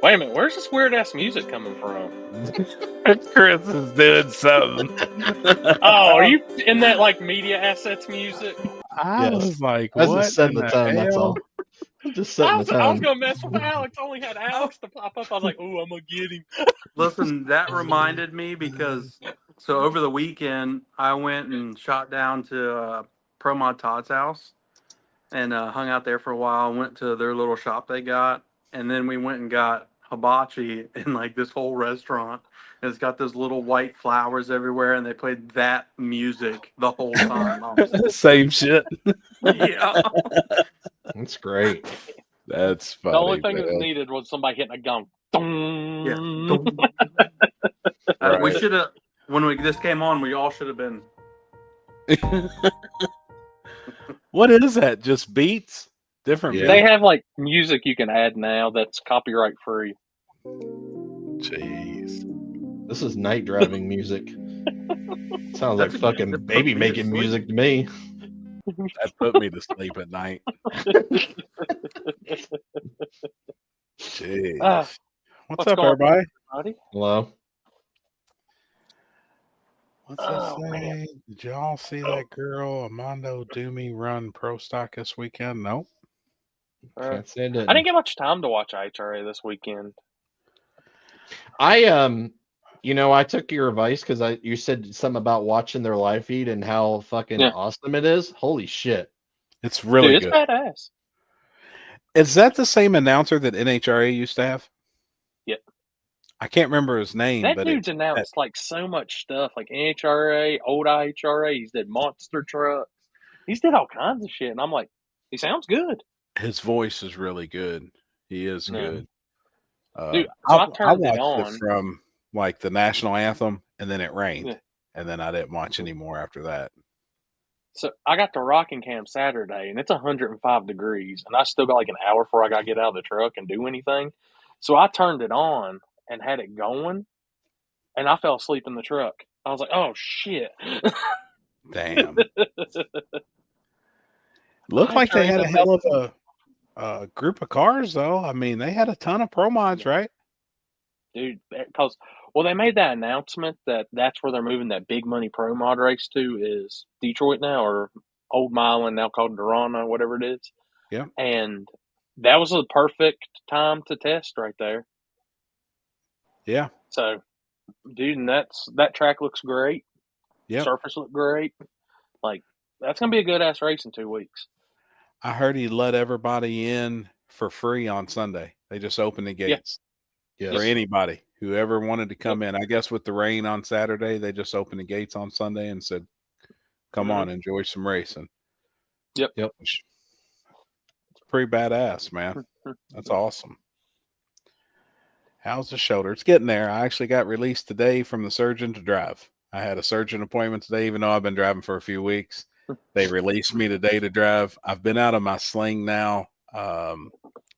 Wait a minute, where's this weird ass music coming from? Chris is doing something. Oh, are you in that like media assets music? I Yes. was like, I was what just setting in the tone, that's hell? all. I'm just setting I was the tone. gonna mess with Alex. Only had Alex to pop up. I was like, "Ooh, I'm gonna get him." Listen, that reminded me because so over the weekend I went and shot down to Promod Todd's house and hung out there for a while. Went to their little shop they got, and then we went and got hibachi in like this whole restaurant. And it's got those little white flowers everywhere, and they played that music the whole time. Same shit. Yeah, That's great. That's funny. The only thing man. that was needed was somebody hitting a gong. Dong. Yeah. We Right. should have when this came on. We all should have been. What is that? Just beats? Different Yeah. They beats? have like music you can add now that's copyright free. Jeez. This is night driving music. Sounds like That's a- fucking that put baby me to making sleep. music to me. That put me to sleep at night. Jeez. What's what's up, going on, everybody? buddy? Hello. What's that say? Did y'all see that girl, Armando Doomy, run pro stock this weekend? No. Can't say I I didn't didn't. get much time to watch HRA this weekend. I took your advice because you said something about watching their live feed and how fucking awesome it is. Holy shit. It's really Dude, it's good. badass. Is that the same announcer that NHRA used to have? Yep. I can't remember his name, That but dude's announced like so much stuff, like NHRA, old IHRA. He's did monster trucks. He's did all kinds of shit, and I'm like, he sounds good. his voice is really good. He is Yeah. good. Dude, so I turned it watched on. from like the national anthem, and then it rained, Yeah. and then I didn't watch anymore after that. So I got to Rockingham Saturday, and it's 105 degrees, and I still got like an hour before I got to get out of the truck and do anything. So I turned it on and had it going, and I fell asleep in the truck. I was like, oh, shit. Damn. Looked like they had a hell of a group of cars, though. I mean, they had a ton of pro mods, right? Dude, because, well, they made that announcement that that's where they're moving that big money pro mod race to is Detroit now, or Old Milan, now called Durana, whatever it is. Yeah. And that was the perfect time to test right there. Yeah. So, dude, and that track looks great. Yeah. Surface looked great. Like, that's going to be a good ass race in 2 weeks. I heard he let everybody in for free on Sunday. They just opened the gates for anybody, whoever wanted to come in. I guess with the rain on Saturday, they just opened the gates on Sunday and said, come on, enjoy some racing. Yep. It's pretty badass, man. That's awesome. How's the shoulder? It's getting there. I actually got released today from the surgeon to drive. I had a surgeon appointment today, even though I've been driving for a few weeks. They released me today to drive. I've been out of my sling now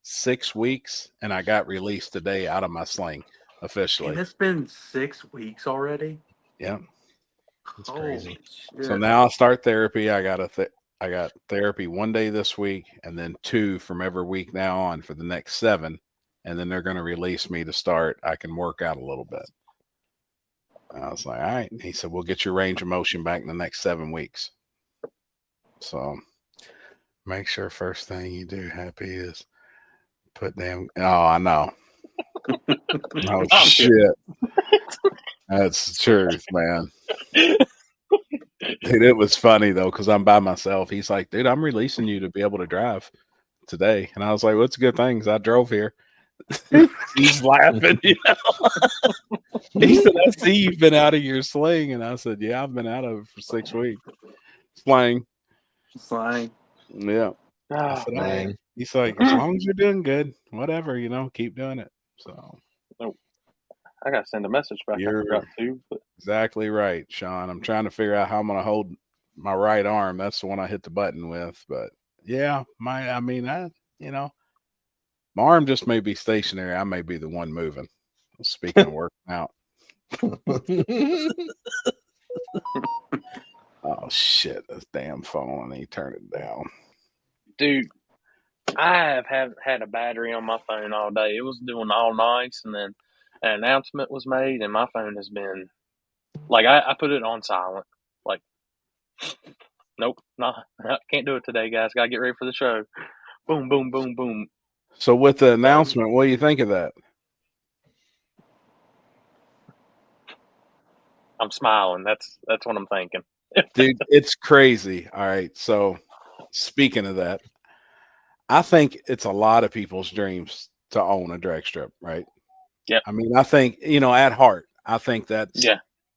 6 weeks, and I got released today out of my sling officially. And it's been 6 weeks already. Yeah, it's crazy. So now I'll start therapy. I got therapy 1 day this week, and then 2 from every week now on for the next 7, and then they're going to release me to start. I can work out a little bit. I was like, all right. He said, we'll get your range of motion back in the next 7 weeks. So make sure first thing you do, Happy, is put them. Oh, I know. Oh, shit. That's the truth, man. Dude, it was funny, though, because I'm by myself. He's like, dude, I'm releasing you to be able to drive today. And I was like, well, it's a good thing because I drove here. He's laughing. You know? He said, I see you've been out of your sling. And I said, yeah, I've been out of it for 6 weeks. Slang. Yeah. Oh, man. He's like, as long as you're doing good, whatever, keep doing it. So I gotta send a message back. You're I forgot to. But... exactly right, Sean. I'm trying to figure out how I'm gonna hold my right arm. That's the one I hit the button with. But yeah, my arm just may be stationary. I may be the one moving. Speaking of working out. Oh shit, this damn phone. I need to turn it down. Dude, I haven't had a battery on my phone all day. It was doing all nice, and then an announcement was made, and my phone has been like I put it on silent. Like, nope, nah, can't do it today, guys. Gotta get ready for the show. Boom, boom, boom, boom. So with the announcement, what do you think of that? I'm smiling. That's what I'm thinking. Dude, it's crazy. All right. So speaking of that, I think it's a lot of people's dreams to own a drag strip, right? Yeah. I mean, I think, at heart, I think that's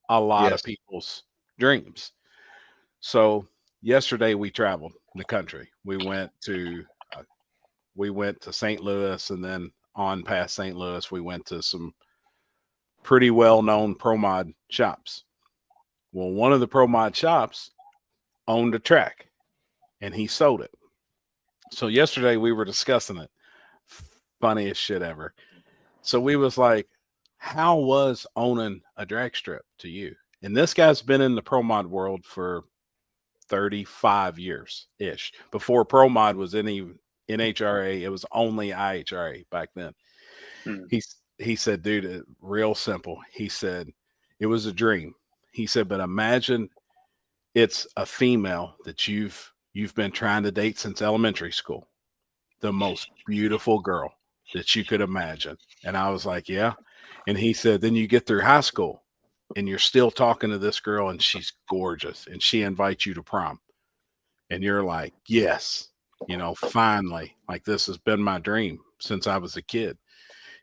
a lot of people's dreams. So yesterday we traveled the country. We went to St. Louis, and then on past St. Louis, we went to some pretty well-known promod shops. Well, one of the promod shops owned a track, and he sold it. So yesterday we were discussing it. Funniest shit ever. So we was like, how was owning a drag strip to you? And this guy's been in the promod world for 35 years-ish. Before promod was any NHRA, it was only IHRA back then. He said, dude, real simple. He said, it was a dream. He said, but imagine it's a female that you've been trying to date since elementary school. The most beautiful girl that you could imagine. And I was like, yeah. And he said, then you get through high school and you're still talking to this girl and she's gorgeous and she invites you to prom. And you're like, yes, finally, like this has been my dream since I was a kid.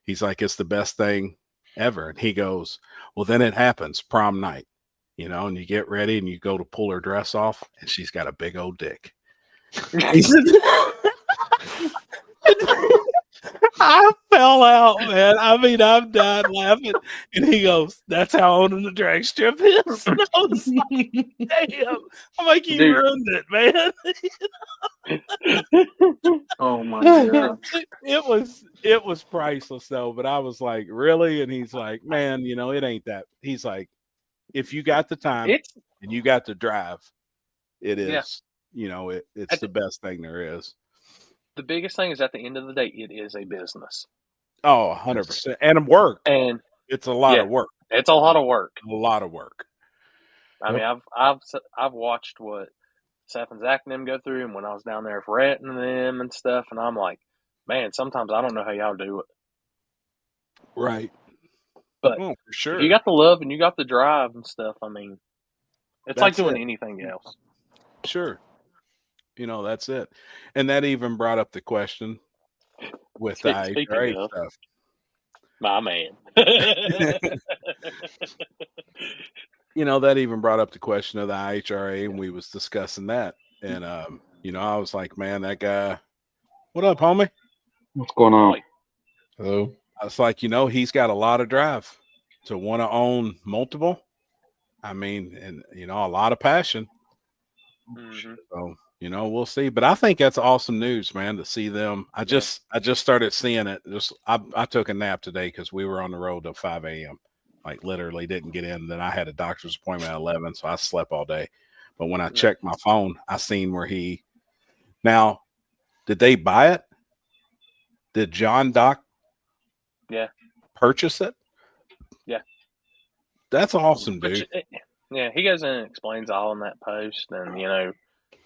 He's like, it's the best thing ever. And he goes, well, then it happens prom night, and you get ready and you go to pull her dress off and she's got a big old dick. He said, I fell out, man. I mean, I'm dying laughing. And he goes, that's how owning the drag strip is. And I was like, damn. I'm like, you ruined it, man. Oh my god. It was priceless though, but I was like, really? And he's like, man, it ain't that. He's like, if you got the time and you got the drive, it is, it's the best thing there is. The biggest thing is at the end of the day, it is a business. Oh, 100%. And work. And it's a lot of work. It's a lot of work. A lot of work. I mean, I've watched what Seth and Zach and them go through, and when I was down there for Rhett and them and stuff, and I'm like, man, sometimes I don't know how y'all do it. Right. But for sure. If you got the love and you got the drive and stuff, I mean, it's like doing anything else. Sure. That's it. And that even brought up the question with the IHRA stuff. My man. That even brought up the question of the IHRA, and we was discussing that. And, I was like, man, that guy, what up, homie? What's going on? Hello. I was like, he's got a lot of drive to want to own multiple. I mean, and, a lot of passion. Mm-hmm. So, we'll see. But I think that's awesome news, man, to see them. I just started seeing it. I took a nap today because we were on the road till 5 a.m. Like literally didn't get in. Then I had a doctor's appointment at 11, so I slept all day. But when I checked my phone, I seen where now, did they buy it? Did John Doc purchase it? Yeah. That's awesome, dude. He goes in and explains all in that post, and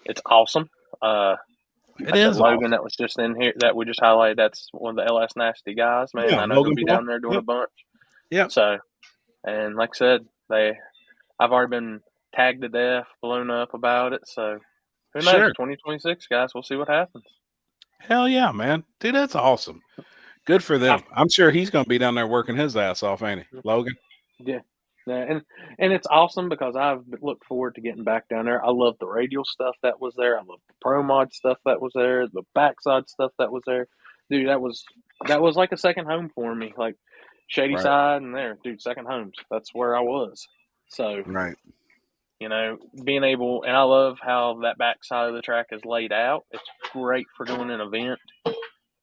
it's awesome. It is Logan awesome. that was just in here that we just highlighted. That's one of the LS Nasty guys, man. Yeah, I know Logan he'll be down there doing a bunch. Yeah. So, and like I said, I've already been tagged to death, blown up about it. So, who knows? 2026, guys. We'll see what happens. Hell yeah, man, dude, that's awesome. Good for them. I'm sure he's going to be down there working his ass off, ain't he, Logan? Yeah. And it's awesome because I've looked forward to getting back down there. I love the Radial stuff that was there. I love the promod stuff that was there. The backside stuff that was there. Dude, that was like a second home for me. Like Shady Side and there, dude, second homes. That's where I was. So, being able, and I love how that backside of the track is laid out. It's great for doing an event.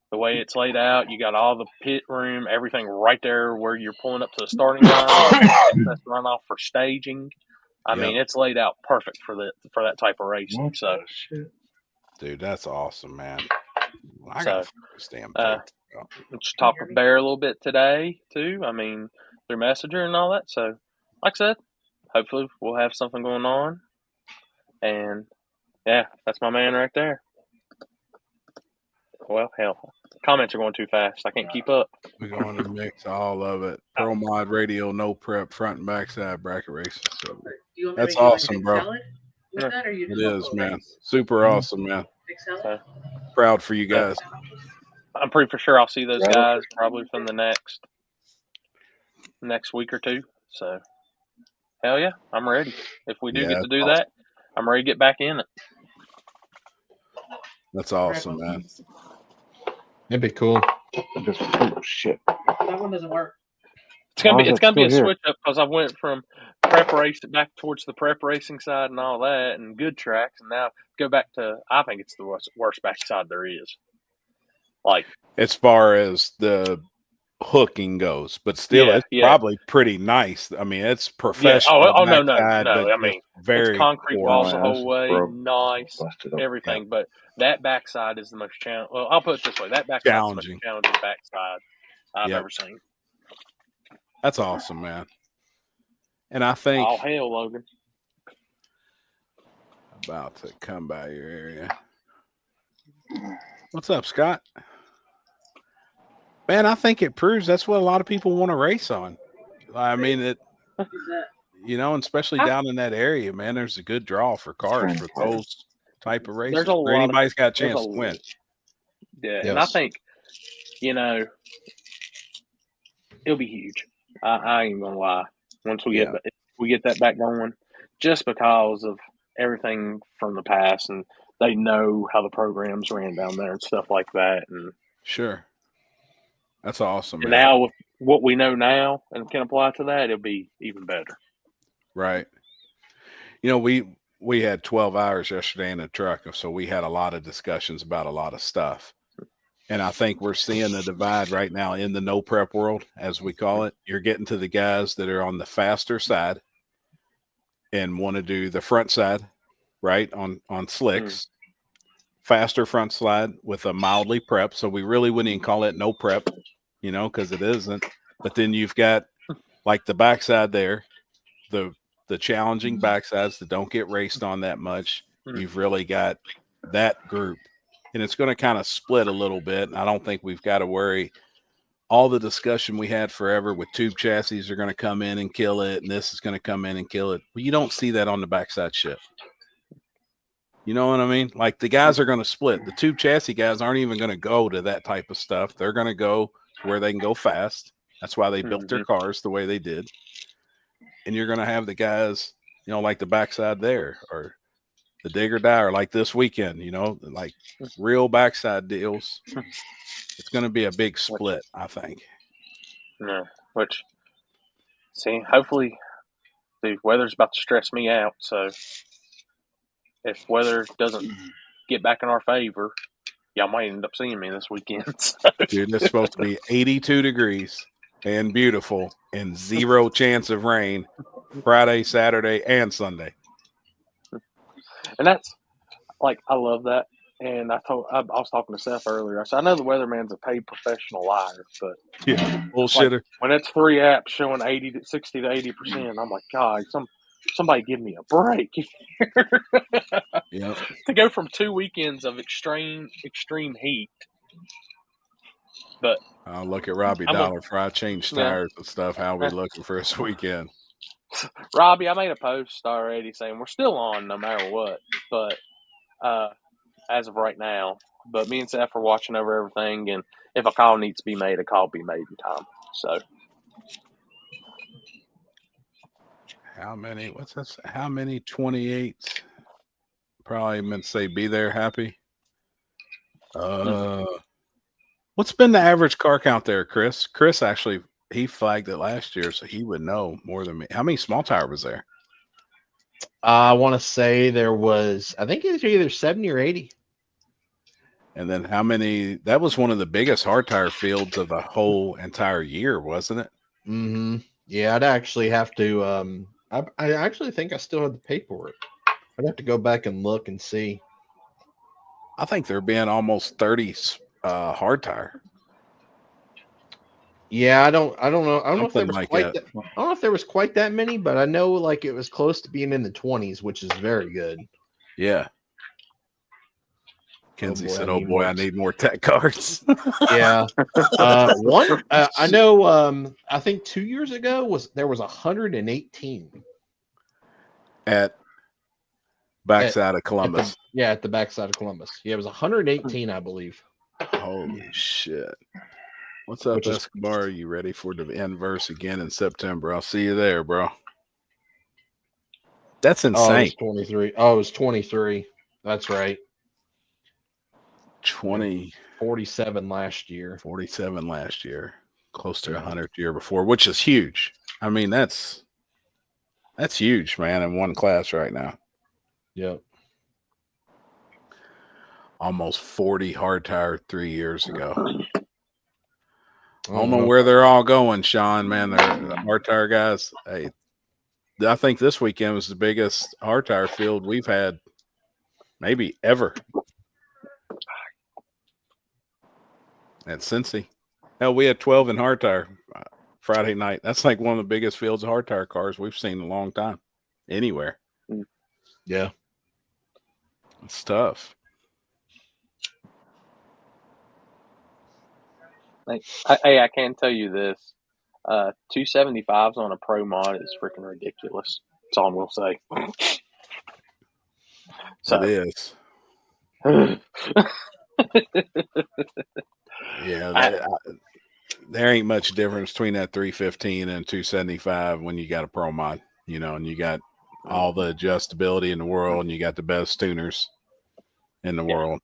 The way it's laid out, you got all the pit room, everything right there where you're pulling up to the starting line. That's runoff for staging. I mean, it's laid out perfect for that type of racing. So, dude, that's awesome, man. I got this damn thing. Just talked with Bear a little bit today too. I mean, through Messenger and all that. So, like I said, hopefully we'll have something going on. And yeah, that's my man right there. Well, hell, comments are going too fast. I can't keep up. We're going to mix all of it. Pro mod, radial, no prep, front and back side bracket racing. So that's awesome, bro. It is, man. Super awesome, man. So, proud for you guys. I'm pretty for sure I'll see those guys probably from the next week or two. So, hell yeah, I'm ready. If we do get to do that, I'm ready to get back in it. That's awesome, man. It'd be cool. Oh shit! That one doesn't work. It's gonna be a switch up because I went from prep racing back towards the prep racing side and all that, and good tracks, and now go back to I think it's the worst backside there is. Like as far as the hooking goes, but still, it's probably pretty nice. I mean, it's professional. Yeah. No. I mean, very it's concrete walls the whole way, nice, everything. Yeah. But that backside is the most challenging. Well, I'll put it this way: that backside is the most challenging backside I've ever seen. That's awesome, man. And I think all hail, Logan. About to come by your area. What's up, Scott? Man, I think it proves that's what a lot of people want to race on. I mean, and especially down in that area, man, there's a good draw for cars for those type of races. Anybody's got a chance to win. Yeah, and I think, it'll be huge. I ain't gonna lie. Once we get that back going, just because of everything from the past, and they know how the programs ran down there and stuff like that, and sure. That's awesome. And now with what we know now and can apply to that, it'll be even better. Right. We had 12 hours yesterday in the truck, so we had a lot of discussions about a lot of stuff. And I think we're seeing the divide right now in the no prep world, as we call it. You're getting to the guys that are on the faster side and want to do the front side, right, on slicks. Faster front slide with a mildly prep. So we really wouldn't even call it no prep, because it isn't. But then you've got like the backside there, the challenging backsides that don't get raced on that much. You've really got that group, and it's going to kind of split a little bit. I don't think we've got to worry. All the discussion we had forever with tube chassis are going to come in and kill it, and this is going to come in and kill it. Well, you don't see that on the backside shit. You know what I mean? Like the guys are going to split. The tube chassis guys aren't even going to go to that type of stuff. They're going to go where they can go fast. That's why they built their cars the way they did. And you're going to have the guys, like the backside there, or the dig or die, or like this weekend, like real backside deals. It's going to be a big split, I think. Yeah, hopefully the weather's about to stress me out, so if weather doesn't get back in our favor, y'all might end up seeing me this weekend. So. Dude, it's supposed to be 82 degrees and beautiful and 0 chance of rain Friday, Saturday, and Sunday. And that's I love that. And I was talking to Seth earlier. I said, I know the weatherman's a paid professional liar, but bullshitter. When it's 3 apps showing 60 to 80%, I'm like, God, somebody give me a break. To go from 2 weekends of extreme heat. But I'll look at Robbie Dollar for I changed tires and stuff. How we looking for this weekend? Robbie, I made a post already saying we're still on no matter what, but as of right now. But me and Seth are watching over everything, and if a call needs to be made, a call will be made in time. So. How many 28s? Probably meant to say be there happy. What's been the average car count there, Chris? Chris actually, he flagged it last year, so he would know more than me. How many small tire was there? I want to say there was, I think it was either 70 or 80. And then how many? That was one of the biggest hard tire fields of the whole entire year, wasn't it? Mm-hmm. Yeah, I'd actually have to. I actually think I still have the paperwork. I'd have to go back and look and see. I think there being almost 30 Hard tire. Yeah, I don't know. I don't know if there Something was like quite that. that. I don't know if there was quite that many, but I know like it was close to being in the 20s, which is very good. Yeah. Kenzie boy, said, I "Oh need boy, more I need more tech cards." Yeah. I know. I think 2 years ago there was 118 At backside of Columbus. at the backside of Columbus. Yeah, it was 118, I believe. Holy shit. What's up, Which is- Escobar? Are you ready for the inverse again in September? I'll see you there, bro. That's Oh, it insane. was 23. Oh, it was 23. That's right. 47 last year. 47 last year. Close to 100 the year before, which is huge. I mean, that's huge, man, in one class right now. Yep. Almost 40 hard tire 3 years ago. I Oh, don't know where they're all going, Sean, man. They're the hard tire guys. Hey, I think this weekend was the biggest hard tire field we've had maybe ever at Cincy. Hell, we had 12 in hard tire Friday night. That's like one of the biggest fields of hard tire cars we've seen in a long time anywhere. Yeah. It's tough. Hey, I can tell you this. 275s on a pro mod is freaking ridiculous. That's all I will say. So, It is. Yeah, there ain't much difference between that 315 and 275 when you got a pro mod, you know, and you got all the adjustability in the world, and you got the best tuners in the world.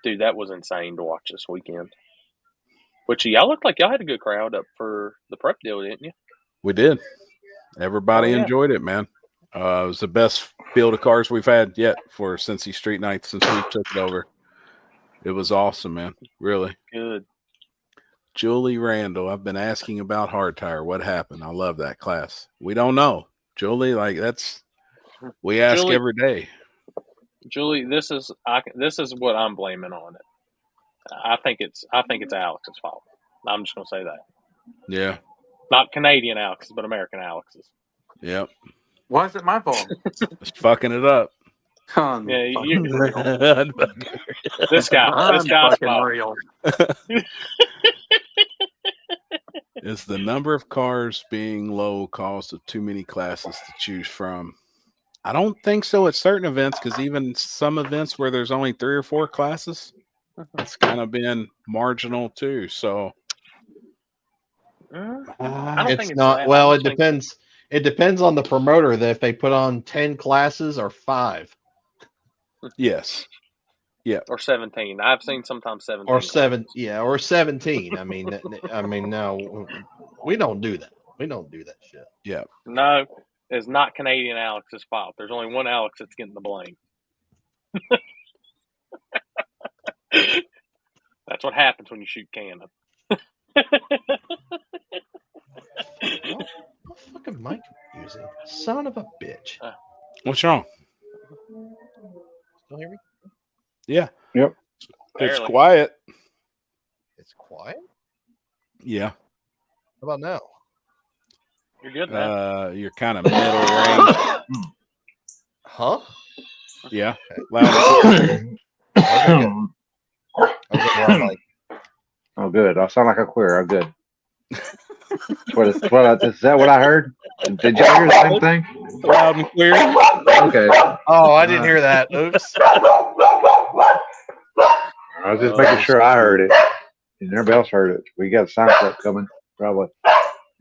Dude, that was insane to watch this weekend. Which y'all looked like y'all had a good crowd up for the prep deal, didn't you? We did. Everybody enjoyed it, man. It was the best field of cars we've had yet for Cincy Street Night since we took it over. It was awesome, man. Really good. Julie Randall, I've been asking about hard tire. What happened? I love that class. We don't know, Julie. Like we ask Julie, every day. Julie, this is what I'm blaming on it. I think it's Alex's fault. I'm just gonna say that. Yeah. Not Canadian Alex's, but American Alex's. Yep. Why is it my fault? Just fucking it up. Yeah, this guy's fucking fault. real. Is the number of cars being low cause of too many classes to choose from? I don't think so at certain events, because even some events where there's only 3 or 4 classes, it's kind of been marginal too. So I don't think it's not. that. Well, it depends. It depends on the promoter that if they put on 10 classes or 5. Yes. Yeah. Or 17. I've seen sometimes 17. Or 7. Yeah, or 17. I mean, no, we don't do that. We don't do that shit. Yeah. No, it's not Canadian Alex's fault. There's only one Alex that's getting the blame. That's what happens when you shoot cannon. What fucking mic are you using? Son of a bitch. What's wrong? Still hear me? Yeah. Yep. It's Barely. quiet. It's quiet? Yeah. How about now? You're good, man. You're kind of middle range. Huh? Yeah. Loud. Oh, good. I sound like a queer. I'm good. Is that what I heard? Did you hear the same thing? Loud and clear. Okay. Oh, I didn't hear that. Oops. I was just making sure I heard it. And everybody else heard it. We got a sound clip coming, probably.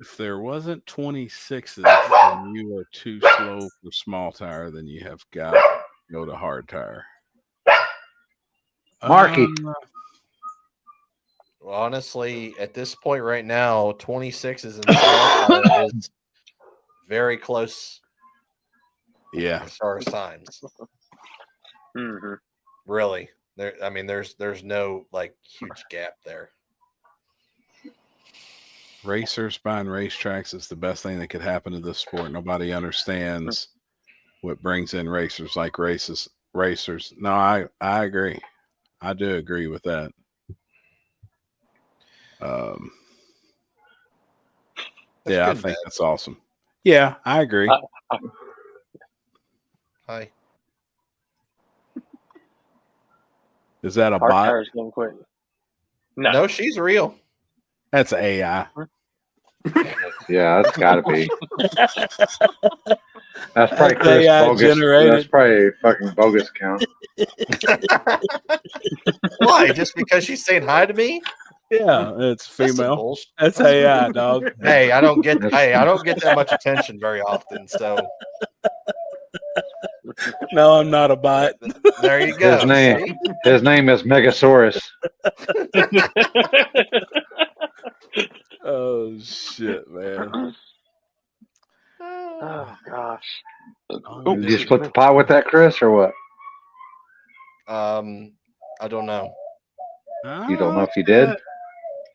If there wasn't 26s and you are too slow for small tire, then you have got to go to hard tire. Marky. Well, honestly, at this point right now, 26 is is very close. Yeah. As far as times. Mm-hmm. Really. There's no like huge gap there. Racers buying racetracks is the best thing that could happen to this sport. Nobody understands what brings in racers like racers. No, I agree. I do agree with that. Yeah, I think that's awesome. Yeah, I agree. Hi. Is that a Our bot? tires getting quick. No, she's real. That's AI. Yeah, that's got to be. That's probably That's Chris AI bogus. generated. That's probably a fucking bogus account. Why? Just because she's saying hi to me? Yeah, it's That's some female. bullshit. That's AI, dog. Hey, I don't get that much attention very often. So No, I'm not a bot. there you go. His name is Megasaurus. Oh shit, man. Oh gosh. Did you split the pot with that, Chris, or what? I don't know. You don't know if you did?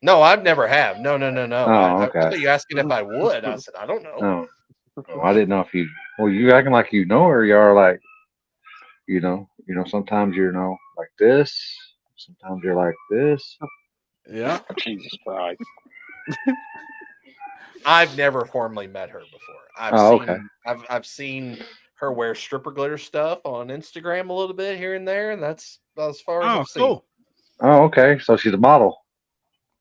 No, I've never have. No. Oh, okay. I thought you asking if I would. I said I don't know. Oh, I didn't know if you. Well, you acting like you know her. You are like, you know. Sometimes you're like this. Sometimes you're like this. Yeah. Jesus Christ. I've never formally met her before. Okay. I've seen her wear stripper glitter stuff on Instagram a little bit here and there, and that's about as far as I've seen. Cool. Oh, okay. So she's a model.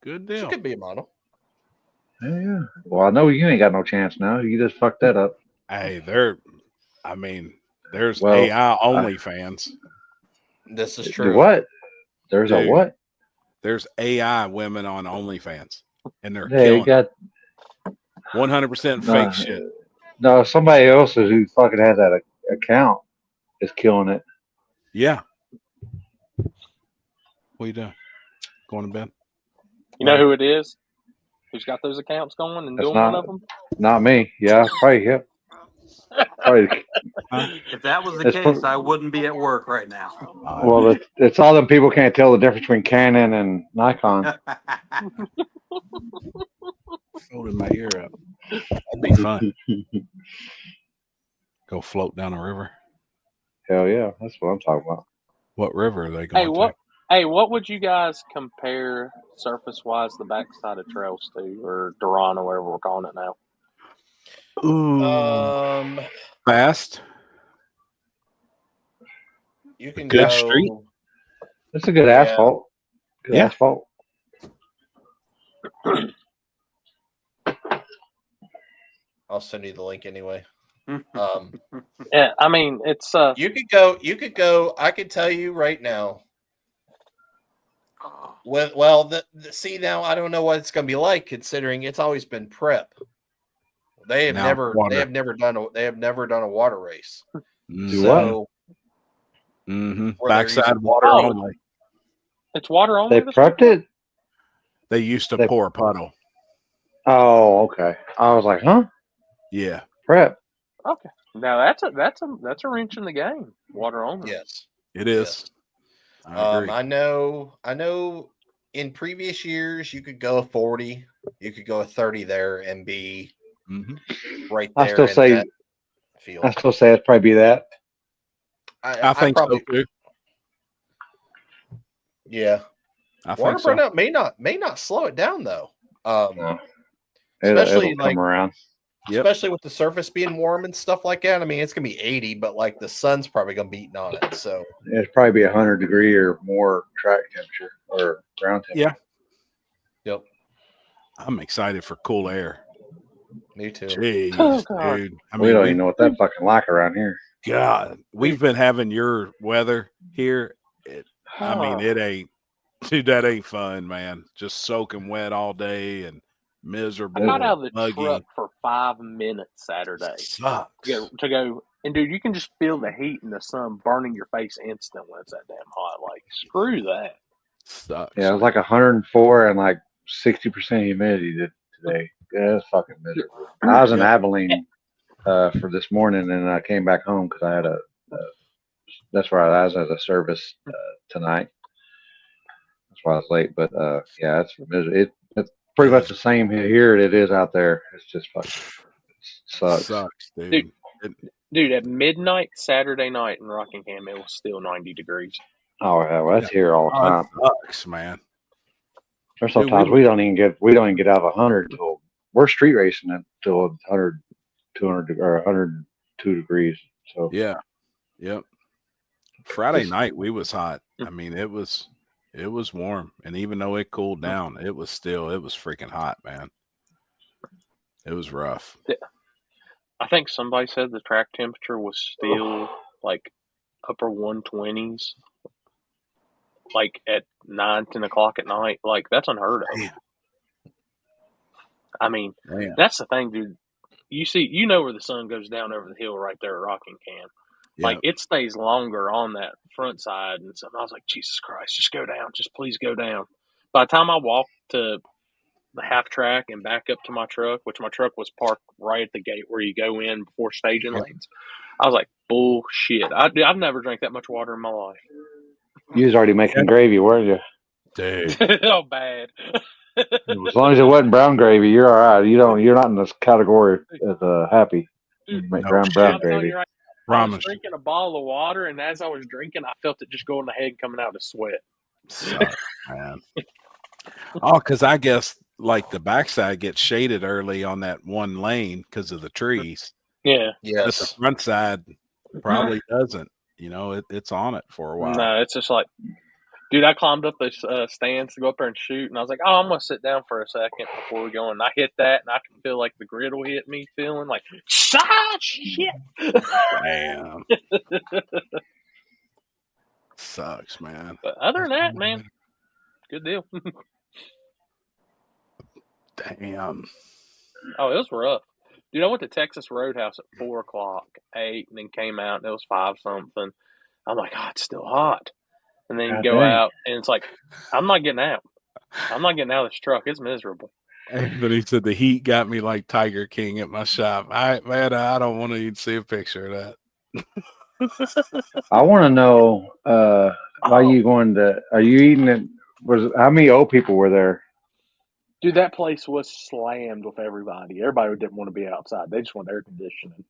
Good deal. She could be a model. Yeah. Well, I know you ain't got no chance now. You just fucked that up. Hey, there's AI only fans. This is true. What? There's Dude, a what? There's AI women on OnlyFans, and they're They killing got 100% fake shit. No, somebody else who fucking has that account is killing it. Yeah. What you doing? Going to bed? You know who it is? Who's got those accounts going and doing one of them? Not me. Yeah, probably. Yep. Probably. If that was the case, I wouldn't be at work right now. Well, it's all them people can't tell the difference between Canon and Nikon. Holding my ear up. That'd be fun. Go float down a river. Hell yeah, that's what I'm talking about. What river are they going to? Hey, what would you guys compare surface-wise the backside of trails to, or Duran, or whatever we're calling it now? Ooh. Fast. You can good go. Street. It's a good asphalt. Good asphalt. I'll send you the link anyway. Yeah, I mean it's You could go. I could tell you right now. See now I don't know what it's going to be like considering it's always been prep. They have never done a water race. Do what? Backside water only. It's water only. They prepped it. They used to pour a puddle. Oh, okay. I was like, huh? Yeah. Prep. Okay. Now that's a wrench in the game. Water only. Yes, it is. Yes. I know. In previous years, you could go a 40, you could go a 30 there and be right there. I still say it'd probably be that. I think so too. Yeah. Water burnout may not slow it down though. No. Especially it'll come around. Especially with the surface being warm and stuff like that. I mean, it's gonna be 80, but like the sun's probably gonna be eating on it. So it'd probably be 100-degree or more track temperature or ground temperature. Yeah. Yep. I'm excited for cool air. Me too. Jeez, dude. I mean, we don't even know what that's fucking like around here. God, we've been having your weather here. I mean, it ain't, dude. That ain't fun, man. Just soaking wet all day and miserable. I got out of the truck for 5 minutes Saturday. Sucks. To go, and dude, you can just feel the heat and the sun burning your face instant when it's that damn hot. Like, screw that. Sucks. Yeah, it was like 104 and like 60% humidity today. Yeah, it's fucking miserable. I was in Abilene for this morning, and I came back home because I had that's where I was at a service tonight. That's why I was late. But yeah, it's pretty much the same here it is out there. It's just fucking sucks, dude. Dude, at midnight Saturday night in Rockingham, it was still 90 degrees. Oh yeah, well, that's here all the time. Sucks, man. There's sometimes we don't even get out of 100 till we're street racing until 100, 200 or 102 degrees. So yeah, yep. Friday night we was hot. I mean, it was warm, and even though it cooled down, it was freaking hot, man. It was rough. I think somebody said the track temperature was still like upper 120s, like at 9, 10 o'clock at night. Like, that's unheard of. I mean, that's the thing, dude. You know where the sun goes down over the hill right there at Rocking Camp. Like, it stays longer on that front side and stuff. I was like, Jesus Christ, just go down. Just please go down. By the time I walked to the half track and back up to my truck, which my truck was parked right at the gate where you go in before staging lanes, I was like, bullshit. I've never drank that much water in my life. You was already making gravy, weren't you? Dude. Oh, bad. As long as it wasn't brown gravy, you're all right. You're not in this category as happy. Dude, make brown gravy. Right, I was drinking a bottle of water, and as I was drinking, I felt it just go in the head coming out of sweat. Sucks, man. Oh, because I guess like the backside gets shaded early on that one lane because of the trees. Yeah. But the front side probably doesn't. You know, it's on it for a while. No, it's just like, dude, I climbed up those stands to go up there and shoot, and I was like, oh, I'm going to sit down for a second before we go. And I hit that, and I can feel like the grid will hit me, feeling like, shit. Damn. Sucks, man. But other than that, man, good deal. Damn. Oh, it was rough. Dude, I went to Texas Roadhouse at 4 o'clock, 8, and then came out, and it was 5 something. I'm like, oh, it's still hot. And then you go out, and it's like, I'm not getting out. I'm not getting out of this truck. It's miserable. But he said the heat got me like Tiger King at my shop. I don't want to even see a picture of that. I want to know, are you eating it? How many old people were there? Dude, that place was slammed with everybody. Everybody didn't want to be outside. They just want air conditioning.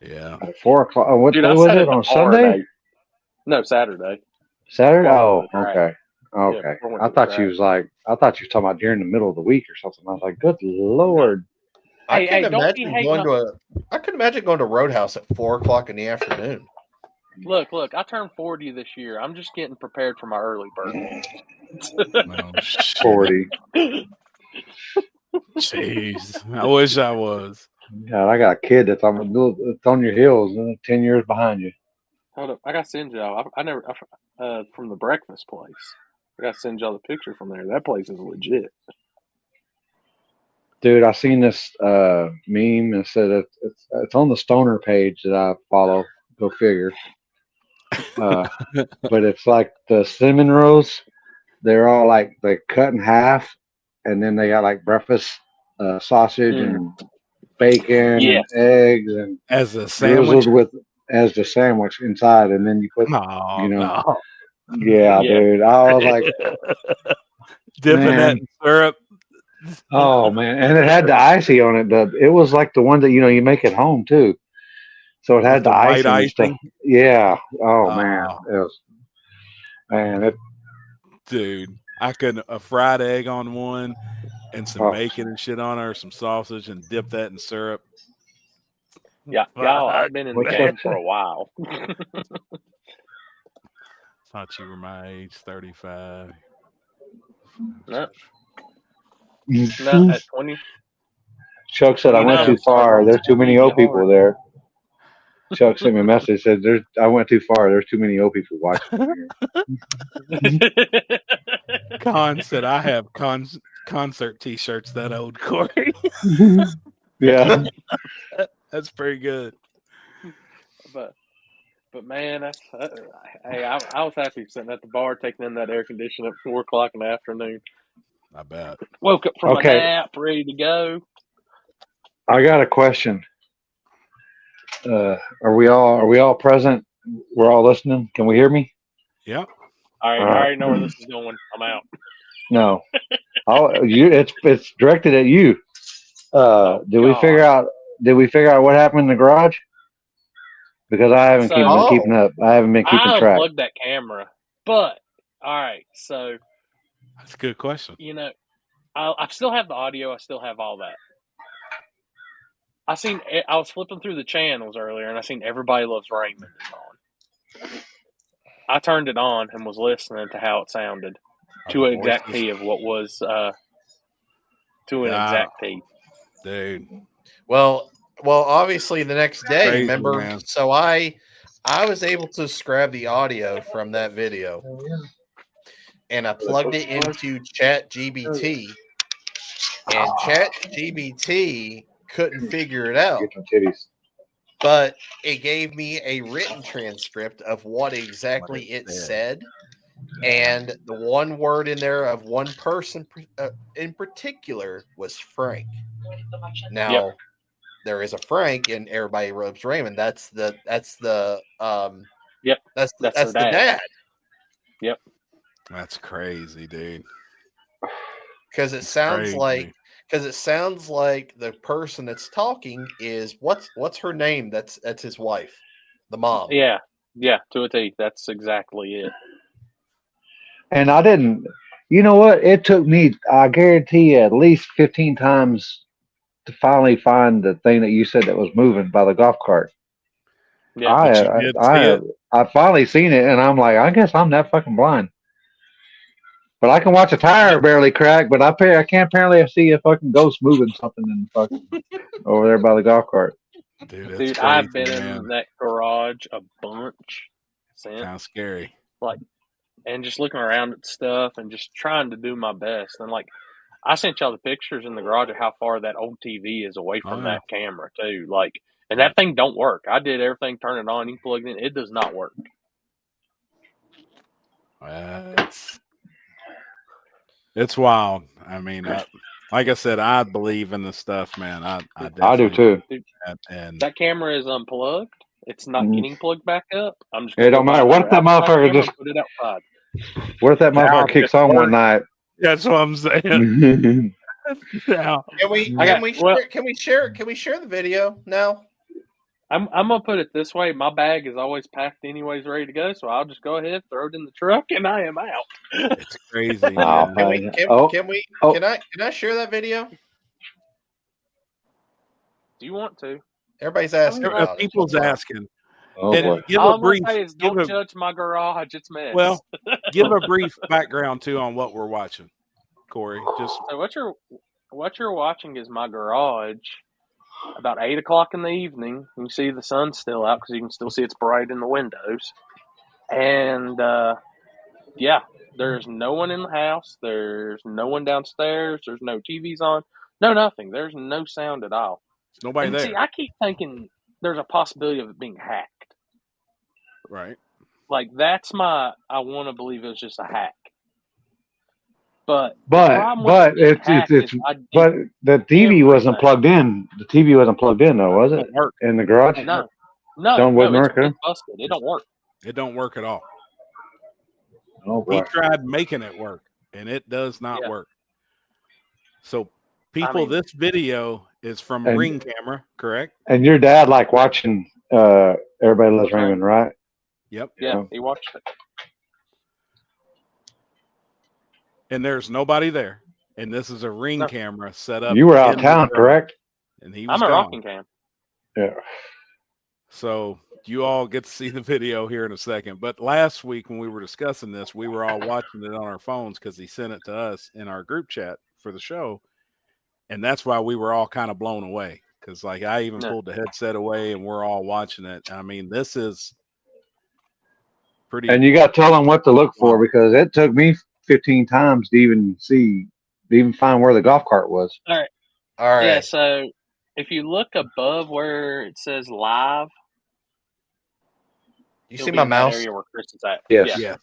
Yeah. At 4 o'clock. What Dude, was it on Sunday? No, Saturday. Saturday? Oh, okay. Yeah, I thought you was talking about during the middle of the week or something. I was like, good Lord. I couldn't imagine going to Roadhouse at 4 o'clock in the afternoon. Look, I turned 40 this year. I'm just getting prepared for my early birthday. 40. Jeez. I wish I was. God, I got a kid that's on your heels, 10 years behind you. Hold up. I got to send y'all. I never, from the breakfast place. I got to send y'all the picture from there. That place is legit. Dude, I seen this meme and said it's on the Stoner page that I follow. Go figure. But it's like the cinnamon rolls. They're all like they cut in half, and then they got like breakfast sausage and bacon and eggs and as a sandwich as the sandwich inside, and then you put yeah, dude. I was like dipping that in syrup. Oh man, and it had the icy on it. It was like the one that you make at home too. So it had the icing and stuff. Yeah. Oh man, it was. Man, dude, I could a fried egg on one and some bacon and shit on it, or some sausage, and dip that in syrup. Yeah, I've been in the game for a while. Thought you were my age, 35. No, at 20. Chuck said I went too far. There's too many old people there. Chuck sent me a message, said I went too far. There's too many old people watching here. Con said I have concert t-shirts that old, Corey. Yeah. That's pretty good. But man, hey, I was happy sitting at the bar taking in that air conditioning at 4 o'clock in the afternoon. I bet. Woke up from a nap, ready to go. I got a question. Are we all present? We're all listening. Can we hear me? Yeah. All right. I already know where this is going. I'm out. No. It's directed at you. Did we figure out what happened in the garage? Because I haven't been keeping up. I haven't been keeping track. I unplugged that camera. But all right, so That's a good question. You know, I still have the audio. I still have all that. I was flipping through the channels earlier, and I seen Everybody Loves Raymond is on. I turned it on and was listening to how it sounded to an exact key of what was to an exact key. Dude. Well, obviously the next day, Crazy, remember? Man. So I was able to scrap the audio from that video, and I plugged it into ChatGPT, and ChatGPT couldn't figure it out. But it gave me a written transcript of what exactly it said. And the one word in there of one person in particular was Frank. Now, there is a Frank in Everybody Loves Raymond. That's the dad. Yep. That's crazy, dude. Because it sounds like the person that's talking is what's her name? That's his wife, the mom. Yeah, to a T. That's exactly it. And I didn't. You know what? It took me, I guarantee you, at least 15 times to finally find the thing that you said that was moving by the golf cart. Yeah, I finally seen it, and I'm like, I guess I'm that fucking blind. But I can watch a tire barely crack, but I can't apparently see a fucking ghost moving something in fucking over there by the golf cart. Dude, crazy, I've been in that garage a bunch since. Sounds scary. And just looking around at stuff and just trying to do my best. And I sent y'all the pictures in the garage of how far that old TV is away from that camera too. And that thing don't work. I did everything, turn it on, you plug it in. It does not work. It's wild. I mean, like I said, I believe in the stuff, man. I do too. And that camera is unplugged. It's not getting plugged back up. I'm just. It don't matter. What if that motherfucker just put it outside? What if that motherfucker kicks on one night? That's what I'm saying. Can we share the video now? I'm gonna put it this way. My bag is always packed anyways, ready to go. So I'll just go ahead, throw it in the truck, and I am out. It's crazy. Can I share that video? Do you want to? Everybody's asking. People's asking. Oh, and give all a brief. Don't judge my garage. It's mess. Well, give a brief background too on what we're watching, Corey. So what you're watching is my garage. About 8 o'clock in the evening, you can see the sun's still out because you can still see it's bright in the windows. And there's no one in the house. There's no one downstairs. There's no TVs on. No nothing. There's no sound at all. There's nobody there. See, I keep thinking there's a possibility of it being hacked. Right. That's I want to believe it was just a hack. But the TV wasn't plugged in. The TV wasn't plugged in though, was it? In the garage? No, it's busted. It don't work. It don't work at all. Oh boy. He tried making it work, and it does not work. So, people, this video is from a Ring camera, correct? And your dad watching Everybody Loves Raymond, right? Yep. Yeah, he watched it. And there's nobody there. And this is a Ring camera set up. You were out of town, correct? And he was I'm a rocking cam. Yeah. So you all get to see the video here in a second. But last week when we were discussing this, we were all watching it on our phones because he sent it to us in our group chat for the show. And that's why we were all kind of blown away. Because I even pulled the headset away and we're all watching it. I mean, this is pretty. And you got to tell them what to look for because it took me 15 times to even find where the golf cart was. All right. Yeah, so if you look above where it says live, you see my mouse area where Chris is at. Yes. Yeah.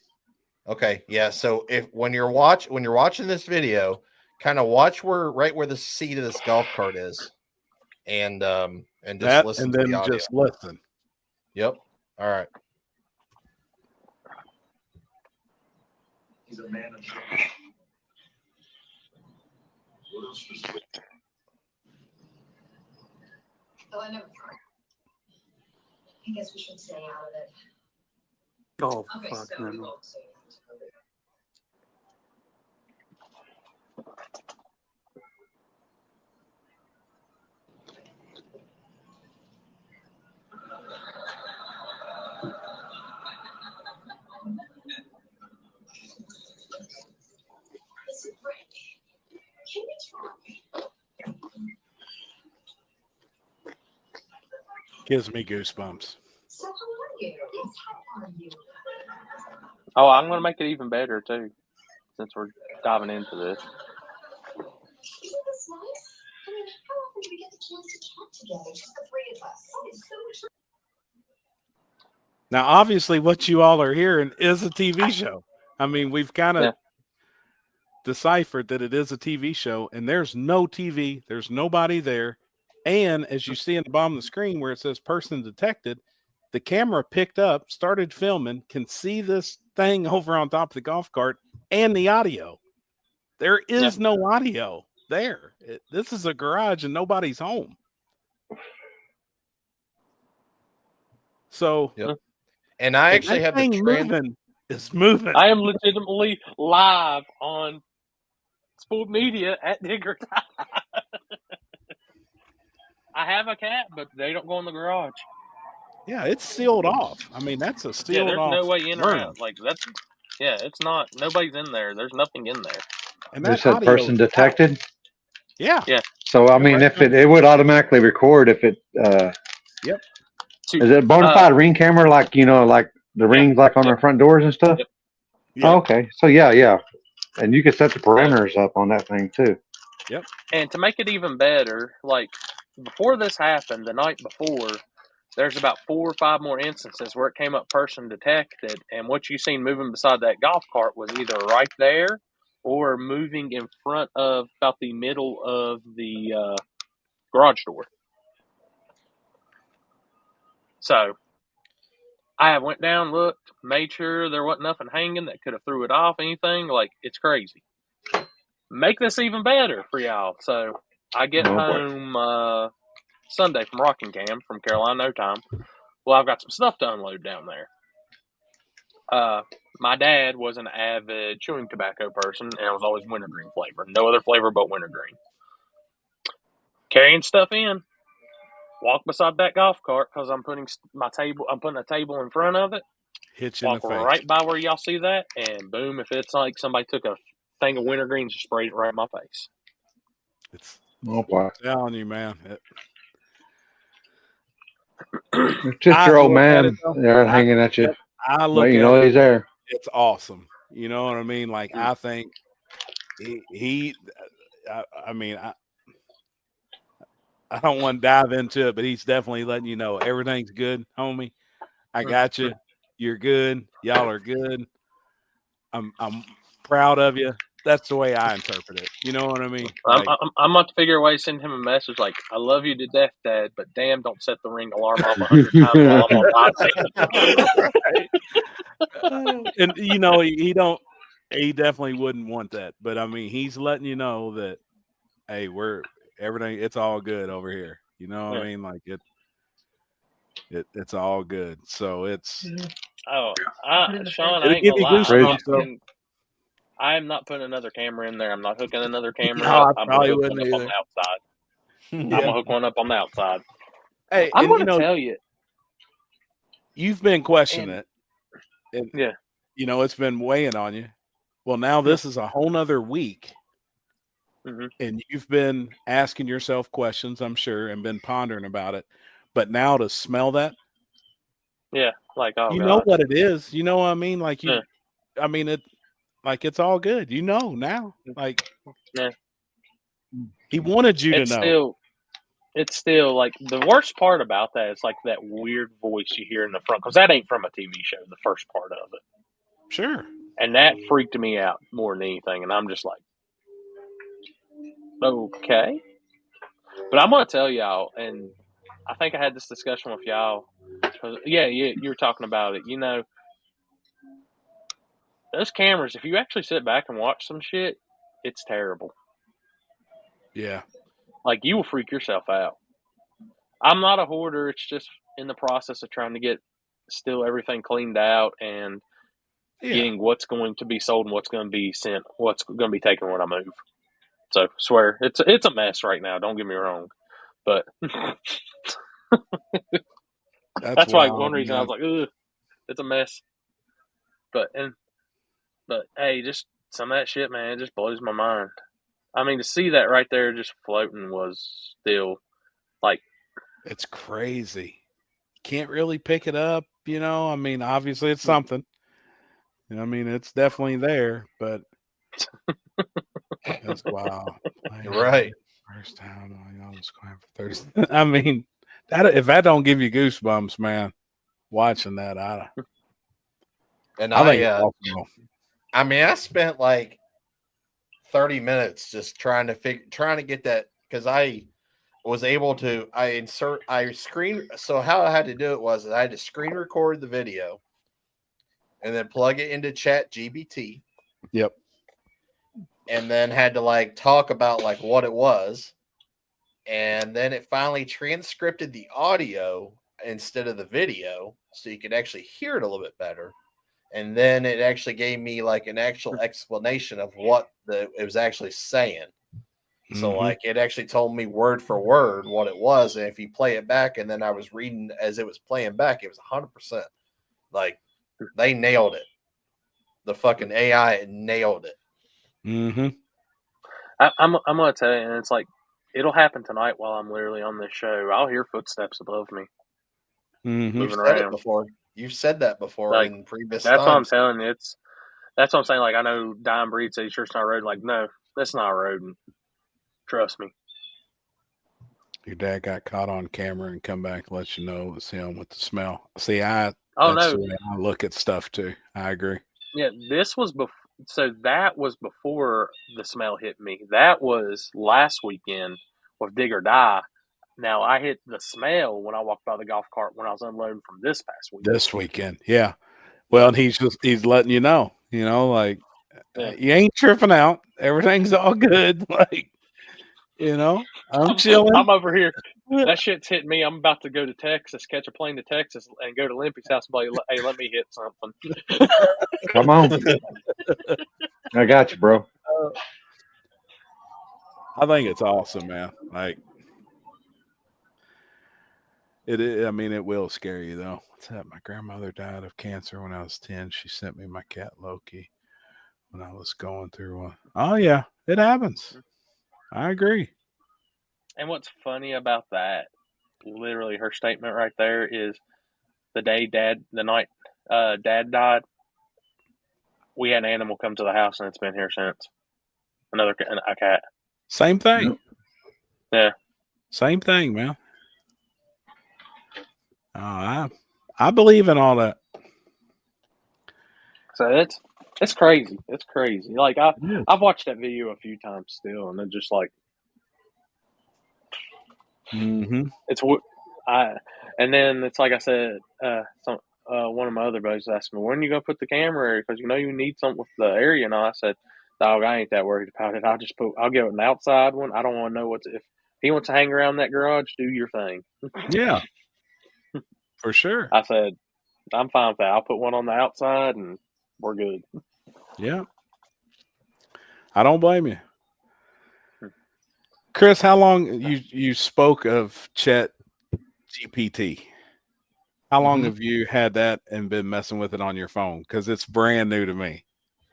Okay. Yeah. So when you're watching this video, kind of watch right where the seat of this golf cart is, and just listen to the audio. Just listen. Yep. All right. He's a manager. What else was it? Oh, I never tried. I guess we should stay out of it. Oh, Okay, fuck so we no. won't say that. Gives me goosebumps. So how are you? Yes, how are you? Oh, I'm gonna make it even better too, since we're diving into this. Isn't this nice? I mean, how often do we get the chance to chat together, just the three of us? It's so much. Now, obviously, what you all are hearing is a TV show. I mean, we've kind of deciphered that it is a TV show, and there's no TV, there's nobody there. And as you see in the bottom of the screen where it says person detected, the camera picked up, started filming, can see this thing over on top of the golf cart and the audio. There is no audio there. This is a garage and nobody's home. So, and I actually have the moving. It's moving. I am legitimately live on Sport Media at Digger. I have a cat, but they don't go in the garage. Yeah, it's sealed off. I mean, that's a sealed off. There's no way in or room. out. Like that's, it's not. Nobody's in there. There's nothing in there. And that said person detected. Out. Yeah. So I mean, if it would automatically record if it. Yep. Is it a bona fide ring camera like like the rings like on our front doors and stuff? Yep. Oh, okay. So yeah, and you can set the parameters up on that thing too. Yep. And to make it even better, like before this happened, the night before, there's about 4 or 5 more instances where it came up person detected, and what you seen moving beside that golf cart was either right there or moving in front of about the middle of the garage door. So I went down, looked, made sure there wasn't nothing hanging that could have threw it off, anything. Like, it's crazy. Make this even better for y'all. So I get home Sunday from Rockingham from Carolina, no time. Well, I've got some stuff to unload down there. My dad was an avid chewing tobacco person, and it was always wintergreen flavor. No other flavor but wintergreen. Carrying stuff in. Walk beside that golf cart because I'm putting a table in front of it. Hit you in the face. Right by where y'all see that, and boom! If it's like somebody took a thing of wintergreen and sprayed it right in my face. It's I'm telling you, man. It's just your old man there hanging at you. I look at he's there. It's awesome. You know what I mean? Like I think I mean, I don't want to dive into it, but he's definitely letting you know everything's good, homie. I got you. You're good. Y'all are good. I'm proud of you. That's the way I interpret it. You know what I mean? Like, I'm about to figure a way to send him a message like, I love you to death, Dad, but damn, don't set the ring alarm off 100 times while I'm on podcast. And, he definitely wouldn't want that. But, I mean, he's letting you know that, hey, it's all good over here. You know what I mean? Like, it's all good. So, it's. Oh, Sean, I ain't gonna lie. I'm not putting another camera in there. I'm not hooking another camera up. I'm going to hook one up on the outside. I'm going to hook one up on the outside. Hey, I'm going to tell you. You've been questioning it. And, it's been weighing on you. Well, now this is a whole nother week. Mm-hmm. And you've been asking yourself questions, I'm sure, and been pondering about it. But now to smell that. Yeah. Like, oh, you know what it is. You know what I mean? Like, I mean, it's all good. You know now. Like, he wanted you to know. It's still like the worst part about that is like that weird voice you hear in the front, because that ain't from a TV show, the first part of it. Sure. And that freaked me out more than anything. And I'm just like, okay. But I'm going to tell y'all, and I think I had this discussion with y'all. You were talking about it. Those cameras, if you actually sit back and watch some shit, it's terrible. Yeah. Like, you will freak yourself out. I'm not a hoarder. It's just in the process of trying to get still everything cleaned out and getting what's going to be sold and what's going to be sent, what's going to be taken when I move. So, swear, it's a mess right now. Don't get me wrong. But that's why one reason I was like, ugh, it's a mess. But hey, just some of that shit, man, it just blows my mind. I mean, to see that right there just floating was still like, it's crazy. can't really pick it up. You know, I mean, obviously it's something. I mean, it's definitely there, but that's wild. Right. First time I was going for 30. I mean, if that don't give you goosebumps, man, watching that, I And think it's awesome. I mean, I spent like 30 minutes just trying to get that, because I was able to screen. So how I had to do it was I had to screen record the video and then plug it into Chat GBT. Yep. And then had to like talk about like what it was. And then it finally transcripted the audio instead of the video, so you could actually hear it a little bit better. And then it actually gave me like an actual explanation of what it was actually saying. So like it actually told me word for word what it was. And if you play it back, and then I was reading as it was playing back, it was 100%. Like they nailed it. The fucking AI nailed it. Mm-hmm. I'm gonna tell you, and it's like it'll happen tonight while I'm literally on this show. I'll hear footsteps above me moving You've said around. it before. You've said that before Like, in previous that's times. what I'm telling you. That's what I'm saying. Like, I know Dime Breed says, "Sure, it's not a rodent." Like, no, that's not a rodent. Trust me. Your dad got caught on camera and come back and let you know it was him with the smell. See, Oh, that's no. the way I look at stuff too. I agree. Yeah, this was before. So that was before the smell hit me. That was last weekend with Dig or Die. Now, I hit the smell when I walked by the golf cart when I was unloading from this past weekend. This weekend, yeah. Well, and he's letting you know, like you ain't tripping out. Everything's all good. Like, I'm chilling. I'm over here. That shit's hitting me. I'm about to go to Texas, catch a plane to Texas, and go to Limpy's house and be like, "Hey, let me hit something." Come on. I got you, bro. I think it's awesome, man. Like, I mean, it will scare you, though. What's that? My grandmother died of cancer when I was 10. She sent me my cat, Loki, when I was going through one. Oh, yeah. It happens. I agree. And what's funny about that, literally her statement right there is the night Dad died, we had an animal come to the house, and it's been here since. A cat. Same thing. Yeah. Same thing, man. Oh, I believe in all that. So it's crazy. It's crazy. Like I've watched that video a few times still, and it's just like, it's and then it's like I said, one of my other buddies asked me, "When are you gonna put the camera? Because you need something with the area." And I said, "Dog, I ain't that worried about it. I'll get an outside one. I don't want to know if he wants to hang around that garage. Do your thing." Yeah, for sure. I said, "I'm fine with that. I'll put one on the outside, and we're good." Yeah, I don't blame you, Chris. How long you spoke of Chat GPT? How long have you had that and been messing with it on your phone? Because it's brand new to me.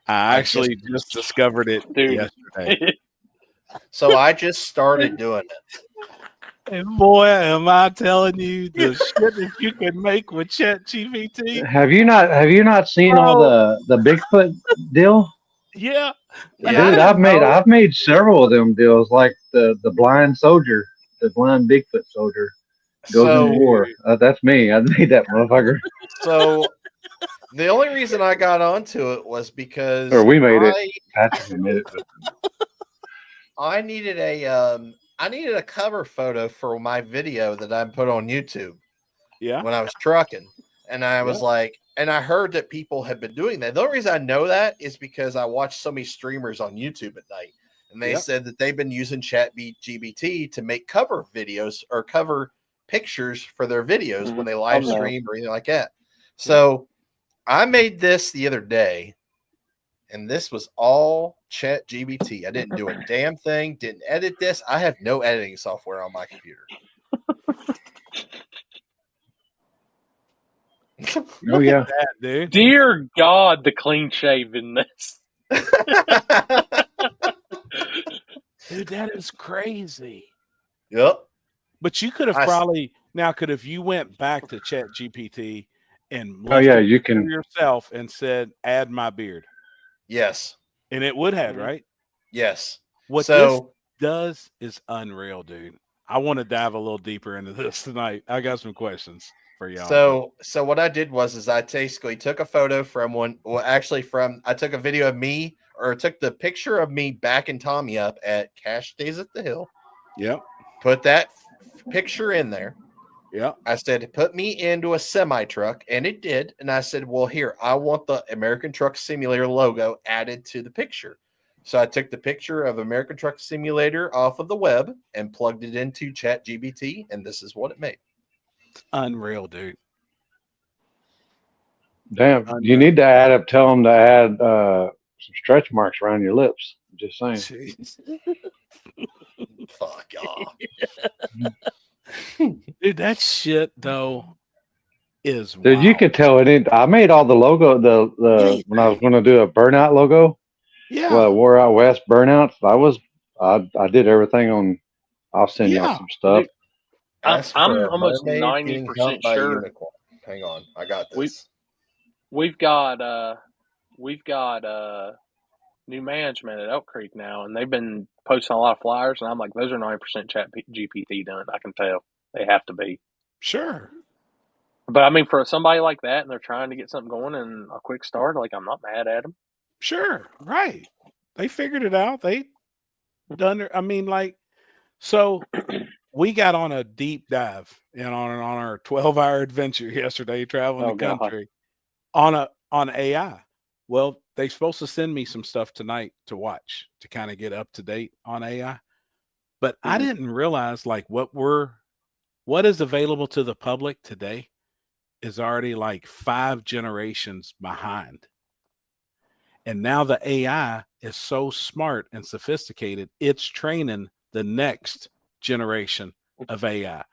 I actually just discovered it yesterday. So I just started doing it. And boy, am I telling you the shit that you can make with Chat GPT. Have you not seen all the Bigfoot deal? Yeah. Dude, I've made several of them deals, like the blind soldier, the blind Bigfoot soldier goes in war. That's me. I made that motherfucker. So the only reason I got onto it was because we made it. Patrick made it. I needed a cover photo for my video that I put on YouTube. Yeah. When I was trucking, and I was like, and I heard that people had been doing that. The only reason I know that is because I watched so many streamers on YouTube at night, and they said that they've been using ChatGPT to make cover videos or cover pictures for their videos when they live stream or anything like that. So I made this the other day, and this was all ChatGPT. I didn't do a damn thing, didn't edit this. I have no editing software on my computer. Oh yeah, that, dude. Dear God, the clean shavenness. Dude, that is crazy. Yep. But you could have probably Now, could if you went back to Chat GPT and Oh left yeah, it you for can. yourself and said, "Add my beard," Yes. and it would have, Mhm. right? Yes. What this So does is unreal, dude. I want to dive a little deeper into this tonight. I got some questions for y'all. so what I did was I basically took a photo from I took a video of me, or took the picture of me backing Tommy up at Cash Days at the Hill. Yep. Put that picture in there. Yep. I said, put me into a semi truck, and it did. And I said, well, here, I want the American Truck Simulator logo added to the picture. So I took the picture of American Truck Simulator off of the web and plugged it into Chat GBT, and this is what it made. Unreal, dude. Damn, Unreal. you need to add up. Tell them to add some stretch marks around your lips. Just saying. Jeez. Fuck off. Dude, that shit though is Dude, you wild. could tell it. I made all the logo. The when I was going to do a burnout logo. Yeah. Well, War Out West burnouts. I did everything on. I'll send y'all Yeah. some stuff. Ask I'm for a almost mermaid getting 90% humped by a sure unicorn. Hang on, I got this. we've got new management at Elk Creek now, and they've been posting a lot of flyers, and I'm like, those are 90% Chat GPT done. I can tell they have to be. Sure. But I mean, for somebody like that, and they're trying to get something going and a quick start, like, I'm not mad at them. Sure. Right. They figured it out. They done it. I mean, like, so we got on a deep dive and on our 12-hour adventure yesterday traveling the God. country on AI. Well, they're supposed to send me some stuff tonight to watch to kind of get up to date on AI. But I didn't realize like what is available to the public today is already like 5 generations behind. And now the AI is so smart and sophisticated, it's training the next generation of AI.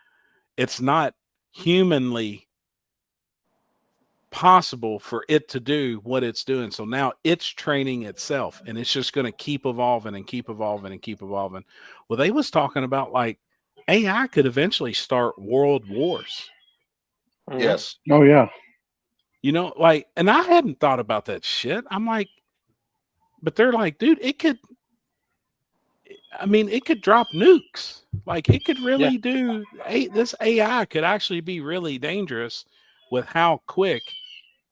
It's not humanly possible for it to do what it's doing. So now it's training itself, and it's just going to keep evolving and keep evolving and keep evolving. Well, they was talking about like AI could eventually start world wars. Yes. Oh yeah. You know, like, and I hadn't thought about that shit. I'm like, but they're like, dude, it could drop nukes. Like, it could really do. This AI could actually be really dangerous with how quick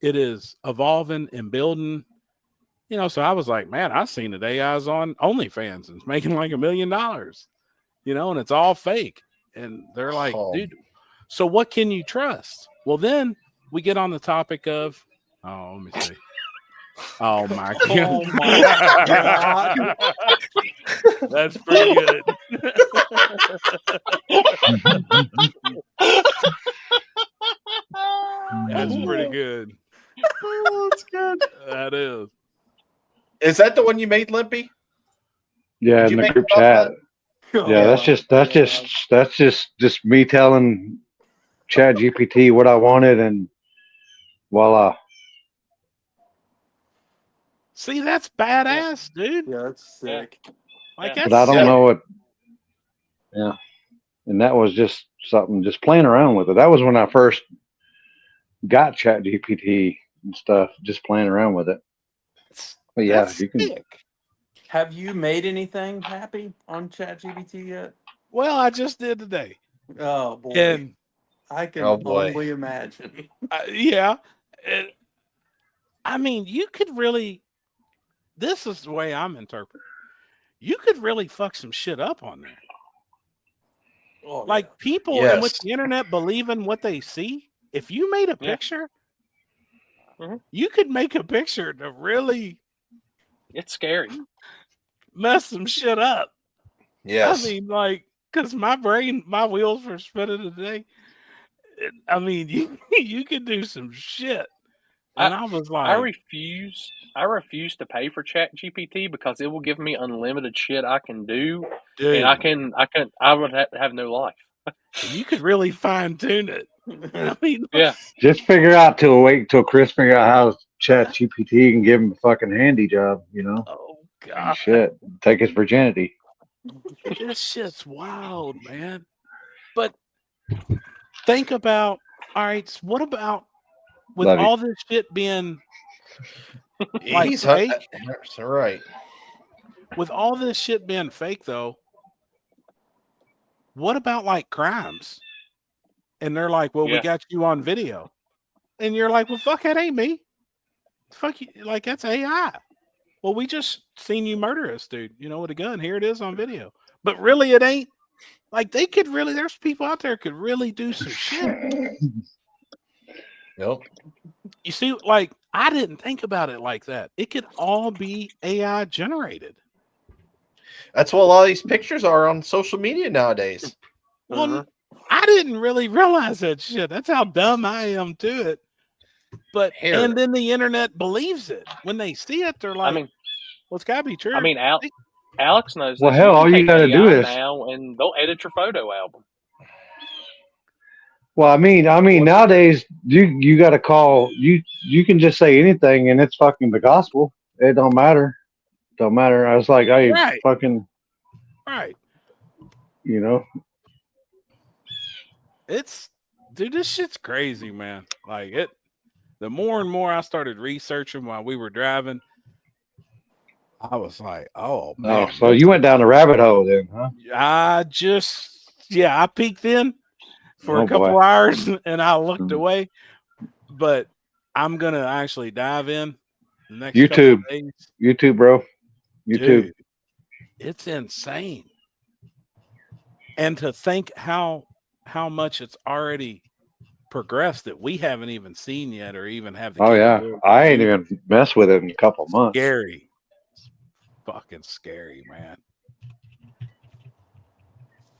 it is evolving and building. You know, so I was like, man, I've seen that AI's on OnlyFans and it's making like $1 million. You know, and it's all fake. And they're like, dude, so what can you trust? Well, then we get on the topic of, let me see. Oh my god! Oh my God. That's pretty good. That's pretty good. Oh, that's good. That is. Is that the one you made, Limpy? Yeah, Did you in the make group it off chat. that? Yeah, that's just me telling Chat GPT what I wanted, and voila. See, that's badass, dude. Yeah, that's sick. Like, Yeah. that's But I don't sick. know what. Yeah, and that was just something, just playing around with it. That was when I first got Chat GPT and stuff, just playing around with it. But yeah, That's you can. sick. Have you made anything happy on ChatGPT yet? Well, I just did today. Oh boy, And I can Oh, boy. only imagine. yeah, I mean, you could really. This is the way I'm interpreting. You could really fuck some shit up on there. Oh, Like, people Yes. and with the internet believing what they see. If you made a picture, you could make a picture to really It's scary. mess some shit up. Yes. I mean, like, because my wheels were spinning today. I mean, you could do some shit. And I was like, I refuse to pay for Chat GPT because it will give me unlimited shit I can do, dude, and I would have no life. you could really fine tune it. I mean, Yeah, Just wait till Chris figure out how Chat GPT can give him a fucking handy job, you know? oh And god, shit, take his virginity. this shit's wild, man. But think about, all right, so what about with Love you. all this shit being like He's fake? right. With all this shit being fake, though, what about like crimes? And they're like, well, we Yeah. got you on video. And you're like, well, fuck, that ain't me. Fuck you. Like, that's AI. Well, we just seen you murder us, dude, with a gun. Here it is on video. But really, it ain't. Like, they could really, there's people out there could really do some shit. Yep. You see, like, I didn't think about it like that. It could all be AI generated. That's what a lot of these pictures are on social media nowadays. Well, I didn't really realize that shit. That's how dumb I am to it. But and then the internet believes it. When they see it, they're like, well, it's gotta be true. I mean, Alex knows. Well, this. hell, all you got to do is now, and they'll edit your photo album. Well, I mean, nowadays you got to call you can just say anything and it's fucking the gospel. It don't matter. Don't matter. I was like, hey, Right. fucking Right. It's dude, this shit's crazy, man. Like the more and more I started researching while we were driving, I was like, oh man. Oh, so you went down the rabbit hole then, huh? I peeked in for a couple hours and I looked away. But I'm gonna actually dive in the next couple of days. YouTube, bro. YouTube. Dude, it's insane. And to think how much it's already progressed that we haven't even seen yet or even have the I ain't even messed with it in a couple months. Scary. It's fucking scary, man.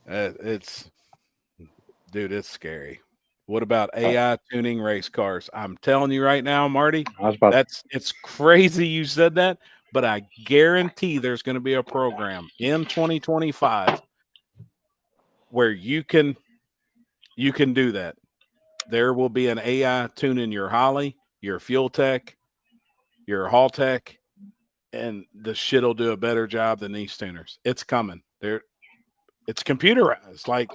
It's scary. What about AI tuning race cars? I'm telling you right now, Marty, it's crazy you said that, but I guarantee there's going to be a program in 2025 where you can do that. There will be an AI tuning your Holly, your fuel tech, your haul tech, and the shit will do a better job than these tuners. It's coming. It's computerized. Like,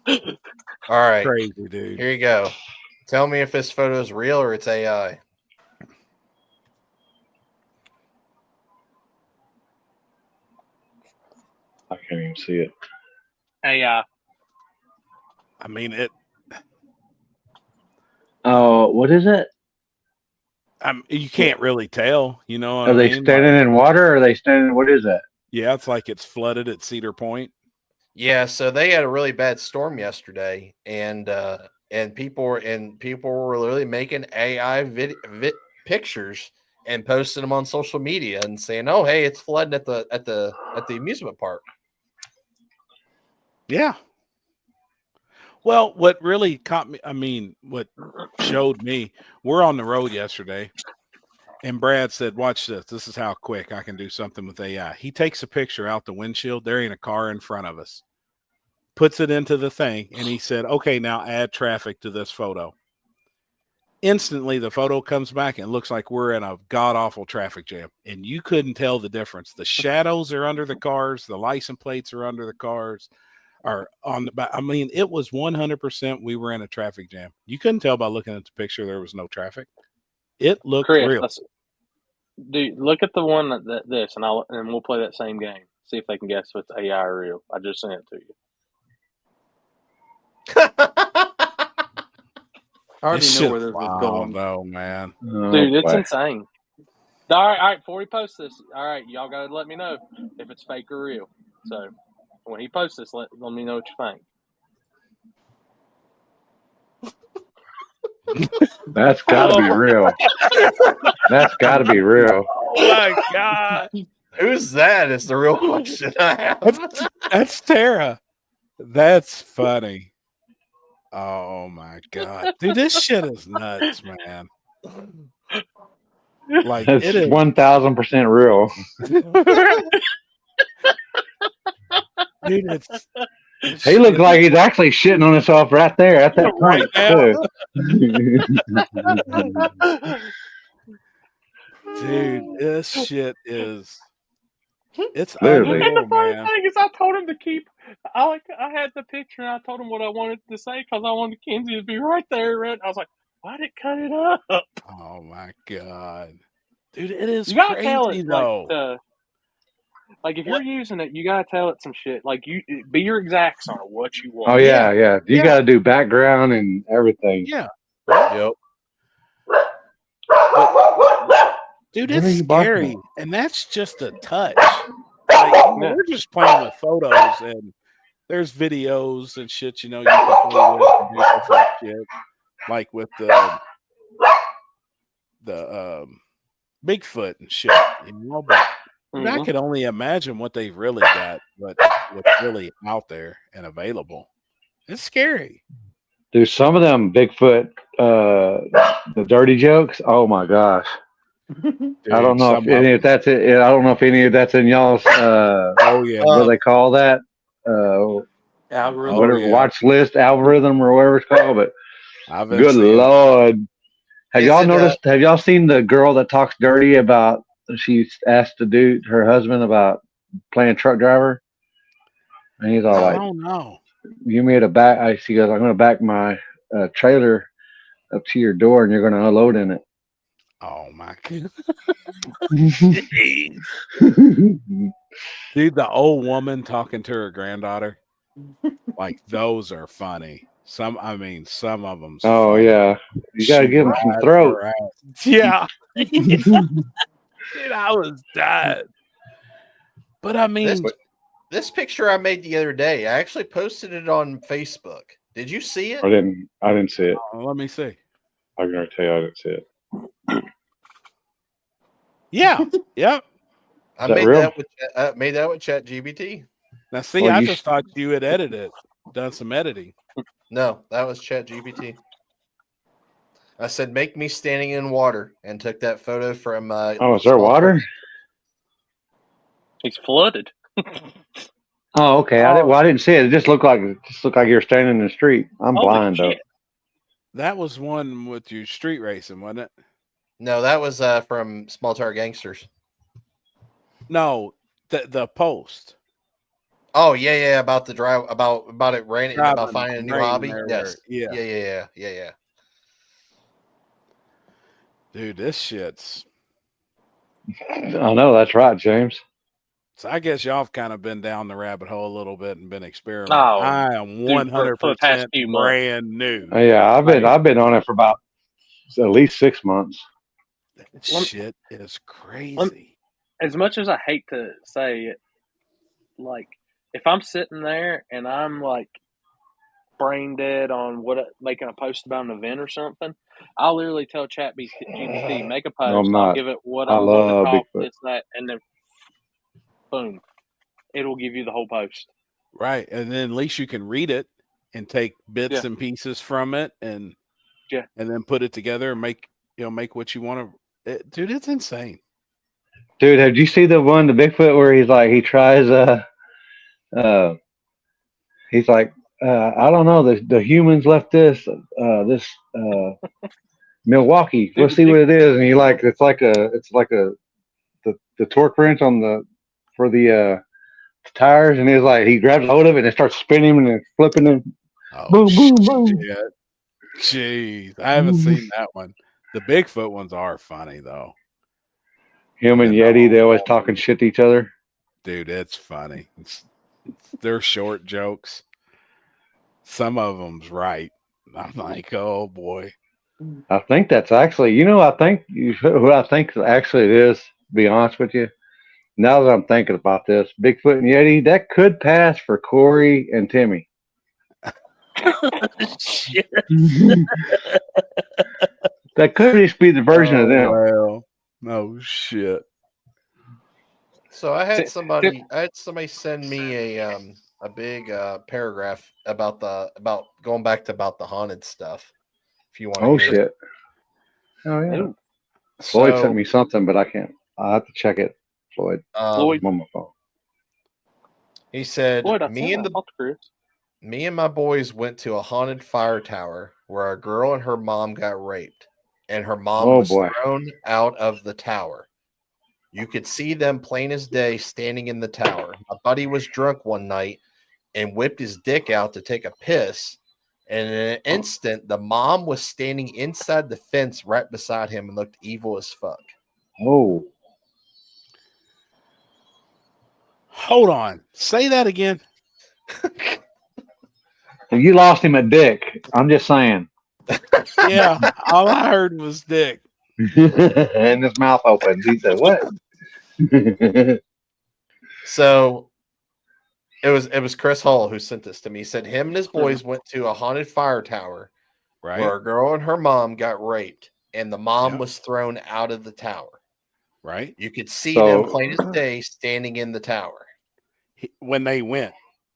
all right, crazy, dude. Here you go. Tell me if this photo is real or it's AI. I can't even see it. AI. I mean it. Oh, what is it? You can't really tell. You know what Are they standing in water? Or are they standing? What is that? Yeah, it's like it's flooded at Cedar Point. Yeah, so they had a really bad storm yesterday, and people were really making AI pictures and posting them on social media and saying, "Oh, hey, it's flooding at the amusement park." Yeah. Well, what really caught me, what showed me, we're on the road yesterday, and Brad said, watch this. This is how quick I can do something with AI. He takes a picture out the windshield. There ain't a car in front of us. Puts it into the thing, and he said, okay, now add traffic to this photo. Instantly, the photo comes back and looks like we're in a god-awful traffic jam, and you couldn't tell the difference. The shadows are under the cars. The license plates are under the cars. Are on the back. I mean, it was 100% we were in a traffic jam. You couldn't tell by looking at the picture there was no traffic. It looked real. Dude, look at the one that this, and we'll play that same game. See if they can guess if it's AI or real. I just sent it to you. I already know where this was going. No, man. Dude, it's insane. All right, before he posts this, all right, y'all gotta let me know if it's fake or real. So when he posts this, let me know what you think. That's gotta be real. That's gotta be real. Oh my God. Who's that? Is the real question I have. That's Tara. That's funny. Oh my God. Dude, this shit is nuts, man. Like, it's it is 1000% real. Dude, he looks like he's actually shitting on himself right there at that point. Dude, this shit is It's Literally. And the unreal, funny man. thing is, I told him to keep. I had the picture, and I told him what I wanted to say because I wanted Kenzie to be right there. Right? I was like, "Why did it cut it up?" Oh my god, dude, it is You gotta tell crazy it though. like if you're using it, you gotta tell it some shit. Like you be your exacts on it, what you Oh want. yeah, yeah. You Yeah. got to do background and everything. Yeah, Yep. dude, What are it's you barking scary, at? and that's just a touch. Like, you know, Yeah. we're just playing with photos, and there's videos and shit. You know, you can play with and do different shit, like with the Bigfoot and shit. You know, but dude, I Mhm. could only imagine what they've really got, what's really out there and available. It's scary. Dude, some of them Bigfoot, the dirty jokes. Oh my gosh. Dude, I don't know if some of any of them. that's it. I don't know if any of that's in y'all's Oh yeah, what do they call that? Algorithm. Whatever yeah. watch list algorithm or whatever it's called. But I've been good seeing them. lord, have Is y'all it, noticed? Have y'all seen the girl that talks dirty about? She asked the dude, her husband, about playing truck driver, and he's all I like, don't know. "You made a back." She goes, "I'm going to back my trailer up to your door, and you're going to unload in it." Oh my god, Jeez. dude, the old woman talking to her granddaughter, like those are funny. Some of them's Oh funny. yeah, you got to She give him some rides throat. her ass. Yeah, dude, I was dying. But I this mean, this picture I made the other day? I actually posted it on Facebook. Did you see it? I didn't see it. let me see. I'm gonna tell you, I didn't see it. Yeah, yep. I Is that made real? that with Chat GBT. Now, see, Well, I you just thought you had edited, done some editing. No, that was Chat GBT. I said, "Make me standing in water," and took that photo from. Oh, is there Small Talk. water? He's flooded. Oh, okay. Oh, I didn't see it. It just looked like you're standing in the street. I'm Holy blind though. shit! that was one with your street racing, wasn't it? No, that was from Small Tar Gangsters. No, the post. Oh yeah, about the drive, about it raining, about Driving finding a new rain hobby. there, Yes, yeah. yeah. Dude, this shit's. I know that's right, James. So I guess y'all have kind of been down the rabbit hole a little bit and been experimenting. Oh, I am dude, for the past 100% few months. brand new. Yeah, Like, I've been on it for about at least 6 months. that shit is crazy. As much as I hate to say it, like if I'm sitting there and I'm like brain dead on making a post about an event or something, I'll literally tell ChatGPT, make a No, post. I'm I'll not. give it what I I'm going to love talk, Bigfoot. this, that, and then boom, it'll give you the whole post. Right. And then at least you can read it and take bits and pieces from it and then put it together and make what you want to. Dude, it's insane. Dude, have you seen the Bigfoot where he's like he tries he's like I don't know, the humans left this Milwaukee. Let's see what it is, and it's like the torque wrench on for the tires, and he's like he grabs hold of it and it starts spinning him and flipping him. Oh, Boom, boom, boom. shit. Jeez. I haven't seen that one. The Bigfoot ones are funny though. Him and Yeti, they always talking shit to each other. Dude, it's funny. They're short jokes. Some of them's right. I'm like, oh boy. I think that's actually, I think who I think actually it is. To be honest with you, now that I'm thinking about this, Bigfoot and Yeti, that could pass for Corey and Timmy. Shit. That could just be the version of them. Well, no shit. So I had somebody send me a big paragraph about going back to about the haunted stuff. If you want to Oh hear shit! Oh yeah. Ooh. Floyd So- sent me something, but I can't. I'll have to check it. Floyd. Floyd. I'm on my phone. He said, Floyd, I me and my boys went to a haunted fire tower where a girl and her mom got raped, and her mom Oh, was boy. thrown out of the tower. You could see them plain as day standing in the tower. My buddy was drunk one night and whipped his dick out to take a piss. And in an instant, the mom was standing inside the fence right beside him and looked evil as fuck. Oh, Hold on. Say that again. you lost him a dick. I'm just saying. Yeah, all I heard was dick. And his mouth opened. He said, "What?" So it was Chris Hall who sent this to me. He said him and his boys went to a haunted fire tower Right. where a girl and her mom got raped, and the mom Yeah. was thrown out of the tower. Right. You could see So- them plain as day standing in the tower. When they went,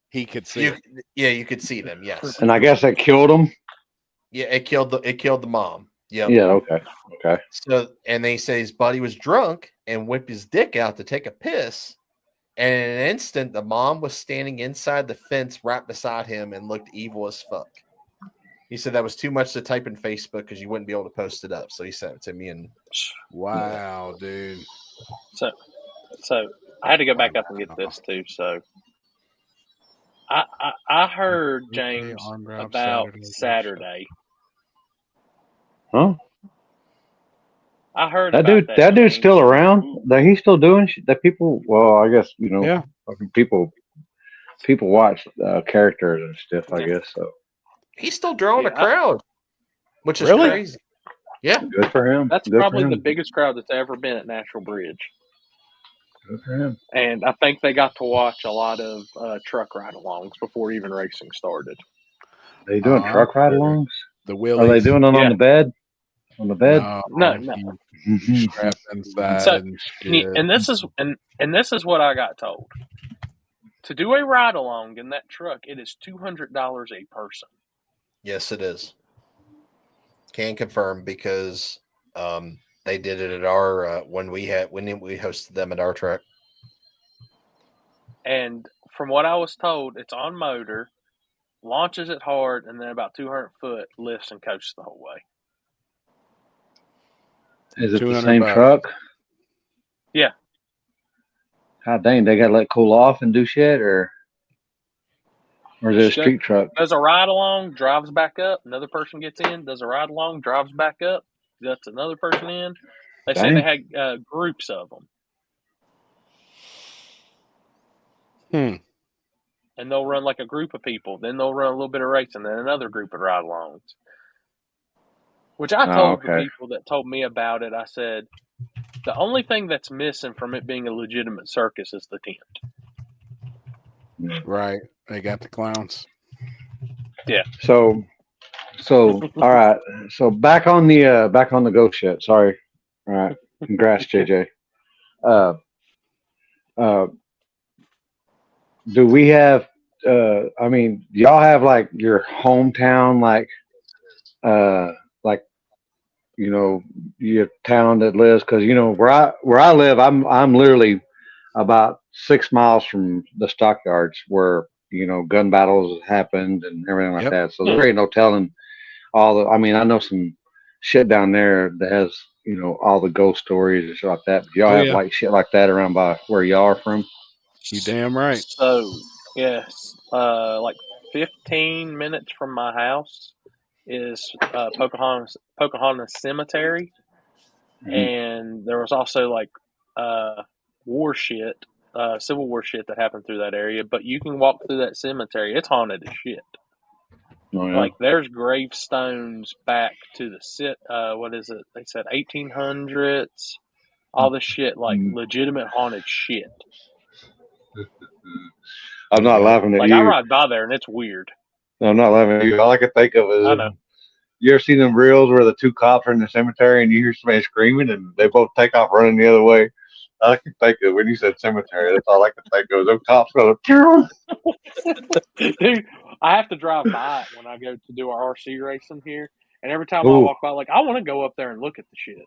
he could see it. You could see them. Yes. And I guess that killed him. Yeah, it killed the mom. Yep. Yeah. Okay. Okay. So, and they say his buddy was drunk and whipped his dick out to take a piss. And in an instant, the mom was standing inside the fence right beside him and looked evil as fuck. He said that was too much to type in Facebook because you wouldn't be able to post it up. So he sent it to me. And Wow, dude. So I had to go back up and get this too. So I heard James Arm drop about Saturday. Huh? I heard That about dude. That dude's James. still around. That he's still doing shit. That people. Well, I guess Yeah. fucking people watch characters and stuff. I guess so. he's still drawing a Yeah, crowd, which is Really? crazy. Yeah. Good for him. That's Good probably for the him. biggest crowd that's ever been at Natural Bridge. Good for him. And I think they got to watch a lot of truck ride-alongs before even racing started. They doing truck ride alongs? The Are wheelies. they doing it Yeah. on the bed? On the bed? No. He's strapped inside So, and shit. And this is what I got told. To do a ride-along in that truck, it is $200 a person. Yes, it is. Can confirm because they did it at our when we hosted them at our track. And from what I was told, it's on motor, launches it hard, and then about 200 foot lifts and coaches the whole way. Is it the 200 same bucks. truck? Yeah. God dang, they got to let it cool off and do shit, or is it a street truck? Does a ride-along, drives back up, another person gets in, does a ride-along, drives back up, lets another person in. They say they had groups of them. And they'll run like a group of people. Then they'll run a little bit of racing, then another group of ride-alongs. Which I told the people that told me about it, I said, the only thing that's missing from it being a legitimate circus is the tent. Right. They got the clowns. Yeah. So all right. So back on the ghost shit. Sorry. All right. Congrats, JJ. Do we have I mean, y'all have like your hometown your town that lives, because where I live, I'm literally about 6 miles from the stockyards where gun battles happened and everything like that. So there ain't no telling I know some shit down there that has all the ghost stories and shit like that. But y'all have like shit like that around by where y'all are from? You damn right. So yes, like 15 minutes from my house is Pocahontas Cemetery, and there was also like war shit, Civil War shit that happened through that area. But you can walk through that cemetery; it's haunted as shit. Oh, yeah. Like there's gravestones back to the what is it? They said 1800s. All this shit, like legitimate haunted shit. I'm not laughing at like you. I ride by there and it's weird. I'm not laughing at you. All I can think of is, I know. You ever seen them reels where the two cops are in the cemetery and you hear somebody screaming and they both take off running the other way? All I can think of when you said cemetery, that's all I can think of. Those cops go, dude, I have to drive by it when I go to do our RC racing here, and every time I walk by, like I want to go up there and look at the shit,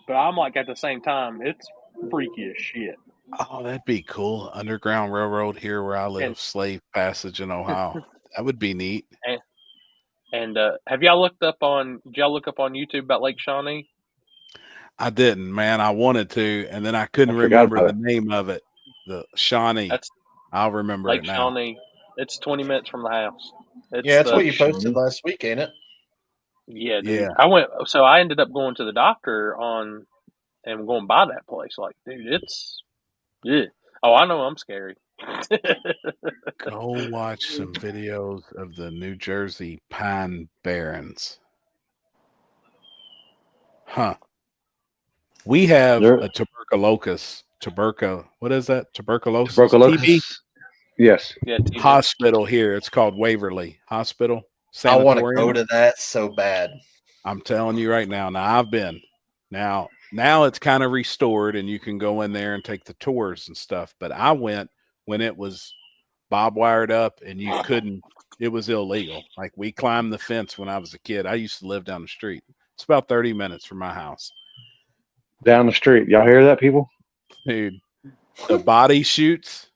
but I'm like at the same time, it's freaky as shit. Oh, that'd be cool. Underground Railroad here where I live, Slave Passage in Ohio. That would be neat. And have y'all looked up on? Did y'all look up on YouTube about Lake Shawnee? I didn't, man. I wanted to, and then I couldn't I forgot remember about the name of it. The Shawnee. That's I'll remember Lake it now. Shawnee. It's 20 minutes from the house. It's Yeah, that's the what you posted last week, ain't it? yeah, dude. Yeah. I ended up going to the doctor and going by that place. Like, dude, it's yeah. Oh, I know I'm scary. Go watch some videos of the New Jersey Pine Barrens. Huh. We have There- a tuberculosis. What is that? Tuberculosis TB Tuberculosis. Yes. Yeah, TV. hospital here. It's called Waverly Hospital I want to go Sanatorium. to that so bad. I'm telling you right now. Now I've been. Now it's kind of restored and you can go in there and take the tours and stuff. But I went when it was bob wired up and you couldn't. It was illegal. Like we climbed the fence when I was a kid. I used to live down the street. It's about 30 minutes from my house. Down the street. Y'all hear that, people? Dude, the body shoots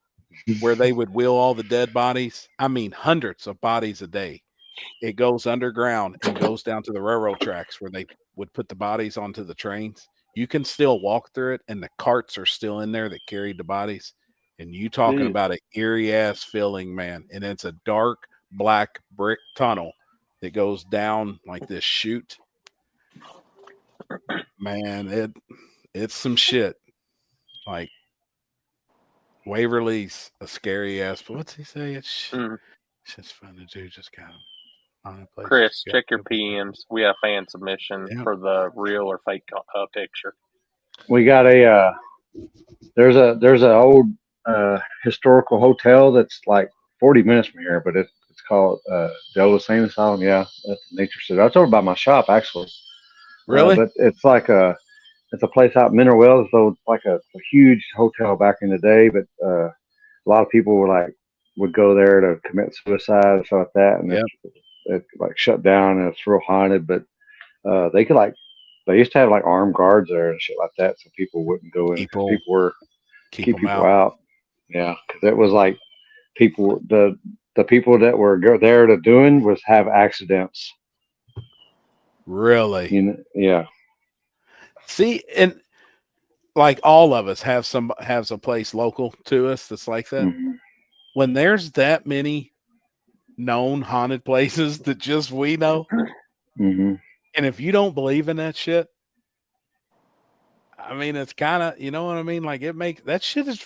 where they would wheel all the dead bodies. I mean, hundreds of bodies a day. It goes underground and goes down to the railroad tracks where they would put the bodies onto the trains. You can still walk through it, and the carts are still in there that carried the bodies. And you talking Dude. about an eerie ass feeling, man. And it's a dark black brick tunnel that goes down like this chute. Man, it's some shit. Like Waverly's a scary ass, but what's he say? It's just fun to do. Just kind of on a place. Chris, check your PMs. We have fan submission Yeah. for the real or fake picture. We got a there's a old historical hotel that's like 40 minutes from here, but it's called Jehovah's Saint Asylum. Yeah, that's Nature City. I told about my shop actually. Really? But it's like it's a place out in Mineral Wells, so it's like a huge hotel back in the day. But a lot of people would go there to commit suicide and stuff like that, and it like shut down and it's real haunted. But they used to have like armed guards there and shit like that, so people wouldn't go in. People were keep people out. Yeah, because it was like the people that were there to doing was have accidents. Really? You know, yeah. See, and like all of us has a place local to us that's like that. Mm-hmm. When there's that many known haunted places that just we know, mm-hmm. and if you don't believe in that shit, I mean, it's kind of, you know what I mean? Like it makes that shit is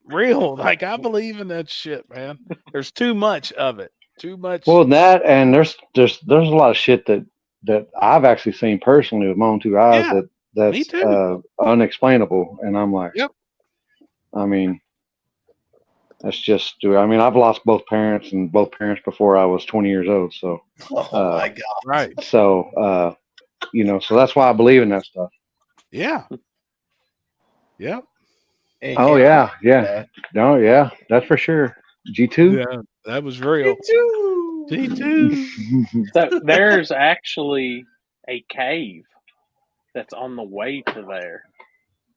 real. Like I believe in that shit, man. There's too much of it. Too much. Well, that and there's a lot of shit that I've actually seen personally with my own two eyes that's unexplainable, and I'm like, yep. I mean, that's just. I mean, I've lost both parents before I was 20 years old. So, oh my god, right. So, so that's why I believe in that stuff. Yeah. Yep. Oh yeah, yeah. No, yeah, that's for sure. G2. Yeah, that was real. G2. So there's actually a cave that's on the way to there.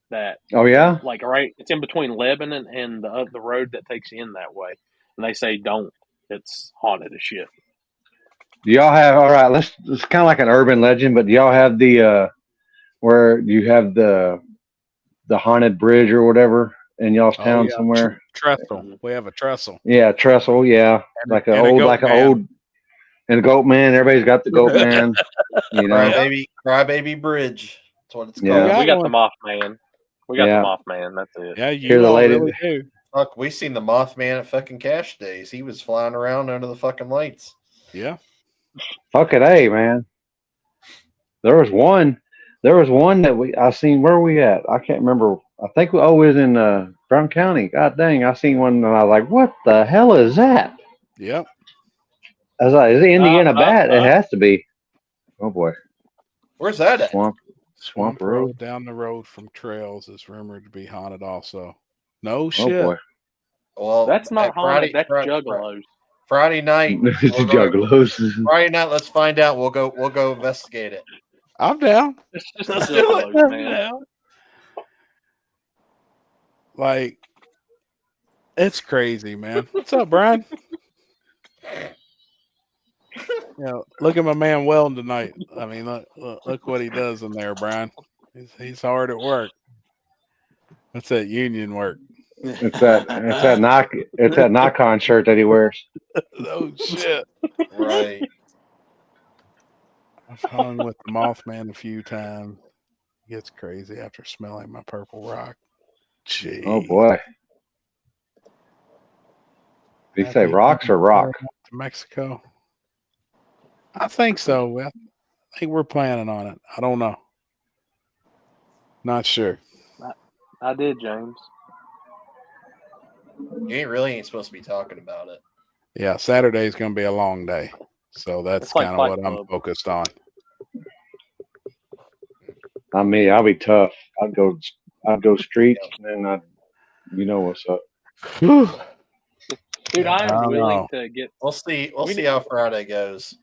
That oh yeah, like right, it's in between Lebanon and the road that takes you in that way, and they say don't. It's haunted as shit. Do y'all have all right? It's kind of like an urban legend, but do y'all have the where you have the haunted bridge or whatever in y'all's town somewhere? Trestle. We have a trestle. Yeah, trestle. Yeah, and like an old and a goat man. Everybody's got the goat man. You know, Crybaby Bridge. That's what it's called. Yeah. We got the Mothman. We got the Mothman. That's it. Yeah, you all really do. Fuck, we seen the Mothman at fucking Cash Days. He was flying around under the fucking lights. Yeah. Fuck it, hey man. There was one that I seen. Where were we at? I can't remember. I think we was in Brown County. God dang, I seen one and I was like, what the hell is that? Yep. I was like, is it Indiana Bat? It has to be. Oh boy. Where's that at? Swamp Road. Down the road from Trails is rumored to be haunted also. No shit. Oh boy. Well, that's not haunted. That's Juggalos. Friday night. Juggalos. Friday night. Let's find out. We'll go investigate it. I'm down. It's just the Juggalos, man. Like, it's crazy, man. What's up, Brian? Look at my man Weldon tonight. I mean, look what he does in there, Brian. He's hard at work. What's that union work? It's that Nikon shirt that he wears. Oh shit! Right. I've hung with the Mothman a few times. He gets crazy after smelling my purple rock. Gee. Oh boy. Did you say rocks or rock? To Mexico. I think so. I think we're planning on it. I don't know. Not sure. I did, James. You ain't supposed to be talking about it. Yeah, Saturday's going to be a long day. So that's It's like kind of Fight what I'm Club. focused on. Not me. I'll be tough. I'd go streets, and then you know what's up. Whew. Dude, I am willing to get We'll see. We'll see how Friday goes.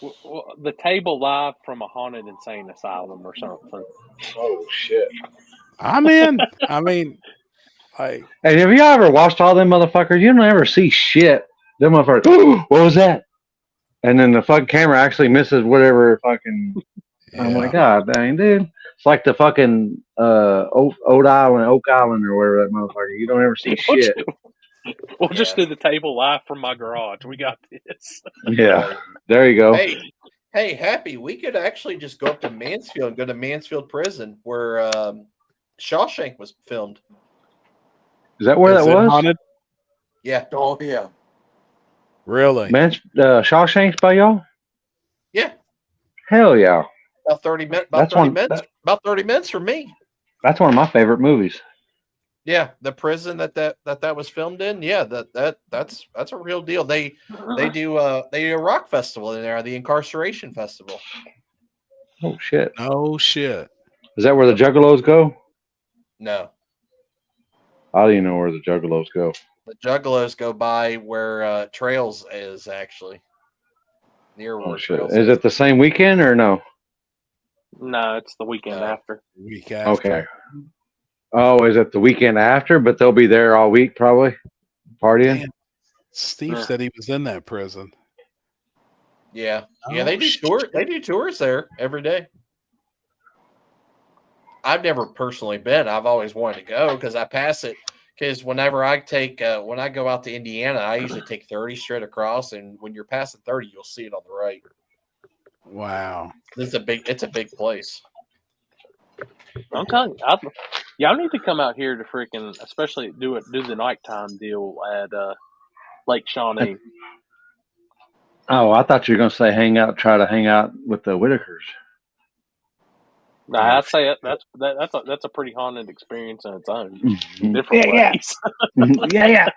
the table live from a haunted insane asylum or something. Oh shit! I'm in. I mean, like, Hey, have you ever watched all them motherfuckers? You don't ever see shit. Them motherfuckers. Ooh, what was that? And then the fucking camera actually misses whatever fucking. yeah. I'm like, God dang, dude. It's like the fucking Oak Island, or whatever that motherfucker. You don't ever see shit. We'll just do the table live from my garage. We got this. Yeah, there you go. Hey, Happy, we could actually just go up to Mansfield and go to Mansfield Prison where Shawshank was filmed. Is that where Is that it was? haunted? Yeah. Oh yeah. Really? Man, Shawshank's by y'all? Yeah. Hell yeah. About 30 minutes. About 30 minutes for me. That's one of my favorite movies. Yeah, the prison that was filmed in. Yeah, that's a real deal. They do a rock festival in there, the Incarceration Festival. Oh shit. Oh shit. Is that where the Juggalos go? No. I don't even know where the Juggalos go. The Juggalos go by where Trails is actually. Near where shit. Trails Is it the same weekend or no? No, it's the weekend after. Week after. Okay. Oh, is it the weekend after? But they'll be there all week probably partying. Man, Steve said he was in that prison. Yeah. Yeah, they do tours. They do tours there every day. I've never personally been. I've always wanted to go because I pass it. Because whenever I take, when I go out to Indiana, I usually take 30 straight across, and when you're passing 30, you'll see it on the right. Wow. It's a big place. I'm telling you, y'all need to come out here to freaking, especially do the nighttime deal at Lake Shawnee. Oh, I thought you were gonna say try to hang out with the Whitakers. I'd say that's a pretty haunted experience in its own. Mm-hmm. Different ways. Yeah.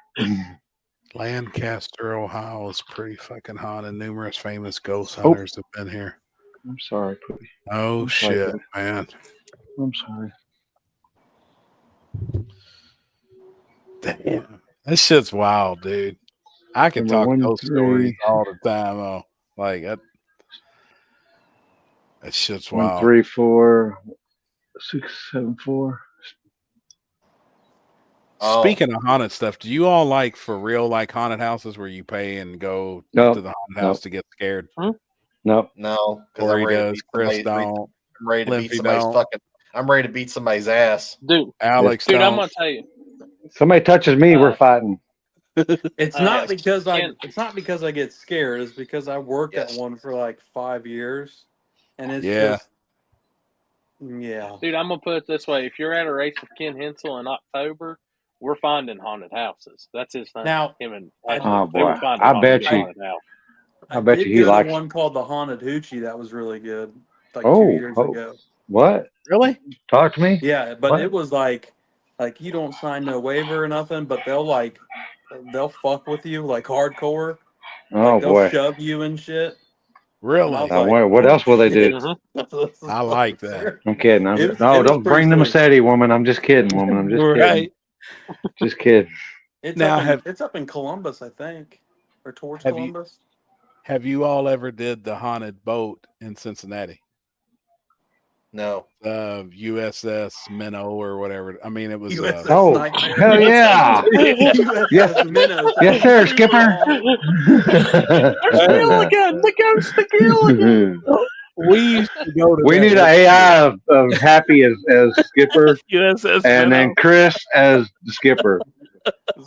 Lancaster, Ohio is pretty fucking haunted. Numerous famous ghost hunters have been here. I'm sorry, Pookie. Oh shit, man. I'm sorry. Damn. This shit's wild, dude. I can talk those 13. stories all the time, though. Like that shit's wild. 1, 3, 4, 6, 7, 4. Speaking of haunted stuff, do you all like for real like haunted houses where you pay and go to the haunted house to get scared? No. Corey does. Chris don't. I'm ready to Limpy beat somebody's don't. I'm ready to beat somebody's ass. Dude, Alex I'm don't. gonna tell you. Somebody touches me, we're fighting. It's not because I get scared. It's because I worked at one for like 5 years, and it's just Dude, I'm gonna put it this way: if you're at a race with Ken Hensel in October, we're finding haunted houses. That's his thing. Now, him and oh they were boy, finding I bet haunted you. house. I bet you he did go likes to one called the Haunted Hoochie. That was really good. Like 2 years ago. What? Really? Talk to me. Yeah, but What? it was like you don't sign no waiver or nothing, but they'll fuck with you like hardcore. Oh they'll boy. shove you and shit. Really? And What else will they do? I like that. I'm kidding. Don't bring the Massetti, woman. I'm just kidding, woman. I'm just kidding. Just kidding. It's up in Columbus, I think, or towards Columbus. Have you all ever did the haunted boat in Cincinnati? No. USS Minnow or whatever. I mean, it was. Hell yeah! Yes, sir, Skipper. There's Gilligan, the ghost of Gilligan. We used to go to. We need an AI of Happy as skipper, USS and then Chris as the skipper.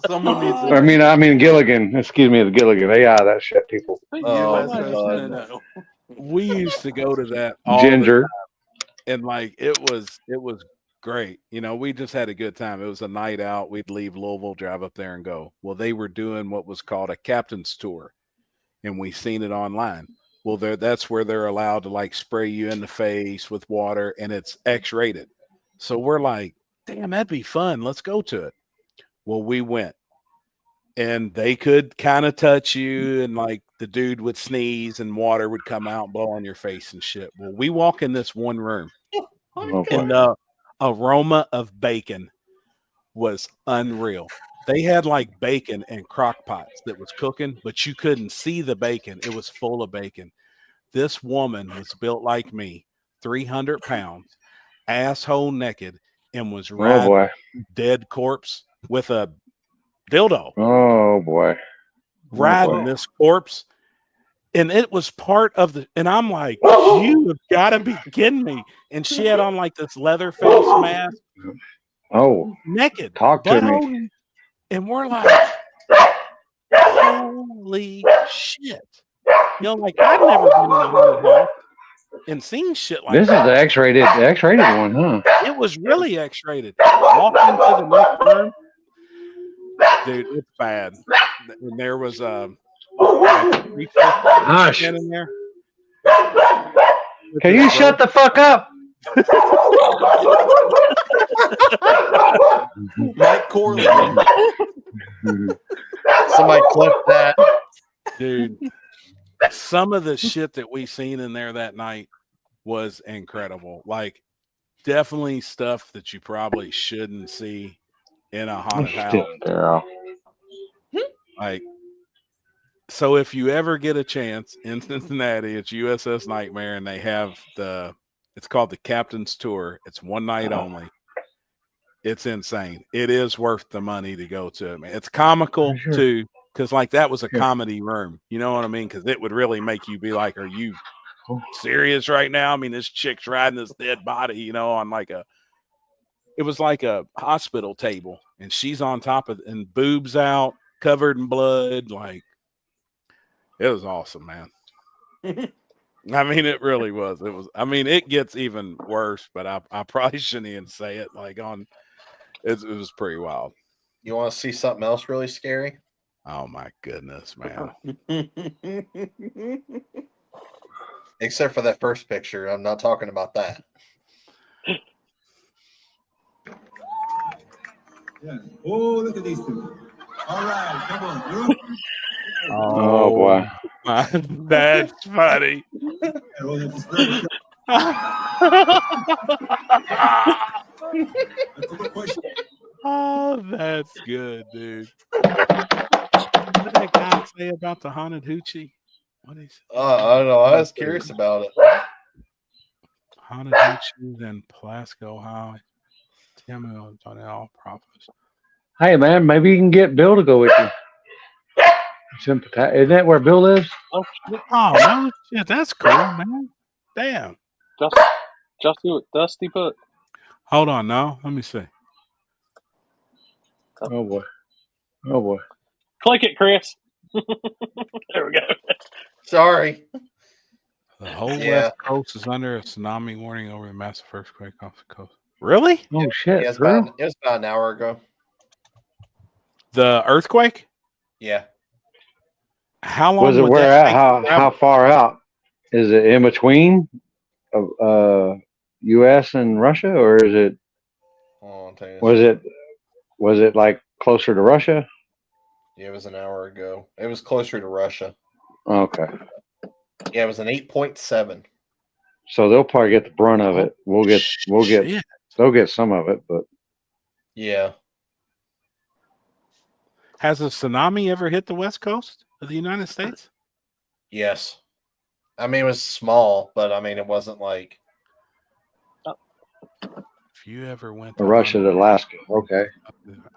Someone needs to. I mean Gilligan. Excuse me, the Gilligan AI. That shit, people. USS God. Minnow. We used to go to that all Ginger. the time, and like it was great. You know, we just had a good time. It was a night out. We'd leave Louisville, drive up there, and go. Well, they were doing what was called a captain's tour, and we seen it online. Well, that's where they're allowed to like spray you in the face with water, and it's X-rated. So we're like, damn, that'd be fun. Let's go to it. Well, we went, and they could kind of touch you, and like the dude would sneeze and water would come out and blow on your face and shit. Well, we walk in this one room, and the aroma of bacon was unreal. They had like bacon in crock pots that was cooking, but you couldn't see the bacon. It was full of bacon. This woman was built like me, 300 pounds, asshole naked, and was riding a dead corpse with a dildo. Oh boy. Riding this corpse. And it was part of the, and I'm like, you have got to be kidding me. And she had on like this leather face mask. Oh, naked. Talk to me. And we're like, holy shit. You know, like I've never been in a haunted house and seen shit like this that. This is the X-rated one, huh? It was really X-rated. Walked into the next room. Dude, it's bad. And there was Hush. in there. Can you shut the fuck up? Mike Corley. Somebody clip that. Dude, some of the shit that we seen in there that night was incredible. Like, definitely stuff that you probably shouldn't see in a haunted house. Like, so if you ever get a chance in Cincinnati, it's USS Nightmare, and they have it's called the Captain's Tour. It's one night only. It's insane. It is worth the money to go to it, man. It's comical too, because like that was a comedy room. You know what I mean? Because it would really make you be like, are you serious right now? I mean, this chick's riding this dead body, you know, on like it was like a hospital table, and she's on top of it, and boobs out, covered in blood. Like, it was awesome, man. I mean, it really was. It was. I mean, it gets even worse, but I probably shouldn't even say it. Like it was pretty wild. You want to see something else really scary? Oh my goodness, man! Except for that first picture, I'm not talking about that. Yeah. Oh, look at these two. All right, come on. Oh boy. That's funny. Oh, that's good, dude. What did that guy say about the haunted hoochie? What is? I don't know. I was curious about it. Haunted hoochies in Plasco, Ohio. All prophets. Hey man, maybe you can get Bill to go with you. Isn't that where Bill lives? Oh no, shit, that's cool, man. Damn. Just do it. Dusty put. Hold on now. Let me see. Oh boy. Oh boy. Click it, Chris. There we go. Sorry. The whole West Coast is under a tsunami warning over the massive earthquake off the coast. Really? Oh shit. Yeah, it was about an hour ago. The earthquake? Yeah. How long was it? Where at? How far out? Is it in between U.S. and Russia, or is it? Was it like closer to Russia? Yeah, it was an hour ago. It was closer to Russia. Okay. Yeah, it was an 8.7. So they'll probably get the brunt of it. They'll get some of it, but yeah. Has a tsunami ever hit the West Coast of the United States? Yes. I mean, it was small, but I mean, it wasn't like. If you ever went to Russia to Alaska, okay.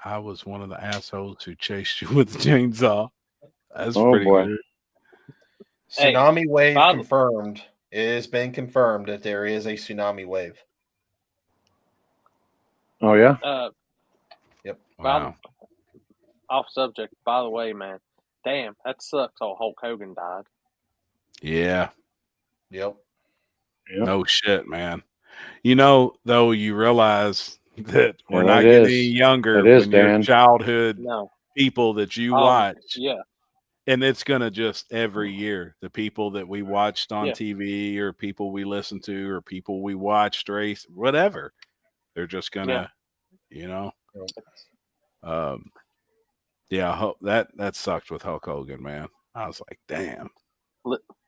I was one of the assholes who chased you with a chainsaw. That's pretty good. Tsunami wave confirmed It has been confirmed that there is a tsunami wave. Oh yeah. Yep. Wow. Off subject, by the way, man. Damn, that sucks. Oh, Hulk Hogan died. Yeah. Yep. No shit, man. You know, though, you realize that we're Yeah, not that getting is. any younger That is, when your Dan. childhood No. people that you Oh, watch. yeah. And it's going to just every year, the people that we watched on Yeah. TV or people we listened to or people we watched race, whatever, they're just going to, you know. Yeah, that sucked with Hulk Hogan, man. I was like, damn.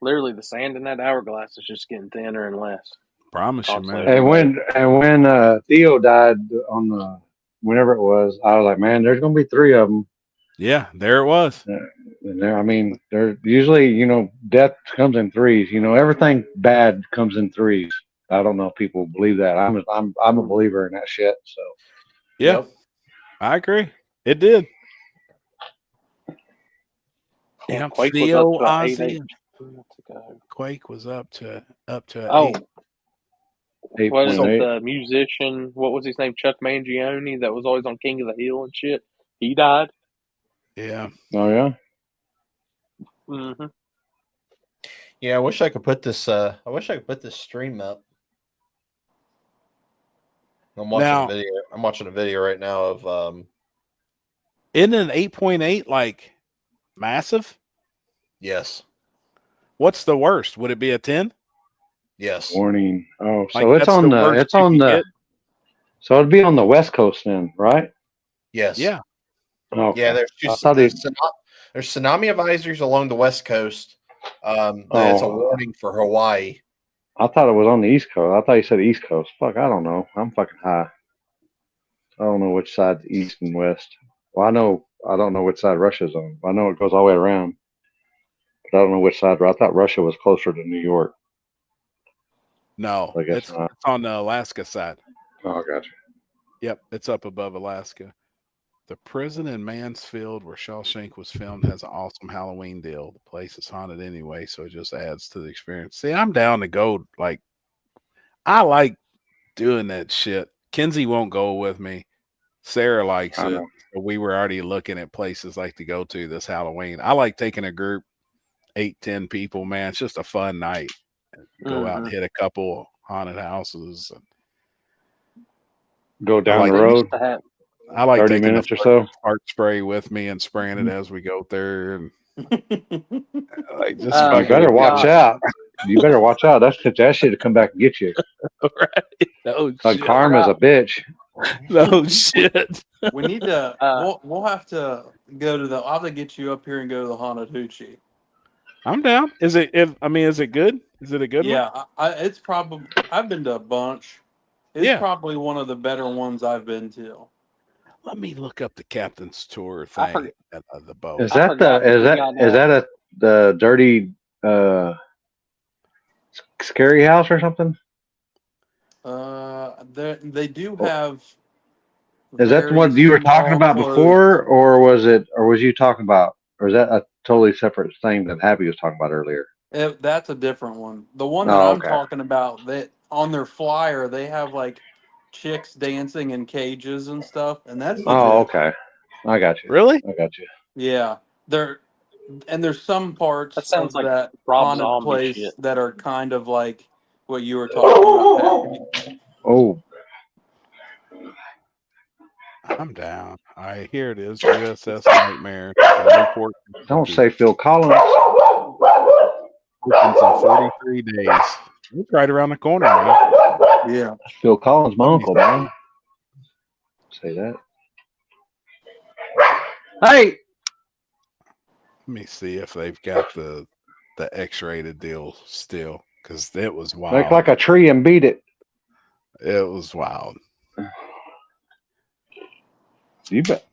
Literally, the sand in that hourglass is just getting thinner and less. Promise you, man. And when Theo died on the whenever it was, I was like, man, there's gonna be 3 of them. Yeah, there it was. And there, I mean, they're usually, you know, death comes in 3s. You know, everything bad comes in 3s. I don't know if people believe that. I'm a believer in that shit. So yeah, Yep. I agree. It did. Yeah, Yeah, Quake Theo, was up to Ozzy, 8-8. Quake was up to Oh, 8. what is it? 8.8. The musician? What was his name? Chuck Mangione, that was always on King of the Hill and shit. He died. Yeah. Oh yeah. Mm-hmm. Yeah, I wish I could put this. I wish I could put this stream up. I'm watching Now- a video. I'm watching a video right now of Isn't an 8.8 like massive? yes, What's the worst? Would it be a 10? yes. Warning. Oh, Like, so it's that's on the the worst it's you on can the get? so it'd be on the West Coast then, right? Yes. Yeah. Okay. Yeah, there's I just thought there's tsunami advisories along the West Coast. It's a warning for Hawaii. I thought it was on the East Coast. I thought you said East Coast. Fuck, I don't know. I'm fucking high. I don't know which side's east and west. Well, I don't know which side Russia's on. I know it goes all the way around, but I don't know which side. I thought Russia was closer to New York. No, I guess it's not. on the Alaska side. Oh, gotcha. Yep, it's up above Alaska. The prison in Mansfield where Shawshank was filmed has an awesome Halloween deal. The place is haunted anyway, so it just adds to the experience. See, I'm down to go. Like, I like doing that shit. Kenzie won't go with me. Sarah likes I it. know. So we were already looking at places like to go to this Halloween. I like taking a group, 8-10 people, man. It's just a fun night. Go out and hit a couple haunted houses. Go down like the road. I like 30 taking minutes the or so. fart spray with me and spraying it as we go there. And like, just You fucking better watch God. out. You better watch out. That shit to come back and get you. Right? No Like shit. karma's a bitch. No shit. We need to. We'll have to go to the. I'll have to get you up here and go to the haunted hoochie. I'm down. Is it? Is it good? Is it a good one? Yeah, it's probably. I've been to a bunch. It's probably one of the better ones I've been to. Let me look up the captain's tour thing at the boat. Is that the dirty scary house or something? They do have. Is that the one you were talking about before, or was you talking about, or is that a totally separate thing that Happy was talking about earlier? That's a different one. The one that I'm talking about, that on their flyer they have like chicks dancing in cages and stuff, and that's legit. Oh, okay. I got you. Really? I got you. Yeah, there's some parts That sounds of like that Rob haunted Zombie place shit. that are kind of like what you were talking about. Oh, I'm down. All right, here it is. USS Nightmare. Newport, don't Kentucky. say Phil Collins. Opens in 43 days. It's right around the corner, man. Yeah. Phil Collins, my uncle, man. Say that. Hey, Let me see if they've got the X-rated deal still, because it was wild. make like a tree and beat it. It was wild. You bet.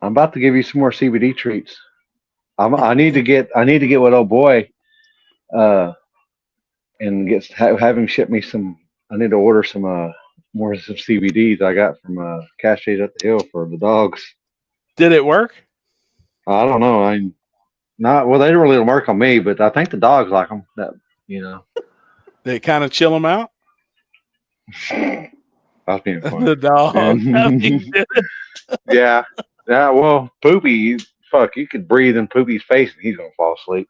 I'm about to give you some more CBD treats. I need to get with old boy, and have him ship me some. I need to order some more some CBDs I got from Caches at the Hill for the dogs. Did it work? I don't know. Not well. They don't really work on me, but I think the dogs like them. That you know. They kind of chill them out. I was being funny. The dog. And- yeah. Well, Poopy, fuck, you could breathe in Poopy's face and he's gonna fall asleep.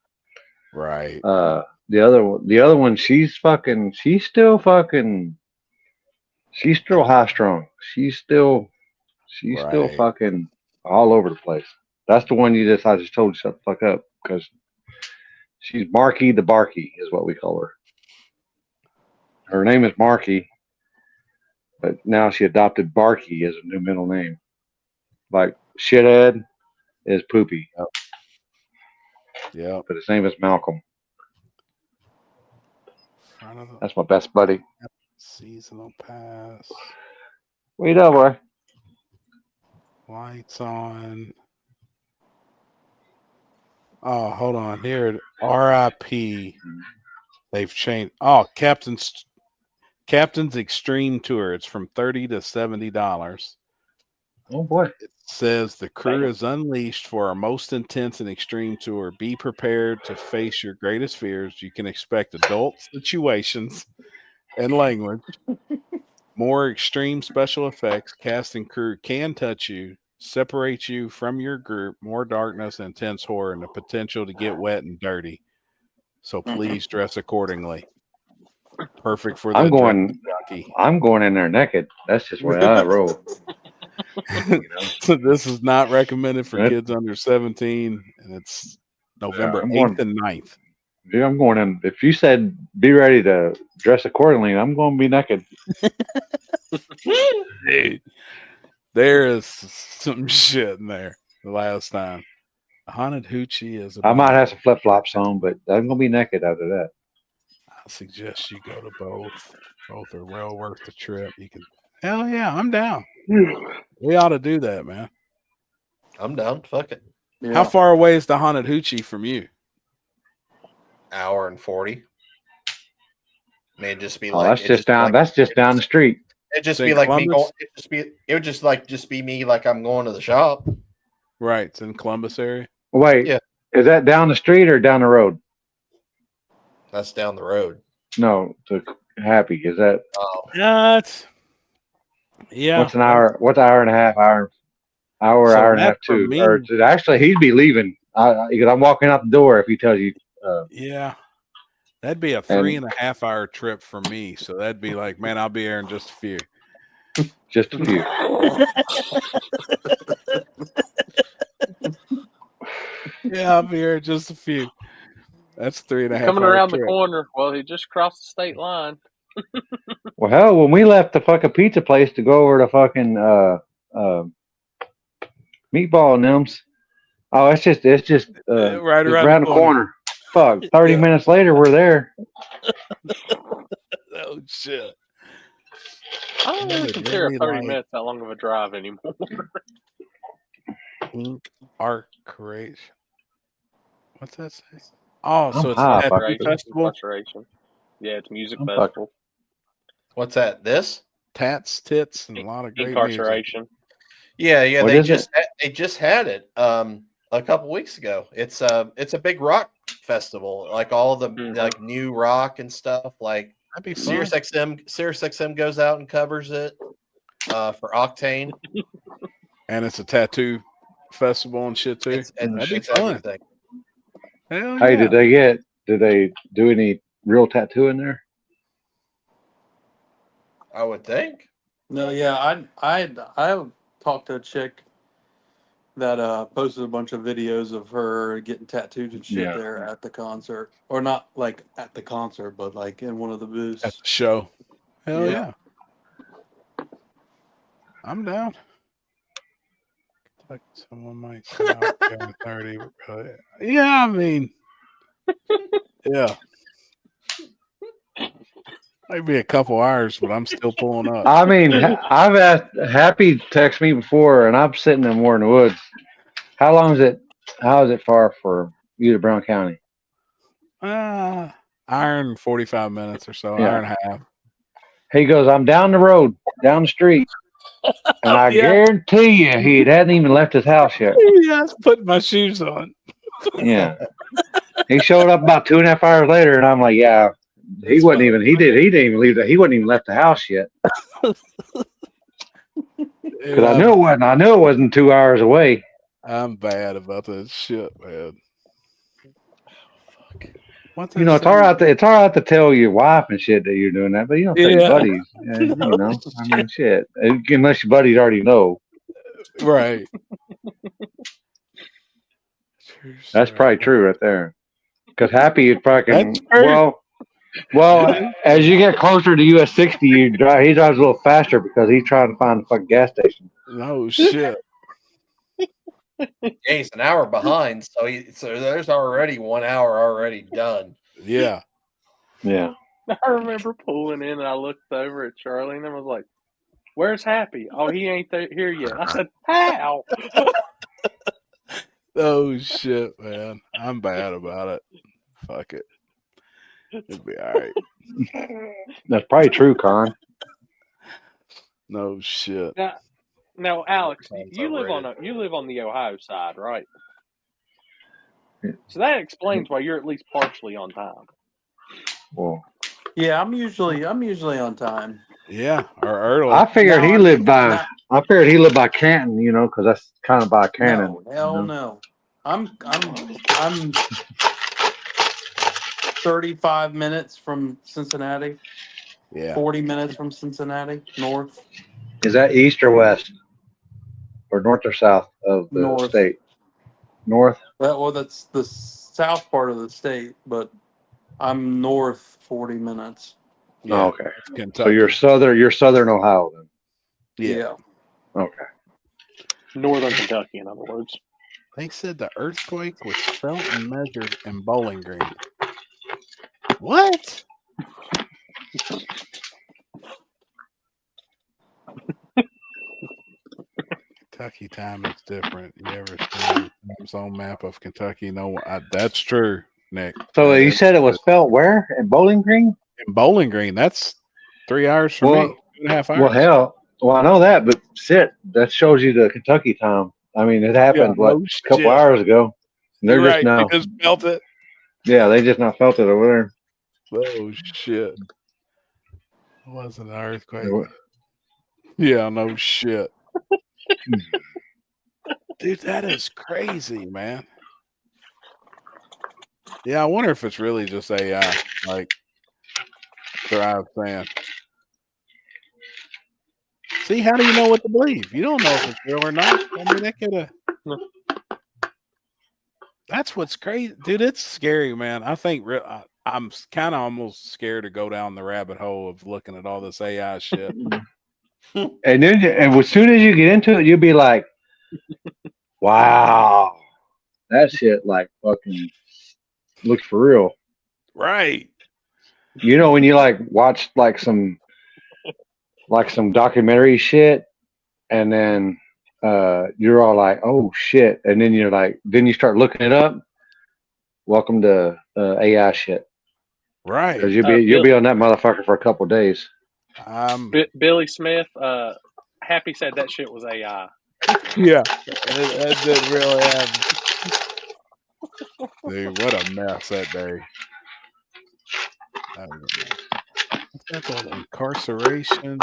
Right. The other one, she's still high strung. She's still Right. fucking all over the place. That's the one I just told you shut the fuck up because she's Marky the Barky is what we call her. Her name is Marky, but now she adopted Barky as a new middle name. Like shithead is Poopy. Yeah. But his name is Malcolm. Front of the That's my best buddy. seasonal pass. Wait up, boy. Lights on. Oh, hold on. Here, RIP. They've changed. Oh, Captain's Extreme Tour. It's from $30 to $70. Oh boy. It says the crew is unleashed for our most intense and extreme tour. Be prepared to face your greatest fears. You can expect adult situations and language. More extreme special effects. Cast and crew can touch you, separate you from your group. More darkness, intense horror, and the potential to get wet and dirty. So please dress accordingly. Perfect for the I'm going in there naked. That's just the way I roll. So this is not recommended for kids under 17, and it's November 8th and 9th. Dude, I'm going in. If you said be ready to dress accordingly, I'm going to be naked. Dude, there is some shit in there the last time. Haunted Hoochie is I might have some flip flops on, but I'm going to be naked after that. I suggest you go to both. Both are well worth the trip. You can. Hell yeah, I'm down. We ought to do that, man. I'm down. Fuck it. Yeah. How far away is the Haunted Hoochie from you? Hour and 40. May just be That's just down the street. It'd just Say be like me Columbus? going. It would just be me like I'm going to the shop. Right, it's in Columbus area. Wait, Yeah. Is that down the street or down the road? That's down the road. No, to Happy. Is that? Oh, Yeah. What's an hour? What's an hour and a half? Hour and a half too. Or actually, he'd be leaving. Because I'm walking out the door if he tells you. Yeah. That'd be a 3.5 hour trip for me. So that'd be like, man, I'll be here in just a few. Just a few. Yeah, I'll be here in just a few. That's 3.5 Coming hour around trip. the corner. Well, he just crossed the state line. Well, hell, when we left the fucking pizza place to go over to fucking Meatball and them's, oh, it's just right around the corner. Fuck, 30 minutes later, we're there. Oh shit! I don't really consider 30 minutes that long of a drive anymore. Ink Art Creation. What's that say? Oh, so it's high, a tattoo festival. Yeah, it's music festival. what's that? This? Tats, tits, and a lot of great Incarceration. music. Yeah. What They is just had it a couple weeks ago. It's a big rock festival. Like all the like new rock and stuff. Like That'd be fun. SiriusXM goes out and covers it for Octane. And it's a tattoo festival and shit too. That'd be fun. Everything. Hell Hey, yeah. did they do any real tattoo in there? I would think. No, yeah, I talked to a chick that posted a bunch of videos of her getting tattooed and shit there at the concert, or not like at the concert, but like in one of the booths at the show. Hell yeah. I'm down. Like someone might come out there in 30. Yeah, I mean, yeah. Maybe a couple hours, but I'm still pulling up. I mean, I've asked Happy to text me before, and I'm sitting in Warren Woods. How is it far for you to Brown County? Hour and 45 minutes or so, hour and a half. He goes, I'm down the road, down the street. And I guarantee you, he hadn't even left his house yet. Yeah, I was putting my shoes on. Yeah. He showed up about 2.5 hours later, and I'm like, yeah, he It's wasn't fine. even. He didn't even leave. He wasn't even left the house yet. Dude, Because I knew it wasn't. I knew it wasn't 2 hours away. I'm bad about that shit, man. What You know, it's all right. It's all right to tell your wife and shit that you're doing that, but you don't tell your buddies. You know, I mean, shit. Unless your buddies already know. Right. That's probably true right there. Because Happy is That's fucking true. well. As you get closer to US 60, he drives a little faster because he's trying to find the fucking gas station. No shit. Yeah, he's an hour behind, so there's already 1 hour already done. Yeah. Yeah. I remember pulling in and I looked over at Charlie and I was like, "Where's Happy? Oh, he ain't here yet." I said, "How?" Oh shit, man. I'm bad about it. Fuck it. It'll be all right. That's probably true, Con. No shit. Now, Alex, Sounds you live overrated. on the Ohio side, right? So that explains why you're at least partially on time. Well, Yeah, I'm usually on time. Yeah, or early. I figured Now he I'm lived by. not- I figured he lived by Canton, you know, because that's kind of by Canton. No, hell no. I'm 35 minutes from Cincinnati. Yeah. 40 minutes from Cincinnati, north. Is that east or west, or north or south of the North. state? North. Well, that's the south part of the state, but I'm north 40 minutes. Yeah. Oh, okay. Kentucky. So you're southern. You're southern Ohio then. Yeah. Okay. Northern Kentucky, in other words. They said the earthquake was felt and measured in Bowling Green. What? Kentucky time is different. You ever seen the zone map of Kentucky? No, that's true, Nick. So That you is said it was felt where? In Bowling Green? in Bowling Green. That's 3 hours from me. 2.5 hours. Well, hell. Well, I know that, but shit, that shows you the Kentucky time. I mean, it happened no a couple shit. hours ago. They're You're just right. now. You just felt it. Yeah, they just not felt it over Oh shit! It wasn't an earthquake. there. Yeah, no shit. Dude, that is crazy, man. Yeah, I wonder if it's really just AI, like Thrive saying. See, how do you know what to believe? You don't know if it's real or not. I mean, that could have. That's what's crazy, dude. It's scary, man. I think I'm kind of almost scared to go down the rabbit hole of looking at all this AI shit. And then, as soon as you get into it, you'll be like, "Wow, that shit like fucking looks for real." Right. You know, when you like watch like some documentary shit, and then you're all like, "Oh shit," and then you're like, then you start looking it up. Welcome to AI shit, Right. because you'll be on that motherfucker for a couple of days. Billy Smith, Happy said that shit was AI. Yeah, that did really happen. Dude, what a mess that day. That incarceration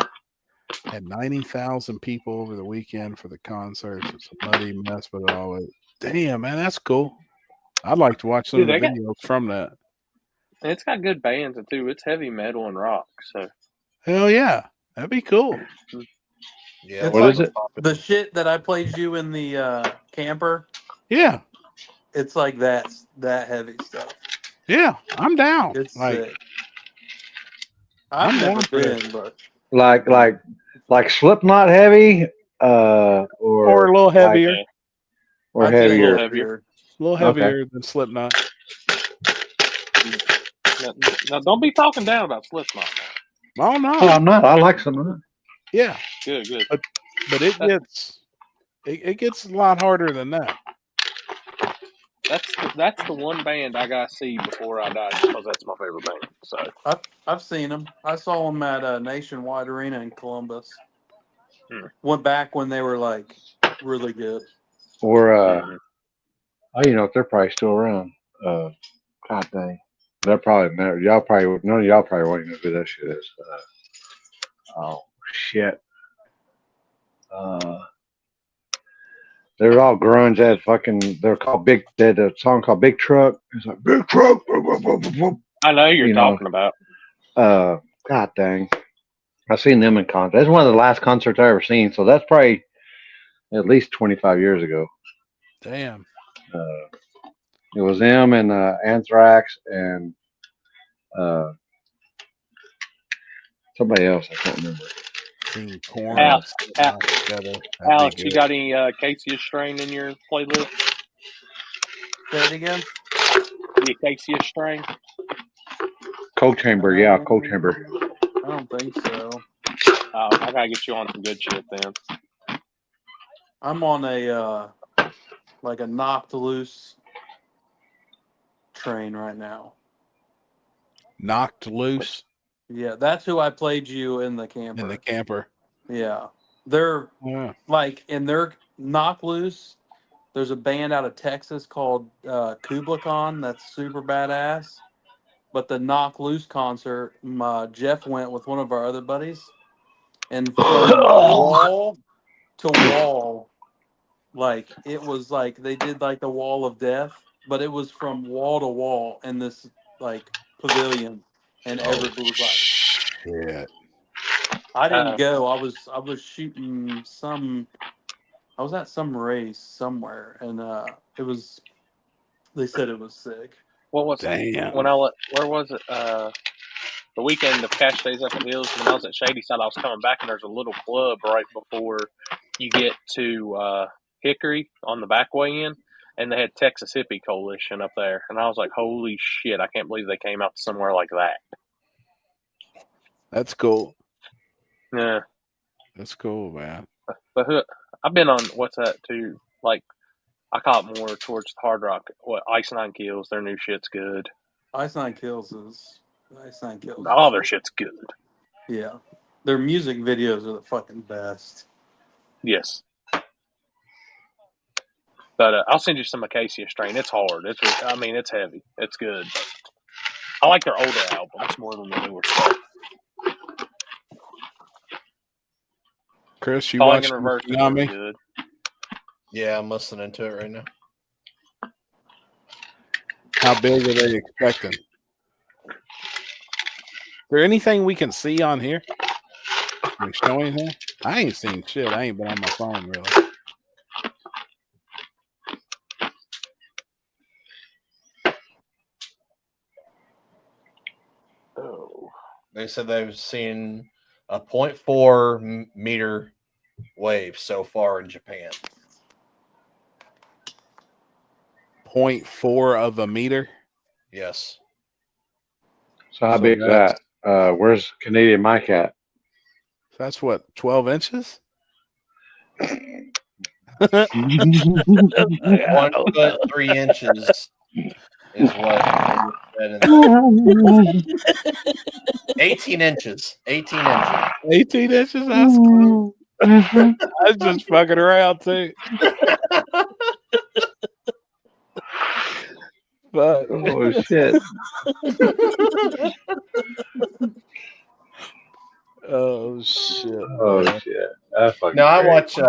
had 90,000 people over the weekend for the concerts. It's a muddy mess, but it always. Damn, man, that's cool. I'd like to watch some of the videos from that. And it's got good bands too. It's heavy metal and rock. So hell yeah, that'd be cool. Yeah, it's what like is it? The shit that I played you in the camper. Yeah, it's like that heavy stuff. Yeah, I'm down. It's like, sick. I've never been, but like Slipknot heavy, or a little heavier, or I'd say heavier. A little heavier than Slipknot. Now, don't be talking down about Slipknot now. Oh no, I'm not. I like Slipknot. Yeah, good. But it gets a lot harder than that. That's the one band I gotta see before I die, just because that's my favorite band. So I've seen them. I saw them at Nationwide Arena in Columbus. Went back when they were like really good. Or Oh, you know what? They're probably still around. God dang. They're probably never. None of y'all probably won't even know who that shit is. Oh shit. Uh, they're all grunge. They're called Big. They had a song called Big Truck. It's like Big Truck. I know you're You know. talking about. God dang. I've seen them in concert. That's one of the last concerts I ever seen. So that's probably at least 25 years ago. Damn. It was them and Anthrax and somebody else. I can't remember. Seen corn Al, Al, together. Alex, you got any Casey strain in your playlist? Say it again. The Casey strain? Cold Chamber. Yeah, Cold Chamber. I don't think so. I gotta get you on some good shit then. I'm on a like a knocked loose train right now. Knocked Loose Yeah, that's who I played you in the camper. in the camper. Yeah, they're Yeah. like in their knock loose. There's a band out of Texas called Kubla Khan that's super badass. But the Knock Loose concert, Jeff went with one of our other buddies, and from wall to wall, like it was like they did like the wall of death, but it was from wall to wall in this like pavilion, and everybody was like, Shit. I didn't go. I was shooting some. I was at some race somewhere, and it was. They said it was sick. What was Damn. where was it? The weekend of Cash Days up at Hills, when I was at Shady Side, I was coming back, and there's a little club right before you get to Hickory on the back way in, and they had Texas Hippie Coalition up there, and I was like, holy shit, I can't believe they came out to somewhere like that. That's cool. Yeah. That's cool, man. But I've been on, what's that, too? Like, I call it more towards the hard rock. What, Ice Nine Kills, their new shit's good. Ice Nine Kills. All their shit's good. Yeah. Their music videos are the fucking best. Yes. But I'll send you some Acacia Strain. It's hard. It's heavy. It's good. I like their older albums more than the newer stuff. Chris, you Calling watching in Reverse is Tsunami? really good. Yeah, I'm listening to it right now. How big are they expecting? Is there anything we can see on here? Can we show anything? I ain't seen shit. I ain't been on my phone really. Oh. They said they've seen a 0.4 meter wave so far in Japan. 0.4 of a meter. Yes. So how big is that? Where's Canadian Mike at? That's what, 12 inches? 1 foot 3 inches is what said in 18 inches. 18 inches. 18 inches? That's cool. I was just fucking around too. But oh shit. Oh shit. Oh man. shit. That's fucking No, I great. watch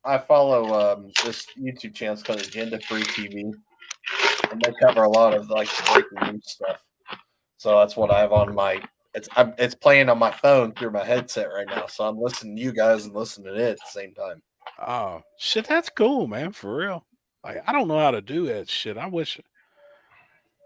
I follow this YouTube channel called Agenda Free TV. And they cover a lot of like the breaking news stuff. So that's what I have on my it's playing on my phone through my headset right now. So I'm listening to you guys and listening to it at the same time. Oh shit, that's cool, man. For real. Like I don't know how to do that shit. I wish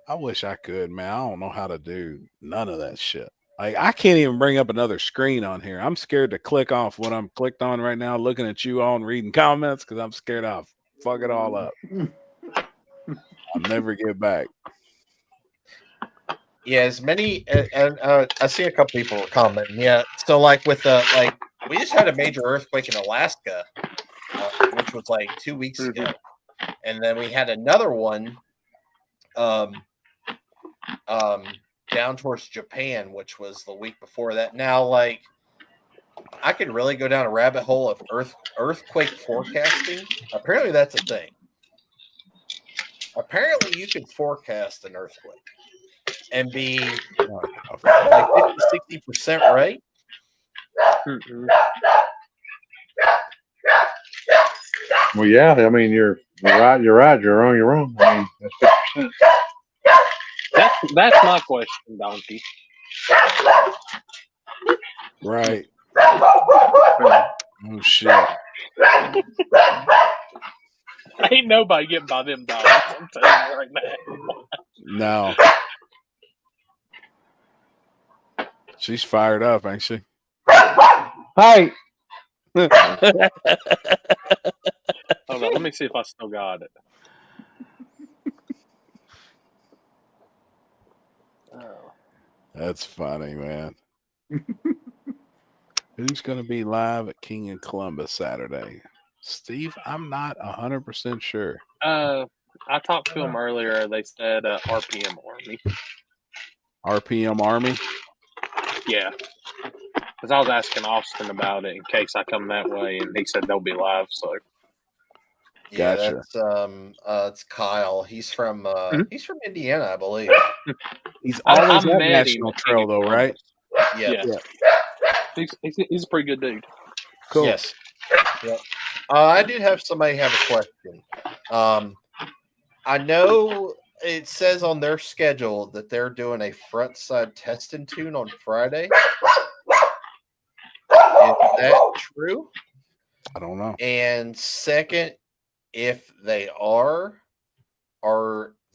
I could, man. I don't know how to do none of that shit. Like I can't even bring up another screen on here. I'm scared to click off what I'm clicked on right now, looking at you all and reading comments because I'm scared I'll fuck it all up. I'll never get back. Yeah, as many and I see a couple people commenting. Yeah, so like with we just had a major earthquake in Alaska, which was like 2 weeks ago, and then we had another one, down towards Japan, which was the week before that. Now, like, I could really go down a rabbit hole of earthquake forecasting. Apparently, that's a thing. apparently you can forecast an earthquake and be like 50-60% right. Mm-mm. Well, yeah. I mean, you're right. You're right. You're wrong. You're wrong. I mean, that's 50%. That's my question, Donkey. Right. Oh shit. Ain't nobody getting by them dollars. I'm telling you right now. No. She's fired up, ain't she? Hey, Hold on, let me see if I still got it. Oh. That's funny, man. Who's going to be live at King and Columbus Saturday? Steve, I'm not 100% sure. I talked to them earlier. They said RPM Army. RPM Army? Yeah. Because I was asking Austin about it in case I come that way, and he said they'll be live. So Yeah, Gotcha. that's it's Kyle. He's from Indiana, I believe. He's always I at met National him at Trail, King though, of right? Yeah. He's a pretty good dude. Cool. Yes. Yep. I did have somebody have a question. I know it says on their schedule that they're doing a front side test and tune on Friday. Is that true? I don't know. And second, if they are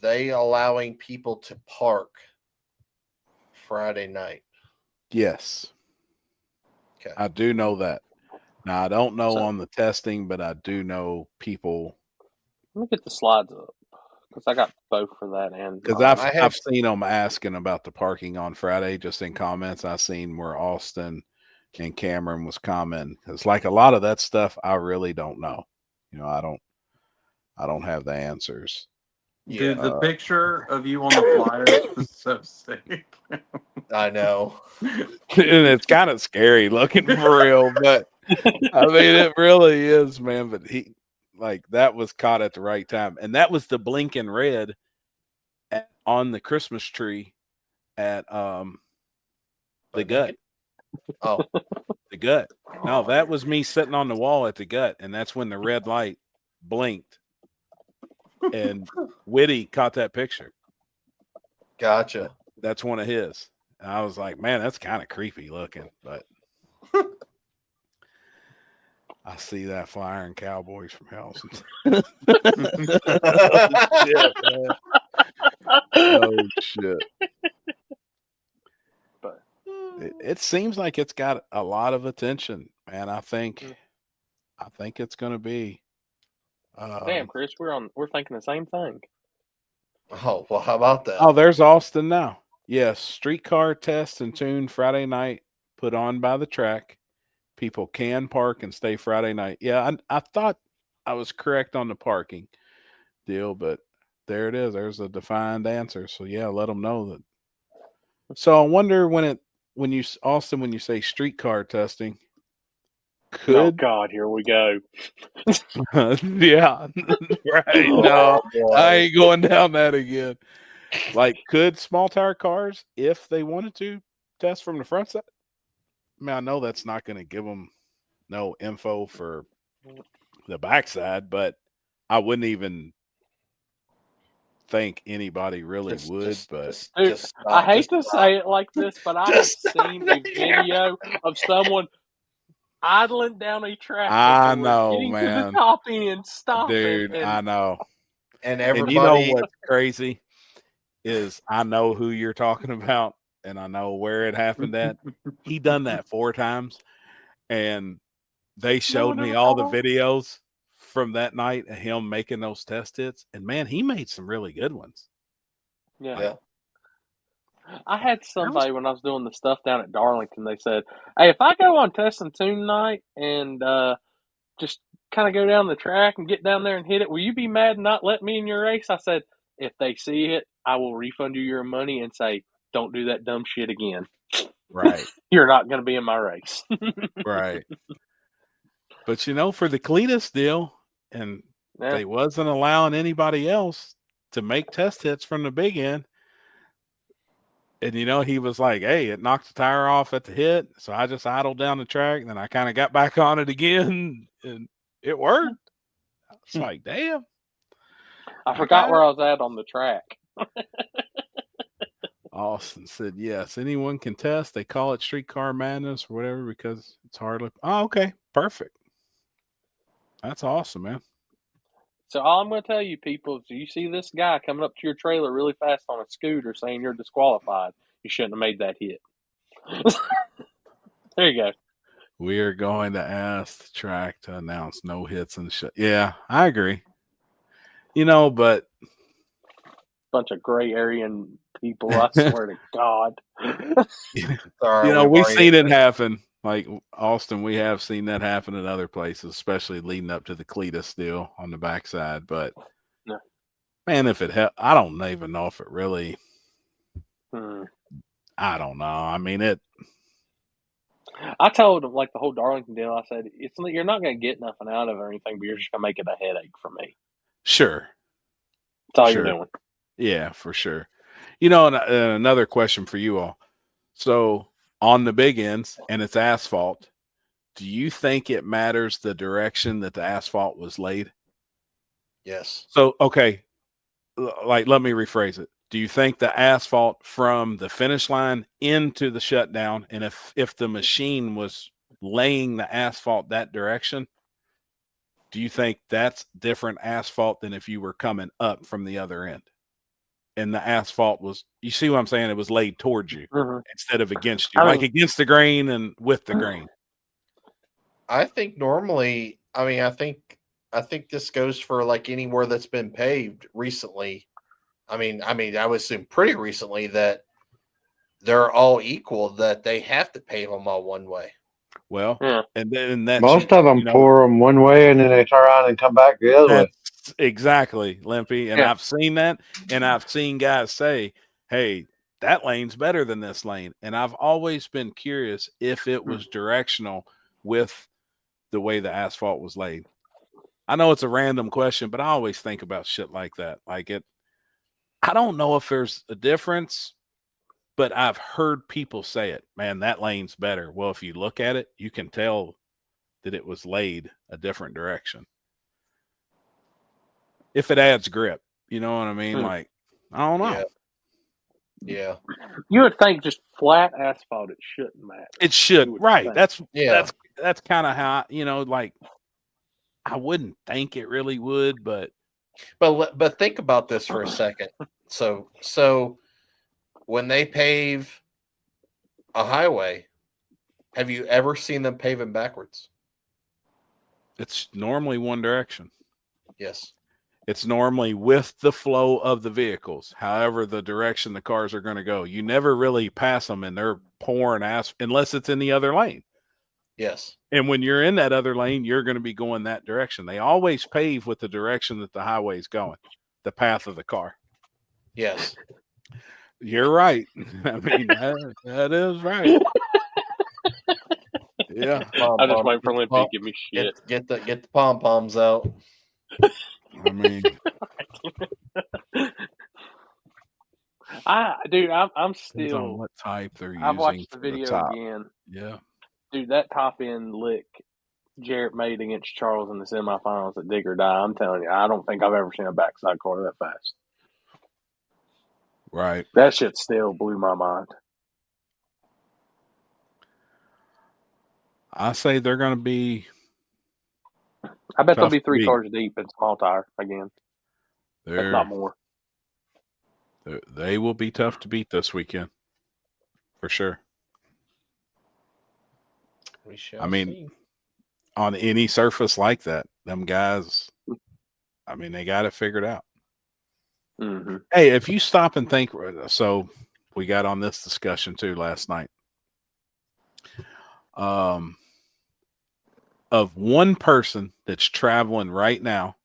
they allowing people to park Friday night? Yes. Okay. I do know that. Now, I don't know So- on the testing, but I do know people. Let me get the slides up because I got both for that and Because I've seen them asking about the parking on Friday just in comments. I seen where Austin and Cameron was commenting. It's like a lot of that stuff I really don't know. You know, I don't have the answers. Dude, the picture of you on the flyers was so sick. I know. And it's kind of scary looking for real, but I mean it really is, man. But that was caught at the right time. And that was the blinking red on the Christmas tree at the gut. Oh, the gut. No, that was me sitting on the wall at the gut, and that's when the red light blinked. And Whitty caught that picture. Gotcha. That's one of his. And I was like, man, that's kind of creepy looking, but I see that flyer in Cowboys from Hell. Oh shit. But it seems like it's got a lot of attention, man. I think it's going to be. damn, Chris, we're thinking the same thing. Oh, well, how about that? Oh, there's Austin now. Yes, streetcar test and tune Friday night put on by the track. People can park and stay Friday night. Yeah, I thought I was correct on the parking deal, but there it is. There's a defined answer. So yeah, let them know that. So I wonder when you say streetcar testing, Oh God, here we go. yeah, right. No, I ain't going down that again. Like, could small tire cars, if they wanted to, test from the front side? I mean, I know that's not going to give them no info for the backside, but I wouldn't even think anybody really would. Dude, I hate to say it like this, but I have seen a video of someone idling down a track. I know, getting man. to the top end, stopping. Dude, I know. And you know what's crazy is I know who you're talking about, and I know where it happened at. He done that 4 times, and they showed me all the videos from that night of him making those test hits, and man, he made some really good ones. Yeah. I had somebody when I was doing the stuff down at Darlington, they said, hey, if I go on test and tune night and just kind of go down the track and get down there and hit it, will you be mad and not let me in your race? I said, if they see it, I will refund you your money and say, don't do that dumb shit again. Right. You're not going to be in my race. Right. But for the Cletus deal, and they wasn't allowing anybody else, to make test hits from the big end. And, he was like, hey, it knocked the tire off at the hit. So I just idled down the track. And then I kind of got back on it again. And it worked. It's like, damn. I forgot where I was at on the track. Austin said, yes, anyone can test. They call it streetcar madness or whatever because it's hardly. Oh, okay. Perfect. That's awesome, man. So all I'm going to tell you, people, is you see this guy coming up to your trailer really fast on a scooter saying you're disqualified, you shouldn't have made that hit. There you go. We are going to ask the track to announce no hits and shit. Yeah, I agree. But bunch of gray area people, I swear to God. Sorry, we've seen it happen. Like Austin, we have seen that happen in other places, especially leading up to the Cletus deal on the backside. But no. Man, if it I don't even know if it really. I don't know. I mean, I told him, like the whole Darlington deal, I said, you're not going to get nothing out of it or anything, but you're just going to make it a headache for me. Sure. That's all you're doing. Yeah, for sure. Another question for you all. So on the big ends and it's asphalt, do you think it matters the direction that the asphalt was laid? Yes. So, okay. Like, let me rephrase it. Do you think the asphalt from the finish line into the shutdown, and if the machine was laying the asphalt that direction, do you think that's different asphalt than if you were coming up from the other end? And the asphalt was, you see what I'm saying? It was laid towards you instead of against you, like against the grain and with the grain. I think normally, I think this goes for like anywhere that's been paved recently. I would assume pretty recently that they're all equal, that they have to pave them all one way. Well, and then that's most of them pour them one way and then they turn around and come back the other way. Exactly, Limpy. And I've seen that, and I've seen guys say, hey, that lane's better than this lane. And I've always been curious if it was directional with the way the asphalt was laid. I know it's a random question, but I always think about shit like that. I don't know if there's a difference, but I've heard people say it. Man, that lane's better. Well, if you look at it, you can tell that it was laid a different direction. If it adds grip, you know what I mean? Like, I don't know. Yeah. You would think just flat asphalt, it shouldn't matter. It should, right? Think. That's kind of how I wouldn't think it really would, but think about this for a second. So when they pave a highway, have you ever seen them paving backwards? It's normally one direction. Yes. It's normally with the flow of the vehicles, however the direction the cars are going to go. You never really pass them and they're pouring ass unless it's in the other lane. Yes. And when you're in that other lane, you're going to be going that direction. They always pave with the direction that the highway is going, the path of the car. Yes. You're right. I mean, that is right. Yeah. I just wait for Limpy to give me shit. Get the pom-poms out. I mean, I'm still on what type they're using. I've watched the video the again. Yeah. Dude, that top end lick Jarrett made against Charles in the semifinals at Dig or Die. I'm telling you, I don't think I've ever seen a backside car that fast. Right. That shit still blew my mind. I say they're going to be. I bet they'll be 3 cars deep in small tire again. If not more. They will be tough to beat this weekend. For sure. We shall see. On any surface like that, them guys, they got it figured out. Mm-hmm. Hey, if you stop and think, so we got on this discussion too last night. Of one person that's traveling right now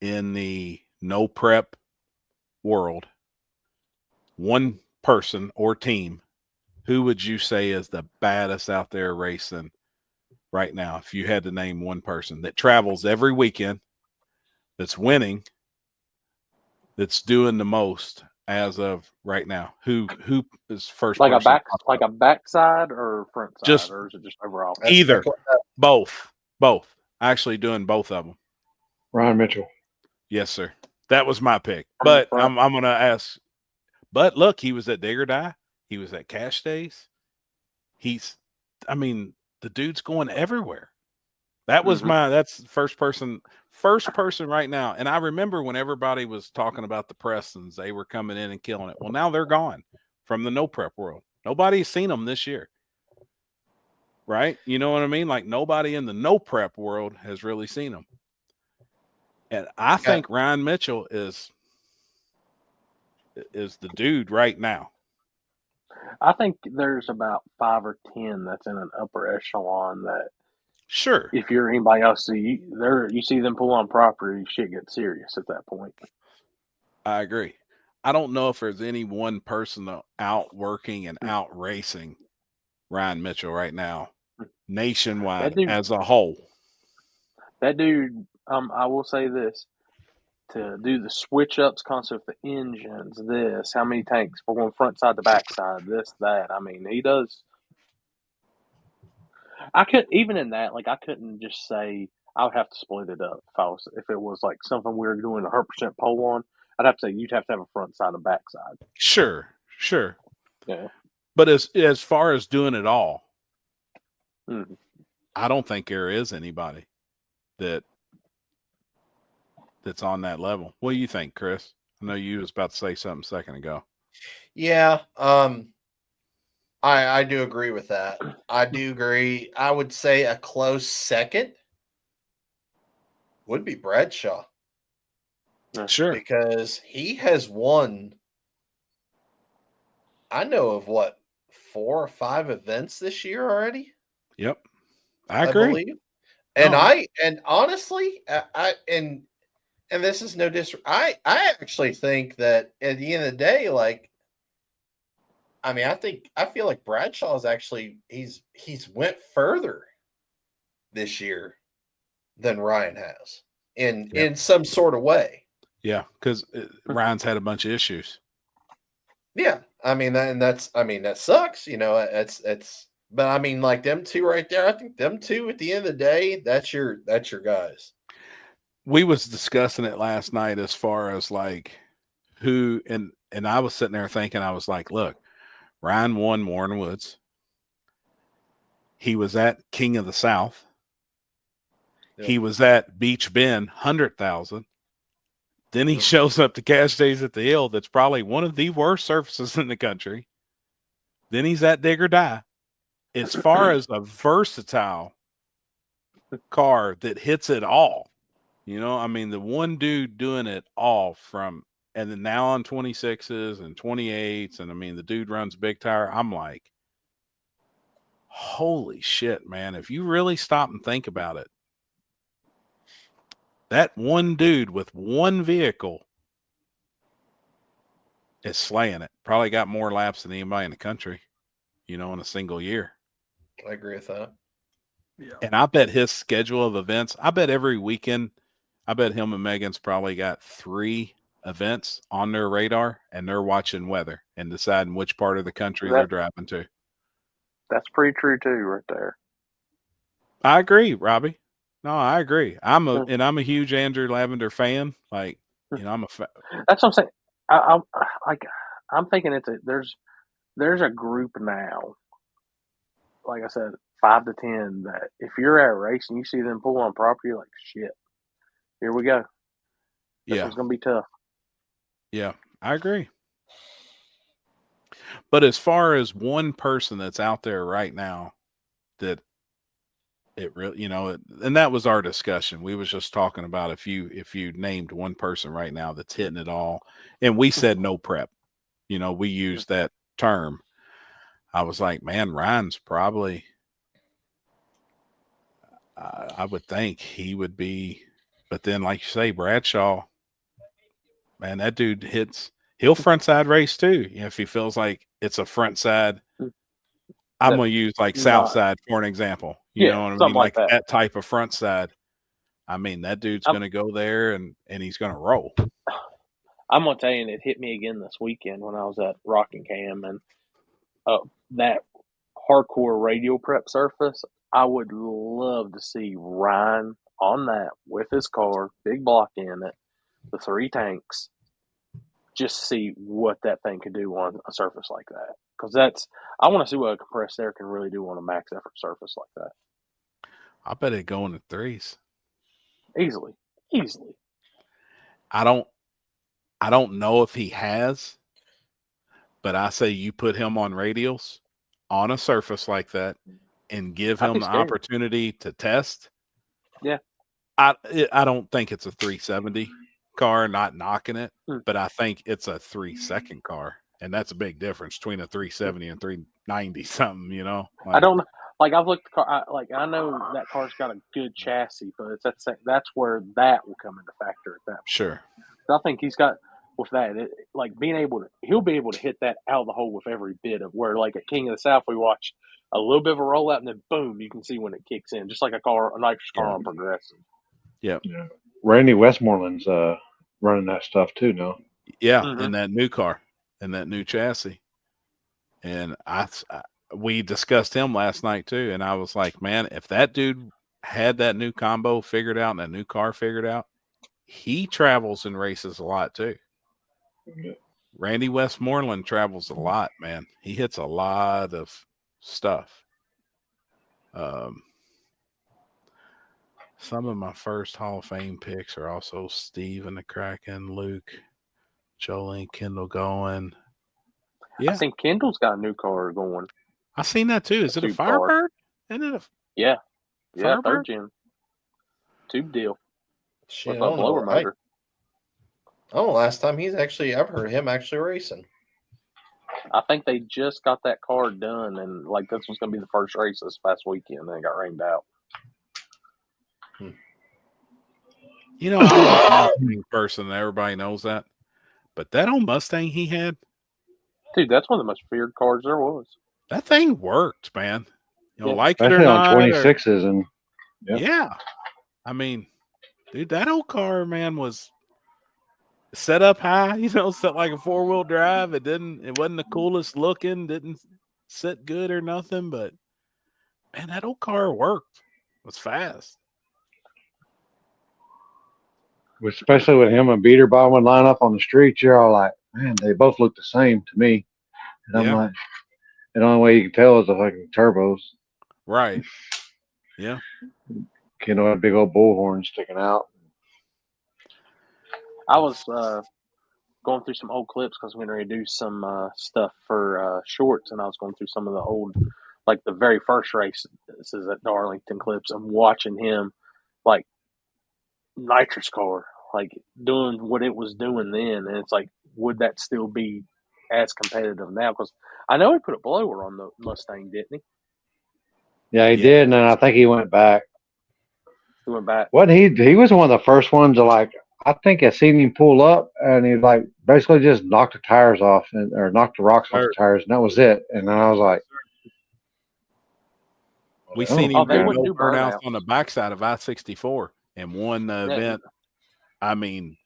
in the no prep world, one person or team, who would you say is the baddest out there racing right now? If you had to name one person that travels every weekend, that's winning, that's doing the most as of right now? Who is first? Like person a backside or front side, Just or is it just overall? either, both, actually doing both of them. Ryan Mitchell. Yes, sir. That was my pick. But I'm gonna ask. But look, he was at Dig or Die. He was at Cash Days. I mean, the dude's going everywhere. That was that's first person right now. And I remember when everybody was talking about the Prestons, they were coming in and killing it. Well, now they're gone from the no prep world. Nobody's seen them this year. Right? You know what I mean? Like nobody in the no prep world has really seen them. And I think Ryan Mitchell is the dude right now. I think there's about 5 or 10 that's in an upper echelon that, sure, if you're anybody else, you see them pull on property, shit gets serious at that point. I agree. I don't know if there's any one person out working and out racing Ryan Mitchell right now, nationwide as a whole. That dude, I will say this. To do the switch ups concept, the engines, this, how many tanks for one front side to back side, this, that. I mean, he does. I could even in that, like I couldn't just say I would have to split it up if it was like something we were doing 100% pole on. I'd have to say you'd have to have a front side and back side. Sure. Yeah. But as far as doing it all, I don't think there is anybody that's on that level. What do you think, Chris? I know you was about to say something a second ago. Yeah, I do agree with that. I do agree. I would say a close second would be Bradshaw. Sure. Because he has won, I know of 4 or 5 events this year already. Yep. I agree. Believe. And and honestly, and this is no disrespect. I actually think that at the end of the day, like, I mean, I feel like Bradshaw is actually he's went further this year than Ryan has in some sort of way. Yeah, because Ryan's had a bunch of issues. Yeah, I mean that sucks. You know, it's. But I mean, like them two right there. I think them two at the end of the day, that's your guys. We was discussing it last night as far as like who and I was sitting there thinking, I was like, look, Ryan won Warren Woods. He was at King of the South. Yep. He was at Beach Bend, 100,000. Then he shows up to Cash Days at the Hill. That's probably one of the worst surfaces in the country. Then he's at Dig or Die. As far as a versatile car that hits it all, you know, I mean, the one dude doing it all and then now on 26s and 28s. And I mean, the dude runs big tire. I'm like, holy shit, man. If you really stop and think about it, that one dude with one vehicle is slaying it. Probably got more laps than anybody in the country, you know, in a single year. I agree with that. Yeah. And I bet his schedule of events, I bet every weekend, I bet him and Megan's probably got 3 events on their radar, and they're watching weather and deciding which part of the country they're driving to. That's pretty true too, right there. I agree, Robbie. No, I agree. I'm a huge Andrew Lavender fan. Like, you know, That's what I'm saying. I'm thinking there's a group now. Like I said, 5 to 10 that if you're at a race and you see them pull on property, you're like, shit, here we go. This one's going to be tough. Yeah, I agree. But as far as one person that's out there right now that it really, you know, and that was our discussion. We was just talking about if you named one person right now that's hitting it all, and we said no prep, you know, we used that term. I was like, man, Ryan's probably, I would think he would be, but then like you say, Bradshaw, man, that dude he'll front side race too. You know, if he feels like it's a front side, I'm going to use like south side for an example. You know what I mean? Like that type of front side. I mean, that dude's going to go there and he's going to roll. I'm gonna tell you, and it hit me again this weekend when I was at Rockingham, and that hardcore radial prep surface. I would love to see Ryan on that with his car, big block in it, the 3 tanks. Just see what that thing could do on a surface like that. Because I want to see what a compressed air can really do on a max effort surface like that. I bet it go into 3s. Easily. I don't know if he has, but I say you put him on radials on a surface like that and give him the opportunity to test. Yeah. I don't think it's a 370 car, not knocking it, but I think it's a 3-second car. And that's a big difference between a 370 and 390 something, you know? Like, I don't know. Like, I've looked at the car, I know that car's got a good chassis, but that's where that will come into factor at that point. Sure. I think he's got, with that, he'll be able to hit that out of the hole with every bit of where, like at King of the South, we watch a little bit of a rollout and then boom, you can see when it kicks in, just like a nitrous car on progressive. Yep. Yeah. Randy Westmoreland's running that stuff too, no? Yeah, in that new car, in that new chassis. And we discussed him last night too, and I was like, man, if that dude had that new combo figured out and that new car figured out, he travels and races a lot too. Yeah. Randy Westmoreland travels a lot, man. He hits a lot of stuff. Some of my first Hall of Fame picks are also Steve and the Kraken, Luke, Jolene, Kendall going. Yeah. I think Kendall's got a new car going. I seen that too. Is it a Firebird? Isn't it yeah, Firebird? 3rd gen tube deal. Shit, with a blower motor. Last time I've heard him actually racing. I think they just got that car done, and like this was going to be the first race this past weekend, and it got rained out. You know, I'm not a Mustang person, and everybody knows that. But that old Mustang he had, dude, that's one of the most feared cars there was. That thing worked, man. You know, like especially it or not, on 26s and yeah. I mean, dude, that old car, man, was set up high. You know, set like a 4-wheel drive. It wasn't the coolest looking. Didn't sit good or nothing. But man, that old car worked. It was fast. Especially with him and Beater Bob would line up on the street, you're all like, man, they both look the same to me. And I'm like, the only way you can tell is the fucking turbos. Right. Yeah. Kendall had big old bullhorn sticking out. I was going through some old clips because we're going to do some stuff for shorts, and I was going through some of the old, like the very first races at Darlington clips, and watching him, like, nitrous car, like doing what it was doing then, and it's like, would that still be as competitive now? Because I know he put a blower on the Mustang, didn't he? Yeah, he did, and then I think he went back. He went back. What he was one of the first ones to, like, I think I seen him pull up, and he like basically just knocked the tires off or knocked the rocks off the tires, and that was it. And then I was like, we seen him do burnouts on the backside of I-64 and won the event. I mean,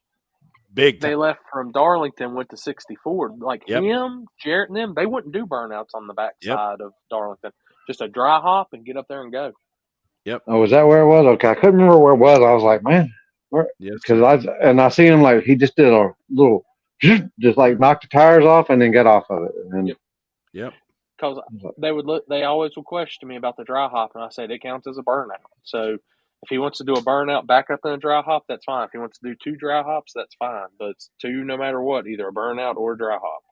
big time. They left from Darlington, went to 64. Like him, Jarrett, and them, they wouldn't do burnouts on the backside of Darlington. Just a dry hop and get up there and go. Yep. Oh, was that where it was? Okay, I couldn't remember where it was. I was like, man, because I seen him, like, he just did a little, just like knocked the tires off and then got off of it. And then, yep. Because they always would question me about the dry hop, and I said it counts as a burnout. So if he wants to do a burnout back up in a dry hop, that's fine. If he wants to do 2 dry hops, that's fine. But it's 2 no matter what, either a burnout or a dry hop.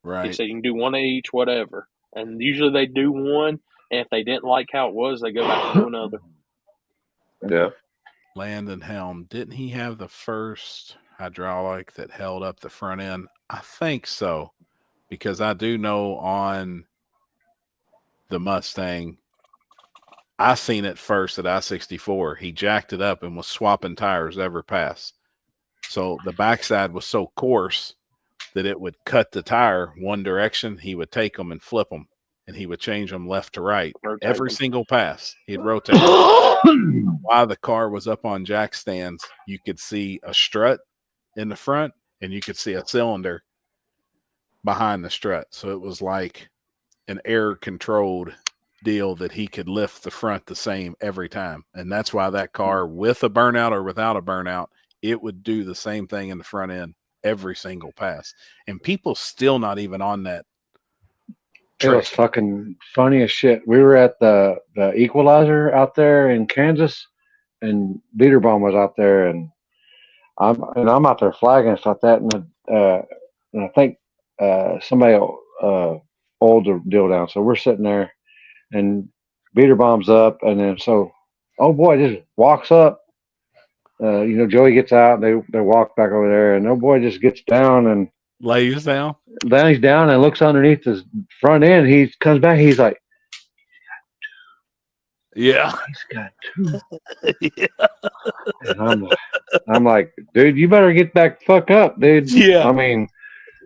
Right. He said you can do 1 of each, whatever. And usually they do 1, and if they didn't like how it was, they go back and do another. Yeah. Landon Helm, didn't he have the first hydraulic that held up the front end? I think so, because I do know on the Mustang, I seen it first at I-64. He jacked it up and was swapping tires every pass. So the backside was so coarse that it would cut the tire one direction. He would take them and flip them, and he would change them left to right. Every single pass, he'd rotate. While the car was up on jack stands, you could see a strut in the front, and you could see a cylinder behind the strut. So it was like an air controlled deal that he could lift the front the same every time. And that's why that car, with a burnout or without a burnout, it would do the same thing in the front end every single pass. And people still not even on that trick. It was fucking funny as shit. We were at the Equalizer out there in Kansas, and Biederbaum was out there, and I'm out there flagging and stuff like that, and I think somebody oiled the deal down. So we're sitting there, and Biederbaum's up, and then oh boy just walks up. Joey gets out, and they walk back over there, and oh boy just gets down and lays down. Then he's down and looks underneath his front end. He comes back. He's like, yeah, he's got two. Yeah. And I'm like, dude, you better get back the fuck up, dude. Yeah. I mean,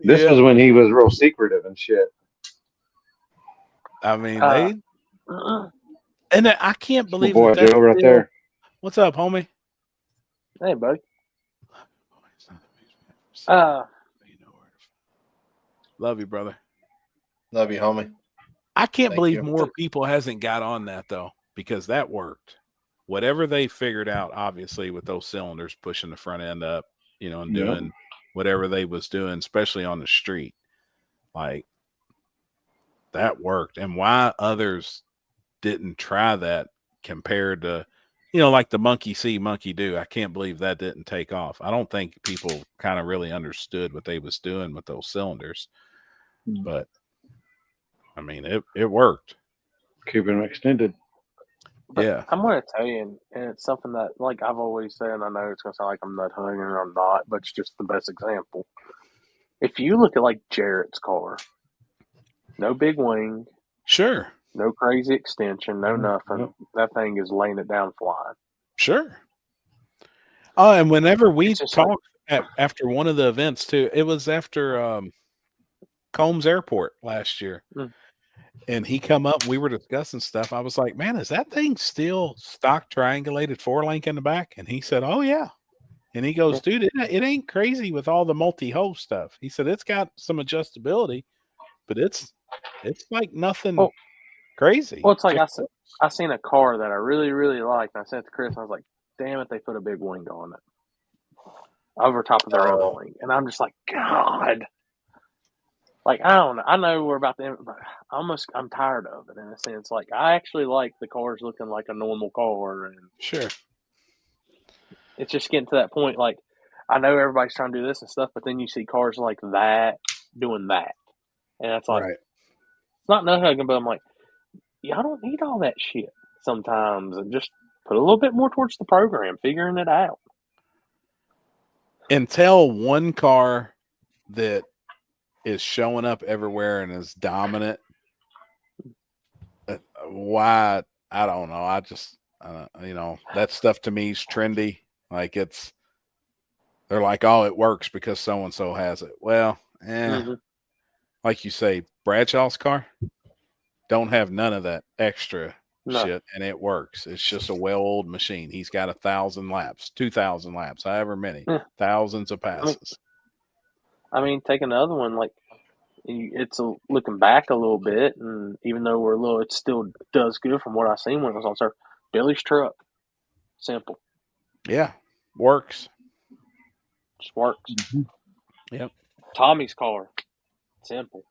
this was when he was real secretive and shit. I mean, and I can't believe boy Joe right there. What's up, homie? Hey, buddy. Love you, brother. Love you, homie. I can't believe more people hasn't got on that, though, because that worked. Whatever they figured out, obviously, with those cylinders pushing the front end up, and doing whatever they was doing, especially on the street, like, that worked. And why others didn't try that compared to, like the monkey see, monkey do. I can't believe that didn't take off. I don't think people kind of really understood what they was doing with those cylinders. But, I mean, it worked. Keeping them extended. But yeah. I'm going to tell you, and it's something that, like I've always said, and I know it's going to sound like I'm nut hugging or I'm not, but it's just the best example. If you look at, like, Jarrett's car, no big wing. Sure. No crazy extension, no nothing. That thing is laying it down flying. Sure. Oh, and whenever we talked after one of the events, too, it was after Combs Airport last year. And he come up, we were discussing stuff. I was like, man, is that thing still stock triangulated 4-link in the back? And he said, oh, yeah. And he goes, dude, it ain't crazy with all the multi-hole stuff. He said, it's got some adjustability, but it's like nothing crazy. Well, it's like I seen a car that I really, really liked. And I sent it to Chris, and I was like, damn it, they put a big wing on it. Over top of their other wing. And I'm just like, God. Like, I don't know. I know we're about to, but I'm tired of it in a sense. Like, I actually like the cars looking like a normal car. And sure. It's just getting to that point. Like, I know everybody's trying to do this and stuff, but then you see cars like that doing that. And it's like, It's not nut hugging, but I'm like, y'all don't need all that shit sometimes. And just put a little bit more towards the program, figuring it out. And tell one car that is showing up everywhere and is dominant. Why? I don't know. I just, that stuff to me is trendy. Like they're like, oh, it works because so-and-so has it. Well, like you say, Bradshaw's car don't have none of that extra shit, and it works. It's just a well-oiled machine. He's got 1,000 laps, 2,000 laps, however many, thousands of passes. I mean, take another one, like, it's looking back a little bit, and even though it still does good from what I seen when it was on surf. Billy's truck, simple. Yeah, works. Just works. Yep. Tommy's car, simple.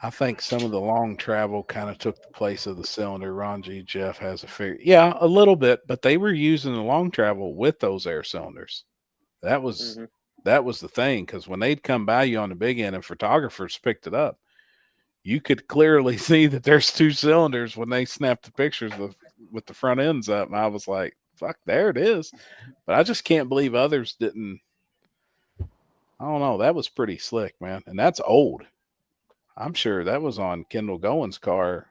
I think some of the long travel kind of took the place of the cylinder. Ron G. Jeff has a figure. Yeah, a little bit, but they were using the long travel with those air cylinders. That was the thing, because when they'd come by you on the big end and photographers picked it up, you could clearly see that there's 2 cylinders when they snapped the pictures with the front ends up. And I was like, fuck, there it is. But I just can't believe others didn't. I don't know. That was pretty slick, man. And that's old. I'm sure that was on Kendall Gowen's car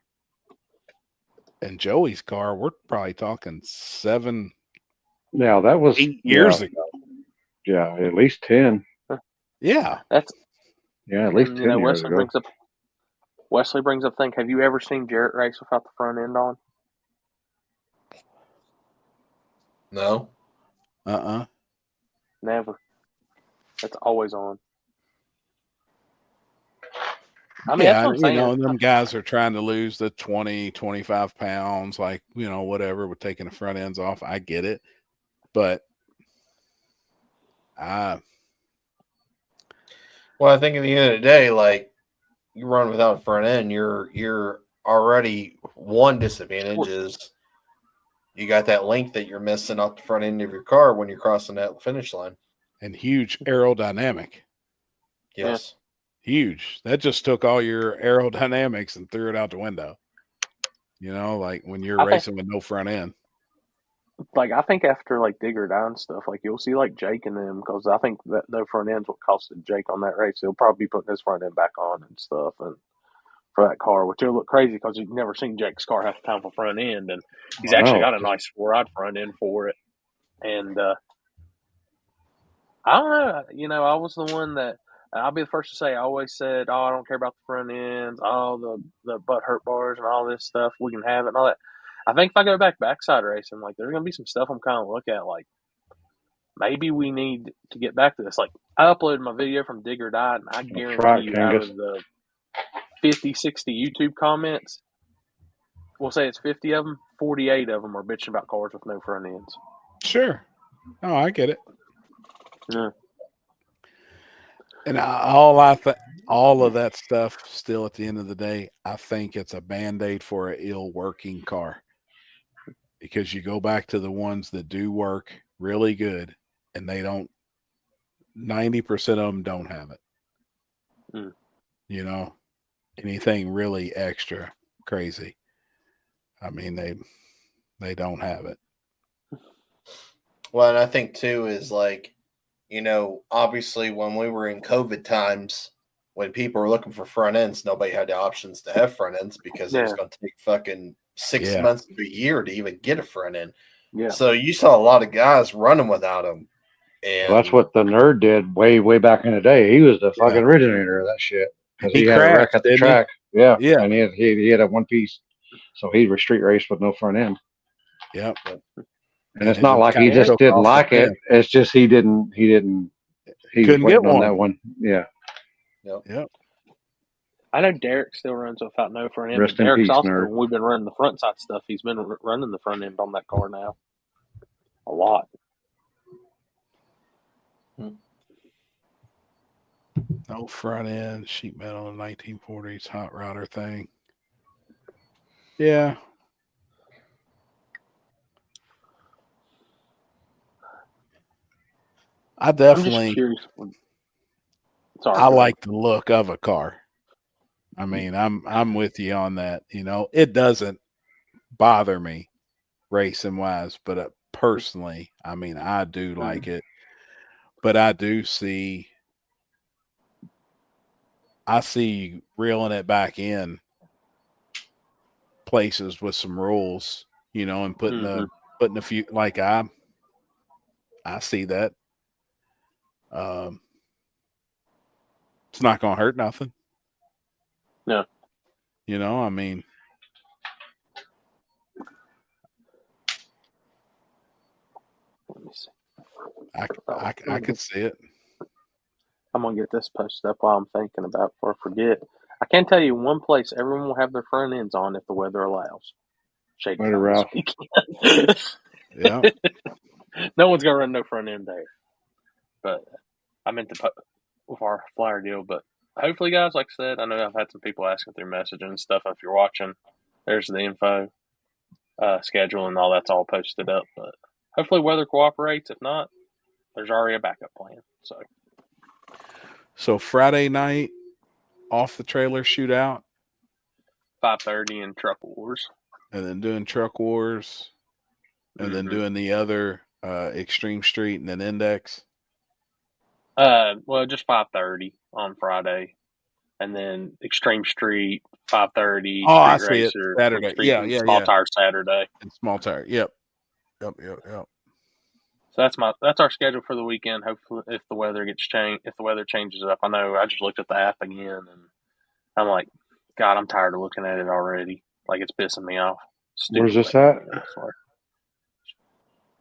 and Joey's car. We're probably talking 7. Yeah, that was 8 years ago. Yeah, at least 10. Yeah, that's at least 10 years ago. Wesley brings up thing. Have you ever seen Jarrett race without the front end on? No. Never. It's always on. I mean, that's Yeah, what I'm saying. them guys are trying to lose the 20, 25 pounds, like, whatever, with taking the front ends off. I get it. But well, I think at the end of the day, like, you run without a front end, you're already one disadvantage is you got that length that you're missing off the front end of your car when you're crossing that finish line. and huge aerodynamic. Yes. Huge. That just took all your aerodynamics and threw it out the window. Like when you're racing with no front end. Like, I think after, like, Dig or Die and stuff, like, you'll see, like, Jake and them, because I think that no front end's what costed Jake on that race. He'll probably be putting his front end back on and stuff, and for that car, which will look crazy because you've never seen Jake's car have time for front end, and he's actually got a nice four-rod front end for it. And I don't know, I was the one that, I'll be the first to say, I always said, oh, I don't care about the front ends, all the butt hurt bars and all this stuff, we can have it and all that. I think if I go backside racing, like, there's going to be some stuff I'm kind of look at, like, maybe we need to get back to this. Like, I uploaded my video from Dig or Die, and I guarantee you out of the 50, 60 YouTube comments, we'll say it's 50 of them, 48 of them are bitching about cars with no front ends. Sure. Oh, I get it. Yeah. And all of that stuff, still at the end of the day, I think it's a Band-Aid for an ill working car. Because you go back to the ones that do work really good, and they don't, 90% of them don't have it. Anything really extra crazy. I mean, they don't have it. Well, and I think too is like, obviously when we were in COVID times, when people were looking for front ends, nobody had the options to have front ends because it was going to take fucking 6 months to a year to even get a front end. Yeah. So you saw a lot of guys running without them. And that's what the nerd did way back in the day. He was the fucking originator of that shit. Because he had a wreck at the track. Yeah. And he had a one piece. So he was street raced with no front end. Yep. And it's not like he just didn't like it. It's just he couldn't get on that one. Yeah. Yep. I know Derek still runs without no front end. Rest in Derek's peace, also, nerd. when we've been running the front side stuff, he's been running the front end on that car now. A lot. No front end, sheet metal, 1940s hot router thing. Yeah. I definitely. I like the look of a car. I mean, I'm with you on that. It doesn't bother me racing wise, but personally, I mean, I do like it. But I see you reeling it back in places with some rules, and putting a few, like I see that. It's not going to hurt nothing. No. I mean, let me see. I could see it. I'm going to get this posted up while I'm thinking about before I forget. I can tell you one place everyone will have their front ends on if the weather allows. Shady Farm this weekend. Yeah. No one's going to run no front end there. But I meant to put with our flyer deal. But hopefully, guys, like I said, I know I've had some people asking through messaging and stuff. If you're watching, there's the info, schedule, and all that's all posted up. But hopefully weather cooperates. If not, there's already a backup plan. So Friday night, off the trailer shootout. 5:30 in Truck Wars. And then doing Truck Wars. And then doing the other Extreme Street and then Index. Well, just 5:30 on Friday. And then Extreme Street, 5:30. Oh, I see it. Saturday. Yeah. Small Tire Saturday. And Small Tire. Yep. So that's our schedule for the weekend. Hopefully, if the weather changes up, I know I just looked at the app again, and I'm like, God, I'm tired of looking at it already. Like, it's pissing me off. Where's this at?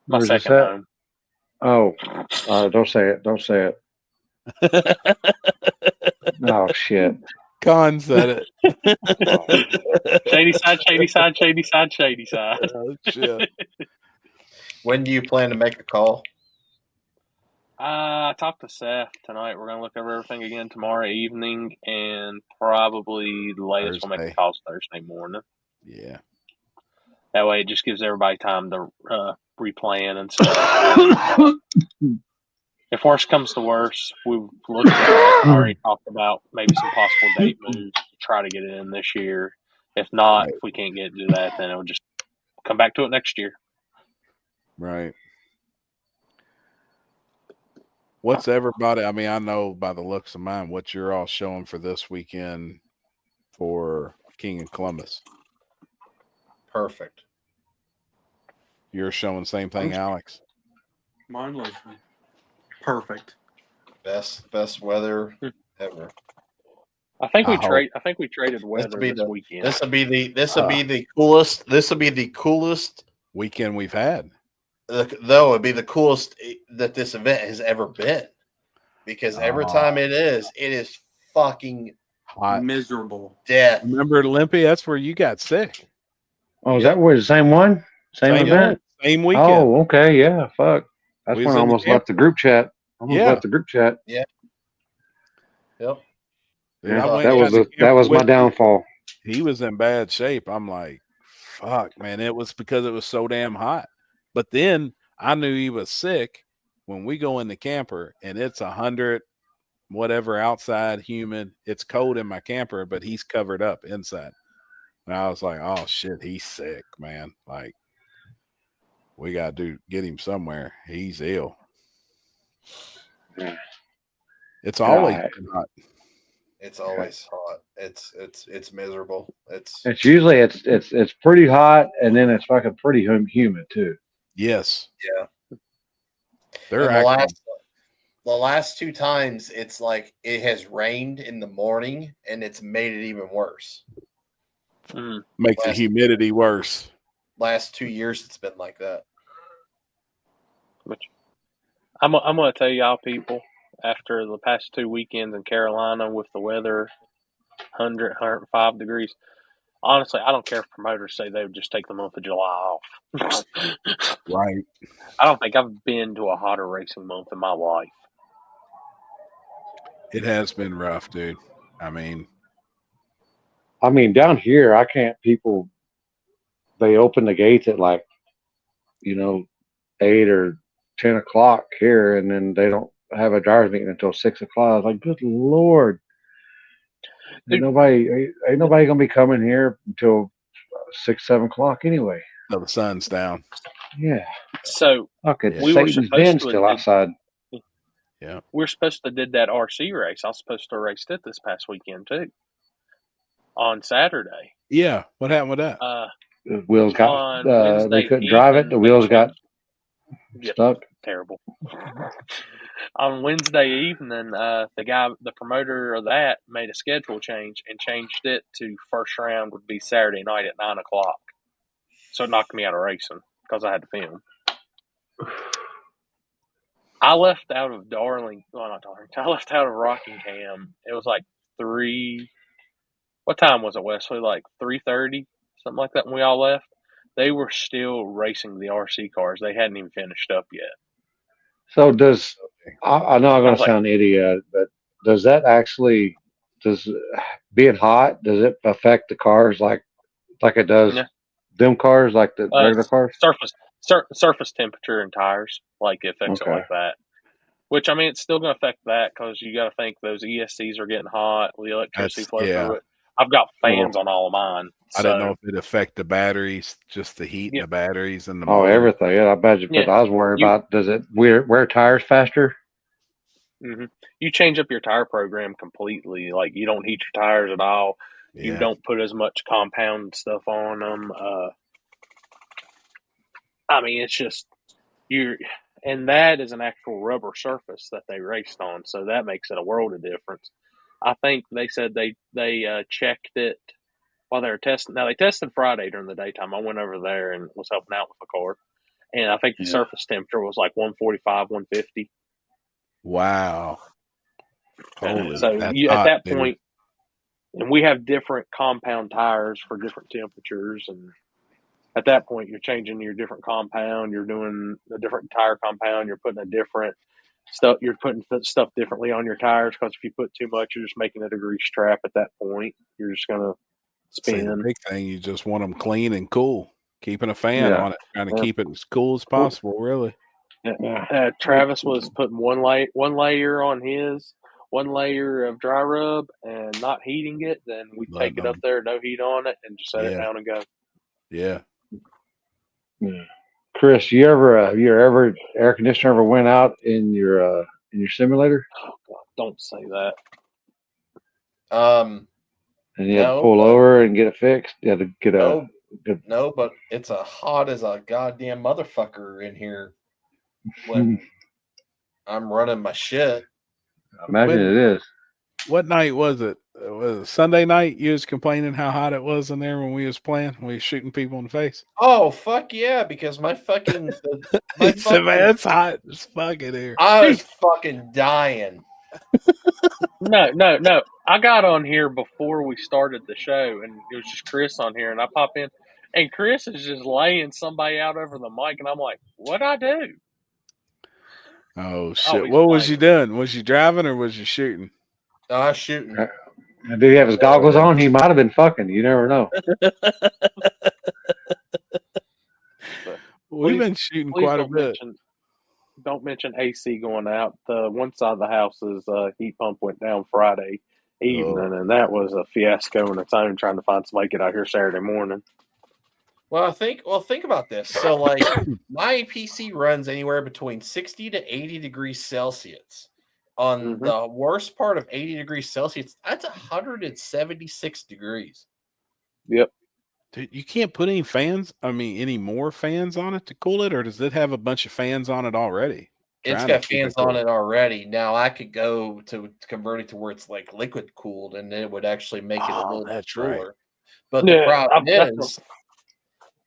My second home. Oh, don't say it. Don't say it. Oh shit! Con said it. Shady side, shady side, shady side, shady side. Oh, shit. When do you plan to make a call? I talked to Seth tonight. We're gonna look over everything again tomorrow evening, and probably the latest we'll make Thursday. the calls Thursday morning. Yeah. That way, it just gives everybody time to replan and stuff. If worst comes to worst, we've looked at already talked about maybe some possible date moves to try to get it in this year. If not, Right. if we can't get to that, then it'll just come back to it next year. Right. What's everybody? I mean, I know by the looks of mine what you're all showing for this weekend for King of Columbus. Perfect. You're showing the same thing, Alex. Mine was perfect. Best weather ever. I think we I hope. I think we traded weather this weekend. This will be the coolest. This will be the coolest Weekend we've had. Though it'd be the coolest that this event has ever been, because every time it is fucking Hot. Miserable. death. Remember Limpy? That's where you got sick. Oh, is that where the same one? Same event? Same weekend. Oh, okay, yeah. Fuck. That's We when was I in the almost left the group chat. Yeah. Yeah. Yep. Dude, I Yeah. went That and was got the that was camper my with me. downfall. He was in bad shape. I'm like, fuck, man. It was because it was so damn hot. But then I knew he was sick when we go in the camper and it's 100 whatever outside, humid. It's cold in my camper, but he's covered up inside. And I was like, oh shit, he's sick, man. Like, we got to get him somewhere. He's ill. It's always been hot. It's always hot. It's miserable. It's usually it's pretty hot, and then it's fucking pretty humid too. Yes. Yeah. They're And the last two times it's like it has rained in the morning and it's made it even worse. Makes the humidity worse. Last 2 years it's been like that. Which I'm going to tell y'all people, after the past 2 weekends in Carolina with the weather 100, 105 degrees, honestly, I don't care if promoters say they would just take the month of July off. Right. I don't think I've been to a hotter racing month in my life. It has been rough, dude. I mean, down here, I can't. People, they open the gates at 8 or 10 o'clock here, and then they don't have a driver's meeting until 6 o'clock. I was like, good Lord. Ain't nobody gonna be coming here until 6, 7 o'clock anyway. So the sun's down. Yeah. So okay, we were Satan's supposed den to still outside. Yeah. We're supposed to did that RC race. I was supposed to race it this past weekend too. On Saturday. Yeah. What happened with that? The wheels got they couldn't evening, drive it. The wheels got stuck. Terrible. On Wednesday evening, the promoter of that made a schedule change and changed it to first round would be Saturday night at 9 o'clock. So it knocked me out of racing because I had to film. I left out of I left out of Rockingham. It was like 3. What time was it, Wesley? Like 3:30, something like that. When we all left, they were still racing the RC cars. They hadn't even finished up yet. So I know I'm going to sound idiot, but does that actually being hot, does it affect the cars like it does them cars, like the regular cars? Surface temperature and tires, like it affects it like that. Which, I mean, it's still going to affect that because you got to think those ESCs are getting hot. The electricity flow through it. I've got fans on all of mine. I didn't know if it affect the batteries, just the heat in the batteries and the motor. Everything. Yeah, I imagine. But I was worried about, does it wear tires faster? Mm-hmm. You change up your tire program completely. Like, you don't heat your tires at all. Yeah. You don't put as much compound stuff on them. I mean, it's just and that is an actual rubber surface that they raced on, so that makes it a world of difference. I think they said they checked it while they were testing. Now, they tested Friday during the daytime. I went over there and was helping out with the car, and I think the surface temperature was like 145, 150. Wow. Holy, So that's at hot, that dude. point, and we have different compound tires for different temperatures, and at that point, you're changing your different compound. You're doing a different tire compound. You're putting a different stuff. You're putting stuff differently on your tires because if you put too much, you're just making it a grease trap. At that point, you're just gonna See, the spin. big thing, you just want them clean and cool. Keeping a fan Yeah. on it, trying to Yeah. keep it as cool as possible. Really. Yeah. Travis was putting one layer on his, one layer of dry rub, and not heating it. Then we Letting take it up them- there, no heat on it, and just set it Yeah. down and go. Yeah. Yeah. Chris, you ever your air conditioner ever went out in your simulator Oh God, don't say that. and you had to No, pull but- over and get it fixed? You had to get a No, but it's a hot as a goddamn motherfucker in here when I'm running my shit. imagine it is. What night was it? Was it Sunday night? You was complaining how hot it was in there when we was playing. We was shooting people in the face. Oh fuck yeah! Because my fucking my He said, "Man, fucking it's hot as fuck in here." I was fucking dying. No. I got on here before we started the show, and it was just Chris on here, and I pop in, and Chris is just laying somebody out over the mic, and I'm like, "What'd I do?" Oh shit! he's What was playing. you doing? Was you driving or was you shooting? I was shooting. And did he have his goggles on? He might have been fucking. You never know. We've been shooting Please quite a don't bit. don't mention AC going out. The one side of the house's heat pump went down Friday evening, and that was a fiasco in its own. Trying to find somebody to get out here Saturday morning. Well, think about this. So, like, my PC runs anywhere between 60 to 80 degrees Celsius. On the worst part of 80 degrees Celsius, that's 176 degrees. Yep. Dude, you can't put any fans. I mean, any more fans on it to cool it, or does it have a bunch of fans on it already? It's got fans on it already. Now I could go to convert it to where it's like liquid cooled, and it would actually make it a little bit cooler. But the problem is,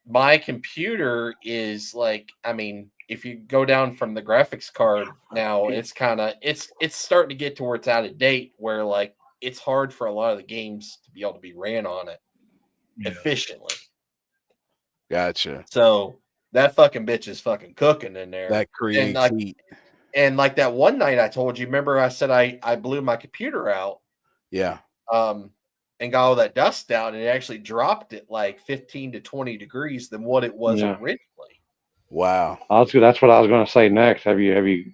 my computer is like, I mean, if you go down from the graphics card now, it's starting to get to where it's out of date, where like it's hard for a lot of the games to be able to be ran on it efficiently. Gotcha. So that fucking bitch is fucking cooking in there. That creates heat. And like that one night I told you, remember I said I blew my computer out. Yeah. And got all that dust out, and it actually dropped it like 15 to 20 degrees than what it was originally. Wow. That's what I was going to say next. Have you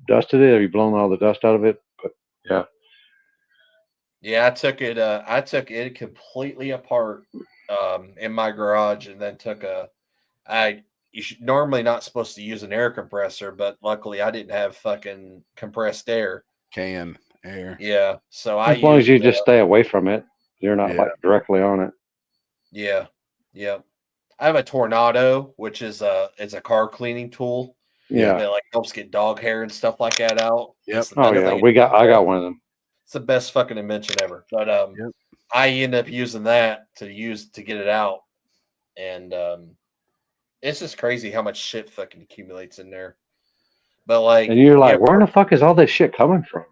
dusted it? Have you blown all the dust out of it? But yeah. Yeah, I took it completely apart in my garage, and then you should normally not supposed to use an air compressor, but luckily I didn't have fucking compressed air. Can air. Yeah. So as long as you just stay away from it, you're not like directly on it. Yeah. Yeah. I have a Tornado, which is it's a car cleaning tool. Yeah. That like helps get dog hair and stuff like that out. Yep. Oh yeah. I got one of them. It's the best fucking invention ever. But I end up using that to get it out. And it's just crazy how much shit fucking accumulates in there. But like, and you're like, where the fuck is all this shit coming from?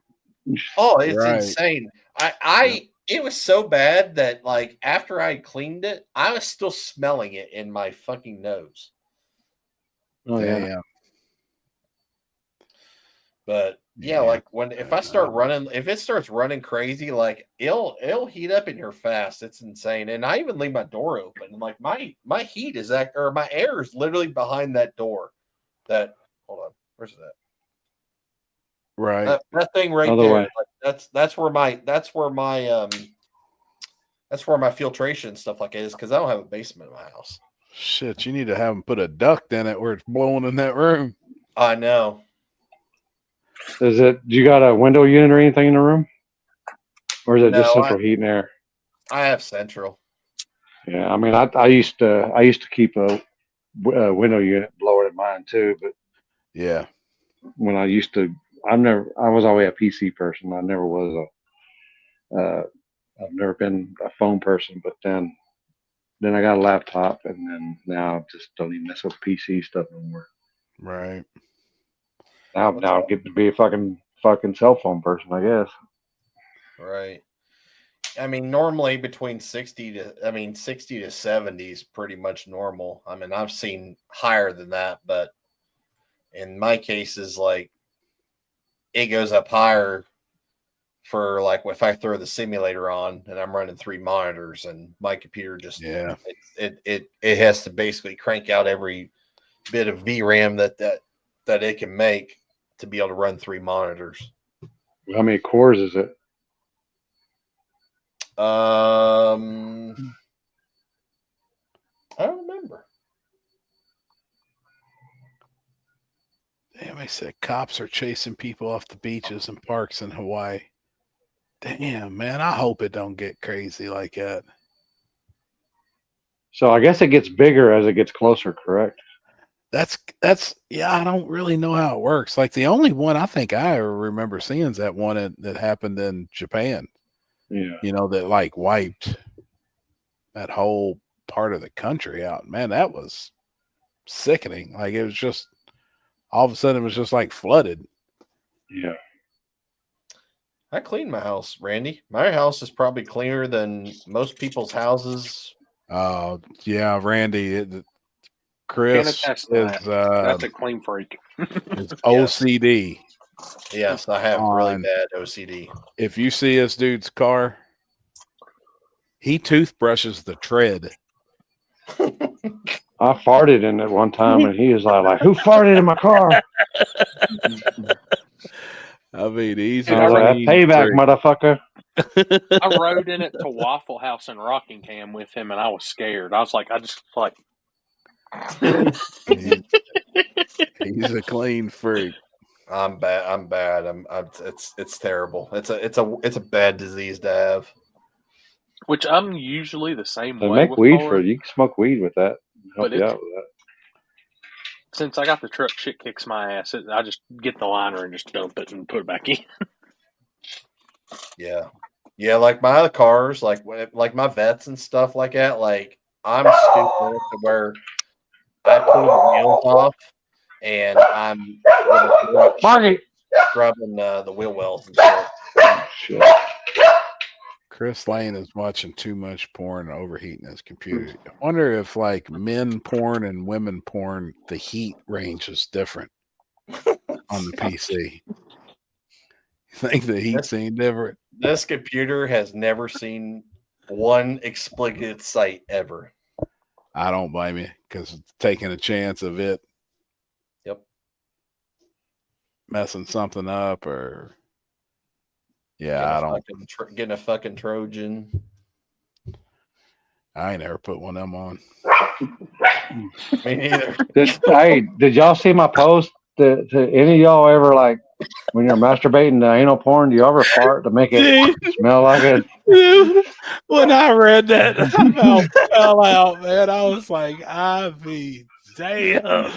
Oh, it's insane. It was so bad that like after I cleaned it, I was still smelling it in my fucking nose. Oh yeah. But yeah, like if it starts running crazy, like it'll heat up in here fast. It's insane. And I even leave my door open. Like my heat is my air is literally behind that door. Hold on, where's that? Right. That thing right Other there. way. Like, that's where my filtration and stuff like it is, because I don't have a basement in my house. Shit, you need to have them put a duct in it where it's blowing in that room. I know. Do you got a window unit or anything in the room? Or is it just central heat and air? I have central. Yeah, I mean I used to keep a window unit blower in mine too, but yeah. When I was always a PC person. I never was I've never been a phone person, but then I got a laptop, and then now I just don't even mess with PC stuff anymore. Right. Now I'm getting to be a fucking fucking cell phone person, I guess. Right. I mean, normally between 60 to 70 is pretty much normal. I mean, I've seen higher than that, but in my cases, like it goes up higher for like if I throw the simulator on and I'm running 3 monitors and my computer just it has to basically crank out every bit of VRAM that it can make to be able to run 3 monitors. How many cores is it? I don't remember. Damn, I said cops are chasing people off the beaches and parks in Hawaii. Damn, man, I hope it don't get crazy like that. So I guess it gets bigger as it gets closer, correct? That's yeah, I don't really know how it works. Like the only one I think I ever remember seeing is that one that happened in Japan. Yeah. You know, that like wiped that whole part of the country out. Man, that was sickening. Like it was just all of a sudden it was just like flooded. Yeah. I clean my house, Randy. My house is probably cleaner than most people's houses. Yeah, Randy. Chris Can attest to is that. That's a clean freak. is OCD. Yes, I have really bad OCD. If you see this dude's car, he toothbrushes the tread. I farted in it one time, and he was like, "Who farted in my car?" I mean, he's like, payback, motherfucker. I rode in it to Waffle House in Rockingham with him, and I was scared. I was like, he's a clean freak. I'm bad. It's terrible. It's a bad disease to have. Which I'm usually the same So way. make with weed cars, for you. Can smoke weed with that. Help but you out with that. Since I got the truck, shit kicks my ass. I just get the liner and just dump it and put it back in. Yeah. Like my other cars, like my Vets and stuff like that. Like I'm stupid to where I pull the wheels off and I'm scrubbing the wheel wells and shit. Chris Lane is watching too much porn and overheating his computer. I wonder if like men porn and women porn, the heat range is different on the PC. You think the heat's any different? This computer has never seen one explicit site ever. I don't blame you because taking a chance of it messing something up or getting a fucking Trojan. I ain't never put one of them on. Me neither. Did y'all see my post? To any of y'all ever like when you're masturbating to anal porn? Do you ever fart to make it smell like it? Dude, when I read that, I fell out, man. I was like, I mean, damn.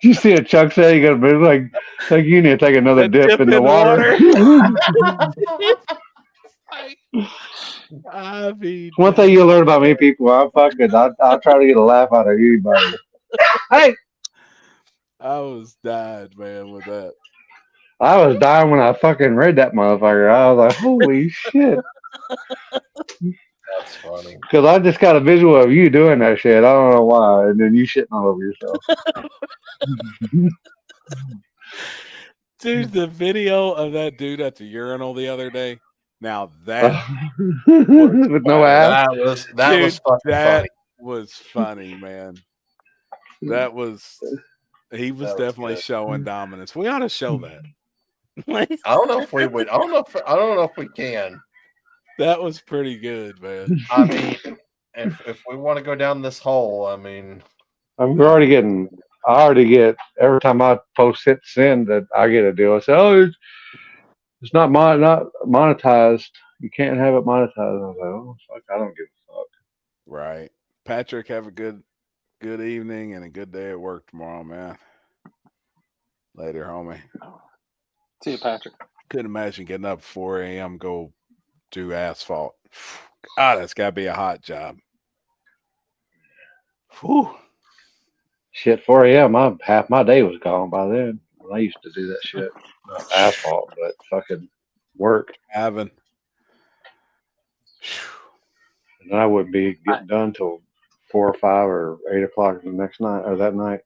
You see a Chuck say you got to move like you need to take another dip in the water. I mean, one thing you'll learn about me, people. I'll try to get a laugh out of anybody. Hey, I was dying, man, with that. I was dying when I fucking read that motherfucker. I was like, holy shit. That's funny. Because I just got a visual of you doing that shit. I don't know why. And then you shitting all over yourself. Dude, the video of that dude at the urinal the other day. Now that with no ass. That was funny, man. He was definitely showing dominance. We ought to show that. I don't know if we would. I don't know if we can. That was pretty good, man. I mean, if we want to go down this hole, I mean, we're already getting. I already get every time I post hit send that I get a deal. I say, "Oh, it's not monetized. You can't have it monetized." I was like, "Oh, fuck! I don't give a fuck." Right, Patrick. Have a good evening and a good day at work tomorrow, man. Later, homie. See you, Patrick. Couldn't imagine getting up 4 a.m. go do asphalt. That's got to be a hot job. Whew. Shit, 4 a.m. Half my day was gone by then. when I used to do that shit. Not asphalt, but fucking work. Having. And I wouldn't be getting done till 4 or 5 or 8 o'clock the next night or that night.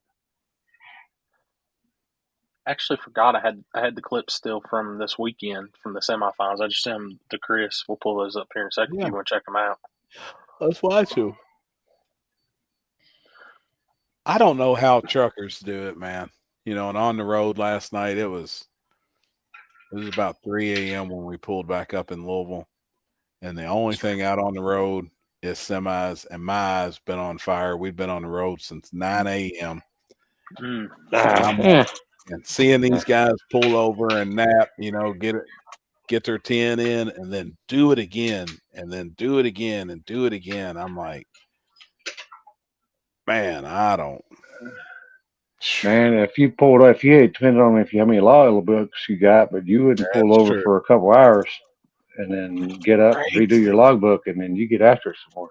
Actually forgot I had the clips still from this weekend from the semifinals. I just sent them to Chris. We'll pull those up here in a second if you want to check them out. Let's watch you. I don't know how truckers do it, man. You know, and on the road last night, it was about 3 a.m. when we pulled back up in Louisville. And the only thing out on the road is semis, and my eyes been on fire. We've been on the road since 9 a.m. And seeing these guys pull over and nap, you know, get their 10 in and then do it again and then do it again and do it again. I'm like, man, I don't. Man, if you had depending on how many log books you got, but you wouldn't pull over for a couple hours and then get up and redo your logbook, and then you get after it some more.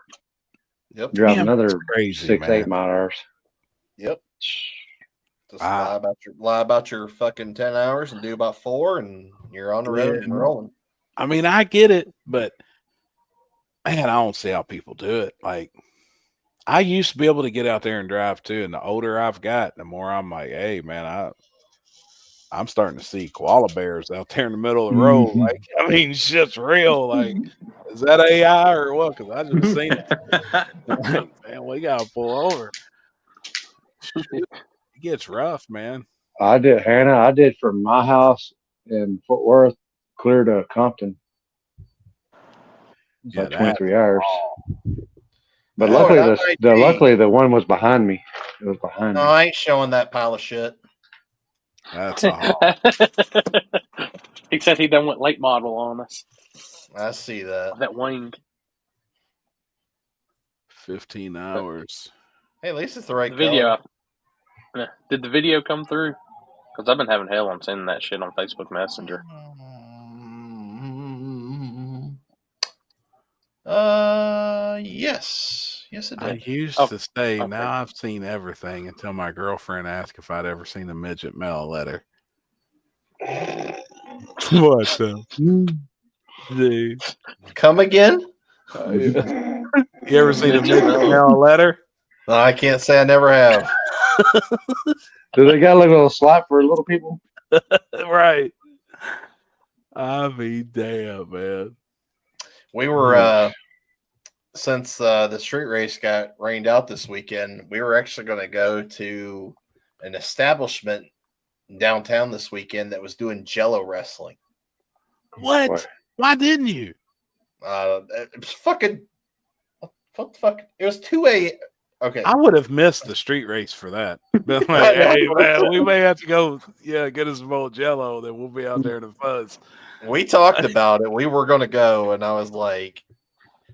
Yep. Drive another crazy, 6-8 mile hours. Yep. Just lie about your fucking 10 hours and do about 4, and you're on the road and rolling. I mean, I get it, but man, I don't see how people do it. Like, I used to be able to get out there and drive too, and the older I've got, the more I'm like, hey, man, I'm starting to see koala bears out there in the middle of the road. Mm-hmm. Like, I mean, shit's real. Like, is that AI or what? Because I just seen it. Like, man, we gotta pull over. It gets rough, man. I did from my house in Fort Worth clear to Compton. It's like 23 hours. But luckily the one was behind me. It was behind me. No, I ain't showing that pile of shit. That's a haul. Except he done went late model on us. I see that. That wing. 15 hours. Hey, at least it's the right video. Did the video come through? Because I've been having hell on sending that shit on Facebook Messenger. Yes, it did. I used to say, now I've seen everything until my girlfriend asked if I'd ever seen a midget mail letter. What the? Dude. Come again? You ever seen a midget mail letter? No, I can't say I never have. Do they got like a little slot for little people? Right. I mean, damn, man. We were since the street race got rained out this weekend, we were actually going to go to an establishment downtown this weekend that was doing Jello wrestling. What? Why didn't you? It was fucking. Fuck. It was 2 a.m. Okay. I would have missed the street race for that. Been like, hey, man, we may have to go, get us some old Jello, then we'll be out there in the fuzz. We talked about it. We were going to go, and I was like,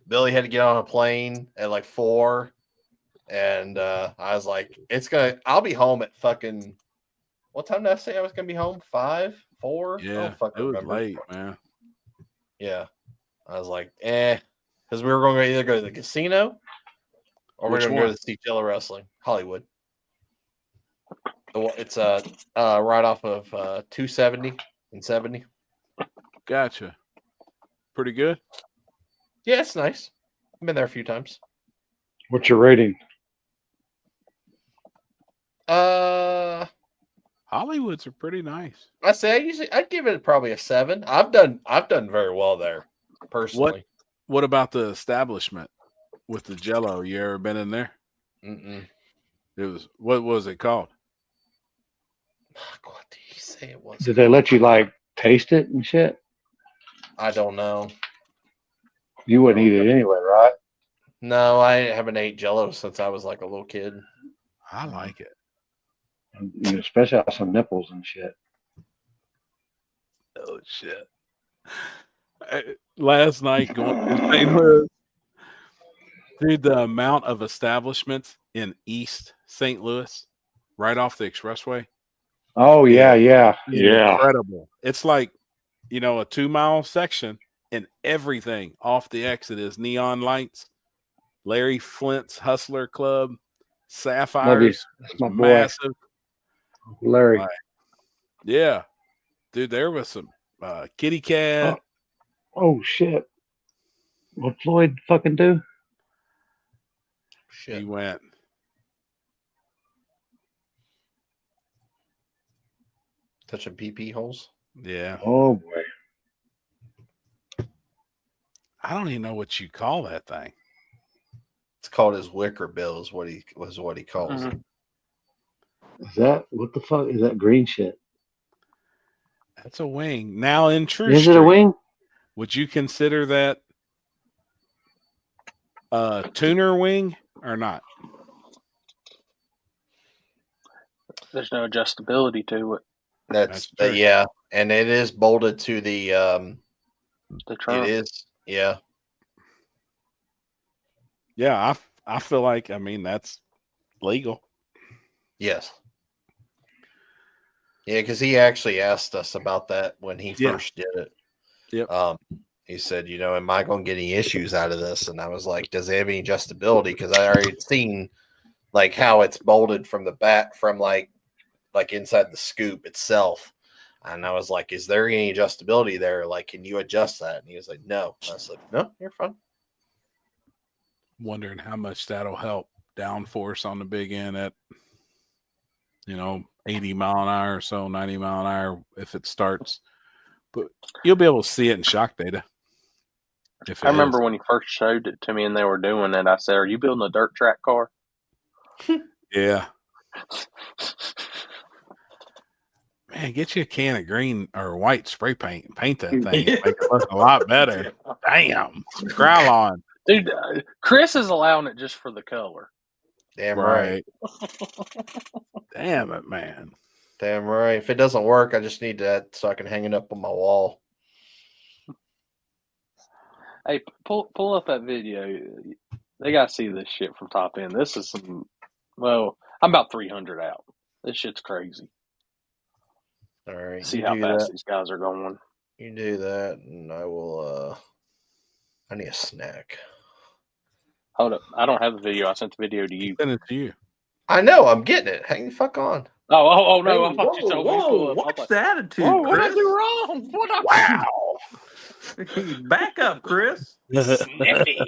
Billy had to get on a plane at like 4, and I was like, I'll be home at fucking, what time did I say I was going to be home? 5, 4? Yeah, it was late, man. Yeah. I was like, because we were going to either go to the casino or we're going to go to see Jello wrestling, Hollywood. It's right off of 270 and 70. Gotcha. Pretty good. Yeah, it's nice. I've been there a few times. What's your rating? Hollywoods are pretty nice. I say I'd give it probably a 7. I've done very well there personally. What about the establishment with the Jello? You ever been in there? Mm-mm. It was, what was it called? What did he say it was? Did they let you like taste it and shit? I don't know. You wouldn't eat it anyway, right? No, I haven't ate Jello since I was like a little kid. I like it. Especially out some nipples and shit. Oh shit! Last night going to St. Louis, dude, the amount of establishments in East St. Louis, right off the expressway. Oh yeah. Incredible! It's like, a 2-mile section, and everything off the exit is neon lights. Larry Flint's Hustler Club, Sapphires, that's my massive. boy. Larry. Yeah, dude, there was some kitty cat. Oh shit! What Floyd fucking do? He went. Touching PP holes. Yeah. Oh boy. I don't even know what you call that thing. It's called his wicker bill. Is what he calls it. Is that what the fuck is that green shit? That's a wing. Now in True Is it a Street, wing? would you consider that a tuner wing or not? There's no adjustability to it. That's true. yeah, and it is bolted to the trunk. It is, yeah. Yeah, I feel like, I mean, that's legal. Yes. Yeah, because he actually asked us about that when he first did it. Yep. He said, you know, am I going to get any issues out of this? And I was like, does it have any adjustability? Because I already seen like how it's bolted from the back, from like inside the scoop itself. And I was like, is there any adjustability there? Like, can you adjust that? And he was like, no. I was like, no, you're fine. Wondering how much that'll help downforce on the big end at, 80 mile an hour or so, 90 mile an hour if it starts. But you'll be able to see it in shock data. I remember when he first showed it to me and they were doing it, I said, are you building a dirt track car? Yeah. Man, get you a can of green or white spray paint and paint that thing. Make it look a lot better. Damn. Some Krylon. Dude, Chris is allowing it just for the color. Damn right. Damn it, man. Damn right. If it doesn't work, I just need that so I can hang it up on my wall. Hey, pull up that video. They gotta see this shit from top end. This is some. Well, I'm about 300 out. This shit's crazy. All right. See how fast these guys are going. You do that, and I will. I need a snack. Hold up. I don't have the video. I sent the video to you. Send it to you. I know. I'm getting it. Hang the fuck on. Oh no! Hey, I thought you told me to pull up. What's the attitude, What Chris? I do wrong? Wow! Back up, Chris. Sniffy.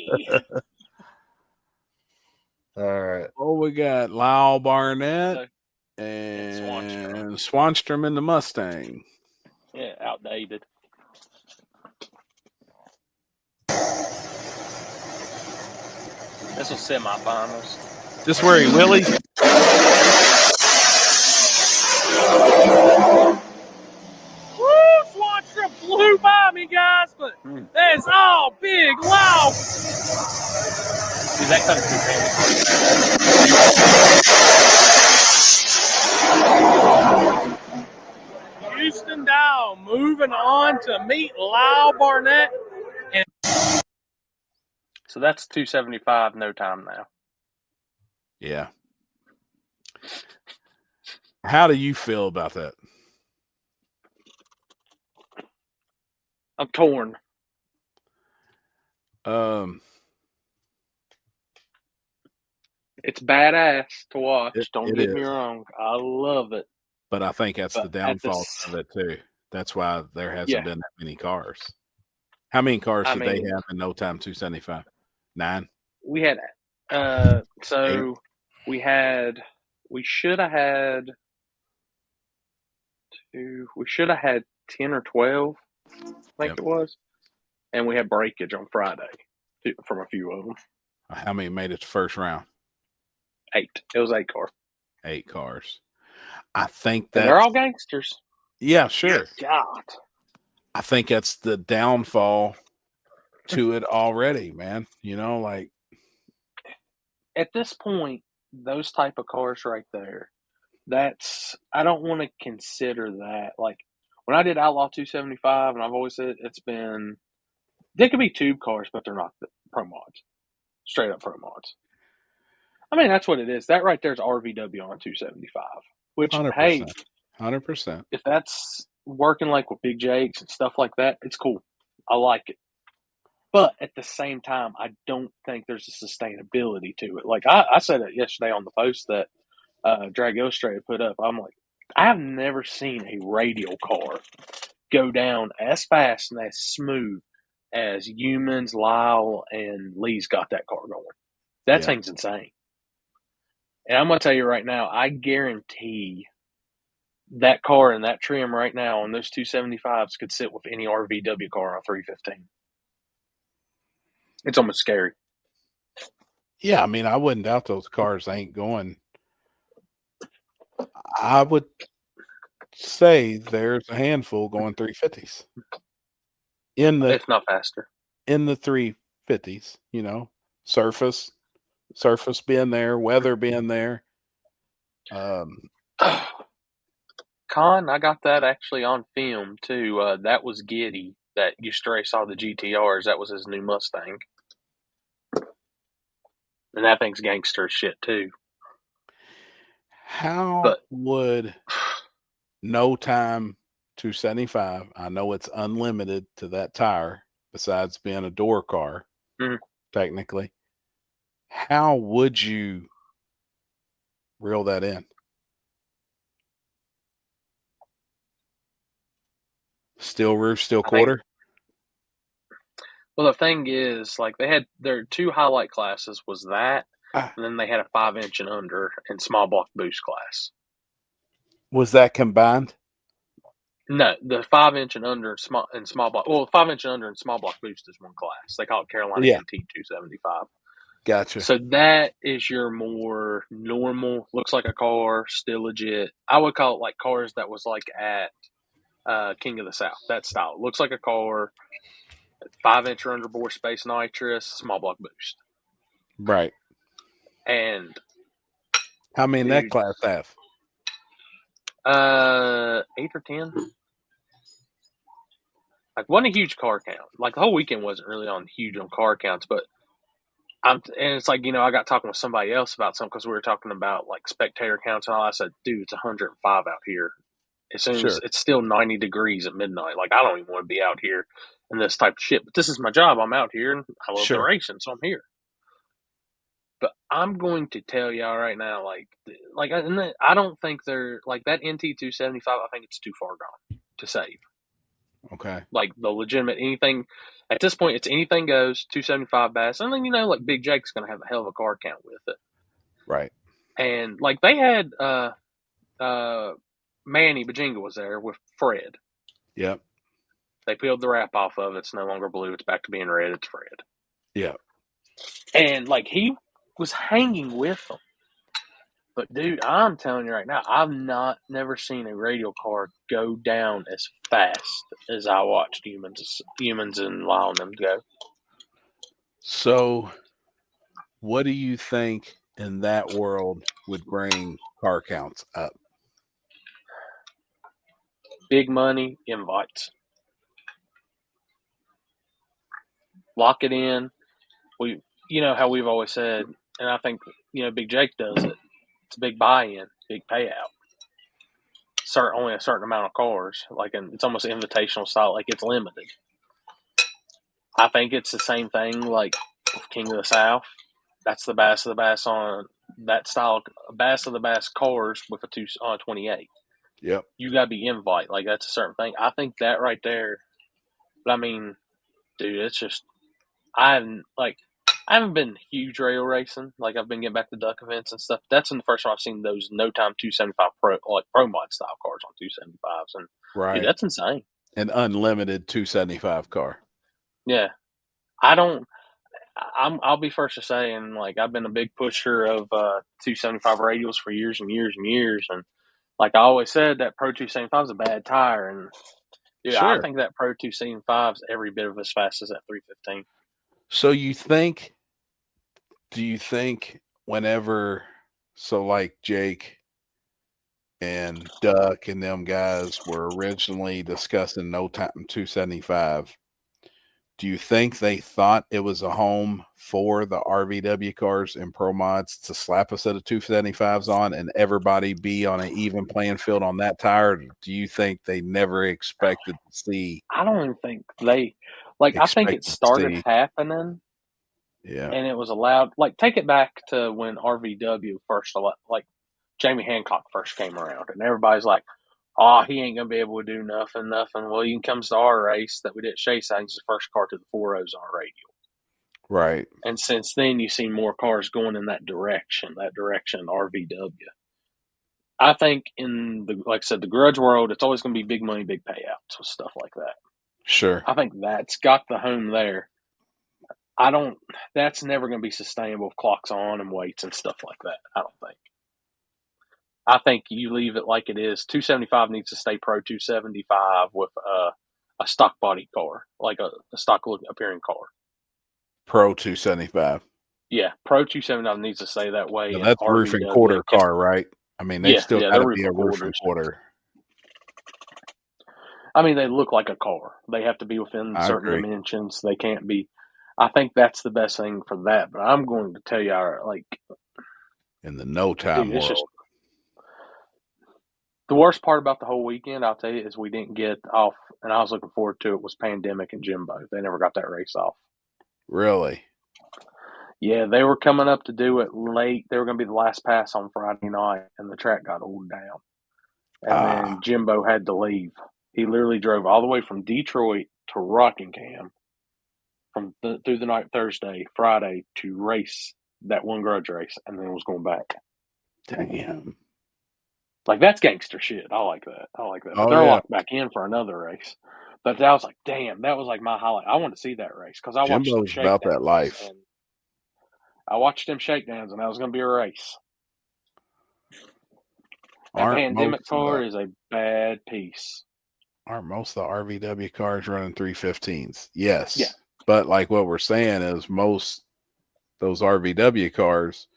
All right. Oh, we got Lyle Barnett and Swanstrom in the Mustang. Yeah, outdated. This was semifinals. This where he willies? Woo! Swanstrom flew by me, guys, but that's all big loud. Dude, that comes through. Houston Dow moving on to meet Lyle Barnett. So that's 275, no time now. Yeah. How do you feel about that? I'm torn. It's badass to watch. Don't get me wrong. I love it. But I think that's the downfall of it too. That's why there hasn't been that many cars. How many cars did they have in no time 275? 9? We had we should have had 10 or 12, I think it was. And we had breakage on Friday from a few of them. How many made it to first round? 8. It was 8 cars. 8 cars. I think that they're all gangsters. Yeah, sure. God. I think that's the downfall to it already, man. Like at this point, those type of cars right there, I don't want to consider that. Like when I did Outlaw 275, and I've always said they could be tube cars, but they're not the pro mods. Straight up pro mods. I mean, that's what it is. That right there is RVW on a 275. Which, 100%. hey, 100%. If that's working like with Big Jakes and stuff like that, it's cool. I like it. But at the same time, I don't think there's a sustainability to it. Like I said it yesterday on the post that Drag Illustrated put up. I'm like, I have never seen a radial car go down as fast and as smooth as Humans, Lyle, and Lee's got that car going. That thing's insane. And I'm going to tell you right now, I guarantee that car and that trim right now on those 275s could sit with any RVW car on 315. It's almost scary. Yeah, I mean, I wouldn't doubt those cars ain't going. I would say there's a handful going 350s. If not faster. In the 350s, you know, surface being there, weather being there. Con, I got that actually on film too. That was Giddy that you stray saw the GTRs. That was his new Mustang. And that thing's gangster shit too. How would No Time 275, I know it's unlimited to that tire besides being a door car, technically. How would you reel that in? Steel roof, steel quarter? Well, the thing is, like, they had their two highlight classes was that, and then they had a 5-inch and under and small block boost class. Was that combined? No, the 5-inch and under and small block. Well, 5-inch and under and small block boost is one class. They call it Carolina NT 275. Gotcha. So that is your more normal, looks like a car, still legit. I would call it like cars that was like at King of the South, that style. It looks like a car, 5-inch or under bore space nitrous, small block boost. Right. And how many in that class have? 8 or 10. Like, wasn't a huge car count. Like, the whole weekend wasn't really huge on car counts, but and it's like, you know, I got talking with somebody else about something because we were talking about like spectator counts and all. I said, dude, it's 105 out here. As soon as it's still 90 degrees at midnight. Like, I don't even want to be out here in this type of shit. But this is my job. I'm out here and I love the racing, so I'm here. But I'm going to tell y'all right now, I don't think they're like that NT 275. I think it's too far gone to save. Okay. Like the legitimate anything at this point, it's anything goes 275 bass. And then, you know, like Big Jake's going to have a hell of a car count with it. Right. And like they had, Manny Bajinga was there with Fred. Yep. They peeled the wrap off of it. It's no longer blue. It's back to being red. It's Fred. Yeah. And like he was hanging with them. But dude, I'm telling you right now, I've never seen a radial car go down as fast as I watched humans and Lyle and them go. So what do you think in that world would bring car counts up? Big money invites. Lock it in. You know how we've always said, and I think, you know, Big Jake does it. It's a big buy-in, big payout. Only a certain amount of cars. It's almost invitational style. Like, it's limited. I think it's the same thing like with King of the South. That's the bass of the bass on that style. Bass of the bass cars with a 28. Yep. You got to be invite. Like, that's a certain thing. I think that right there. But I mean, dude, it's just I haven't been huge rail racing. Like, I've been getting back to duck events and stuff. That's the first time I've seen those No Time 275 pro mod style cars on 275s, and dude, that's insane. An unlimited 275 car. Yeah, I'll be first to say, and like I've been a big pusher of 275 radials for years and years and years, and like I always said, that Pro 275 is a bad tire, and dude, I think that Pro 275 is every bit of as fast as that 315. So do you think whenever, so like Jake and Duck and them guys were originally discussing No Time 275, do you think they thought it was a home for the RVW cars and pro mods to slap a set of 275s on and everybody be on an even playing field on that tire? Do you think they never expected to see? I don't even think they I think it started happening. Yeah. And it was allowed. Like, take it back to when RVW first, like Jamie Hancock first came around, and everybody's like, "Oh, he ain't gonna be able to do nothing." Well, you can come to our race that we did at Chase. He's the first car to the 4.0s on Radial. Right. And since then, you've seen more cars going in that direction RVW. I think like I said, the Grudge world, it's always going to be big money, big payouts with stuff like that. Sure. I think that's got the home there. That's never going to be sustainable with clocks on and weights and stuff like that. I don't think. I think you leave it like it is. 275 needs to stay Pro 275 with a stock body car, like a stock look appearing car. Pro 275. Yeah, Pro 279 needs to stay that way. Now, that's roof and quarter car, right? I mean, they still got to be a roof and quarter. I mean, they look like a car. They have to be within certain dimensions. They can't be. I think that's the best thing for that. But I'm going to tell you, like, in the no time world. The worst part about the whole weekend, I'll tell you, is we didn't get off, and I was looking forward to it, was Pandemic and Jimbo. They never got that race off. Really? Yeah, they were coming up to do it late. They were going to be the last pass on Friday night, and the track got oiled down. And then Jimbo had to leave. He literally drove all the way from Detroit to Rockingham through the night Thursday, Friday, to race that one Grudge race, and then was going back. Damn. Like, that's gangster shit. I like that. But they're locked back in for another race. But I was like, damn, that was like my highlight. I want to see that race because I watched them Jimbo's about that life. And I watched them shakedowns, and that was going to be a race. That Pandemic car is a bad piece. Aren't most of the RVW cars running 315s? Yes. Yeah. But like what we're saying is most those RVW cars,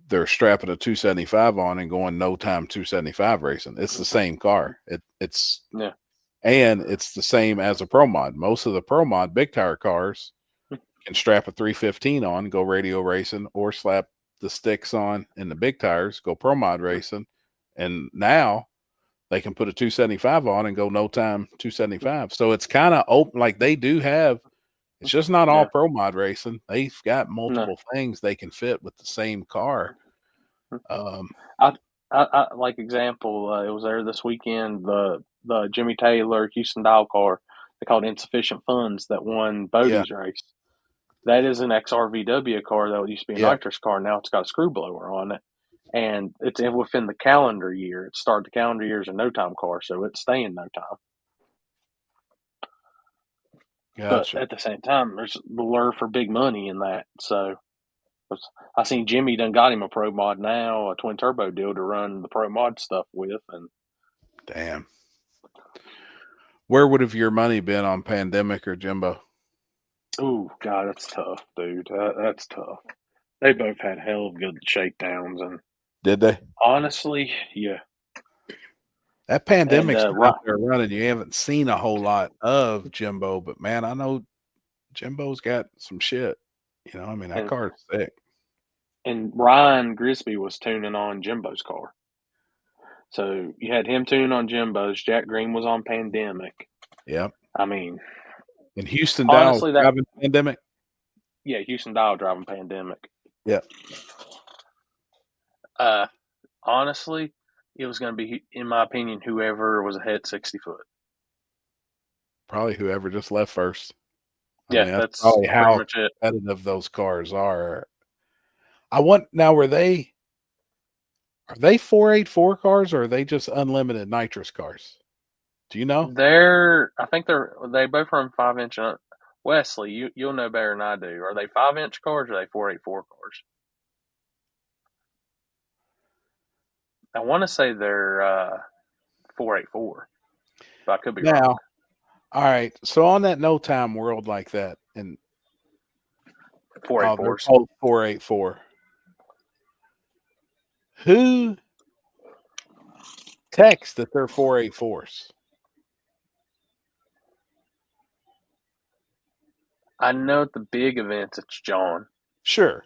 they're strapping a 275 on and going no time 275 racing. It's the same car. It's and it's the same as a Pro Mod. Most of the Pro Mod big tire cars can strap a 315 on, go radio racing, or slap the sticks on in the big tires, go Pro Mod racing. And now they can put a 275 on and go no time 275. So it's kind of open. Like they do have, it's just not all Pro Mod racing. They've got multiple things they can fit with the same car. I like example, it was there this weekend, the Jimmy Taylor Houston Dial car, they called Insufficient Funds, that won Bodie's race. That is an XRVW car that used to be a nitrous car. Now it's got a screw blower on it. And it's within the calendar year. It started the calendar year as a no time car, so it's staying no time. Gotcha. But at the same time, there's the lure for big money in that. So I seen Jimmy done got him a Pro Mod now, a twin turbo deal to run the Pro Mod stuff with. And damn, where would have your money been on Pandemic or Jimbo? Oh God, that's tough, dude. That's tough. They both had hell of good shakedowns, and did they? Honestly, yeah. That Pandemic's out there running. You haven't seen a whole lot of Jimbo, but man, I know Jimbo's got some shit. You know, I mean, that car's sick. And Ryan Grisby was tuning on Jimbo's car. So you had him tuning on Jimbo's. Jack Green was on Pandemic. Yep. I mean, and Houston Dial driving Pandemic. Yeah, Houston Dial driving Pandemic. Yeah. Honestly, it was going to be, in my opinion, whoever was ahead 60 foot. Probably whoever just left first. I mean, that's probably how competitive those cars are. I want now. Are they 484 cars, or are they just unlimited nitrous cars? Do you know? I think they both run 5-inch. Wesley, you'll know better than I do. Are they 5-inch cars or are they 484 cars? I want to say they're 484, but I could be wrong. All right. So on that no time world like that, and 484, 484. Who texts that they're 484s? I know at the big events it's John. Sure,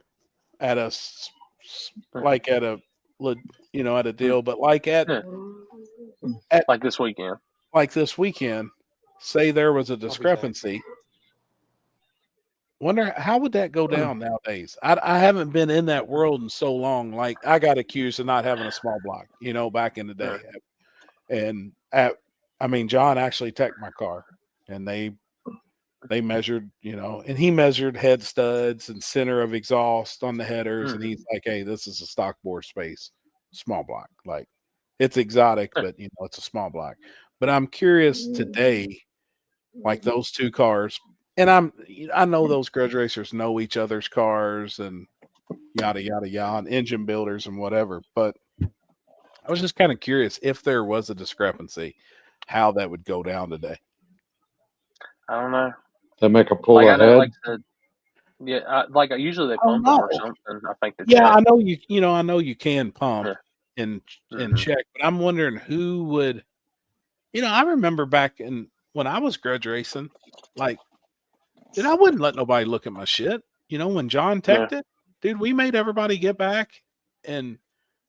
at a deal, but like like this weekend. Like this weekend, say there was a discrepancy. Wonder how would that go down nowadays? I haven't been in that world in so long. Like I got accused of not having a small block, back in the day. And I mean, John actually teched my car, and they measured, and he measured head studs and center of exhaust on the headers, and he's like, "Hey, this is a stock bore space, small block. Like it's exotic, but it's a small block." But I'm curious today, like those two cars, and I know those Grudge racers know each other's cars and yada yada yada, and engine builders and whatever. But I was just kind of curious if there was a discrepancy, how that would go down today. I don't know. They make a pull I know, ahead. Usually they pump them or something. I think. I know I know you can pump and Mhm. check, but I'm wondering who would. I remember back when I was Grudge racing, like, dude, I wouldn't let nobody look at my shit. When John teched it, dude, we made everybody get back, and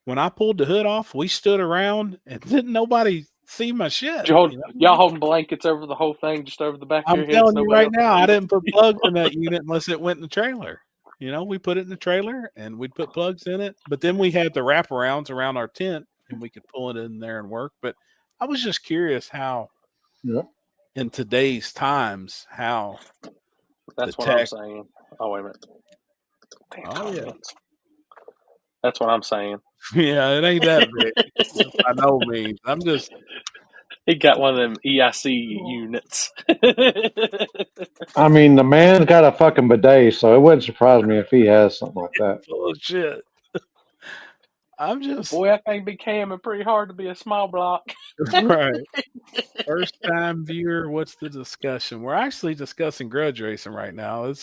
when I pulled the hood off, we stood around and didn't nobody see my shit. Y'all holding blankets over the whole thing, just over the back of your I'm head. telling you right now, I didn't put plugs in that unit unless it went in the trailer. We put it in the trailer and we'd put plugs in it, but then we had the wraparounds around our tent and we could pull it in there and work. But I was just curious how, in today's times, how that's what I'm saying. Oh, wait a minute. Yeah. That's what I'm saying. Yeah, it ain't that big. I know me. I'm just. He got one of them EIC units. I mean, the man's got a fucking bidet, so it wouldn't surprise me if he has something like that. Full of shit. I'm just. Boy, that thing be camming pretty hard to be a small block. Right. First time viewer, what's the discussion? We're actually discussing Grudge racing right now.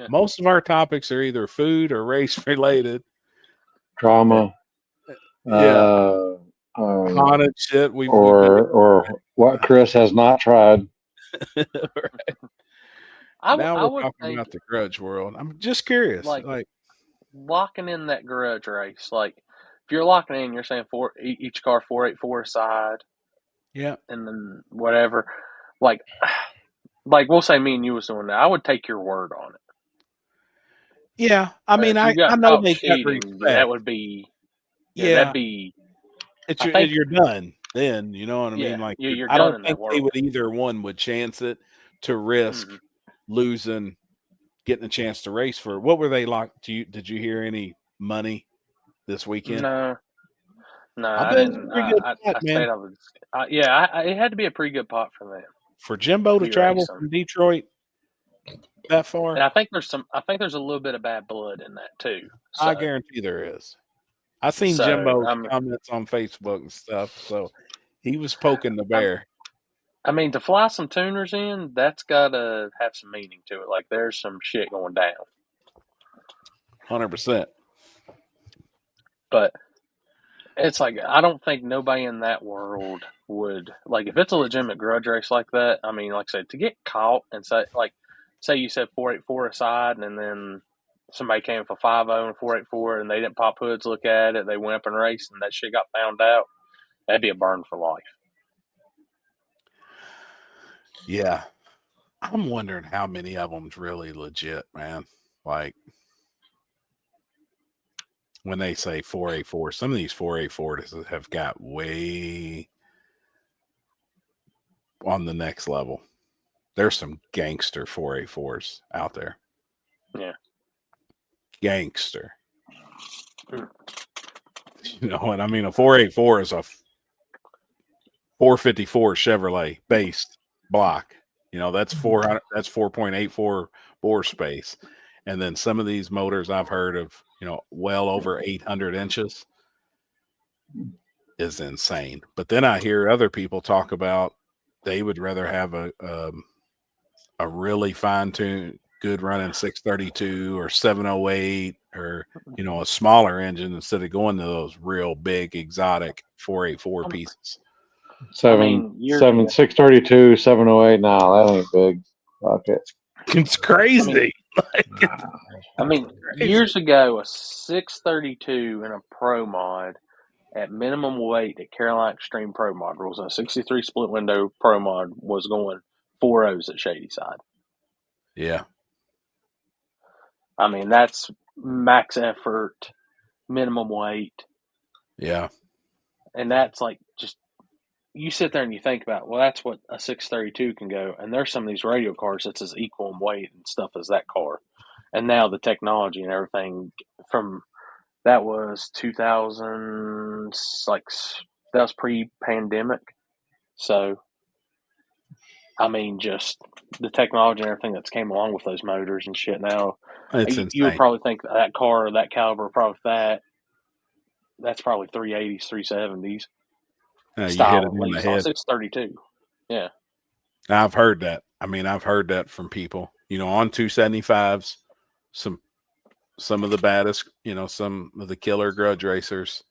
Most of our topics are either food or race related. Drama. Haunted shit. Or what Chris has not tried. Right. Now we're talking about the Grudge world. I'm just curious. Like locking in that Grudge race. Like if you're locking in, you're saying each car 484 side. Yeah. And then whatever. Like we'll say me and you was doing that. I would take your word on it. Yeah. I mean, I know they got respect. That would be that'd be you're done then, you know what I mean? Like you're I done don't think they would either one would chance it to risk losing, getting a chance to race for. What were they locked? Did you hear any money this weekend? No, I didn't. I said I was. It had to be a pretty good pot for them. For Jimbo to travel from Detroit that far, and I think there's a little bit of bad blood in that too. So. I guarantee there is. I seen Jimbo's comments on Facebook and stuff, so he was poking the bear. I mean, to fly some tuners in, that's got to have some meaning to it. Like, there's some shit going down. 100%. But it's like, I don't think nobody in that world would, like, if it's a legitimate Grudge race like that, I mean, like I said, to get caught and say you said 484 aside, and then somebody came for 50 and 484 and they didn't pop hoods, look at it, they went up and raced and that shit got found out, that'd be a burn for life. Yeah. I'm wondering how many of them's really legit, man. Like when they say 484, some of these 484s have got way on the next level. There's some gangster 484s out there. Yeah. Gangster. You know what I mean? A 484 is a 454 Chevrolet based block. You know, that's 400, that's 4.84 bore space. And then some of these motors I've heard of, you know, well over 800 inches is insane. But then I hear other people talk about they would rather have a really fine-tuned, good running 632 or 708 or, you know, a smaller engine instead of going to those real big exotic 484 pieces. 632, 708. Nah, that ain't big. Fuck it. It's crazy. Years ago, a 632 in a Pro Mod at minimum weight at Carolina Extreme Pro Mod rules, a 63 split window Pro Mod was going 4.0s at Shady Side. Yeah. I mean, that's max effort, minimum weight. Yeah. And that's like just, you sit there and you think about, well, that's what a 632 can go. And there's some of these radio cars that's as equal in weight and stuff as that car. And now the technology and everything from that was 2000, like that was pre-pandemic. So, I mean, just the technology and everything that's came along with those motors and shit. Now, It's you would insane. probably think that car, that caliber, probably that's probably 380s, 370s. You hit Style it at in the least on head. 632. Yeah. I've heard that. I mean, I've heard that from people, you know, on 275s, some of the baddest, you know, some of the killer grudge racers.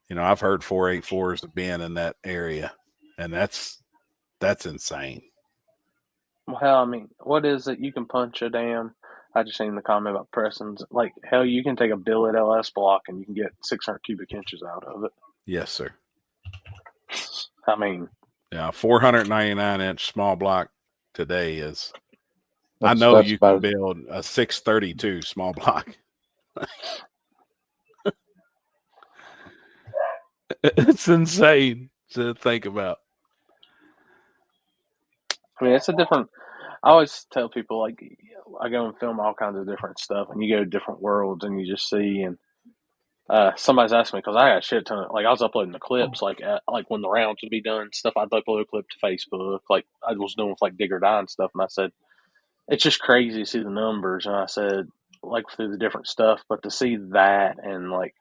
You know, I've heard 484s being in that area, and that's insane. Well, hell, I mean, what is it? You can punch a damn. I just seen the comment about Preston's. Like, hell, you can take a billet LS block and you can get 600 cubic inches out of it. Yes, sir. I mean, yeah, 499-inch small block today is. I That's- know that's you can about- build a 632 small block. It's insane to think about. I mean, it's a different. I always tell people, like, I go and film all kinds of different stuff, and you go to different worlds, and you just see. And somebody's asked me because I got a shit ton. Like, I was uploading the clips, like when the rounds would be done, stuff. I'd upload a clip to Facebook, like I was doing with like Dig or Die and stuff. And I said, it's just crazy to see the numbers. And I said, like through the different stuff, but to see that and like,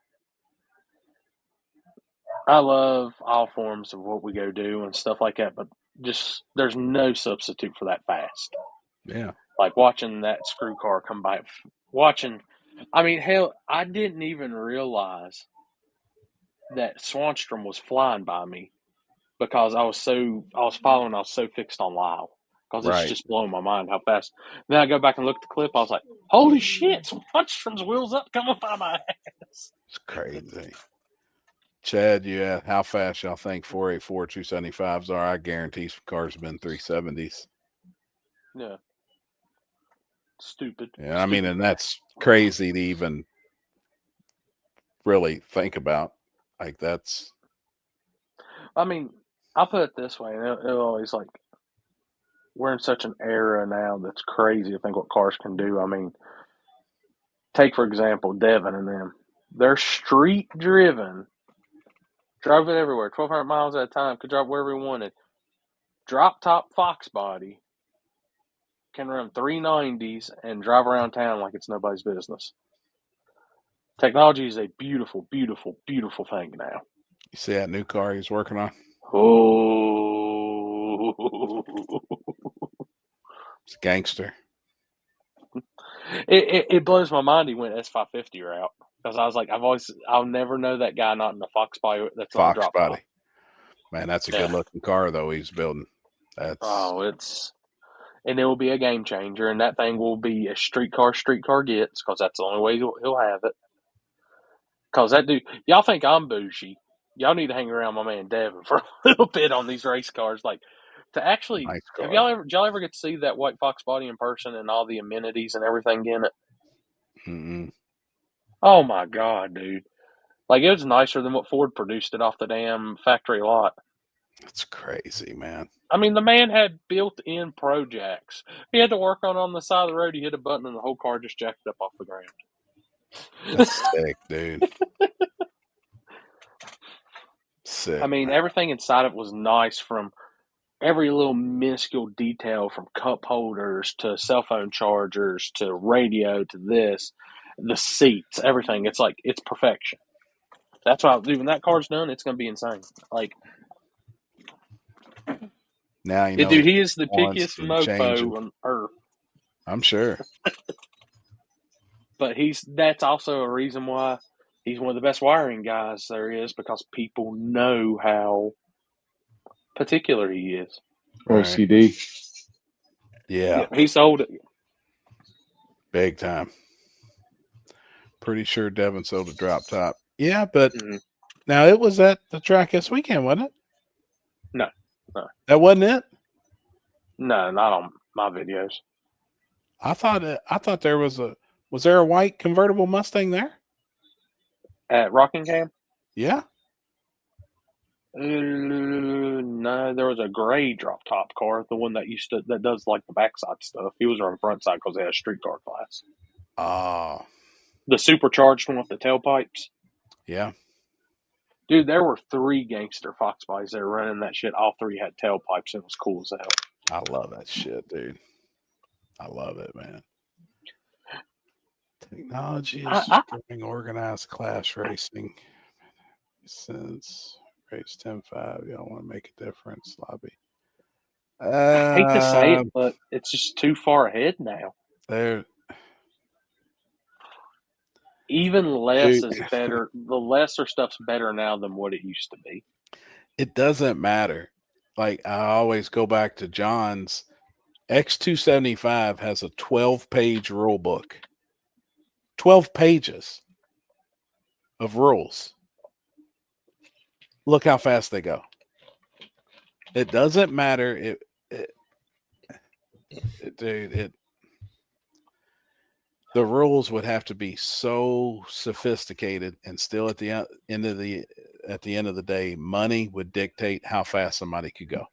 I love all forms of what we go do and stuff like that, but just there's no substitute for that fast. Yeah. Like watching that screw car come by, I mean, hell, I didn't even realize that Swanstrom was flying by me because I was so fixed on Lyle because Right. it's just blowing my mind how fast. Then I go back and look at the clip. I was like, holy shit, Swanstrom's wheels up coming by my ass. It's crazy. Chad, yeah, how fast y'all think 484 275s are? I guarantee some cars have been 370s. Yeah. Stupid. Yeah, I mean, and that's crazy to even really think about. Like, that's. I mean, I'll put it this way, and it'll always like, we're in such an era now that's crazy to think what cars can do. I mean, take for example Devin and them. They're street driven. Drove it everywhere, 1,200 miles at a time. Could drive wherever he wanted. Drop top Fox body. Can run 390s and drive around town like it's nobody's business. Technology is a beautiful, beautiful, beautiful thing now. You see that new car he's working on? Oh, It's a gangster. It blows my mind he went S550 route because I was like, I'll never know that guy not in the Fox body that's on the Fox drop body. top. Man, that's a good looking car though he's building. That's And it will be a game changer, and that thing will be a street car gets because that's the only way he'll have it. Because that dude, y'all think I'm bougie. Y'all need to hang around my man Devin for a little bit on these race cars. Like, to actually, nice car. did y'all ever get to see that white Fox body in person and all the amenities and everything in it? Mm-mm. Oh my God, dude. Like, it was nicer than what Ford produced it off the damn factory lot. That's crazy, man. I mean, the man had built-in Pro Jacks. He had to work on the side of the road. He hit a button and the whole car just jacked up off the ground. That's sick, dude. Sick. I mean, everything inside of it was nice, from every little minuscule detail, from cup holders to cell phone chargers to radio to this, the seats, everything. It's like, it's perfection. That's why, dude, when that car's done, it's going to be insane. Like, now you know, dude, he is the wants pickiest to mofo change on earth. I'm sure. But that's also a reason why he's one of the best wiring guys there is, because people know how particular he is. Right. OCD. Yeah, He sold it. big time. Pretty sure Devin sold a drop top. Yeah, but now it was at the track this weekend, wasn't it? No. That wasn't it? No, not on my videos. I thought there was there a white convertible Mustang there? At Rockingham? Yeah. No, there was a gray drop top car, the one that does like the backside stuff. He was running front side because they had a streetcar class. Oh, The supercharged one with the tailpipes. yeah. Dude, there were 3 gangster Fox bodies that were running that shit. All 3 had tailpipes, and it was cool as hell. I love that shit, dude. I love it, man. Technology is destroying organized class racing. Since race 10-5, y'all want to make a difference, lobby. I hate to say it, but it's just too far ahead now. Even less is better. The lesser stuff's better now than what it used to be. It doesn't matter. Like, I always go back to John's. X275 has a 12-page rule book. 12 pages of rules. Look how fast they go. It doesn't matter. The rules would have to be so sophisticated, and still at the end of the day, money would dictate how fast somebody could go.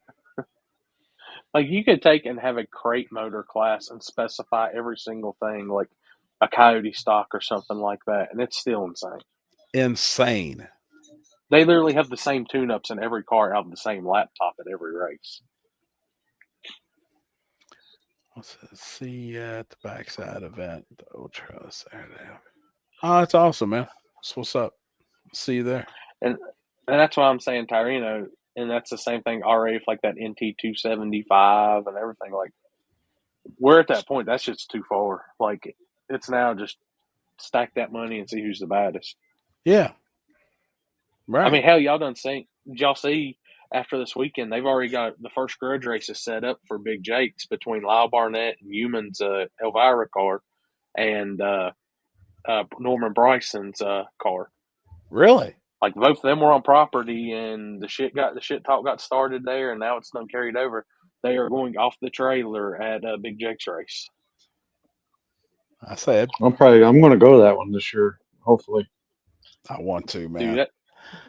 Like, you could take and have a crate motor class and specify every single thing, like a Coyote stock or something like that, and it's still insane. Insane. They literally have the same tune-ups in every car out of the same laptop at every race. Let's see at the backside event, the Ultra Saturday. Oh, that's awesome, man. That's what's up. See you there. And that's why I'm saying Tyreno, and that's the same thing already with like that NT275 and everything. Like, we're at that point. That's just too far. Like, it's now just stack that money and see who's the baddest. Yeah. Right. I mean, hell, did y'all see after this weekend, they've already got the first Grudge races set up for Big Jake's between Lyle Barnett and Human's Elvira car and Norman Bryson's car. Really? Like, both of them were on property, and the shit talk got started there, and now it's done carried over. They are going off the trailer at Big Jake's race. I said I'm going to go to that one this year, hopefully. I want to, man.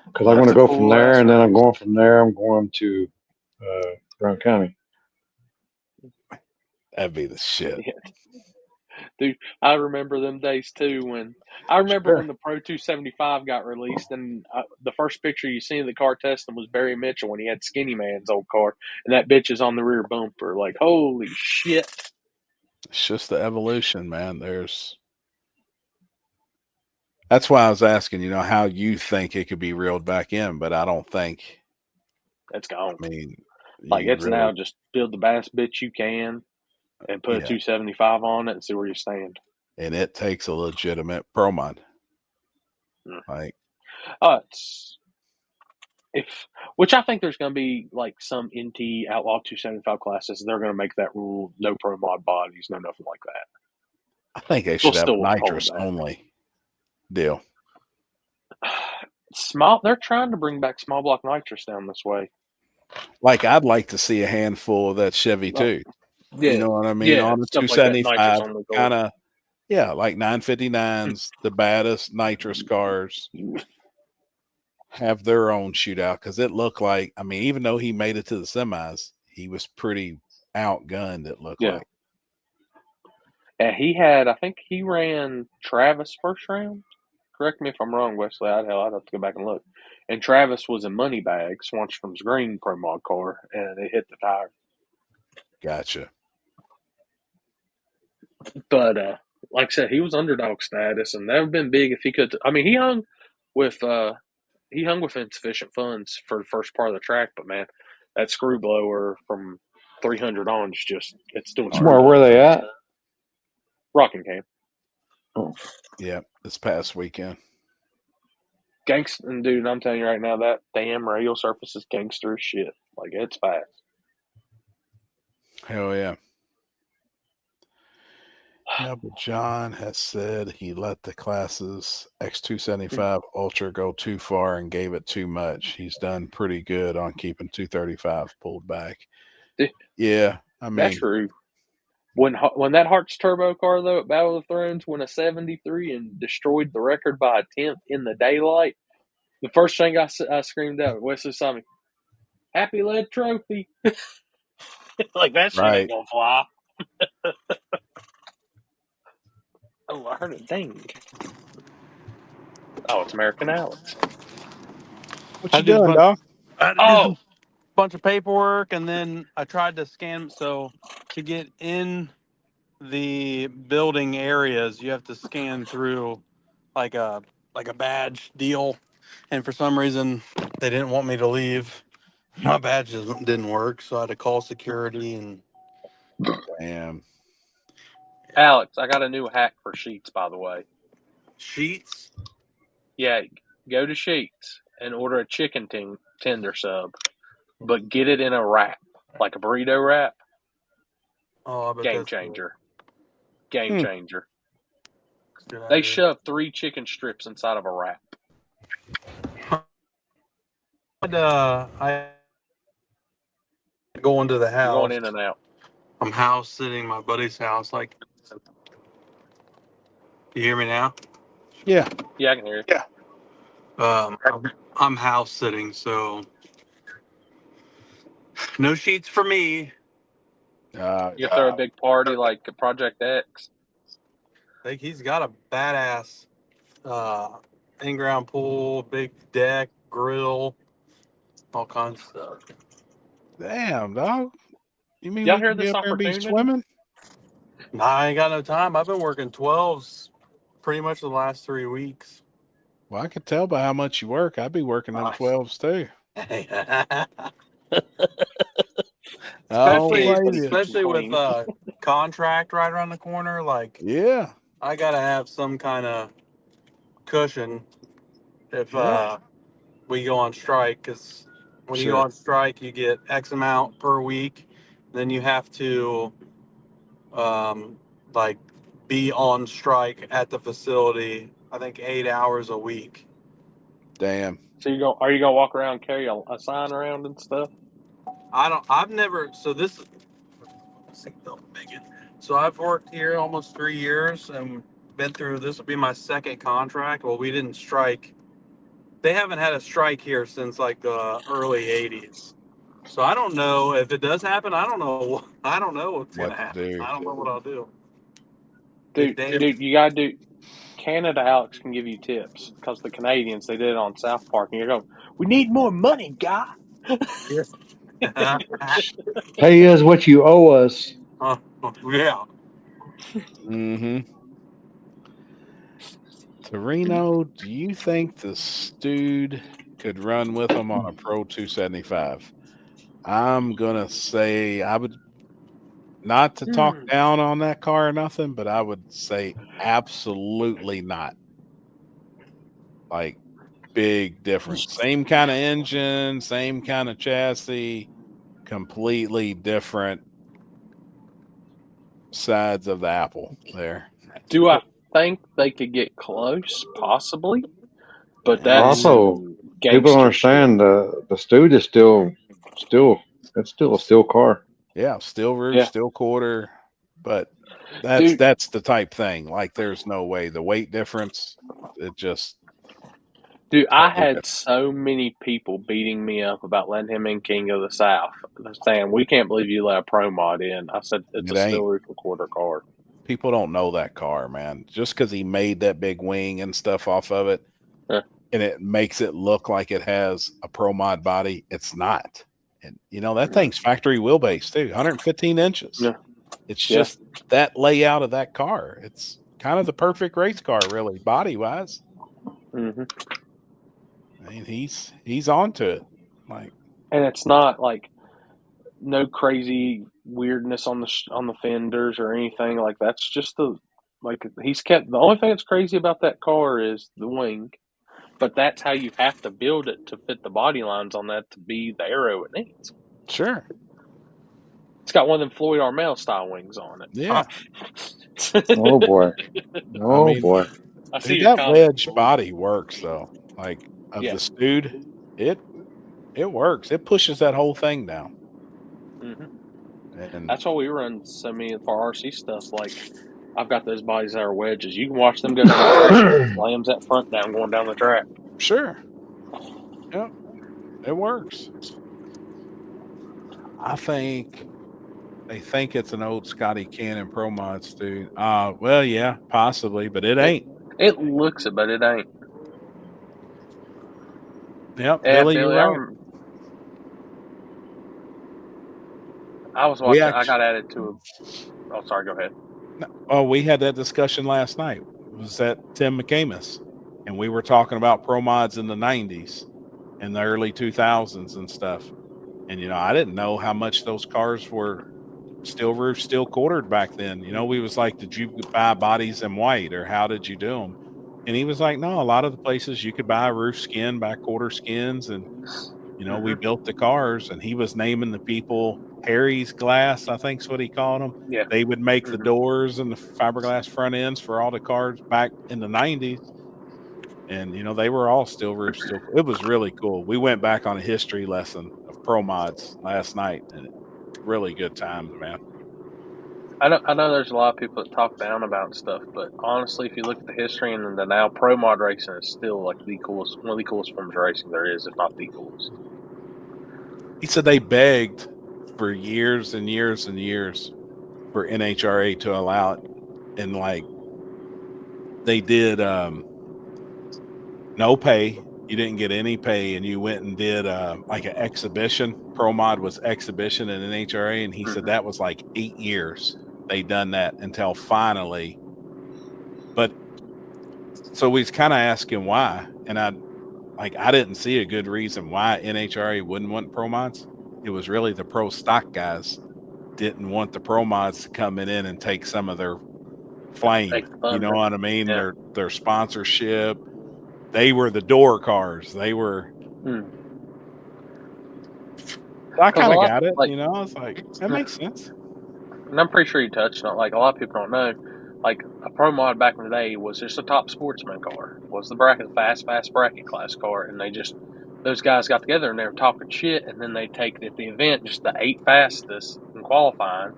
Because I want to go from there, and then I'm going from there. I'm going to Brown County. That'd be the shit. Yeah. Dude, I remember them days too when the Pro 275 got released, and the first picture you see of the car testing was Barry Mitchell when he had Skinny Man's old car, and that bitch is on the rear bumper. Like, holy shit. It's just the evolution, man. That's why I was asking, how you think it could be reeled back in, but I don't think it's gone. I mean, like, it's really, now just build the baddest bitch you can and put a 275 on it and see where you stand. And it takes a legitimate promod. Like, which I think there's going to be like some NT Outlaw 275 classes. They're going to make that rule: no promod bodies, no nothing like that. I think they should have a nitrous only deal. They're trying to bring back small block nitrous down this way. Like, I'd like to see a handful of that Chevy too. Yeah. You know what I mean? Yeah, on the 275, kind of, like 959s, the baddest nitrous cars have their own shootout, because it looked like, I mean, even though he made it to the semis, he was pretty outgunned, it looked like. Yeah, I think he ran Travis first round. Correct me if I'm wrong, Wesley. I'd have to go back and look. And Travis was a money bag, Swanstrom's green pro mod car, and it hit the tire. Gotcha. But like I said, he was underdog status, and that would have been big if he could. I mean, he hung with insufficient funds for the first part of the track, but man, that screw blower from 300 on is just, it's doing. Where are they at? Rockingham. Oh. Yeah, this past weekend. Gangster, and dude, I'm telling you right now, that damn radial surface is gangster as shit. Like, it's fast. Hell yeah. Yeah, but John has said he let the classes X275 Ultra go too far and gave it too much. He's done pretty good on keeping 235 pulled back. Yeah, I mean, that's true. When that Hearts turbo car though at Battle of the Thrones won a 73 and destroyed the record by a 10th in the daylight, the first thing I screamed out, Wesley saw me, "Happy lead trophy!" Like that shit ain't gonna fly. Oh, I heard a ding. Oh, it's American Alex. What you doing, dog? I had to do some bunch of paperwork, and then I tried to scan. So to get in the building areas, you have to scan through like a badge deal, and for some reason they didn't want me to leave. My badge didn't work, so I had to call security. And Damn. Alex, I got a new hack for Sheets, by the way. Sheets? Yeah, go to Sheets and order a chicken tender sub, but get it in a wrap, like a burrito wrap. Oh, I bet Game that's changer. Game changer. Good They idea. shove 3 chicken strips inside of a wrap. I go into the house. You're going in and out. I'm house sitting my buddy's house. Like, you hear me now? Yeah. Yeah, I can hear you. Yeah. I'm house sitting, so no sheets for me. You throw a big party like Project X. Like, he's got a badass in-ground pool, big deck, grill, all kinds of stuff. Damn, dog. You mean Y'all we hear could be this up there and be opportunity? swimming? Nah, I ain't got no time. I've been working 12s pretty much the last 3 weeks. Well, I could tell by how much you work. I'd be working them 12s too. Especially with contract right around the corner. Like, yeah, I gotta have some kind of cushion if we go on strike, because when you go on strike, you get X amount per week. Then you have to like be on strike at the facility, I think 8 hours a week. Damn. So are you gonna walk around and carry a sign around and stuff? I've never, so I've worked here almost 3 years and been through, this will be my second contract. Well, we didn't strike. They haven't had a strike here since like the early 80s. So I don't know if it does happen. I don't know what's going to happen. I don't know what I'll do. Dude, you gotta do. Canada Alex can give you tips because the Canadians, they did it on South Park, and you're going, "We need more money, guy." Pay us what you owe us. Yeah. Mm-hmm. Torino, do you think the Stewed could run with them on a Pro 275? I'm gonna say I would, not to talk down on that car or nothing, but I would say absolutely not. Like, big difference. Same kind of engine, same kind of chassis, completely different sides of the apple there. Do I think they could get close? Possibly. But that's Also, people don't understand the Stewed is still it's still a steel car. Yeah, steel roof, steel quarter, but that's the type thing. Like, there's no way the weight difference. It just, dude, I had so many people beating me up about letting him in King of the South. They're saying, "We can't believe you let a pro mod in." I said, "It's a steel roof and quarter car." People don't know that car, man. Just because he made that big wing and stuff off of it, and it makes it look like it has a pro mod body, it's not. And that thing's factory wheelbase too, 115 inches. Yeah. It's just that layout of that car. It's kind of the perfect race car, really, body wise. Mm-hmm. I mean, he's onto it. Like, and it's not like no crazy weirdness on the fenders or anything. Like, that's just he's kept. The only thing that's crazy about that car is the wing. But that's how you have to build it to fit the body lines on that to be the aero it needs. Sure. It's got one of them Floyd Armel style wings on it. Yeah. Oh boy. Oh boy. I see dude, your that comment. wedge body works though. Like, of the Stewed, it works. It pushes that whole thing down. Mm-hmm. And That's why we run so many for RC stuff. Like, I've got those bodies that are wedges. You can watch them go down the track. It slams that front down going down the track. sure. Yep. It works. I think they think it's an old Scotty Cannon Pro Mods, dude. Well, yeah, possibly, but it ain't. It looks it, but it ain't. Yep, Yeah, Billy, you're right. I was watching. I got added to a. Oh, sorry. Go ahead. Oh, we had that discussion last night. It was at Tim McCamus, and we were talking about Pro Mods in the 90s and the early 2000s and stuff. And, you know, I didn't know how much those cars were steel roof, steel quartered back then. You know, we was like, did you buy bodies in white or how did you do them? And he was like, no, a lot of the places you could buy roof skin, buy quarter skins. And, you know, we built the cars, and he was naming the people Harry's Glass, I think's what he called them. Yeah. They would make the doors and the fiberglass front ends for all the cars back in the 90s. And, you know, they were all steel roof, steel. It was really cool. We went back on a history lesson of Pro Mods last night, and really good times, man. I know there's a lot of people that talk down about stuff, but honestly, if you look at the history and the now, Pro Mod racing is still like the coolest, one of the coolest forms of racing there is, if not the coolest. He said they begged for years and years and years for NHRA to allow it, and like they did no pay. You didn't get any pay, and you went and did like an exhibition. Pro Mod was exhibition in NHRA, and he said that was like 8 years they done that until finally. But so we was kind of asking why, and I didn't see a good reason why NHRA wouldn't want Pro Mods. It was really the pro stock guys didn't want the Pro Mods to come in and take some of their flame. You know what I mean? Yeah. Their sponsorship. They were the door cars. They were. I kind of got it. Like, you know, it's like that makes sense. And I'm pretty sure you touched on it. Like, a lot of people don't know. Like, a Pro Mod back in the day was just a top sportsman car. Was the fast bracket class car, and those guys got together and they were talking shit, and then they take at the event just the 8 fastest in qualifying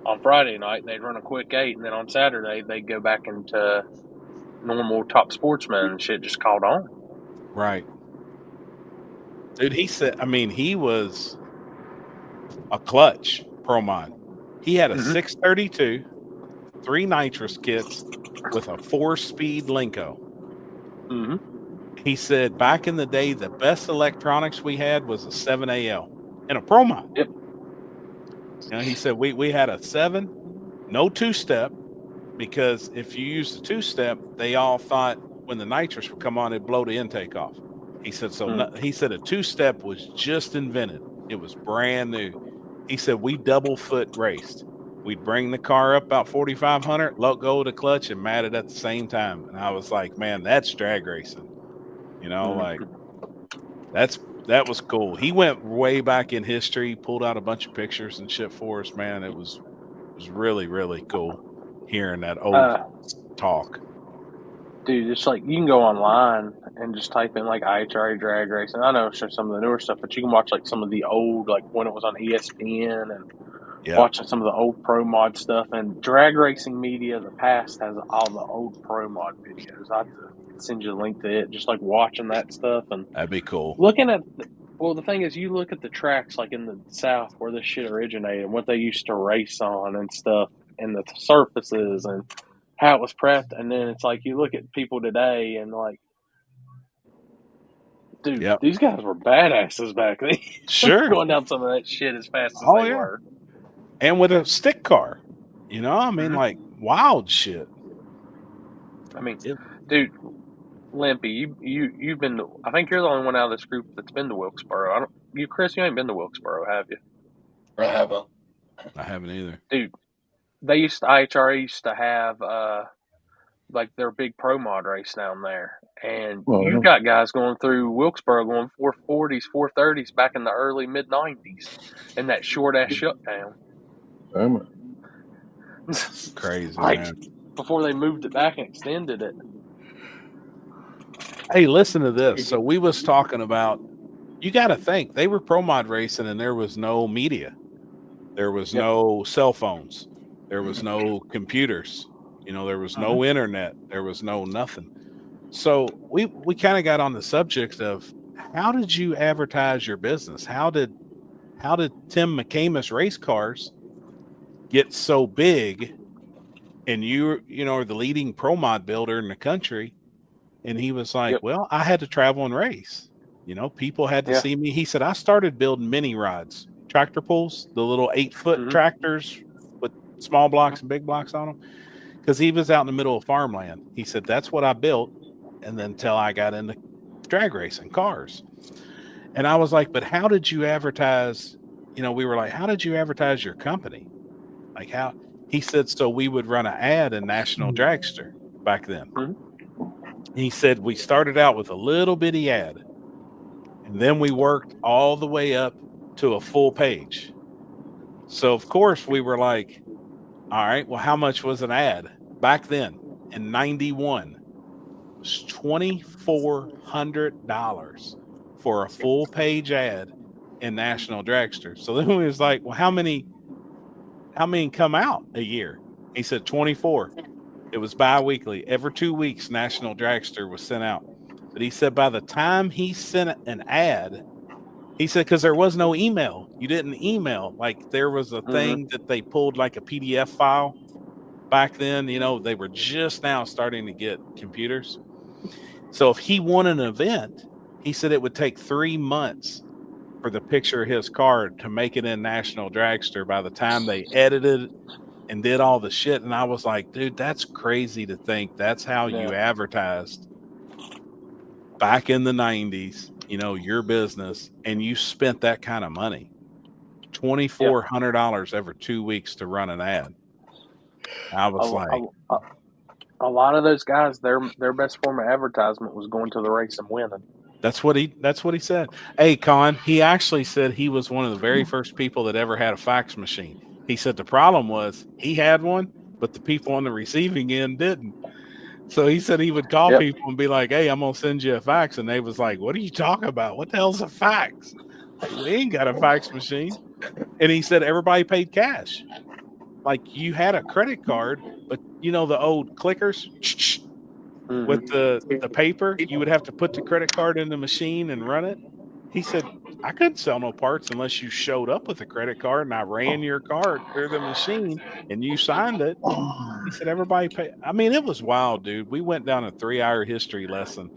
on Friday night, and they'd run a quick 8, and then on Saturday they'd go back into normal top sportsman and shit just caught on. Right. Dude, he said, I mean, he was a clutch Pro Mod. He had a 632, 3 nitrous kits with a 4-speed Linko. He said back in the day, the best electronics we had was a 7AL and a Pro Mod. Yep. You know, he said we had a 7, no 2-step, because if you use the 2-step, they all thought when the nitrous would come on, it'd blow the intake off. He said he said a 2-step was just invented. It was brand new. He said we double foot raced. We'd bring the car up about 4,500, let go of the clutch, and mat it at the same time. And I was like, man, that's drag racing. You know, like that was cool. He went way back in history, pulled out a bunch of pictures and shit for us, man. It was really, really cool hearing that old talk. Dude, it's like you can go online and just type in like IHRA drag racing. I know it's some of the newer stuff, but you can watch like some of the old, like when it was on ESPN and watching some of the old Pro Mod stuff. And drag racing media of the past has all the old Pro Mod videos. I have to send you a link to it, just like watching that stuff. And that'd be cool. Looking at, the thing is, you look at the tracks like in the South where this shit originated, what they used to race on and stuff, and the surfaces and how it was prepped, and then it's like you look at people today and like, dude, these guys were badasses back then. Sure. Going down some of that shit as fast as they were. And with a stick car, you know, I mean, like wild shit. I mean, dude, Limpy, you've been to, I think you're the only one out of this group that's been to Wilkesboro. Chris, you ain't been to Wilkesboro, have you? I haven't. I haven't either. Dude, IHRA used to have like their big Pro Mod race down there, and you've got guys going through Wilkesboro going 440s, 430s back in the early mid 90s in that short ass shutdown. Crazy, like, man. Before they moved it back and extended it. Hey, listen to this. So we was talking about, you got to think they were Pro Mod racing and there was no media. There was no cell phones. There was no computers. There was no internet. There was no nothing. So we kind of got on the subject of how did you advertise your business? How did Tim McCamus race cars get so big, and you are the leading pro mod builder in the country? And he was like, well, I had to travel and race. People had to see me. He said, I started building mini rods, tractor pulls, the little 8-foot tractors with small blocks and big blocks on them, because he was out in the middle of farmland. He said, that's what I built. And then until I got into drag racing cars. And I was like, but how did you advertise? We were like, how did you advertise your company? Like how? He said, so we would run an ad in National Dragster back then. He said, we started out with a little bitty ad, and then we worked all the way up to a full page. So of course we were like, all right, well, how much was an ad back then in 91? Was $2,400 for a full page ad in National Dragster. So then we was like, well, how many come out a year? He said 24. It was bi-weekly. Every 2 weeks, National Dragster was sent out. But he said by the time he sent an ad, he said, because there was no email. You didn't email. Like there was a thing that they pulled like a PDF file back then. They were just now starting to get computers. So if he won an event, he said it would take 3 months for the picture of his card to make it in National Dragster by the time they edited and did all the shit. And I was like, dude, that's crazy to think that's how you advertised back in the 90s, your business, and you spent that kind of money. $2,400 every 2 weeks to run an ad. I was a lot of those guys, their best form of advertisement was going to the race and winning. That's what he said. Hey, Con, he actually said he was one of the very first people that ever had a fax machine. He said the problem was he had one, but the people on the receiving end didn't. So he said he would call people and be like, hey, I'm going to send you a fax. And they was like, what are you talking about? What the hell's a fax? Like, we ain't got a fax machine. And he said everybody paid cash. Like you had a credit card, but the old clickers with the paper, you would have to put the credit card in the machine and run it. He said, I couldn't sell no parts unless you showed up with a credit card and I ran your card through the machine and you signed it. He said, everybody pay. I mean, it was wild, dude. We went down a 3-hour history lesson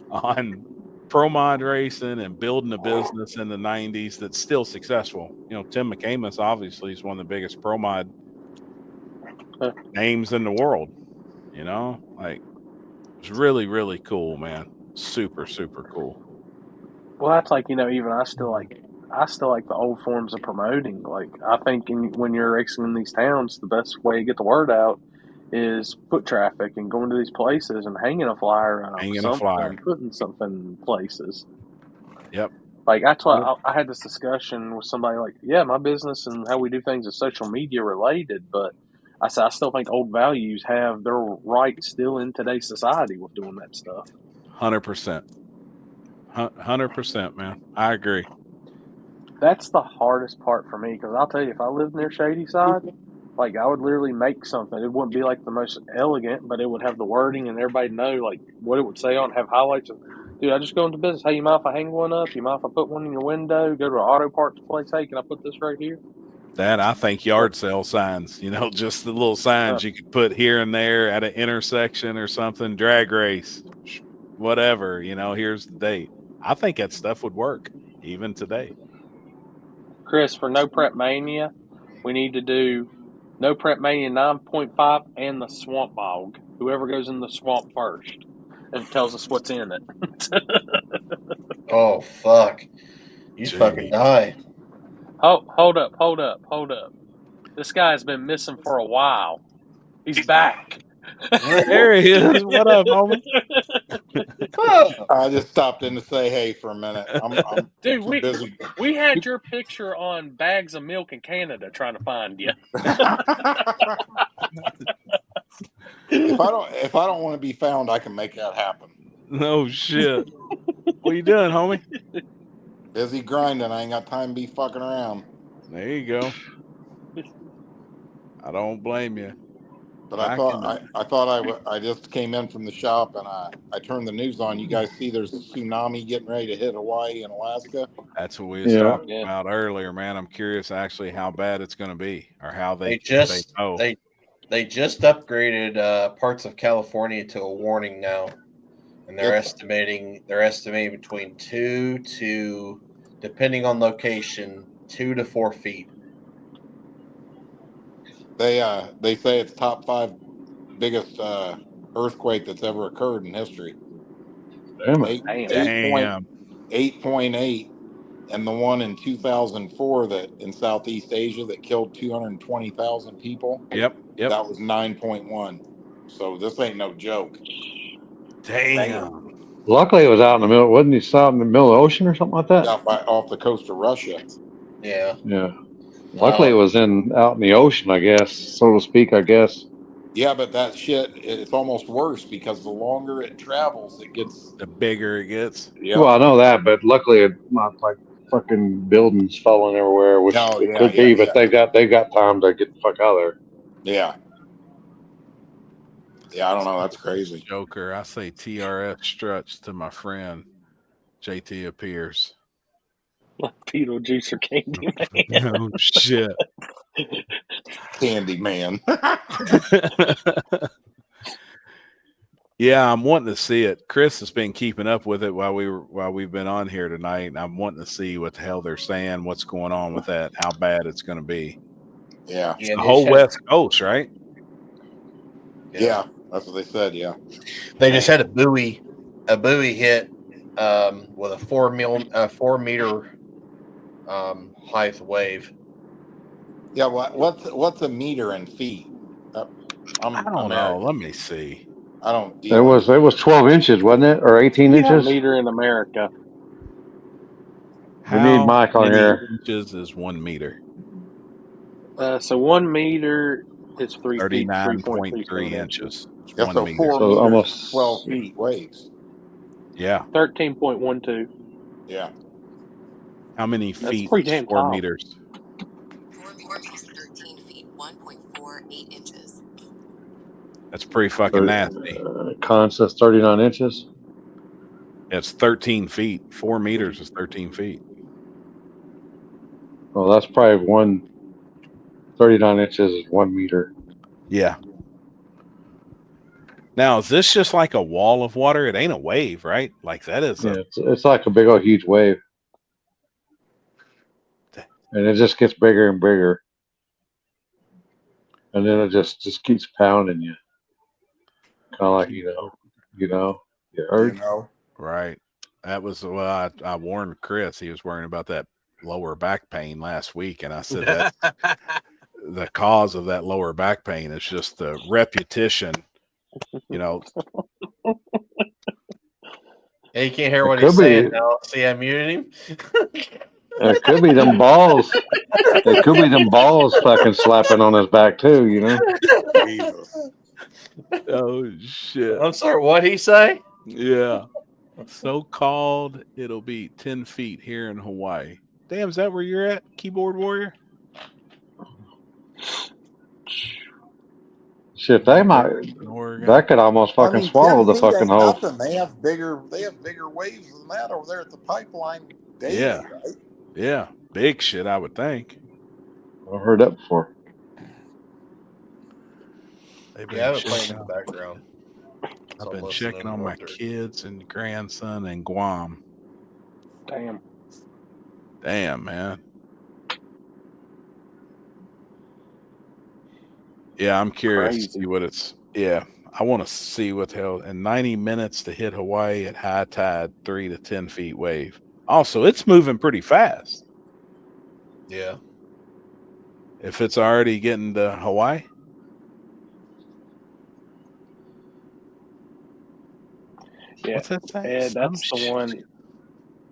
on pro mod racing and building a business in the 90s that's still successful. Tim McCamus obviously is one of the biggest pro mod names in the world. Like it's really, really cool, man. Super, super cool. Well, that's like, even I still like the old forms of promoting. Like I think when you're racing in these towns, the best way to get the word out is foot traffic and going to these places and hanging a flyer up, putting something in places. Yep. Like that's why I had this discussion with somebody like, yeah, my business and how we do things is social media related, but I said I still think old values have their right still in today's society with doing that stuff. 100%. 100%, man. I agree. That's the hardest part for me because I'll tell you, if I lived near Shady Side, like I would literally make something. It wouldn't be like the most elegant, but it would have the wording and everybody know like what it would say on, have highlights. Dude, I just go into business. Hey, you mind if I hang one up? You mind if I put one in your window? Go to an auto parts place. Hey, can I put this right here? That I think yard sale signs, just the little signs you could put here and there at an intersection or something, drag race, whatever, here's the date. I think that stuff would work even today. Chris, for No Prep Mania, we need to do No Prep Mania 9.5 and the Swamp Bog. Whoever goes in the swamp first and tells us what's in it. Oh, fuck. You fucking die. Oh, hold up. This guy's been missing for a while. He's back. There he is. What up, homie? I just stopped in to say hey for a minute. I'm Dude, too busy. We had your picture on bags of milk in Canada trying to find you. If I don't want to be found, I can make that happen. No shit. What you doing, homie? Busy grinding. I ain't got time to be fucking around. There you go. I don't blame you. But I just came in from the shop and I turned the news on. You guys see there's a tsunami getting ready to hit Hawaii and Alaska? That's what we was talking about earlier, man. I'm curious actually how bad it's going to be or how they just know. They just upgraded parts of California to a warning now, and they're estimating between 2 to, depending on location, 2 to 4 feet. They say it's top 5 biggest earthquake that's ever occurred in history. Damn. 8.8, and the one in 2004 that in Southeast Asia that killed 220,000 people. Yep. That was 9.1. So this ain't no joke. Damn. Luckily, it was out in the middle. Wasn't he out in the middle of the ocean or something like that? Off the coast of Russia. Yeah. Yeah. Luckily, it was out in the ocean, I guess, so to speak. I guess. Yeah, but that shit, it's almost worse because the longer it travels, it gets the bigger it gets. Yeah. Well, I know that, but luckily, it's not like fucking buildings falling everywhere, which it could be. But they got time to get the fuck out of there. Yeah. Yeah, I don't know. That's crazy. Joker, I say TRS struts to my friend JT appears. Like Beetlejuice or Candyman. Oh shit. Candyman. Yeah, I'm wanting to see it. Chris has been keeping up with it while we've been on here tonight, and I'm wanting to see what the hell they're saying, what's going on with that, how bad it's going to be. Yeah, it's the whole West Coast, right? Yeah, that's what they said. Yeah, they just had a buoy hit with a 4 meter height wave. Yeah, what's a meter in feet? I don't know. Let me see. I don't. It was 12 inches, wasn't it, or 18 inches? Meter in America. We need Mike on here. Inches is 1 meter. So 1 meter is 39.3 inches. That's 4 meters, almost 12 feet waves. Yeah. 13.12. Yeah. How many feet? That's pretty damn 4 tall. meters. 4 meters is 13 feet, 1.48 inches. That's pretty fucking nasty. Con says 39 inches. It's 13 feet. 4 meters is 13 feet. Well, that's probably 39 inches is 1 meter. Yeah. Now, is this just like a wall of water? It ain't a wave, right? Like that is. Yeah, it's like a big old huge wave. And it just gets bigger and bigger. And then it just keeps pounding you. Kind of like, you heard? Right. That was I warned Chris. He was worrying about that lower back pain last week. And I said that the cause of that lower back pain is just the repetition, Yeah, you can't hear what he's saying now. See, I muted him. It could be them balls. It could be them balls fucking slapping on his back too, Jesus. Oh shit. I'm sorry, what'd he say? Yeah. So called it'll be 10 feet here in Hawaii. Damn, is that where you're at, keyboard warrior? Shit, that could almost fucking swallow the fucking hole. Nothing. They have bigger waves than that over there at the pipeline daily, Yeah. right? Yeah. Big shit, I would think. I've heard that before. Yeah, I have it playing in the background. I've been checking on my kids and grandson in Guam. Damn, man. Yeah, I'm curious to see what it's. Yeah, I want to see what the hell. In 90 minutes to hit Hawaii at high tide, 3 to 10 feet wave. Also, it's moving pretty fast. Yeah. If it's already getting to Hawaii. Yeah, what's that thing? Ed, that's the one.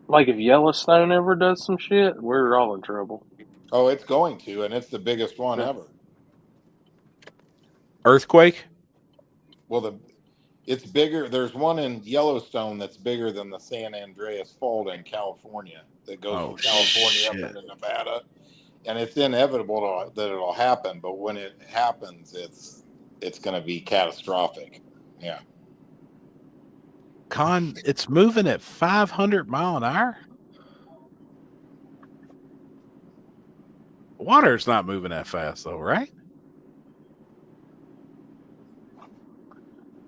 Like if Yellowstone ever does some shit, we're all in trouble. Oh, it's going to, and it's the biggest one ever. Earthquake? Well, it's bigger. There's one in Yellowstone that's bigger than the San Andreas Fault in California that goes from California up into Nevada. and it's inevitable that it'll happen. But when it happens, it's going to be catastrophic. Yeah. Con, it's moving at 500 mile an hour. Water's not moving that fast, though, right?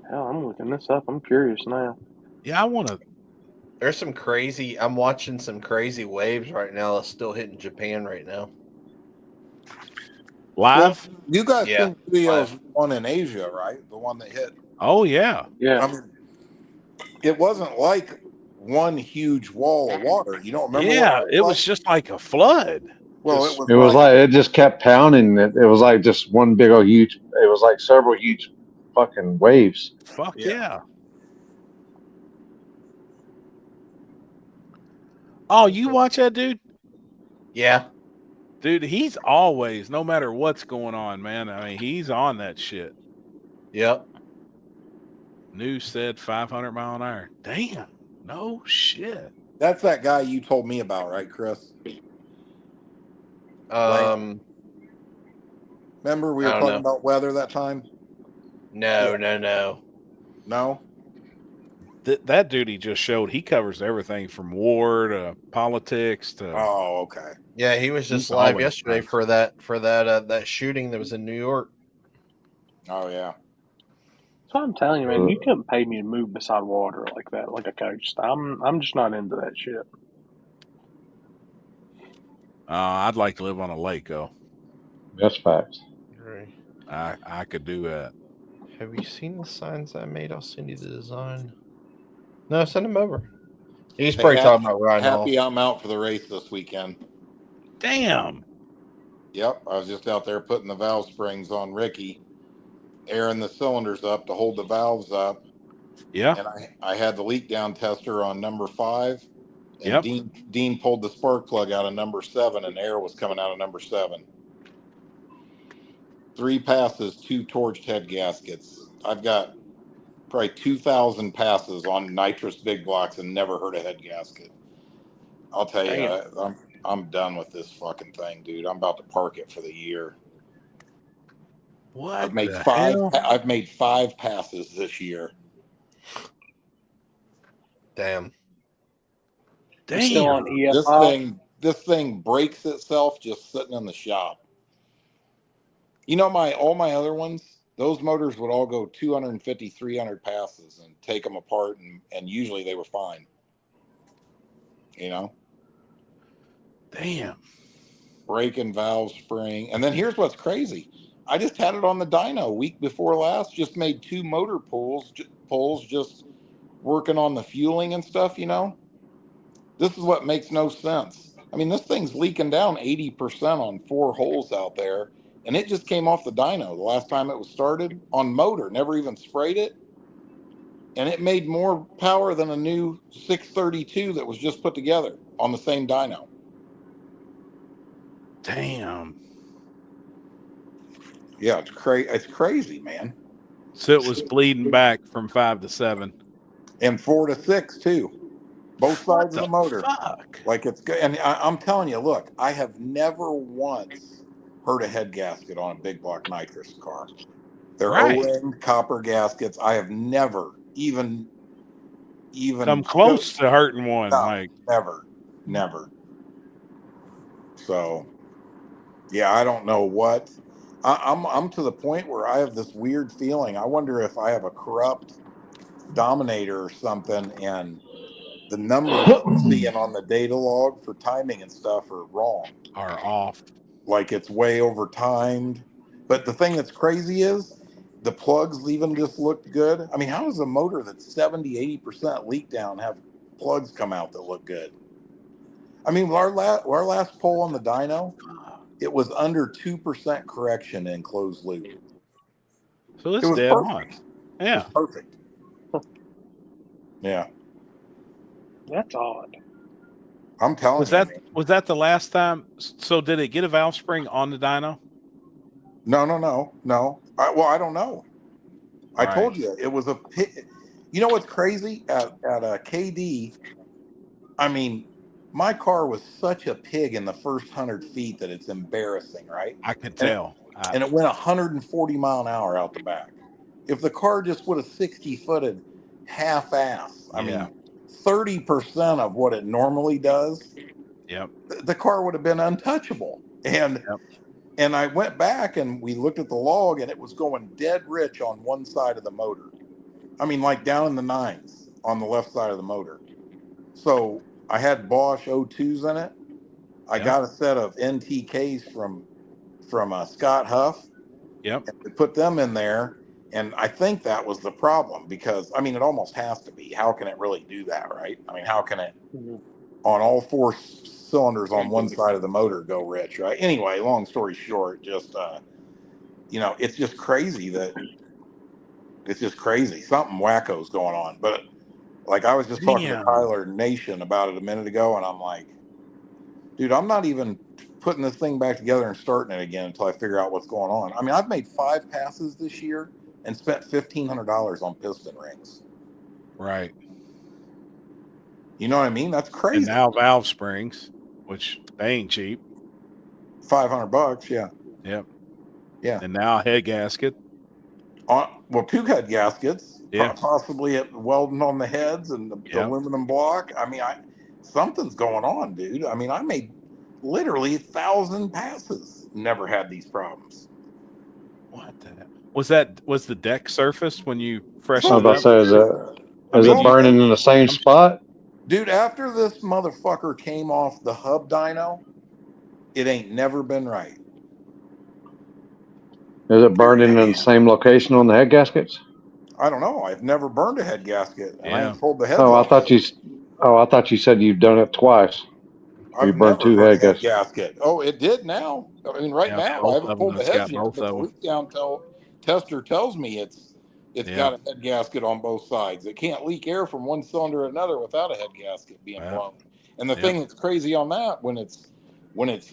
Hell, I'm looking this up. I'm curious now. Yeah, I want to. There's some crazy. I'm watching some crazy waves right now. That's still hitting Japan right now. Live? Well, you guys Yeah, seen videos live. of one in Asia, right? The one that hit. Oh, yeah. Yeah. I mean, it wasn't like one huge wall of water. You don't remember Yeah, what it was just like a flood. Well, Just- It was like it just kept pounding. It was like just one big old huge. It was like several huge fucking waves. Fuck Yeah. yeah. Oh, you watch that dude? Yeah. Dude, he's always, no matter what's going on, man. I mean, he's on that shit. Yep. News said 500 mile an hour. Damn. No shit. That's that guy you told me about, right, Chris? Remember we were I don't talking know. about weather that time? No, Yeah. no. That dude he just showed, he covers everything from war to politics to. Oh, okay. Yeah, he was just He's live always yesterday nice. for that shooting that was in New York. Oh yeah. That's what I'm telling you, man. You couldn't pay me to move beside water like that, like a coach. I'm just not into that shit. I'd like to live on a lake, though. That's facts. Right. I could do that. Have you seen the signs I made? I'll send you the design. No, send them over. He's Hey, probably talking about Ryan happy Hall. I'm out for the race this weekend. Damn. Yep, I was just out there putting the valve springs on Ricky, airing the cylinders up to hold the valves up. Yeah. And I had the leak down tester on number 5. And Yep. Dean pulled the spark plug out of number 7 and air was coming out of number 7. 3 passes, 2 torched head gaskets. I've got probably 2,000 passes on nitrous big blocks and never heard a head gasket. I'll tell you, I'm done with this fucking thing, dude. I'm about to park it for the year. What I've made the 5. hell? I've made 5 passes this year. Damn. I'm still on Damn. EFI. This thing breaks itself just sitting in the shop. You know, all my other ones, those motors would all go 250, 300 passes and take them apart, and usually they were fine. You know? Damn. Breaking valve spring. And then here's what's crazy. I just had it on the dyno week before last, just made 2 motor pulls just working on the fueling and stuff, you know? This is what makes no sense. I mean, this thing's leaking down 80% on 4 holes out there, and it just came off the dyno the last time it was started on motor, never even sprayed it. And it made more power than a new 632 that was just put together on the same dyno. Damn. Yeah, it's crazy, man. So it was bleeding back from 5 to 7. And 4 to 6 too. Both sides of the motor. Fuck. Like it's good. And I'm telling you, look, I have never once heard a head gasket on a big block nitrous car. They're Right. O-ring copper gaskets. I have never even Come close to hurting one. No, Like never. So, yeah, I don't know what. I'm to the point where I have this weird feeling. I wonder if I have a corrupt dominator or something, and the numbers I'm seeing on the data log for timing and stuff are wrong. Are off. Like it's way over timed. But the thing that's crazy is the plugs even just looked good. I mean, how does a motor that's 70-80% leak down have plugs come out that look good? I mean, our last pull on the dyno, it was under 2% correction in closed loop. So it's It was dead perfect. on. Yeah. It was perfect. Yeah. That's odd. I'm telling you. Was that the last time? So did it get a valve spring on the dyno? No. I don't know. I Right. told you it was a pit. You know what's crazy at KD? I mean, My car was such a pig in the first 100 feet that it's embarrassing, right? I could And, tell. and it went 140 mile an hour out the back. If the car just would have 60-footed half-ass, I mean, 30% of what it normally does, Yep. the car would have been untouchable. And I went back and we looked at the log and it was going dead rich on one side of the motor. I mean, like down in the 9s on the left side of the motor. So I had Bosch O2s in it. I got a set of NTKs from Scott Huff. Yep. And we put them in there. And I think that was the problem because, I mean, it almost has to be. How can it really do that, right? I mean, how can it on all 4 cylinders on one side of the motor go rich, right? Anyway, long story short, just, it's just crazy Something wacko's going on. But like I was just talking to Tyler Nation about it a minute ago, and I'm like, dude, I'm not even putting this thing back together and starting it again until I figure out what's going on. I mean, I've made 5 passes this year and spent $1,500 on piston rings. Right. You know what I mean? That's crazy. And now valve springs, which they ain't cheap. $500, yeah. Yep. Yeah. And now a head gasket. Well, 2 head gaskets, Yeah. possibly welding on the heads and the aluminum block. I mean, something's going on, dude. I mean, I made literally 1,000 passes. Never had these problems. What the hell? Was the deck surfaced when you freshened I it was up? about to say, is it burning in the same spot? Dude, after this motherfucker came off the hub dyno, it ain't never been right. Is it burning in the same location on the head gaskets? I don't know. I've never burned a head gasket, and I ain't pulled the heads I off. thought you said you've done it twice. I've burned never 2 burned head a head gaskets. gasket. Oh, it did now. I mean, right now I haven't pulled the heads yet, but the leak down tester tells me it's got a head gasket on both sides. It can't leak air from one cylinder to another without a head gasket being blown. And the thing that's crazy on that, when it's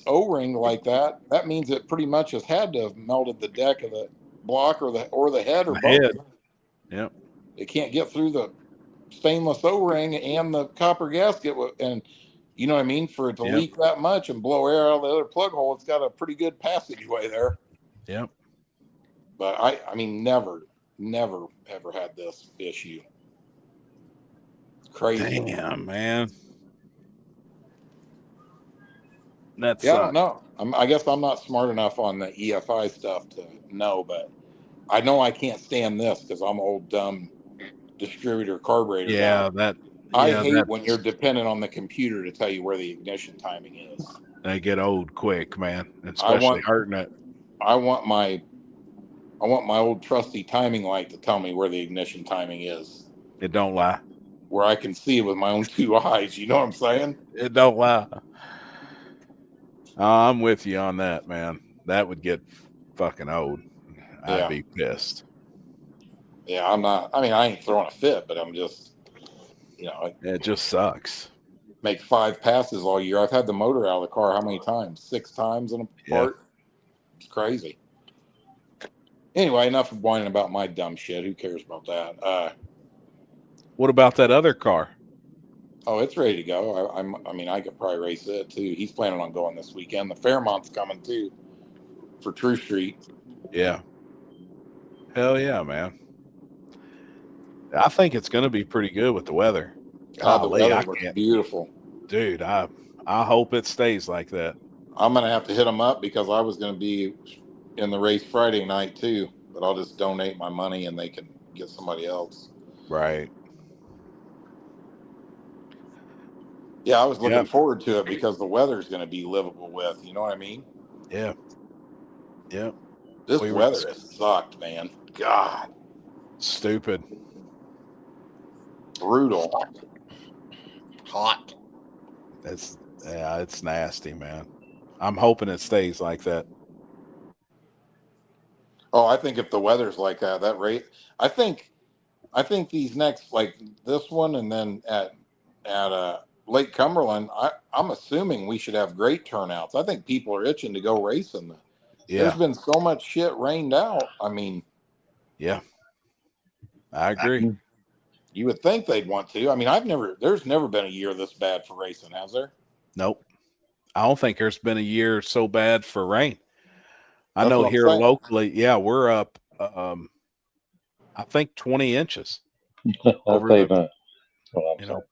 O-ringed like that, that means it pretty much has had to have melted the deck of the block or the head or both. Yep. It can't get through the stainless O-ring and the copper gasket, and you know what I mean? For it to leak that much and blow air out of the other plug hole, it's got a pretty good passageway there. Yep. But I mean, never ever had this issue. Crazy. Damn, man. That's I don't know. I guess I'm not smart enough on the EFI stuff to know, but I know I can't stand this because I'm old dumb distributor carburetor guy. I hate when you're dependent on the computer to tell you where the ignition timing is. They get old quick, man, especially hurting it. I want my old trusty timing light to tell me where the ignition timing is. It don't lie. Where I can see it with my own 2 eyes. You know what I'm saying? It don't lie. I'm with you on that, man. That would get fucking old. I'd be pissed. Yeah, I'm not. I mean, I ain't throwing a fit, but I'm just, it just sucks. Make 5 passes all year. I've had the motor out of the car how many times? 6 times in a part. It's crazy. Anyway, enough of whining about my dumb shit. Who cares about that? What about that other car? Oh, it's ready to go. I mean, I could probably race it too. He's planning on going this weekend. The Fairmont's coming too for True Street. Yeah. Hell yeah, man. I think it's going to be pretty good with the weather. God, the weather looks beautiful. Dude, I hope it stays like that. I'm going to have to hit them up because I was going to be in the race Friday night too, but I'll just donate my money and they can get somebody else. Right. Yeah, I was looking forward to it because the weather's going to be livable with. You know what I mean? Yeah. Yeah. This weather has sucked, man. God. Stupid. Brutal. Hot. It's nasty, man. I'm hoping it stays like that. Oh, I think if the weather's like that rate, I think these next, like this one, and then at Lake Cumberland, I'm assuming we should have great turnouts. I think people are itching to go racing. There's been so much shit rained out. I mean, yeah, I agree. You would think they'd want to. I mean, there's never been a year this bad for racing, has there? Nope. I don't think there's been a year so bad for rain. I That's know what I'm here saying. locally, yeah, we're up I think 20 inches over tell you the, what I'm you saying. know,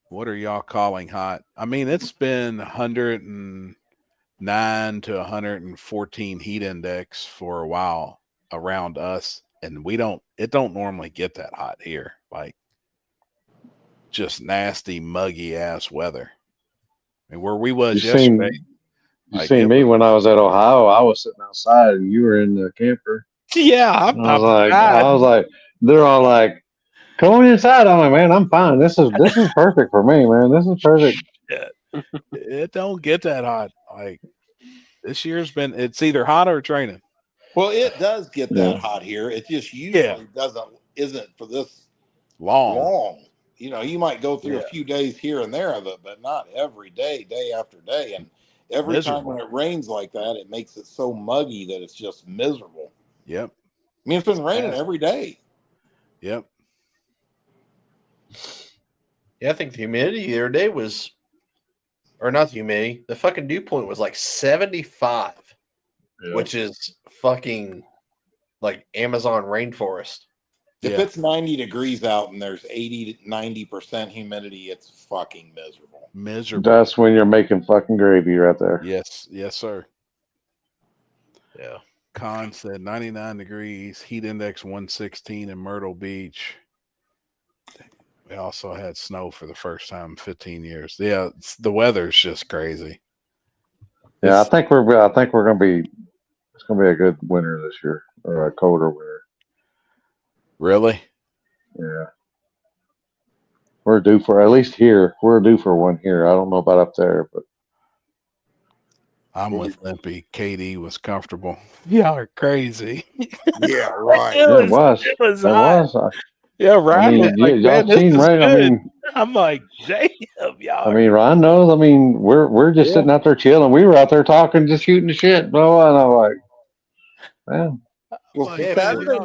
what are y'all calling hot? I mean, it's been 109 to 114 heat index for a while around us, and it don't normally get that hot here. Like, just nasty, muggy ass weather. I mean, where we was yesterday, You like seen it me was, when I was at Ohio? I was sitting outside and you were in the camper. yeah, I I'm was like, they're all like, come on inside. I'm like, man, I'm fine. This is perfect for me, man. This is perfect. shit. It don't get that hot. Like, this year's been, it's either hot or it's raining. Well, it does get Yeah. that hot here. It just usually isn't for this long. You know, you might go through a few days here and there of it, but not every day, day after day. And every time when it rains like that, it makes it so muggy that it's just miserable. Yep. I mean, it's been raining every day. Yep. Yeah, I think the humidity the other day was, or not the humidity, the fucking dew point was like 75, which is fucking like Amazon rainforest. If it's 90 degrees out and there's 80 to 90% humidity, it's fucking miserable. That's when you're making fucking gravy right there. Yes. Yes, sir. Yeah. Con said 99 degrees, heat index 116 in Myrtle Beach. We also had snow for the first time in 15 years. Yeah, the weather's just crazy. Yeah, I think we're gonna be. It's gonna be a good winter this year, or a colder winter. Really? Yeah. We're due for, at least here, we're due for one here. I don't know about up there, but I'm with Limpy. KD was comfortable. Y'all are crazy. Yeah, right. it was. Yeah, Ryan. I mean, was like, y'all man, this seen, is right? good. I mean, I'm like, damn, y'all. I mean, Ron knows. I mean, we're just sitting out there chilling. We were out there talking, just shooting the shit, blah, and I'm like, man. Well, Like, Saturday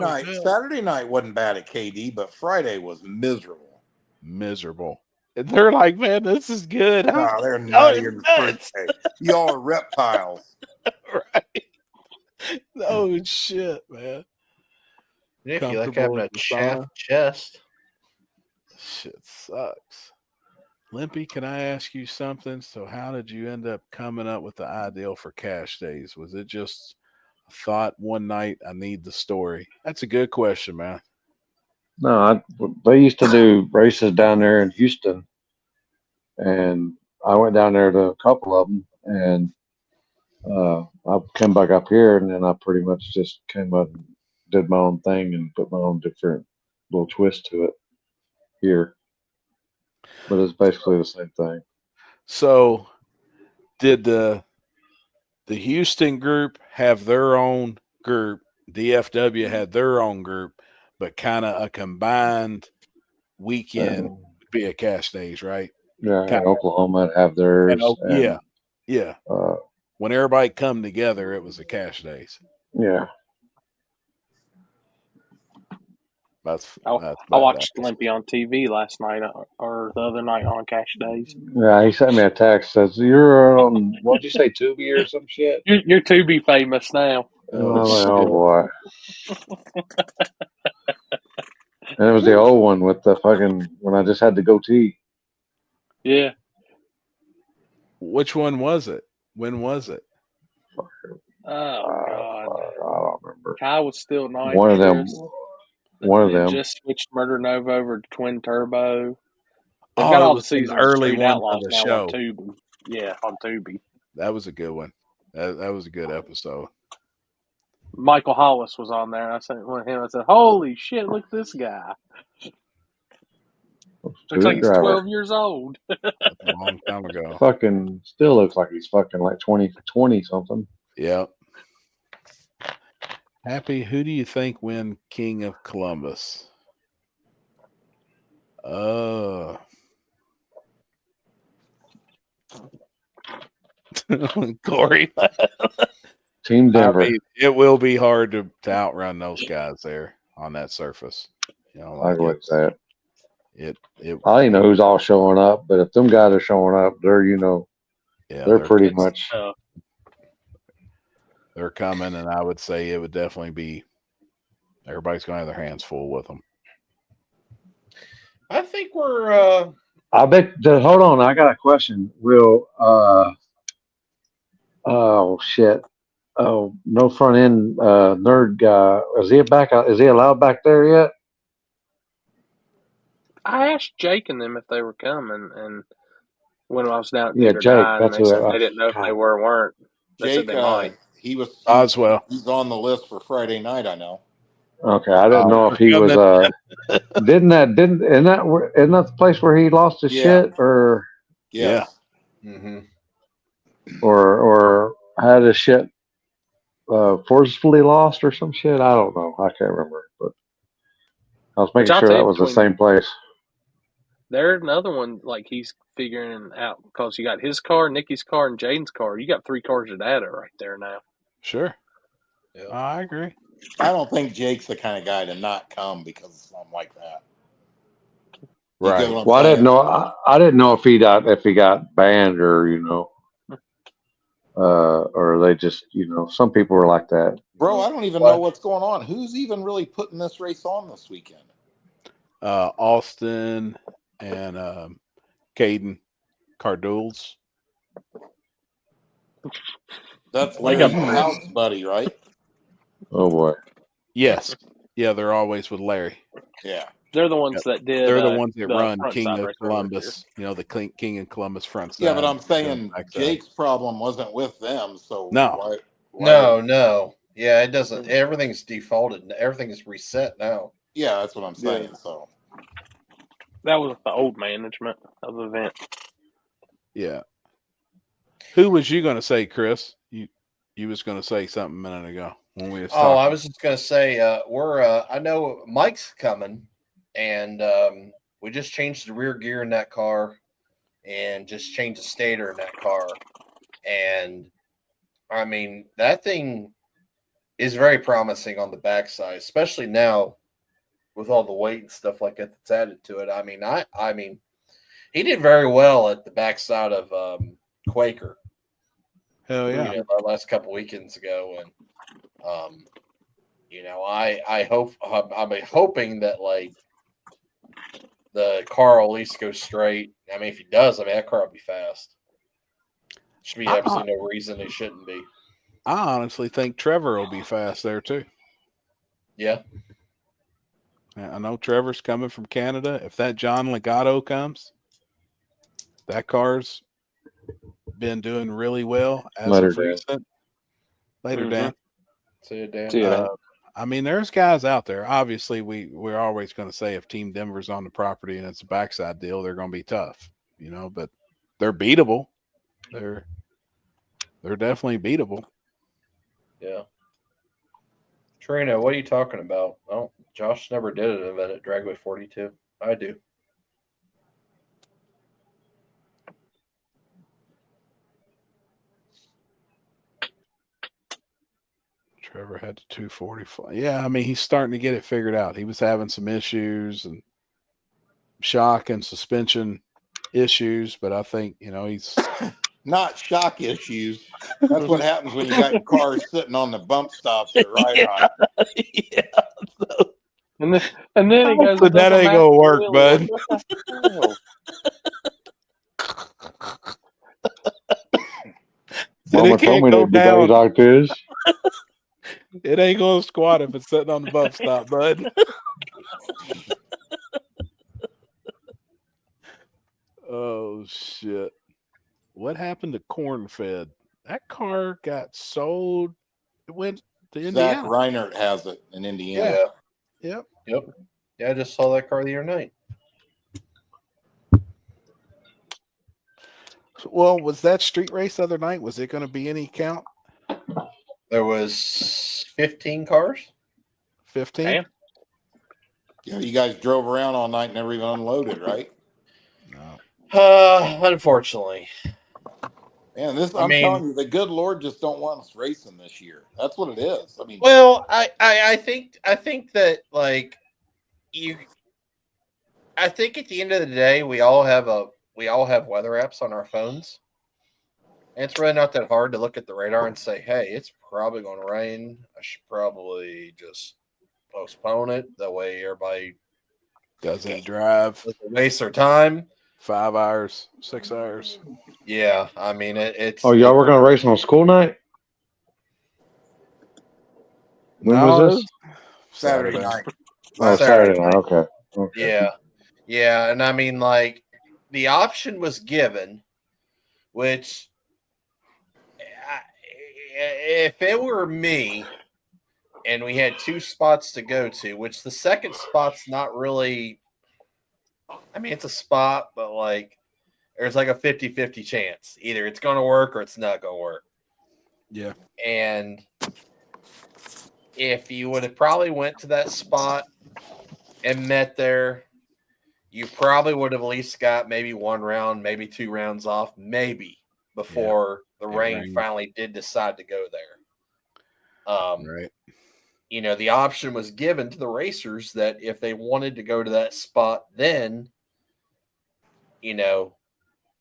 night wasn't bad at KD, but Friday was miserable. Miserable. And they're like, man, this is good. No, they're nutty in the first day. Y'all are reptiles. Right. Oh, shit, man. Yeah, if you like having a chaff chest. Shit sucks. Limpy, can I ask you something? So how did you end up coming up with the ideal for cash days? Was it just a thought one night, I need the story? That's a good question, man. No, they used to do races down there in Houston, and I went down there to a couple of them, and I came back up here, and then I pretty much just came up and did my own thing and put my own different little twist to it here. But it's basically the same thing. So did the Houston group have their own group? DFW had their own group, but kind of a combined weekend would be a cash days, right? Yeah, and Oklahoma have theirs. And, yeah. When everybody come together, it was a cash days. Yeah. I watched Limpy on TV last night or the other night on Cash Days. Yeah, he sent me a text. Says you're on. What'd you say, Tubi or some shit? You're Tubi famous now. Oh boy. And it was the old one with the fucking when I just had the goatee. Yeah. Which one was it? When was it? Oh God. I don't remember. Kai was still nice. One of them. One of them just switched Murder Nova over to Twin Turbo. They've Oh, got it all the was an seasons early of Street one Outlaws for the now show. on Tubi. Yeah, on Tubi. That was a good one. That was a good episode. Michael Hollis was on there. I said, I said, "Holy shit! Look at this guy. Looks like he's 12 years old." That's a long time ago. Fucking still looks like he's fucking like 20 something. Yeah. Happy, who do you think win King of Columbus? Corey. Team Denver. I mean, it will be hard to outrun those guys there on that surface. You know, I would say it. it I don't even know who's all showing up, but if them guys are showing up, they're they're pretty much they're coming, and I would say it would definitely be everybody's going to have their hands full with them. I think we're. I bet. Hold on, I got a question. Will oh shit. Oh, no front end nerd guy. Is he back? Is he allowed back there yet? I asked Jake and them if they were coming, and when I was down at Yeah, Theater Jake. 9, That's they who. said they didn't know if they were or weren't. They said Jake, they might. he's on the list for Friday night. I know. Okay, I didn't know if he was. Isn't that the place where he lost his shit or? Yes. Yeah. Mm-hmm. Or had his shit forcefully lost or some shit. I don't know. I can't remember, but I was making sure that was the same place. There's another one like he's figuring out because you got his car, Nikki's car, and Jaden's car. You got 3 cars of data right there now. Sure. Yeah. I agree. I don't think Jake's the kind of guy to not come because of something like that. Right. Well, I didn't know. I didn't know if he got banned or or they just some people were like that. Bro, I don't even know what's going on. Who's even really putting this race on this weekend? Austin and Caden Cardules. That's Larry's house buddy, right? Oh boy. Yes. Yeah, they're always with Larry. Yeah. They're the ones that did. They're the ones that run front King side of race Columbus. The King of Columbus front side. Yeah, but I'm saying Jake's problem wasn't with them. So no. No. Yeah, it doesn't. Everything's defaulted. Everything is reset now. Yeah, that's what I'm saying. So that was the old management of the event. Yeah. Who was you going to say, Chris? You was going to say something a minute ago when we was talking. I was just going to say I know Mike's coming, and we just changed the rear gear in that car, and just changed the stator in that car, and I mean that thing is very promising on the backside, especially now with all the weight and stuff like that that's added to it. I mean, he did very well at the backside of Quaker. Hell yeah! The last couple weekends ago, and I hope I'm hoping that like the car will at least go straight. I mean, if he does, that car will be fast. Should be absolutely no reason it shouldn't be. I honestly think Trevor will be fast there too. Yeah. I know Trevor's coming from Canada. If that John Legato comes, that car's been doing really well as of recent. Later, Dan. See you, Dan. See you, Dan. I mean, there's guys out there. Obviously, we're always going to say if Team Denver's on the property and it's a backside deal, they're going to be tough, but they're beatable. They're definitely beatable. Yeah. Trina, what are you talking about? Oh, Josh never did an event at Dragway 42. I do. Trevor had the 245. Yeah, I mean, he's starting to get it figured out. He was having some issues and shock and suspension issues, but I think, he's not shock issues. That's what happens when you got cars sitting on the bump stops at Ride. Yeah. And then he goes, but that ain't gonna work, bud. Mama told me there'd be days like this. It ain't gonna squat if it's sitting on the bump stop, bud. Oh shit. What happened to Corn Fed? That car got sold. It went to Indiana. Zach Reinert has it in Indiana. Yeah. Yep. Yeah, I just saw that car the other night. Well, was that street race the other night? Was it going to be any count? There was 15 cars. 15? Damn. Yeah, you guys drove around all night and never even unloaded, right? No. Unfortunately. Man, I'm telling you, the good Lord just don't want us racing this year. That's what it is. I mean, well, I think that like I think at the end of the day, we all have weather apps on our phones. And it's really not that hard to look at the radar and say, hey, it's probably going to rain. I should probably just postpone it. That way everybody doesn't drive. Doesn't waste their time. 5 hours, 6 hours. Yeah, I mean, it's... Oh, y'all were going to race on school night? When was this? Saturday night. Oh, Saturday night. Okay. Yeah, and I mean, like, the option was given, which... if it were me and we had 2 spots to go to, which the second spot's not really, I mean, it's a spot, but like there's like a 50-50 chance. Either it's going to work or it's not going to work. Yeah. And if you would have probably went to that spot and met there, you probably would have at least got maybe 1 round, maybe 2 rounds off, maybe before the rain finally did decide to go there. Right. You know, the option was given to the racers that if they wanted to go to that spot, then, you know,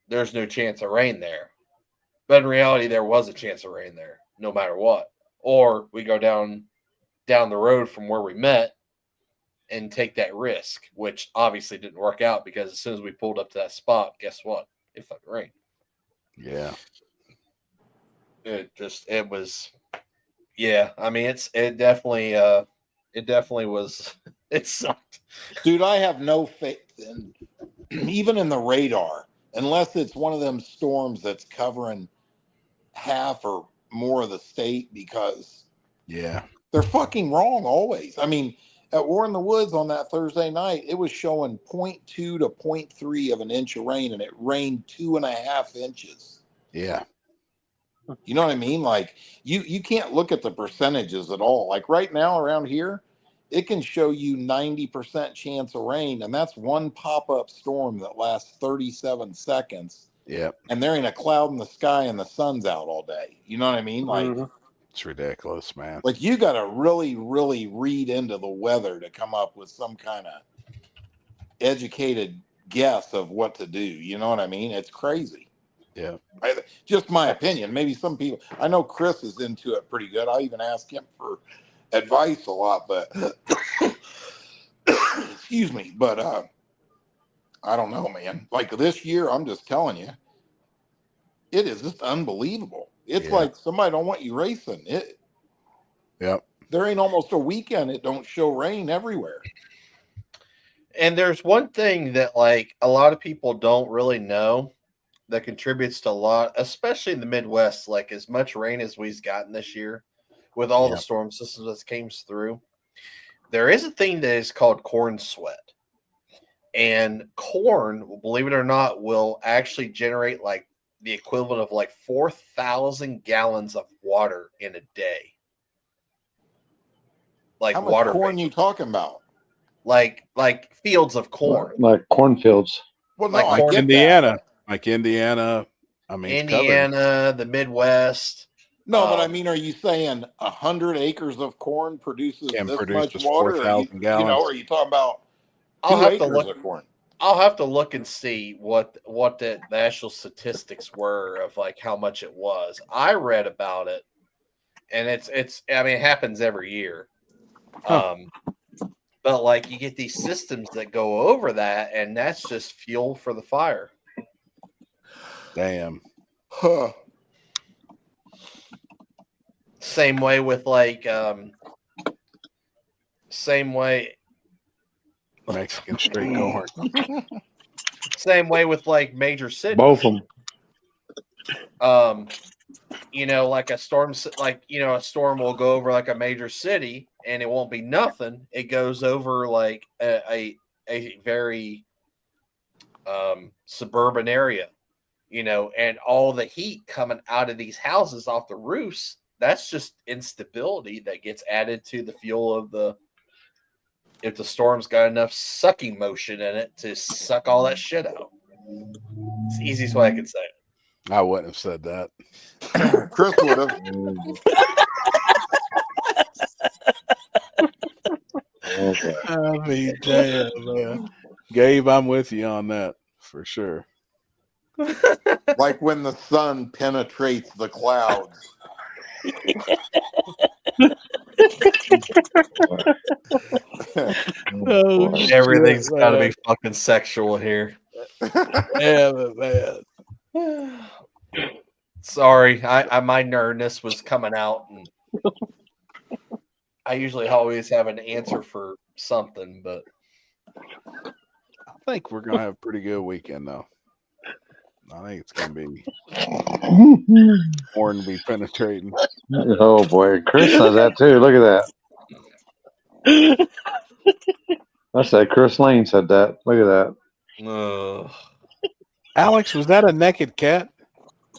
there's no chance of rain there. But in reality, there was a chance of rain there, no matter what. Or we go down the road from where we met and take that risk, which obviously didn't work out because as soon as we pulled up to that spot, guess what? It fucking rained. Yeah. It was, yeah. I mean, it definitely was, it sucked. Dude, I have no faith in, even in the radar, unless it's one of them storms that's covering half or more of the state, because they're fucking wrong always. I mean, at War in the Woods on that Thursday night, it was showing 0.2 to 0.3 of an inch of rain, and it rained 2.5 inches. Yeah. You know what I mean? Like, you can't look at the percentages at all. Like right now around here, it can show you 90% chance of rain, and that's one pop-up storm that lasts 37 seconds. Yeah. And there ain't a cloud in the sky and the sun's out all day. You know what I mean? Like, it's ridiculous, man. Like, you got to really, really read into the weather to come up with some kind of educated guess of what to do. You know what I mean? It's crazy. Yeah. Just my opinion. Maybe some people, I know Chris is into it pretty good. I even ask him for advice a lot, but excuse me, but I don't know, man. Like this year, I'm just telling you, it is just unbelievable. It's like somebody don't want you racing. There ain't almost a weekend it don't show rain everywhere. And there's one thing that like a lot of people don't really know that contributes to a lot, especially in the Midwest, like as much rain as we've gotten this year with all the storm systems that came through. There is a thing that is called corn sweat. And corn, believe it or not, will actually generate like the equivalent of like 4,000 gallons of water in a day. Like how much water corn vapor. You talking about? Like fields of corn. Like cornfields. Well, no, like I get Indiana. that. Like Indiana. I mean, Indiana, the Midwest. No, but I mean, are you saying 100 acres of corn produces this much water? 4,000 gallons. You know, or are you talking about 2 I'll have acres to look of corn? I'll have to look and see what the actual statistics were of like how much it was. I read about it, and it's I mean, it happens every year. But like you get these systems that go over that, and that's just fuel for the fire. Damn. Huh. Same way with like same way Mexican straight corn. Same way with like major cities. Both of them. You know, like a storm, like, you know, a storm will go over like a major city and it won't be nothing. It goes over like a very suburban area, you know, and all the heat coming out of these houses off the roofs, that's just instability that gets added to the fuel of the, if the storm's got enough sucking motion in it to suck all that shit out. It's the easiest way I could say it. I wouldn't have said that. Chris would have. I mean, damn, man. Gabe, I'm with you on that for sure. Like when the sun penetrates the clouds. Oh, Everything's got to be man. fucking sexual here. Damn it, man. Sorry, I my nerdness was coming out, and I usually always have an answer for something, but I think we're gonna have a pretty good weekend, though. I think it's gonna be porn be penetrating. Oh boy, Chris says that too. Look at that. I said Chris Lane said that. Look at that. Alex, was that a naked cat?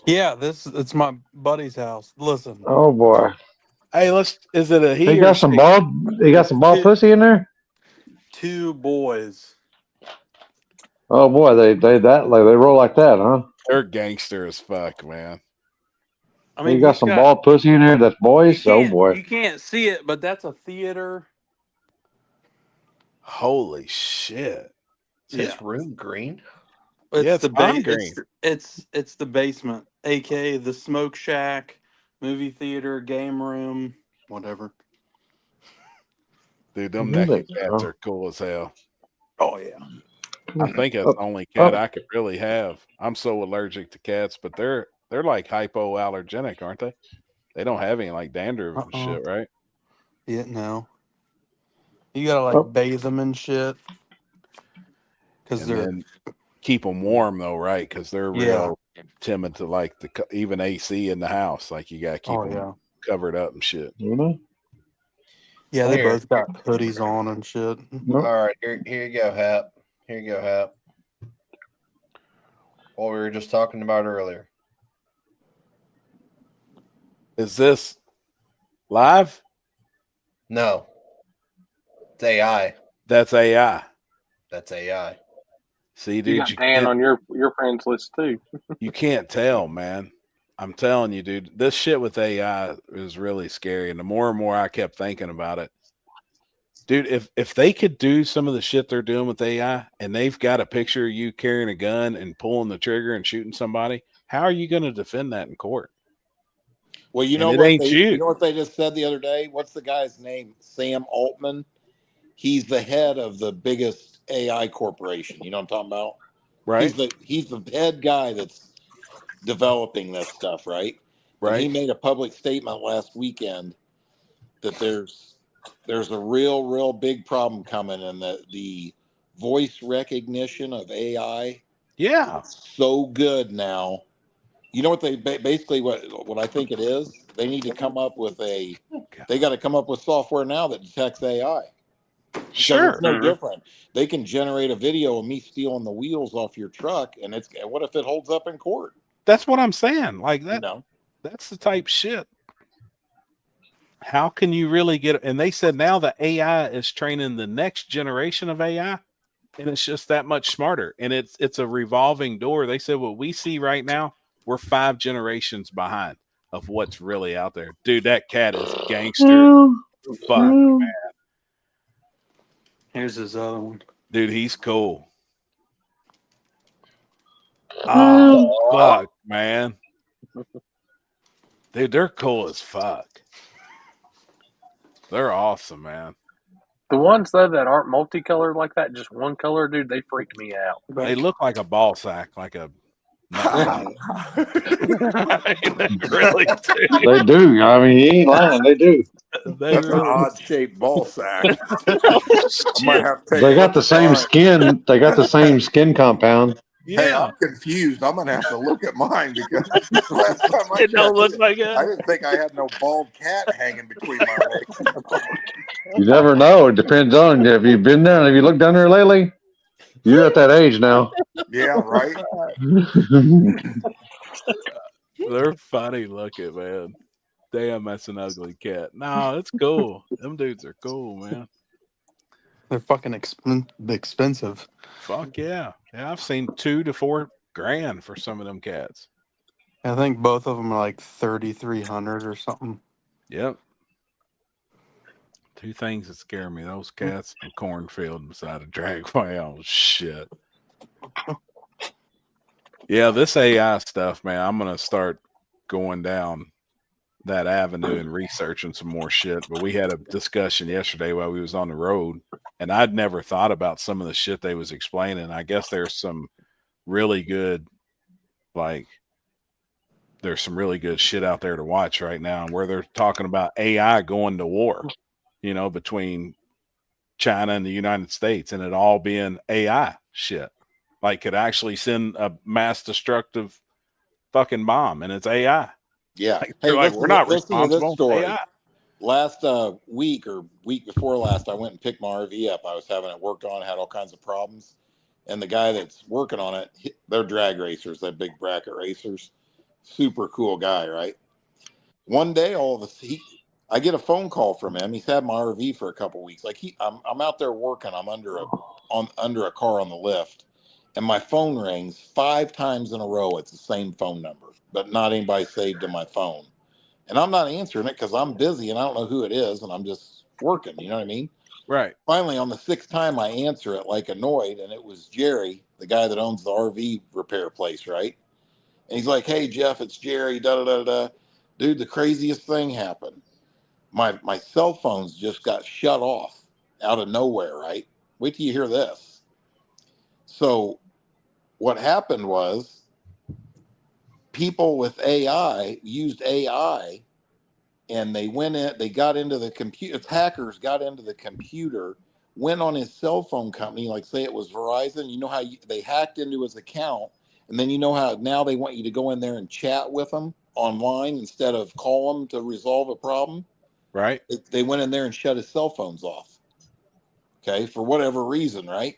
Yeah, it's my buddy's house. Listen. Oh boy. Hey, is it a he He or got some she? bald. He got some bald pussy in there. 2 boys. Oh boy, they roll like that, huh? They're gangster as fuck, man. I mean, You got some bald pussy in there. That's boys. Oh boy. You can't see it, but that's a theater. Holy shit! Is his room green? It's it's pine green. It's the basement, aka the smoke shack, movie theater, game room, whatever. Dude, them naked cats are cool as hell. Oh yeah. I think it's the only cat I could really have. I'm so allergic to cats, but they're like hypoallergenic, aren't they? They don't have any like dandruff and shit, right? Yeah, no. You gotta like bathe them and shit. Because then keep them warm though, right? Because they're real timid to like even AC in the house. Like you gotta keep them covered up and shit. Yeah, they both got hoodies on and shit. All right, here you go, Hap. Here you go, Hap. What we were just talking about earlier. Is this live? No. It's AI. That's AI. That's AI. See, dude, you got Dan on your friends list too. You can't tell, man. I'm telling you, dude, this shit with AI is really scary. And the more and more I kept thinking about it, dude, if they could do some of the shit they're doing with AI and they've got a picture of you carrying a gun and pulling the trigger and shooting somebody, how are you going to defend that in court? Well, you know what they just said the other day? What's the guy's name? Sam Altman. He's the head of the biggest AI corporation. You know what I'm talking about? Right. He's the head guy that's developing this stuff, right? Right. And he made a public statement last weekend that there's a real big problem coming, and that the voice recognition of AI is so good now. You know what they basically what I think it is? They need to come up with they got to come up with software now that detects AI. Sure. It's no different. They can generate a video of me stealing the wheels off your truck, and what if it holds up in court? That's what I'm saying. Like that. No. That's the type shit. How can you really get? And they said now the AI is training the next generation of AI, and it's just that much smarter. And it's a revolving door. They said what we see right now, we're 5 generations behind of what's really out there. Dude, that cat is gangster. Fuck, man. Here's his other one. Dude, he's cool. Oh, fuck, man. Dude, they're cool as fuck. They're awesome, man. The ones though that aren't multicolored like that, just one color, dude, they freak me out. They look like a ball sack, like a really do. They do. I mean, he ain't lying. They do. That's an odd shaped ball sack. They got the same skin. They got the same skin compound. Yeah. Hey, I'm confused. I'm gonna have to look at mine because last time I It don't look like it. I didn't think I had no bald cat hanging between my legs. You never know. It depends on have you been there. Have you looked down there lately? You're at that age now. Yeah, right. They're funny looking, man. Damn, that's an ugly cat. No, it's cool. Them dudes are cool, man. They're fucking expensive. Fuck yeah. Yeah, I've seen $2,000 to $4,000 for some of them cats. I think both of them are like 3,300 or something. Yep. Two things that scare me: those cats and cornfield beside a dragway. Oh shit! Yeah, this AI stuff, man. I'm gonna start going down that avenue and researching some more shit. But we had a discussion yesterday while we was on the road, and I'd never thought about some of the shit they was explaining. I guess there's some really good, like, there's some really good shit out there to watch right now, where they're talking about AI going to war, you know, between China and the United States, and it all being AI shit. Like, could actually send a mass destructive fucking bomb, and it's AI. Yeah. Like, Hey, they're like, we're not listen to this responsible. story. AI. Last week or week before last, I went and picked my RV up. I was having it worked on, had all kinds of problems. And the guy that's working on it, they're drag racers, they're big bracket racers. Super cool guy, right? One day, I get a phone call from him. He's had my RV for a couple weeks. Like I'm out there working. I'm under a car on the lift, and my phone rings 5 times in a row. It's the same phone number, but not anybody saved in my phone. And I'm not answering it because I'm busy and I don't know who it is, and I'm just working. You know what I mean? Right. Finally, on the 6th time, I answer it like annoyed, and it was Jerry, the guy that owns the RV repair place, right? And he's like, "Hey, Jeff, it's Jerry. Da da da da." Dude, the craziest thing happened. My cell phones just got shut off out of nowhere, right? Wait till you hear this. So what happened was people with AI used AI, and they got into the computer. Hackers got into the computer, went on his cell phone company, like say it was Verizon. You know how they hacked into his account, and then you know how now they want you to go in there and chat with them online instead of call them to resolve a problem. Right. They went in there and shut his cell phones off. Okay, for whatever reason, right?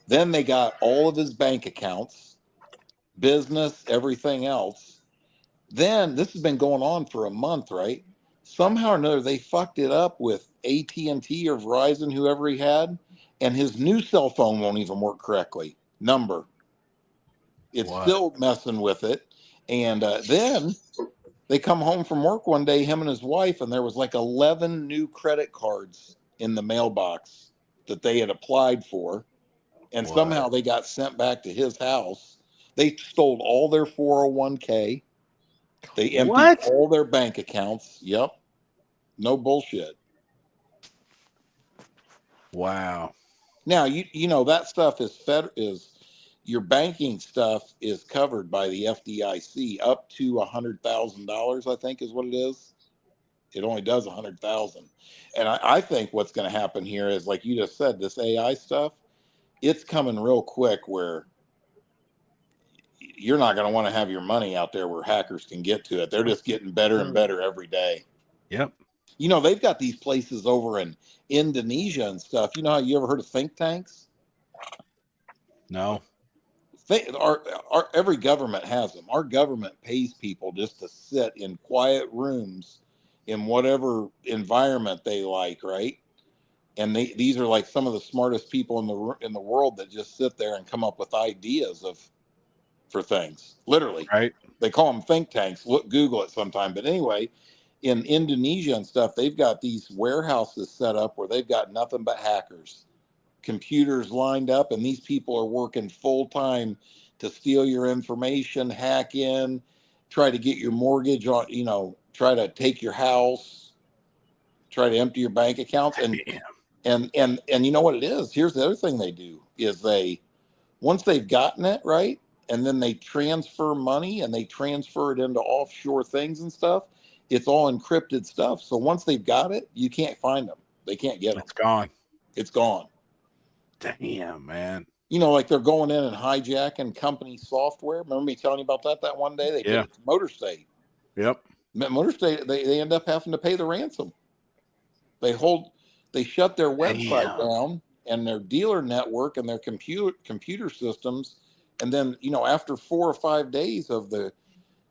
Then they got all of his bank accounts, business, everything else. Then this has been going on for a month, right? Somehow or another, they fucked it up with AT&T or Verizon, whoever he had, and his new cell phone won't even work correctly. Number. It's still messing with it. And then they come home from work one day, him and his wife, and there was like 11 new credit cards in the mailbox that they had applied for. And somehow they got sent back to his house. They stole all their 401k. They emptied all their bank accounts. Yep. No bullshit. Wow. Now, you know that stuff is your banking stuff is covered by the FDIC up to $100,000, I think is what it is. It only does 100,000. And I think what's going to happen here is, like you just said, this AI stuff, it's coming real quick where you're not going to want to have your money out there where hackers can get to it. They're just getting better and better every day. Yep. You know, they've got these places over in Indonesia and stuff. You know how you ever heard of think tanks? No. Every government has them. Our government pays people just to sit in quiet rooms in whatever environment they like, right? And these are like some of the smartest people in the world that just sit there and come up with ideas for things. Literally, right? They call them think tanks. Google it sometime. But anyway, in Indonesia and stuff, they've got these warehouses set up where they've got nothing but hackers, computers lined up, and these people are working full time to steal your information, hack in, try to get your mortgage on, try to take your house, try to empty your bank accounts. And you know what it is? Here's the other thing they do is once they've gotten it, right, and then they transfer money and they transfer it into offshore things and stuff, it's all encrypted stuff. So once they've got it, you can't find them. They can't get them. It's gone. It's gone. Damn, man. You know, like they're going in and hijacking company software. Remember me telling you about that one day? They did it to Motor State. Yep. Motor State, they end up having to pay the ransom. They shut their website down and their dealer network and their computer systems. And then, after 4 or 5 days of the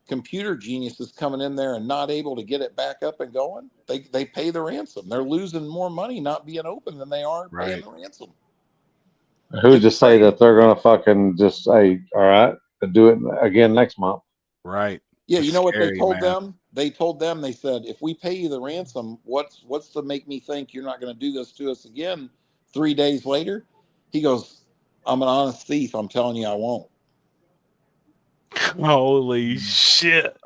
computer geniuses coming in there and not able to get it back up and going, they pay the ransom. They're losing more money not being open than they are paying the ransom. Who just say that they're going to fucking just say, all right, do it again next month? Right. Yeah, you know what they told them? they told them, they said, if we pay you the ransom, what's to make me think you're not going to do this to us again 3 days later? He goes, I'm an honest thief. I'm telling you, I won't. Holy shit.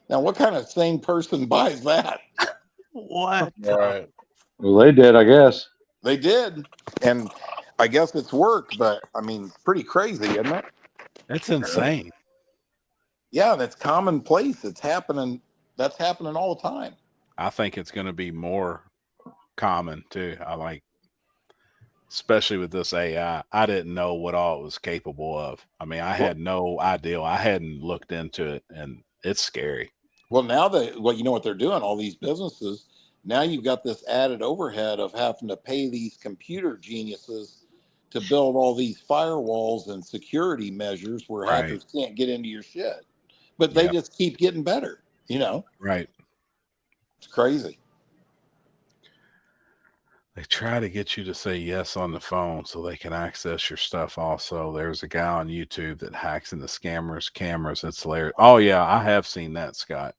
Now, what kind of sane person buys that? What? Right. Well, they did, I guess. They did. And I guess it's worked, but I mean, it's pretty crazy, isn't it? That's insane. Yeah, that's commonplace. It's happening. That's happening all the time. I think it's going to be more common too. I like, especially with this AI. I didn't know what all it was capable of. I mean, I had no idea. I hadn't looked into it, and it's scary. Well, now you know what they're doing, all these businesses, now you've got this added overhead of having to pay these computer geniuses to build all these firewalls and security measures where hackers can't get into your shit. But they just keep getting better, you know? Right. It's crazy. They try to get you to say yes on the phone so they can access your stuff. Also, there's a guy on YouTube that hacks into scammers' cameras. It's hilarious. Oh yeah, I have seen that, Scott.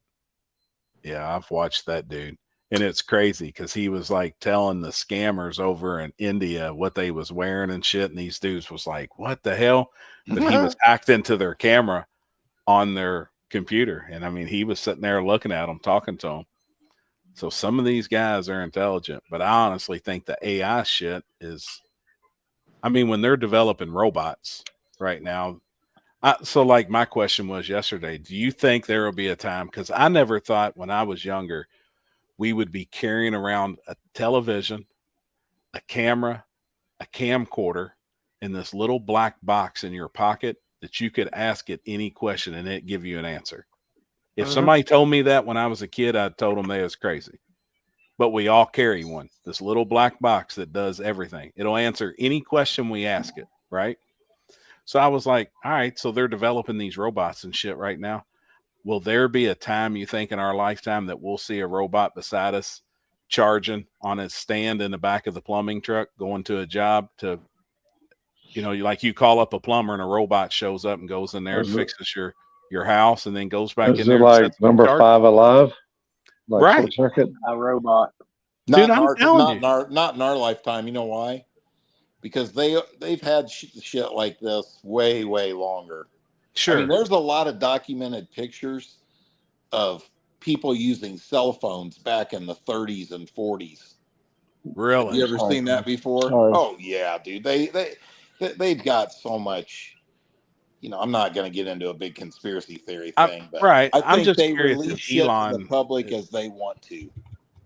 Yeah, I've watched that dude, and it's crazy because he was like telling the scammers over in India what they was wearing and shit, and these dudes was like, "What the hell?" But he was hacked into their camera on their computer, and I mean, he was sitting there looking at them, talking to them. So some of these guys are intelligent, but I honestly think the AI shit is, I mean, when they're developing robots right now. So like my question was yesterday, do you think there will be a time? Because I never thought when I was younger, we would be carrying around a television, a camera, a camcorder, in this little black box in your pocket that you could ask it any question and it give you an answer. If somebody told me that when I was a kid, I told them they was crazy. But we all carry one, this little black box that does everything. It'll answer any question we ask it, right? So I was like, all right, so they're developing these robots and shit right now. Will there be a time you think in our lifetime that we'll see a robot beside us charging on its stand in the back of the plumbing truck, going to a job to, you know, like you call up a plumber and a robot shows up and goes in there and fixes your house and then goes back in there. Is it like number 5 Alive? Like right. Short Circuit? A robot. Dude, I'm telling you. Not in our lifetime. You know why? Because they've had shit like this way longer. Sure. I mean, there's a lot of documented pictures of people using cell phones back in the 30s and 40s. Really? You ever seen that before? Oh yeah, dude. They've got so much. You know, I'm not going to get into a big conspiracy theory thing, but right. I think I'm just they curious release if shit Elon to the public as they want to.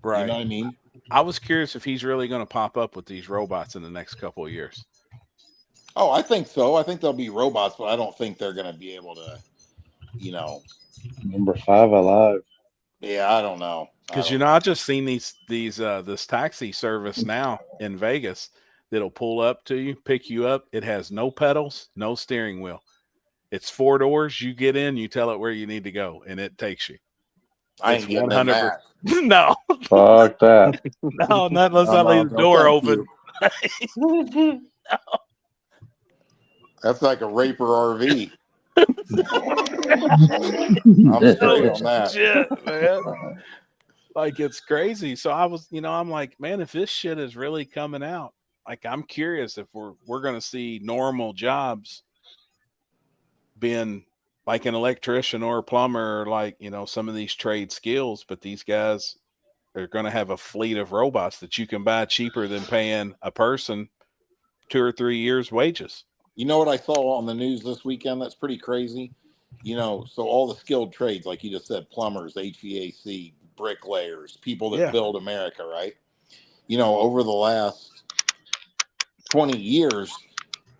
Right. You know what I mean? I was curious if he's really going to pop up with these robots in the next couple of years. Oh, I think so. I think there'll be robots, but I don't think they're going to be able to, you know. Number 5 Alive. Yeah, I don't know. Because you know, I just seen this taxi service now in Vegas that'll pull up to you, pick you up. It has no pedals, no steering wheel. It's 4 doors. You get in, you tell it where you need to go, and it takes you. I ain't getting in that. No. Fuck that. No, not unless I leave the door open. No. That's like a Raper RV. I'm straight on that. Shit, man. Like, it's crazy. So I was, you know, I'm like, man, if this shit is really coming out, like, I'm curious if we're going to see normal jobs being like an electrician or a plumber, or like, you know, some of these trade skills, but these guys are going to have a fleet of robots that you can buy cheaper than paying a person 2 or 3 years wages. You know what I saw on the news this weekend? That's pretty crazy. You know, so all the skilled trades, like you just said, plumbers, HVAC, bricklayers, people that build America, right? You know, over the last 20 years,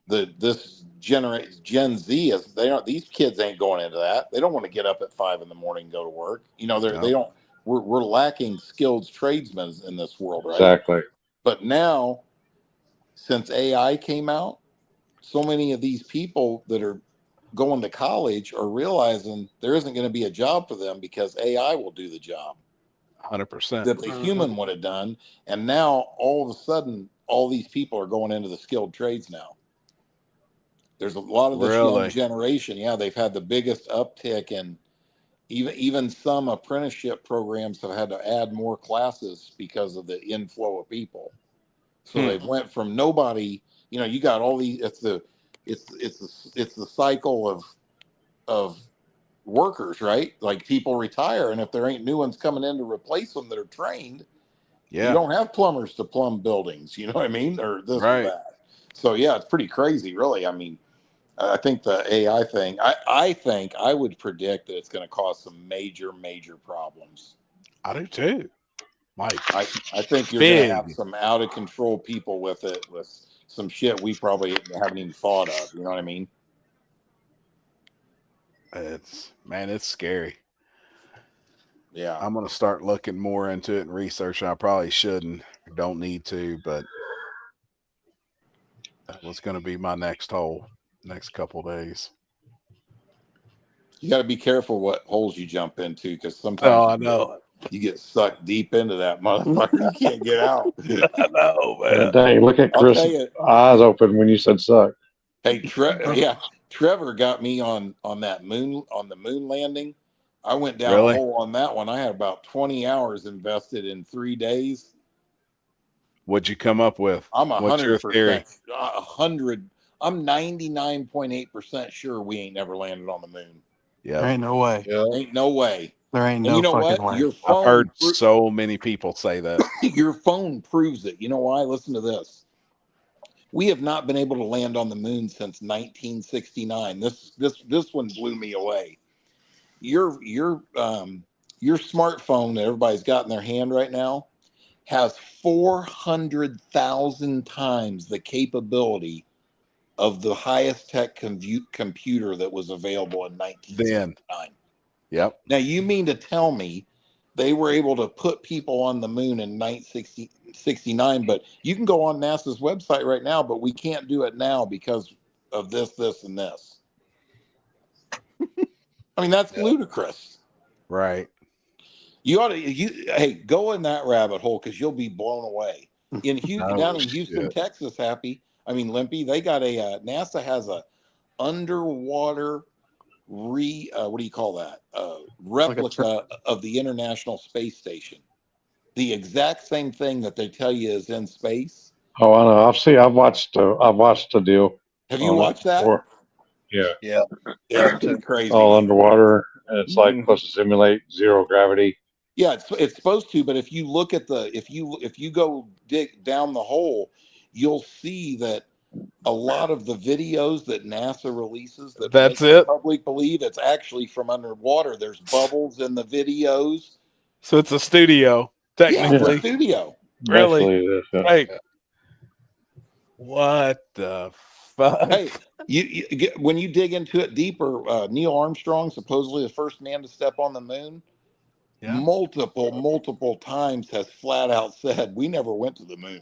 this Gen Z is these kids ain't going into that. They don't want to get up at 5 a.m. and go to work. You know, they don't. We're lacking skilled tradesmen in this world, right? Exactly. But now, since AI came out, so many of these people that are going to college are realizing there isn't going to be a job for them because AI will do the job 100% that the human would have done. And now all of a sudden, all these people are going into the skilled trades now. There's a lot of this young generation. Yeah, they've had the biggest uptick in Even some apprenticeship programs have had to add more classes because of the inflow of people. So they've went from nobody, you know, you got all these. It's the cycle of workers, right? Like people retire, and if there ain't new ones coming in to replace them that are trained, you don't have plumbers to plumb buildings. You know what I mean, or this or that. So yeah, it's pretty crazy, really. I mean, I think the AI thing. I think I would predict that it's going to cause some major problems. I do too. Mike, I think you're going to have some out of control people with it, with some shit we probably haven't even thought of. You know what I mean? It's scary. Yeah. I'm going to start looking more into it and research. I probably shouldn't, don't need to, but that was going to be my next couple days. You got to be careful what holes you jump into, because sometimes you get sucked deep into that motherfucker. You can't get out. I know, man. Dang, look at Chris' eyes open when you said suck. Hey, Trevor got me on the moon landing. I went down a hole on that one. I had about 20 hours invested in 3 days. What'd you come up with? I'm What's your theory? 100. I'm 99.8% sure we ain't never landed on the moon. Yeah, there ain't no way. Ain't no way. There ain't And no you know fucking what? way. Your phone, I've heard so many people say that. Your phone proves it. You know why? Listen to this. We have not been able to land on the moon since 1969. This one blew me away. Your smartphone that everybody's got in their hand right now has 400,000 times the capability of the highest tech computer that was available in 1969. Yep. Now, you mean to tell me they were able to put people on the moon in 1969, but you can go on NASA's website right now, but we can't do it now because of this, and this. I mean, that's ludicrous. Right. You ought to, hey, go in that rabbit hole, because you'll be blown away. In Houston, down in Houston, Texas, Limpy, they got NASA has a underwater what do you call that? Replica of the International Space Station. The exact same thing that they tell you is in space. Oh, I know. I've watched the deal. Have you watched that? Yeah. Yeah, it's crazy. All underwater, and it's like supposed to simulate zero gravity. Yeah, it's supposed to, but if you look at if you go dig down the hole, you'll see that a lot of the videos that NASA releases that make the public believe it's actually from underwater. There's bubbles in the videos. So it's a studio, technically. Yeah, it's a studio. Really? Like, what the fuck? Hey, you when you dig into it deeper, Neil Armstrong, supposedly the first man to step on the moon, multiple times has flat out said, we never went to the moon.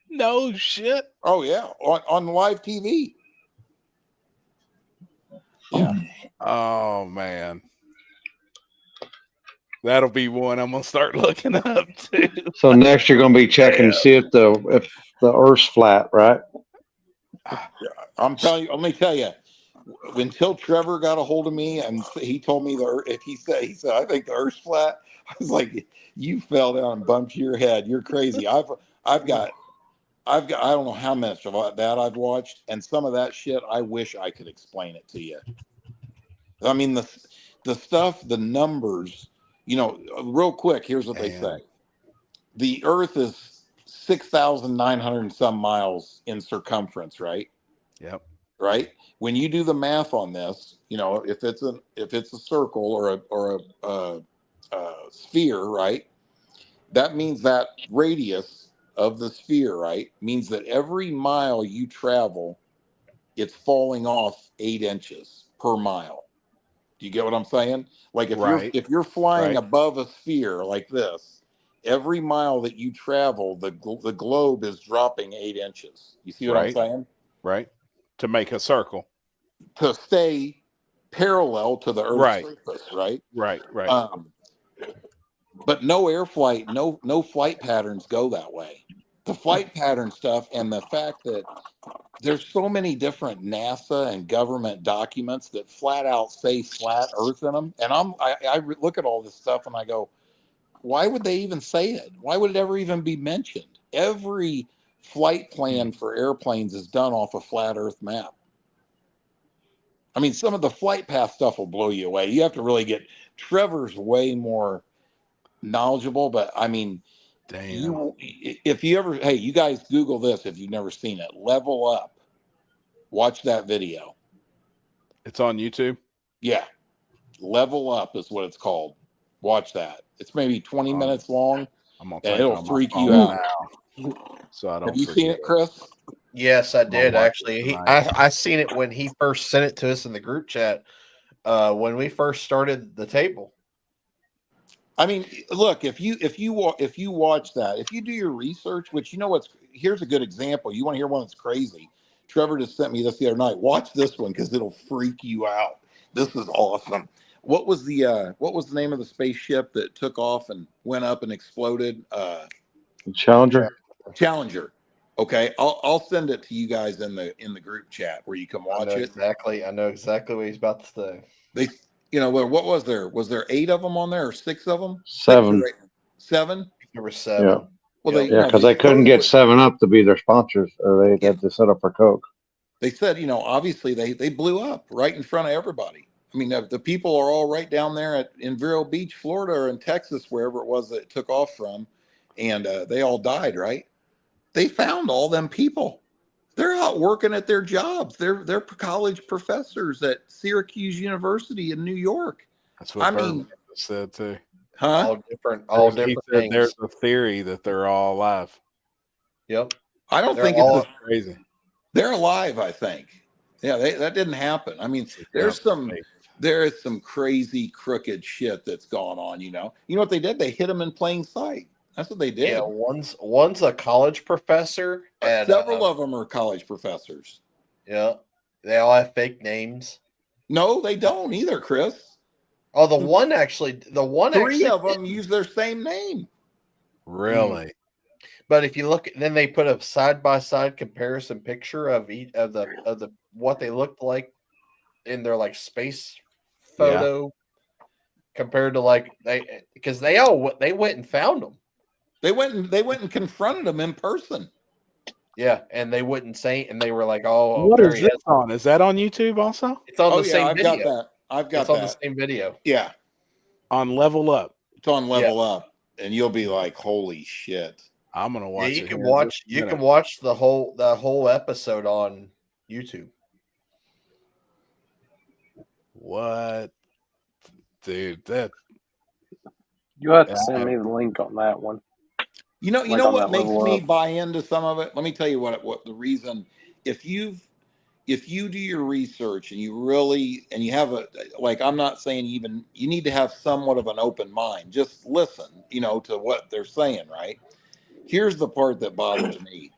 No shit. Oh yeah, on live TV. Yeah. Oh man, that'll be one I'm gonna start looking up too. So next you're gonna be checking to see if the Earth's flat, right? I'm telling you. Let me tell you. Until Trevor got a hold of me and he told me he said I think the Earth's flat. I was like, you fell down and bumped your head. You're crazy. I've got I don't know how much of that I've watched, and some of that shit I wish I could explain it to you. I mean the stuff, the numbers, real quick, here's what they say. The Earth is 6,900 and some miles in circumference, right? Yep. Right? When you do the math on this, if it's a circle or a sphere, right? That means that radius of the sphere, right, means that every mile you travel, it's falling off 8 inches per mile. Do you get what I'm saying? Like if you're flying above a sphere like this, every mile that you travel, the globe is dropping 8 inches. You see what I'm saying? Right. To make a circle. To stay parallel to the Earth's surface, right? Right. But no air flight, no flight patterns go that way. The flight pattern stuff, and the fact that there's so many different NASA and government documents that flat out say flat Earth in them, and I look at all this stuff and I go, why would they even say it? Why would it ever even be mentioned? Every flight plan for airplanes is done off a flat Earth map. I mean, some of the flight path stuff will blow you away. You have to really get Trevor's way more knowledgeable, but I mean, Damn. if you ever, hey, you guys Google this if you've never seen it. Level Up. Watch that video. It's on YouTube. Yeah, Level Up is what it's called. Watch that. It's maybe 20 minutes long, I'm gonna and type it'll on my freak you phone out. now, so I don't Have you forget seen it, Chris? Yes, I did watch it actually. tonight. I seen it when he first sent it to us in the group chat when we first started the table. I mean, look, if you watch that, if you do your research, which you know what's, here's a good example. You want to hear one that's crazy? Trevor just sent me this the other night. Watch this one because it'll freak you out. This is awesome. What was the name of the spaceship that took off and went up and exploded? Challenger. Challenger. Okay, I'll send it to you guys in the group chat where you can watch it. I know exactly what he's about to say. They, what was there? Was there 8 of them on there or 6 of them? 7. 7. There were 7. Yeah. Well, Yeah, because they couldn't get 7-Up to be their sponsors, or they had to set up for Coke. They said, obviously they blew up right in front of everybody. I mean, the people are all right down there in Vero Beach, Florida, or in Texas, wherever it was that it took off from, and they all died, right? They found all them people. They're out working at their jobs. They're college professors at Syracuse University in New York. That's what Berman said too. Huh? All different he said things. there's a theory that they're all alive. Yep. I don't think it's crazy. They're alive, I think. Yeah, that didn't happen. I mean, there is some crazy crooked shit that's gone on. You know what they did? They hit them in plain sight. That's what they did. Yeah, one's a college professor, and several of them are college professors. Yeah, they all have fake names. No, they don't either, Chris. Oh, the one actually, 3 of them use their same name. Really? But if you look, then they put a side by side comparison picture of each of the what they looked like in their like space photo compared to like because they went and found them. They went and confronted them in person. Yeah, and they wouldn't say, and they were like, "Oh, what is this on? Is that on YouTube also?" It's on the same video. I've got that. It's on the same video. Yeah, on Level Up. It's on Level Up, and you'll be like, "Holy shit!" I'm gonna watch it. You can watch the whole episode on YouTube. What, dude? That you have to send me the link on that one. You know what makes me buy into some of it? Let me tell you what the reason. If you do your research and you have I'm not saying even you need to have somewhat of an open mind. Just listen, to what they're saying, right? Here's the part that bothers me.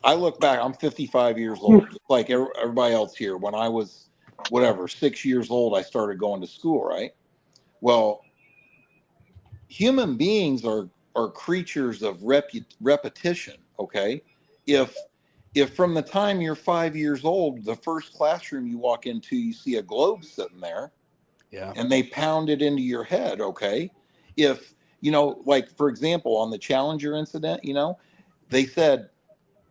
I look back, I'm 55 years old, just like everybody else here. When I was 6 years old, I started going to school, right? Well, human beings are creatures of repetition, okay? If from the time you're 5 years old, the first classroom you walk into, you see a globe sitting there, and they pound it into your head, okay? If, for example, on the Challenger incident, they said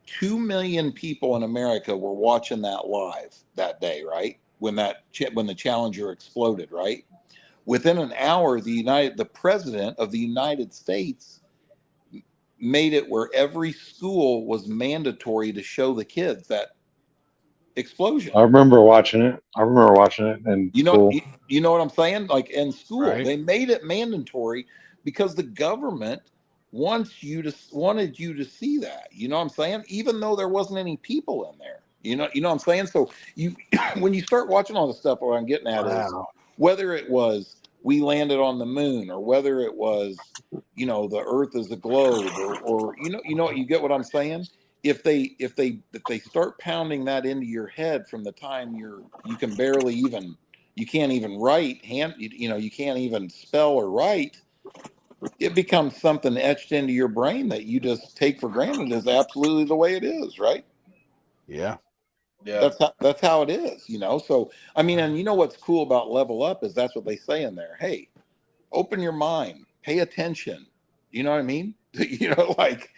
2 million people in America were watching that live that day, right? When the Challenger exploded, right? Within an hour, the president of the United States made it where every school was mandatory to show the kids that explosion. I remember watching it. And you know what I'm saying? Like in school, they made it mandatory because the government wanted you to see that. You know what I'm saying? Even though there wasn't any people in there. You know what I'm saying? So when you start watching all the stuff, what I'm getting at is whether it was we landed on the moon, or whether it was, the Earth is a globe, or you get what I'm saying? If they start pounding that into your head from the time you can't even write you can't even spell or write, it becomes something etched into your brain that you just take for granted as absolutely the way it is, right? Yeah. Yeah. That's how it is, you know. So I mean, and you know what's cool about Level Up is that's what they say in there. Hey, open your mind, pay attention. You know what I mean? You know, like,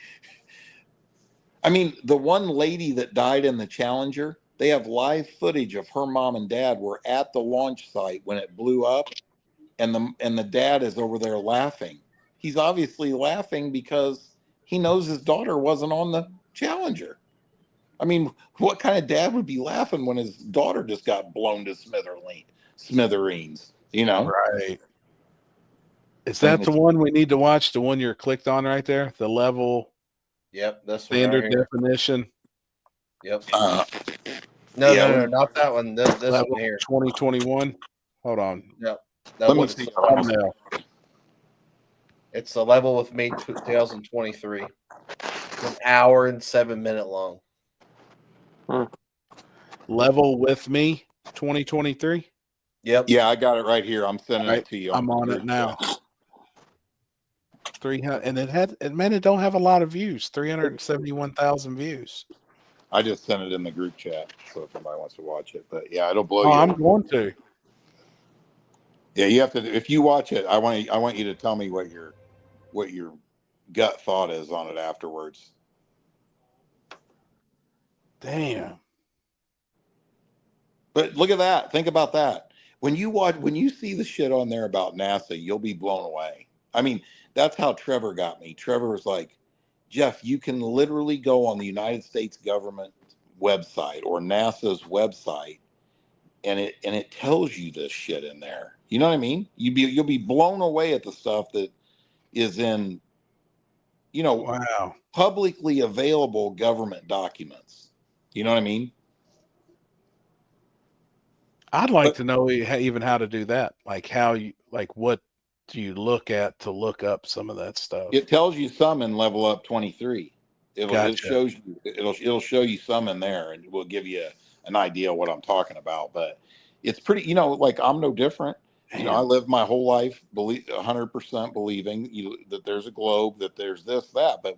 I mean, the one lady that died in the Challenger, they have live footage of her mom and dad were at the launch site when it blew up, and the dad is over there laughing. He's obviously laughing because he knows his daughter wasn't on the Challenger. I mean, what kind of dad would be laughing when his daughter just got blown to smithereens? You know, Right. Is I mean, that the one we need to watch? The one you're clicked on right there? The level Yep, this one standard right here. definition? Yep. yeah, No, not that one. This Level one here. 2021. Hold on. Yep. let me Level, see. Thumbnail. it's the level with me 2023. 1 hour and 7 minute long. Level with me 2023. Yep. Yeah, I got it right here. I'm sending Right. it to you. I'm on it now. 300, and it don't have a lot of views. 371,000 views. I just sent it in the group chat, so if anybody wants to watch it. But yeah, it'll blow Oh, you. I'm going to. Yeah, you have to. If you watch it, I want you to tell me what your gut thought is on it afterwards. Damn. But look at that. Think about that. When you see the shit on there about NASA, you'll be blown away. I mean, that's how Trevor got me. Trevor was like, Jeff, you can literally go on the United States government website or NASA's website, and it tells you this shit in there. You know what I mean? You'll be blown away at the stuff that is in, Wow. publicly available government documents. You know what I mean? I'd like to know even how to do that. Like what do you look at to look up some of that stuff? It tells you some in Level Up 23. It Gotcha. shows you it'll show you some in there, and it will give you an idea of what I'm talking about. But it's pretty, like I'm no different. I live my whole life 100% believing that there's a globe, that there's this, that. But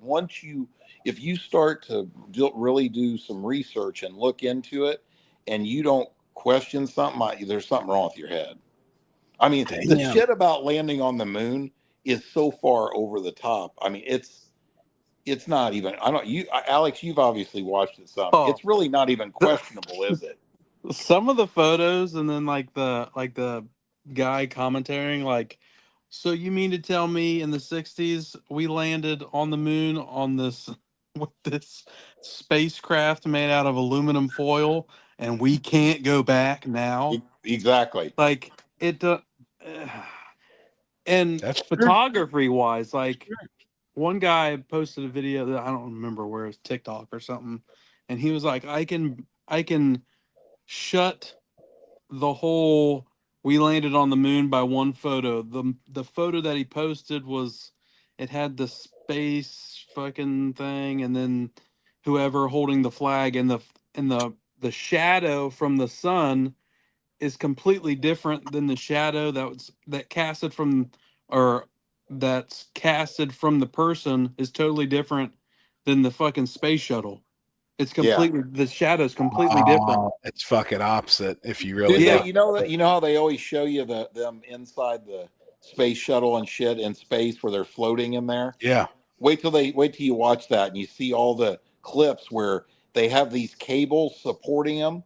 if you start to really do some research and look into it, and you don't question something, there's something wrong with your head. I mean, the shit about landing on the moon is so far over the top. I mean, it's not even. Alex, you've obviously watched it some. Oh. It's really not even questionable, is it? Some of the photos, and then like the guy commentating, like, so you mean to tell me in the 60s we landed on the moon on this with this spacecraft made out of aluminum foil, and we can't go back now? Exactly. Like it. And That's photography wise, like one guy posted a video that I don't remember where it's TikTok or something, and he was like, I can shut the whole we landed on the moon by one photo. The photo that he posted was, it had the space fucking thing, and then whoever holding the flag, and the shadow from the sun is completely different than the shadow that's casted from the person is totally different than the fucking space shuttle. It's completely the shadow's completely different. It's fucking opposite if you really Dude, you know how they always show you them inside the space shuttle and shit in space where they're floating in there? Yeah. Wait till you watch that and you see all the clips where they have these cables supporting them.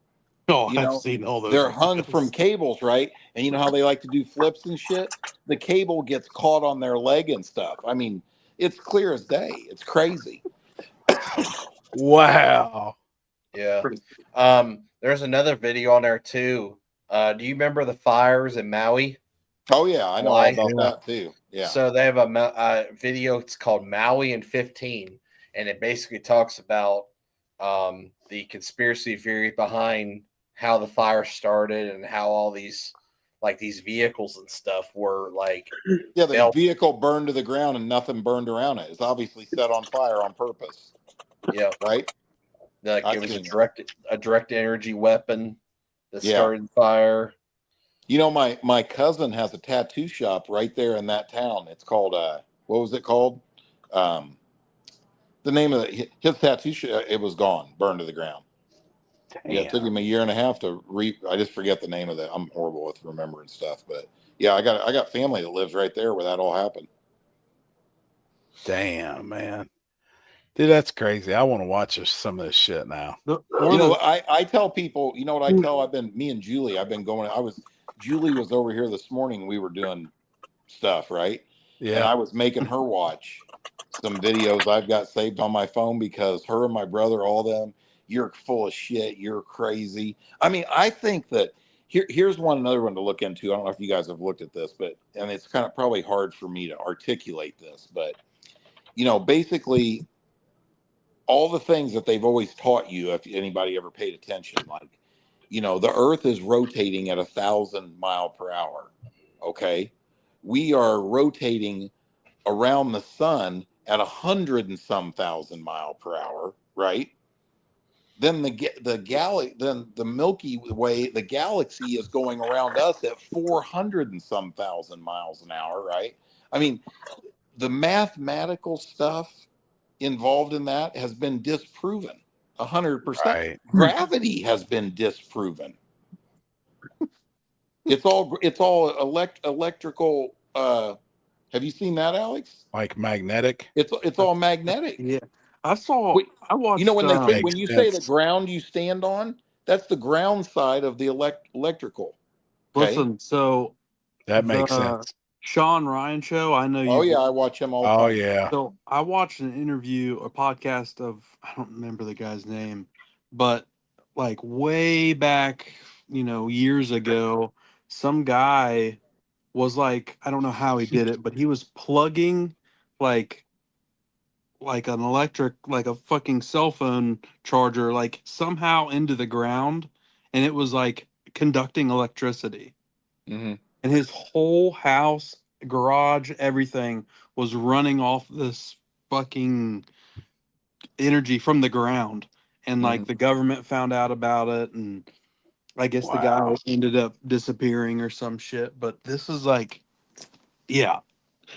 Oh, I've seen all those. They're hung from cables, right? And you know how they like to do flips and shit? The cable gets caught on their leg and stuff. I mean, it's clear as day. It's crazy. Wow. Yeah. There's another video on there too. Do you remember the fires in Maui? Oh yeah, I know all about that too. Yeah. So they have a video. It's called Maui in 15, and it basically talks about the conspiracy theory behind how the fire started and how all these vehicles and stuff were like. Yeah, the vehicle burned to the ground and nothing burned around it. It's obviously set on fire on purpose. Yeah. Right. Like it was a direct energy weapon that started the fire. My cousin has a tattoo shop right there in that town. It's called what was it called? The name of his tattoo shop, it was gone, burned to the ground. Damn. Yeah, it took him a year and a half to I just forget the name of that. I'm horrible with remembering stuff, but yeah, I got family that lives right there where that all happened. Damn, man. Dude, that's crazy. I want to watch some of this shit now. I tell people, you know what I tell? Me and Julie, Julie was over here this morning. We were doing stuff, right? Yeah. And I was making her watch some videos I've got saved on my phone because her and my brother, all them, you're full of shit. You're crazy. I mean, I think that here's another one to look into. I don't know if you guys have looked at this, and it's kind of probably hard for me to articulate this, but basically all the things that they've always taught you, if anybody ever paid attention, like, the earth is rotating at 1,000 miles per hour. Okay. We are rotating around the sun at 100 and some thousand miles per hour. Right. Then the Milky Way, the galaxy is going around us at 400 and some thousand miles an hour. Right. I mean, the mathematical stuff involved in that has been disproven 100%. Right. Gravity has been disproven. It's all electrical. Have you seen that, Alex? Like magnetic? It's all magnetic. Yeah, I watched. When you say the ground you stand on, that's the ground side of the electrical. Okay? Listen, so that makes sense. Sean Ryan show. I know you. Oh yeah, I watch him all the time. Oh yeah. So I watched an interview, a podcast of, I don't remember the guy's name, but like way back, years ago, some guy was like, I don't know how he did it, but he was plugging like an electric, like a fucking cell phone charger, like somehow into the ground, and it was like conducting electricity. Mm-hmm. And his whole house, garage, everything was running off this fucking energy from the ground. And like the government found out about it, and I guess the guy ended up disappearing or some shit. But this is like, yeah.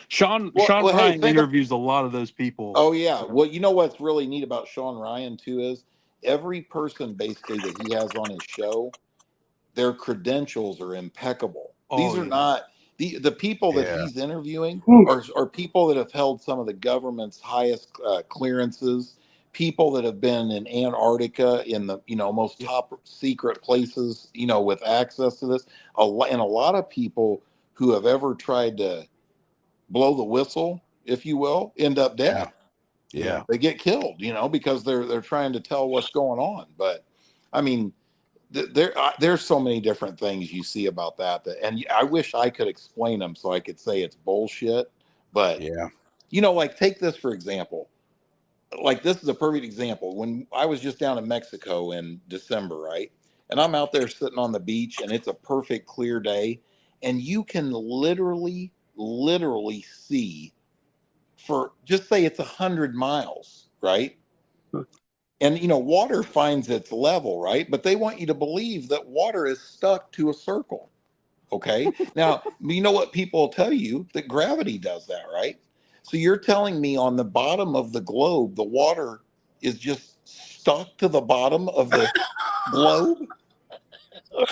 Sean Ryan interviews a lot of those people. Oh yeah. Well, you know what's really neat about Sean Ryan too is every person basically that he has on his show, their credentials are impeccable. These are not the people that he's interviewing are people that have held some of the government's highest clearances, people that have been in Antarctica in the most top secret places, with access to this. And a lot of people who have ever tried to blow the whistle, if you will, end up dead. Yeah. They get killed, because they're trying to tell what's going on. But I mean, there's so many different things you see about that, and I wish I could explain them so I could say it's bullshit. But like take this for example. Like this is a perfect example. When I was just down in Mexico in December, right? And I'm out there sitting on the beach, and it's a perfect clear day, and you can literally see for just say it's 100 miles, right? And water finds its level, right? But they want you to believe that water is stuck to a circle. Okay. Now, you know what people will tell you? That gravity does that, right? So you're telling me on the bottom of the globe, the water is just stuck to the bottom of the globe?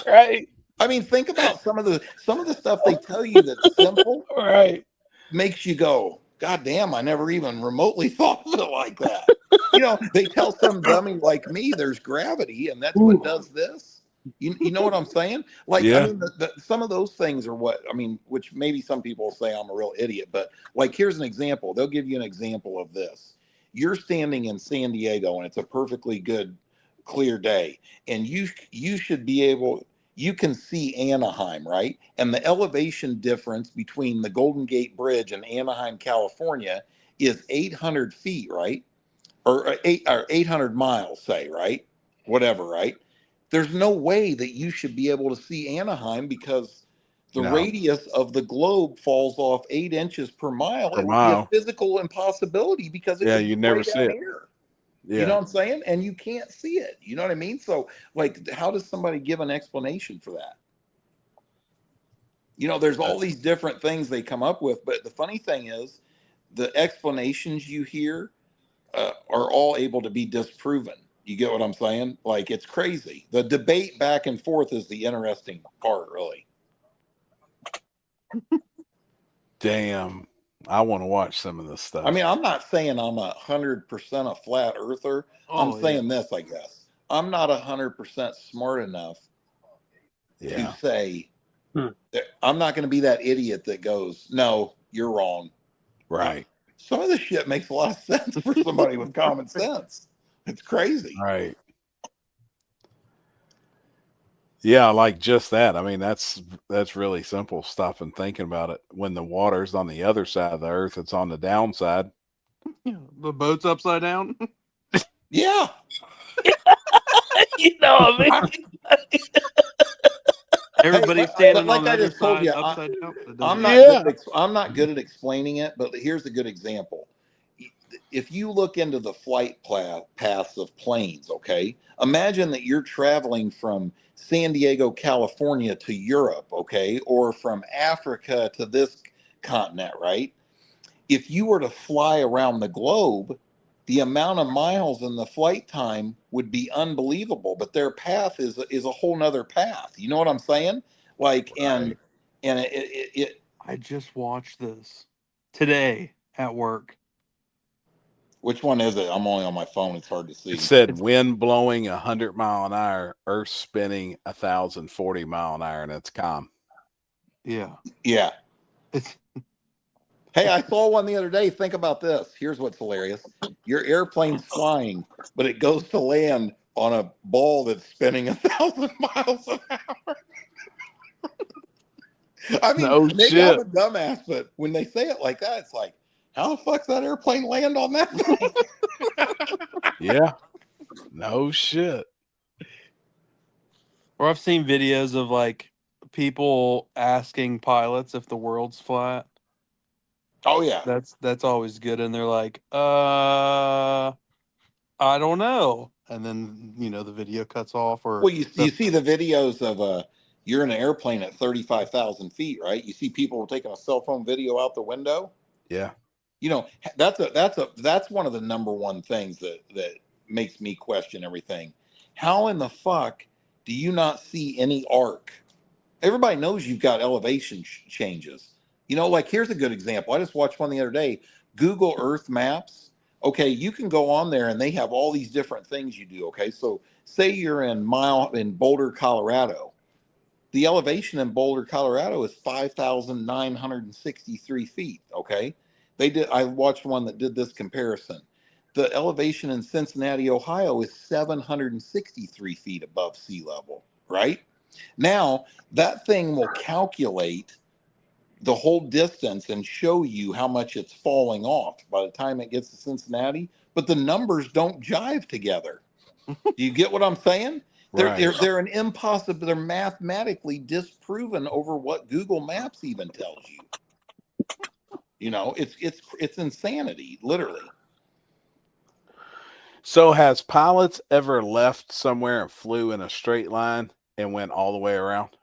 Right. I mean, think about some of the stuff they tell you that's simple. Right. Makes you go, God damn, I never even remotely thought of it like that. They tell some dummy like me there's gravity and that's what does this. You know what I'm saying? Like, I mean, some of those things are which maybe some people will say I'm a real idiot, but like, here's an example. They'll give you an example of this. You're standing in San Diego and it's a perfectly good, clear day. And you should be able, you can see Anaheim, right? And the elevation difference between the Golden Gate Bridge and Anaheim, California is 800 feet, right? Or 800 miles, say, right? Whatever, right? There's no way that you should be able to see Anaheim because the radius of the globe falls off 8 inches per mile. It would be a physical impossibility because you never see it. Here. You know what I'm saying? And you can't see it. You know what I mean? So, like, how does somebody give an explanation for that? There's all these different things they come up with. But the funny thing is, the explanations you hear are all able to be disproven. You get what I'm saying? Like, it's crazy. The debate back and forth is the interesting part, really. Damn. I want to watch some of this stuff. I mean, I'm not saying I'm 100% a flat earther. I'm saying this, I guess. I'm not 100% smart enough to say, I'm not going to be that idiot that goes, no, you're wrong. Right. Some of this shit makes a lot of sense for somebody with common sense. It's crazy. Right. Yeah, like just that. I mean, that's really simple. Stop and thinking about it. When the water's on the other side of the earth, it's on the downside. The boat's upside down. Yeah. You know what I mean? Everybody's standing like on the I other just told side, you, upside down. I'm not good at explaining it, but here's a good example. If you look into the flight paths of planes, okay, imagine that you're traveling from San Diego, California to Europe, okay, or from Africa to this continent, right? If you were to fly around the globe, the amount of miles and the flight time would be unbelievable, but their path is a whole nother path. You know what I'm saying? Like, and I just watched this today at work. Which one is it? I'm only on my phone. It's hard to see. It said wind blowing 100 mile an hour, earth spinning 1,040 mile an hour, and it's calm. Yeah. Yeah. Hey, I saw one the other day. Think about this. Here's what's hilarious. Your airplane's flying, but it goes to land on a ball that's spinning 1,000 miles an hour. I mean, maybe I'm a dumbass, but when they say it like that, it's like, how the fuck's that airplane land on that thing? Yeah. No shit. Or I've seen videos of like people asking pilots if the world's flat. Oh yeah. That's always good. And they're like, I don't know. And then, the video cuts off. Or well, you see the videos of you're in an airplane at 35,000 feet, right? You see people taking a cell phone video out the window. Yeah. That's one of the number one things that makes me question everything. How in the fuck do you not see any arc? Everybody knows you've got elevation changes. Like here's a good example. I just watched one the other day. Google Earth Maps. Okay, you can go on there and they have all these different things you do. Okay, so say you're in Boulder, Colorado. The elevation in Boulder, Colorado is 5,963 feet. Okay. I watched one that did this comparison. The elevation in Cincinnati, Ohio is 763 feet above sea level, right? Now, that thing will calculate the whole distance and show you how much it's falling off by the time it gets to Cincinnati, but the numbers don't jive together. Do you get what I'm saying? They're an impossible. They're mathematically disproven over what Google Maps even tells you. It's insanity, literally. So has pilots ever left somewhere and flew in a straight line and went all the way around?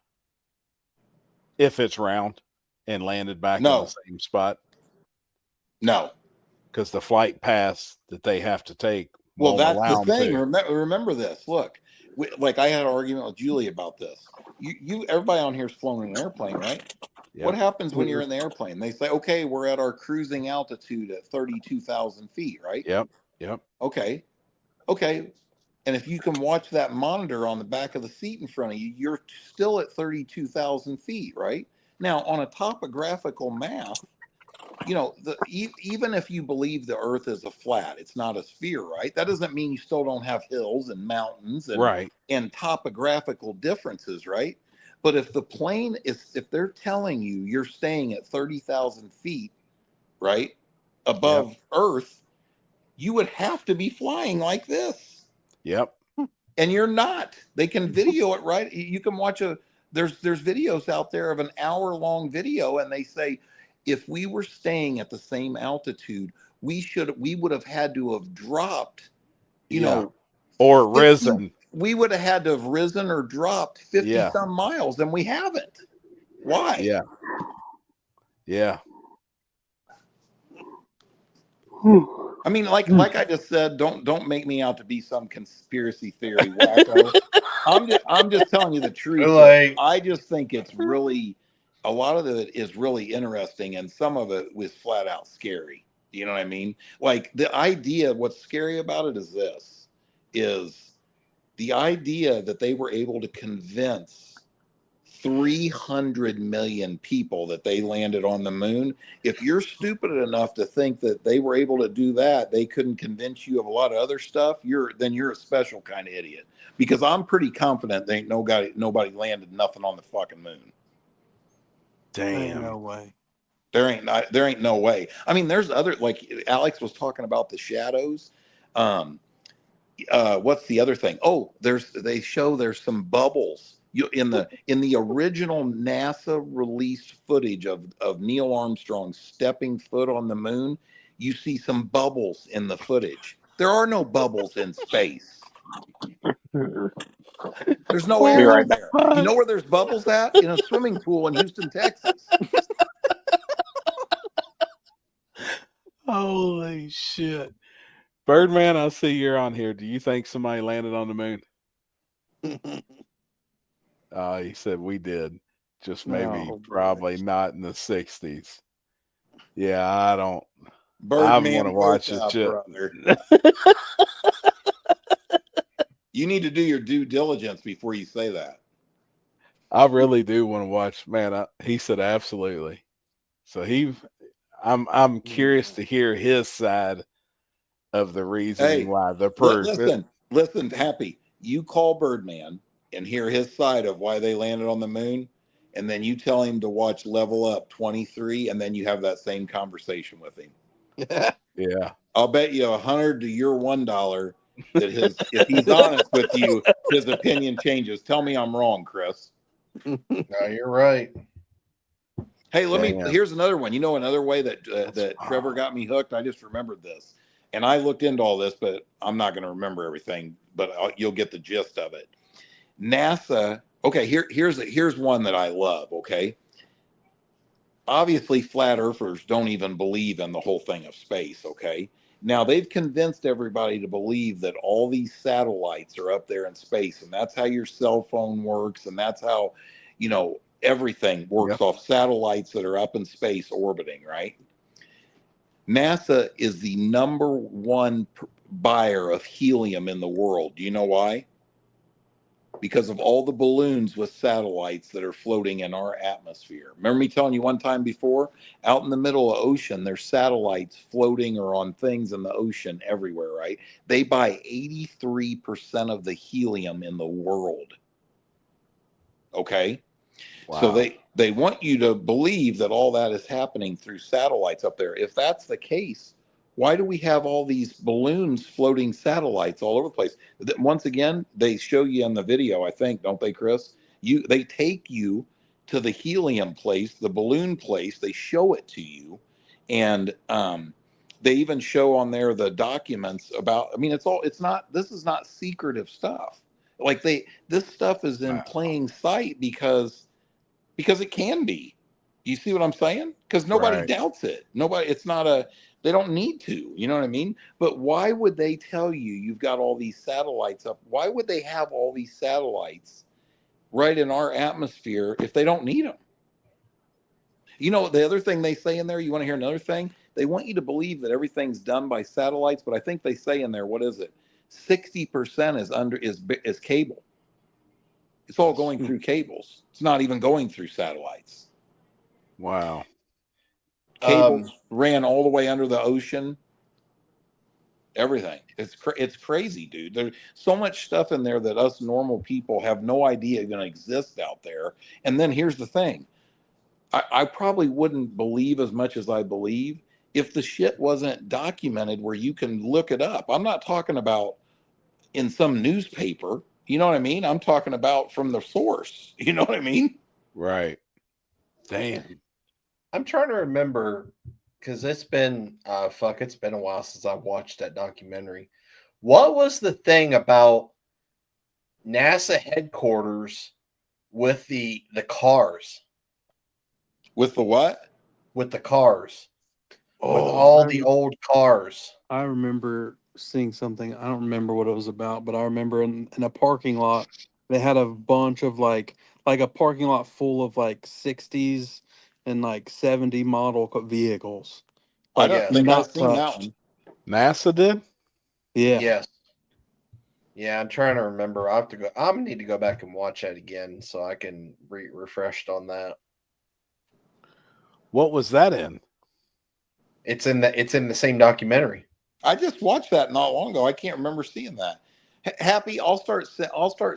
If it's round and landed back in the same spot? No. Because the flight paths that they have to take. Well, that's the thing. Remember this. Look, like I had an argument with Julie about this. Everybody on here's flown in an airplane, right? Yep. What happens when you're in the airplane? They say, okay, we're at our cruising altitude at 32,000 feet, right? Yep. Okay. And if you can watch that monitor on the back of the seat in front of you, you're still at 32,000 feet, right? Now, on a topographical map, even if you believe the Earth is a flat, it's not a sphere, right? That doesn't mean you still don't have hills and mountains and topographical differences, right? But if the plane if they're telling you you're staying at 30,000 feet, right, above Earth, you would have to be flying like this. Yep. And you're not. They can video it, right? You can watch there's videos out there of an hour-long video, and they say, if we were staying at the same altitude, we would have had to have dropped, or risen. We would have had to have risen or dropped 50 some miles, and we haven't. Why? Yeah. I mean, like I just said, don't make me out to be some conspiracy theory wacko. I'm just telling you the truth. Like, I just think it's really a lot of it is really interesting, and some of it was flat out scary. You know what I mean? Like the idea. What's scary about it is this: is the idea that they were able to convince 300 million people that they landed on the moon. If you're stupid enough to think that they were able to do that, they couldn't convince you of a lot of other stuff, you're a special kind of idiot. Because I'm pretty confident there ain't nobody landed nothing on the fucking moon. Ain't no way. There ain't no way. I mean, there's other, like Alex was talking about the shadows. What's the other thing? Oh, they show there's some bubbles. In the original NASA released footage of Neil Armstrong stepping foot on the moon, you see some bubbles in the footage. There are no bubbles in space. There's no air in there. You know where there's bubbles at? In a swimming pool in Houston, Texas. Holy shit. Birdman, I see you're on here. Do you think somebody landed on the moon? He said we did. Just maybe probably not in the 60s. Yeah, I don't. Birdman, I want to watch this shit. brother. You need to do your due diligence before you say that. I really do want to watch. Man, he said absolutely. So I'm curious to hear his side of the reasoning why the proof. Listen, Happy. You call Birdman and hear his side of why they landed on the moon, and then you tell him to watch Level Up 23, and then you have that same conversation with him. Yeah. I'll bet you $100 to your $1 that if he's honest with you, his opinion changes. Tell me I'm wrong, Chris. No, you're right. Hey, here's another one. You know, another way that Trevor got me hooked. I just remembered this, and I looked into all this, but I'm not going to remember everything. But you'll get the gist of it. NASA. Okay, here's one that I love. Okay, obviously, flat earthers don't even believe in the whole thing of space. Okay, now they've convinced everybody to believe that all these satellites are up there in space, and that's how your cell phone works, and that's how, everything works off satellites that are up in space orbiting, right? NASA is the #1 buyer of helium in the world. Do you know why? Because of all the balloons with satellites that are floating in our atmosphere. Remember me telling you one time before, out in the middle of the ocean, there's satellites floating or on things in the ocean everywhere, right? They buy 83% of the helium in the world. Okay? Wow. So they want you to believe that all that is happening through satellites up there. If that's the case, why do we have all these balloons floating satellites all over the place? Once again, they show you in the video, I think, don't they, Chris? They take you to the helium place, the balloon place. They show it to you, and they even show on there the documents about. I mean, this is not secretive stuff. Like this stuff is in plain sight because it can be. You see what I'm saying? Because nobody doubts it. They don't need to, you know what I mean? But why would they tell you you've got all these satellites up? Why would they have all these satellites right in our atmosphere if they don't need them? You know, the other thing they say in there, you want to hear another thing? They want you to believe that everything's done by satellites, but I think they say in there, what is it? 60% is cable. It's all going through cables. It's not even going through satellites. Wow. Cables ran all the way under the ocean. Everything. It's crazy, dude. There's so much stuff in there that us normal people have no idea even exists out there. And then here's the thing. I probably wouldn't believe as much as I believe if the shit wasn't documented where you can look it up. I'm not talking about in some newspaper. You know what I mean? I'm talking about from the source. You know what I mean? Right. Damn. I'm trying to remember because it's been a while since I've watched that documentary. What was the thing about NASA headquarters with the cars? With the what? With the cars. with all the old cars. I remember seeing something. I don't remember what it was about, but I remember in a parking lot, they had a bunch of like a parking lot full of like 60s and like 70 model vehicles. I Like don't think I've not seen that touched. one. NASA did? Yeah. Yes. Yeah, I'm trying to remember. I have to go. I'm gonna need to go back and watch that again so I can refreshed on that. What was that in? It's in the same documentary. I just watched that not long ago. I can't remember seeing that. Happy, I'll start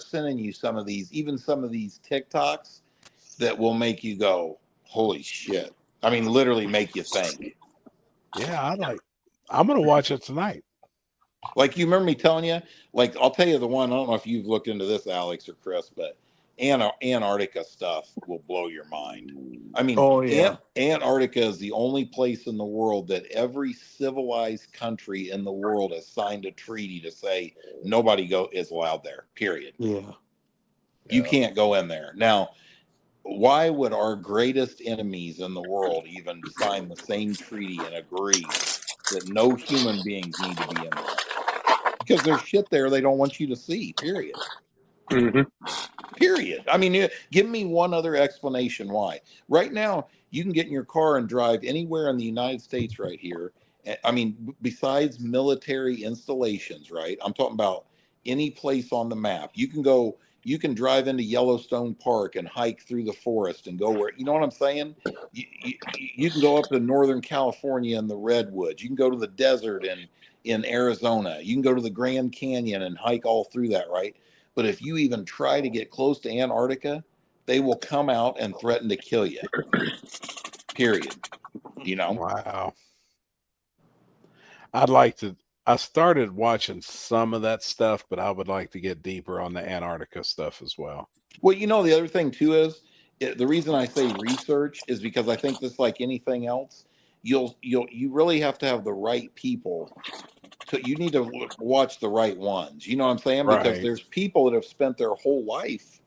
sending you some of these, even some of these TikToks that will make you go, "Holy shit!" I mean, literally make you think. Yeah, I'm gonna watch it tonight. Like, you remember me telling you? Like, I'll tell you the one. I don't know if you've looked into this, Alex or Chris, but Antarctica stuff will blow your mind. I mean, Oh yeah. Antarctica is the only place in the world that every civilized country in the world has signed a treaty to say nobody is allowed there. Period. Yeah. You can't go in there. Now, why would our greatest enemies in the world even sign the same treaty and agree that no human beings need to be in there? Because there's shit there they don't want you to see, period. Mm-hmm. Period. I mean, give me one other explanation why. Right now, you can get in your car and drive anywhere in the United States right here. I mean, besides military installations, right? I'm talking about any place on the map. You can drive into Yellowstone Park and hike through the forest and go where, you know what I'm saying? You can go up to Northern California in the redwoods. You can go to the desert in Arizona. You can go to the Grand Canyon and hike all through that, right? But if you even try to get close to Antarctica, they will come out and threaten to kill you. Period. You know? Wow. I started watching some of that stuff, but I would like to get deeper on the Antarctica stuff as well. Well, you know, the other thing too is the reason I say research is because I think this, like anything else, you really have to have the right people. You need to watch the right ones. You know what I'm saying? Because Right. there's people that have spent their whole life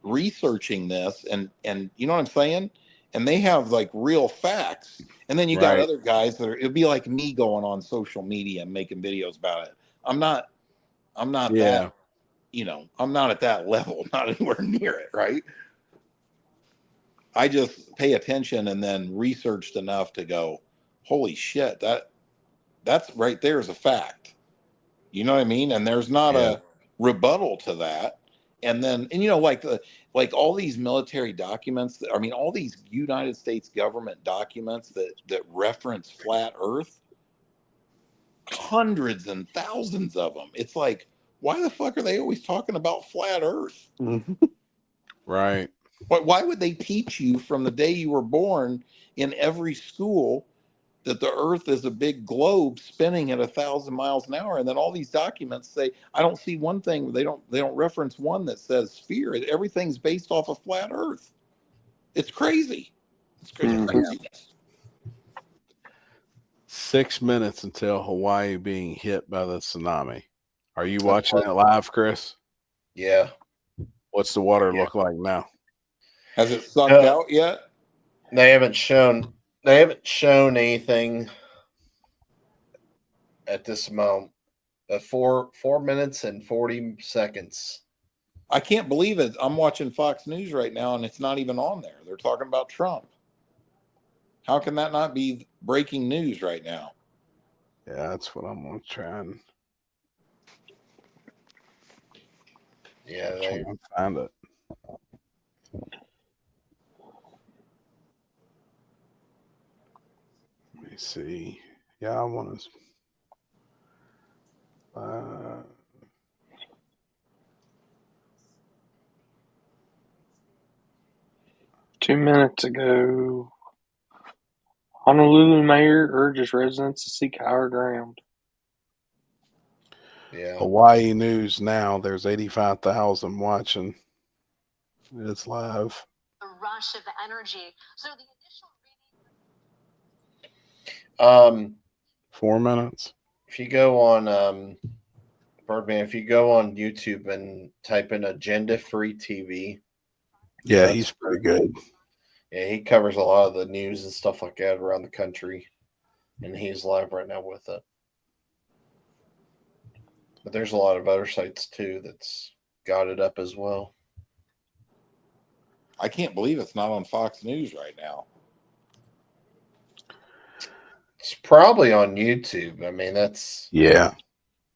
researching this, and you know what I'm saying? And they have like real facts. And then you got other guys that it'd be like me going on social media and making videos about it. I'm not that, you know, I'm not at that level, not anywhere near it, right? I just pay attention and then researched enough to go, holy shit, that's right there is a fact. You know what I mean? And there's not a rebuttal to that. And then, and you know, like all these military documents, I mean, all these United States government documents that reference flat Earth, hundreds and thousands of them. It's like, why the fuck are they always talking about flat Earth? Right. Why would they teach you from the day you were born in every school that the Earth is a big globe spinning at 1,000 miles an hour? And then all these documents say, I don't see one thing. They don't reference one that says sphere. Everything's based off of flat Earth. It's crazy. It's crazy. Mm-hmm. 6 minutes until Hawaii being hit by the tsunami. Are you watching it live, Chris? Yeah. What's the water look like now? Has it sucked out yet? They haven't shown anything at this moment. 4 minutes and 40 seconds. I can't believe it. I'm watching Fox News right now and it's not even on there. They're talking about Trump. How can that not be breaking news right now? Yeah, that's what I'm going to try and find it. Let me see. Yeah, I want to. 2 minutes ago, Honolulu mayor urges residents to seek higher ground. Yeah. Hawaii News Now. There's 85,000 watching. It's live. A rush of energy. So the initial 4 minutes. If you go on Birdman, if you go on YouTube and type in Agenda Free TV. Yeah, he's pretty good. Yeah, he covers a lot of the news and stuff like that around the country. and he's live right now with it. But there's a lot of other sites too that's got it up as well. I can't believe it's not on Fox News right now. It's probably on YouTube. I mean, that's Yeah,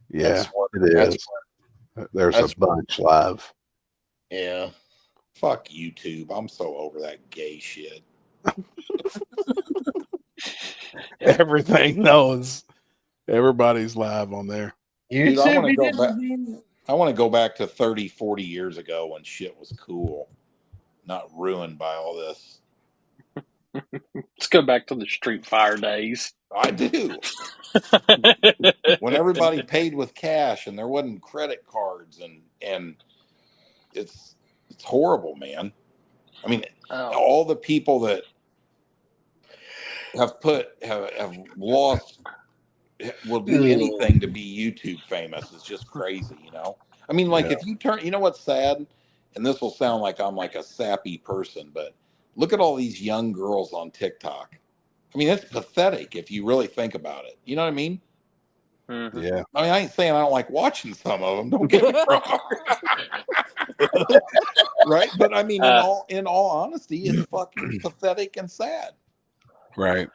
that's what, it is. There's a bunch live. Yeah. Fuck YouTube. I'm so over that gay shit. Everything knows. Everybody's live on there. Dude, I want to go back to 30, 40 years ago when shit was cool. Not ruined by all this. Let's go back to the Street Fighter days. I do. When everybody paid with cash and there wasn't credit cards and it's horrible, man. I mean, all the people that have lost will do anything to be YouTube famous is just crazy, you know? I mean, like if you turn, you know what's sad? And this will sound like I'm like a sappy person, but look at all these young girls on TikTok. I mean, it's pathetic if you really think about it. You know what I mean? Mm-hmm. Yeah. I mean, I ain't saying I don't like watching some of them. Don't get me wrong. Right? But I mean, in all honesty, it's fucking pathetic and sad. Right.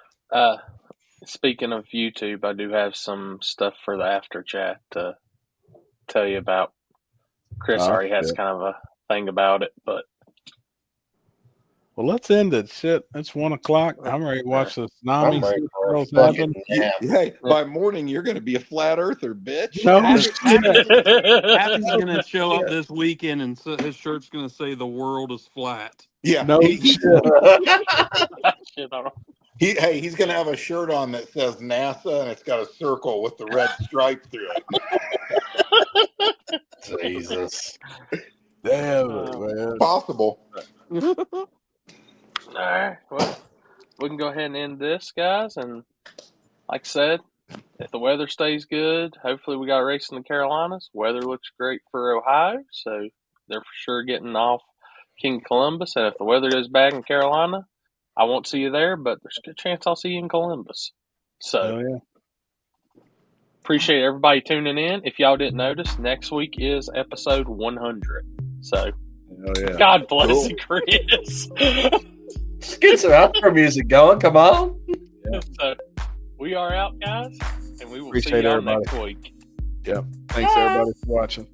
Speaking of YouTube, I do have some stuff for the after chat to tell you about. Chris already has kind of a thing about it, but well, let's end it. Shit, it's 1 o'clock. I'm ready to watch the Tsunami. Hey, by morning you're going to be a flat earther, bitch. No, Happy's going to show up this weekend, and his shirt's going to say "The world is flat." Yeah. No. He's going to have a shirt on that says NASA, and it's got a circle with the red stripe through it. Jesus. Damn it, man. Possible. all right. Well, we can go ahead and end this, guys. And like I said, if the weather stays good, hopefully we got a race in the Carolinas. Weather looks great for Ohio, so they're for sure getting off King Columbus. And if the weather is bad in Carolina, I won't see you there, but there's a good chance I'll see you in Columbus. So appreciate everybody tuning in. If y'all didn't notice, next week is episode 100. So God bless you, Chris. Let's get some outro music going. Come on. Yeah. So we are out, guys, and we will Appreciate see y'all everybody next week. Yep. Thanks everybody for watching.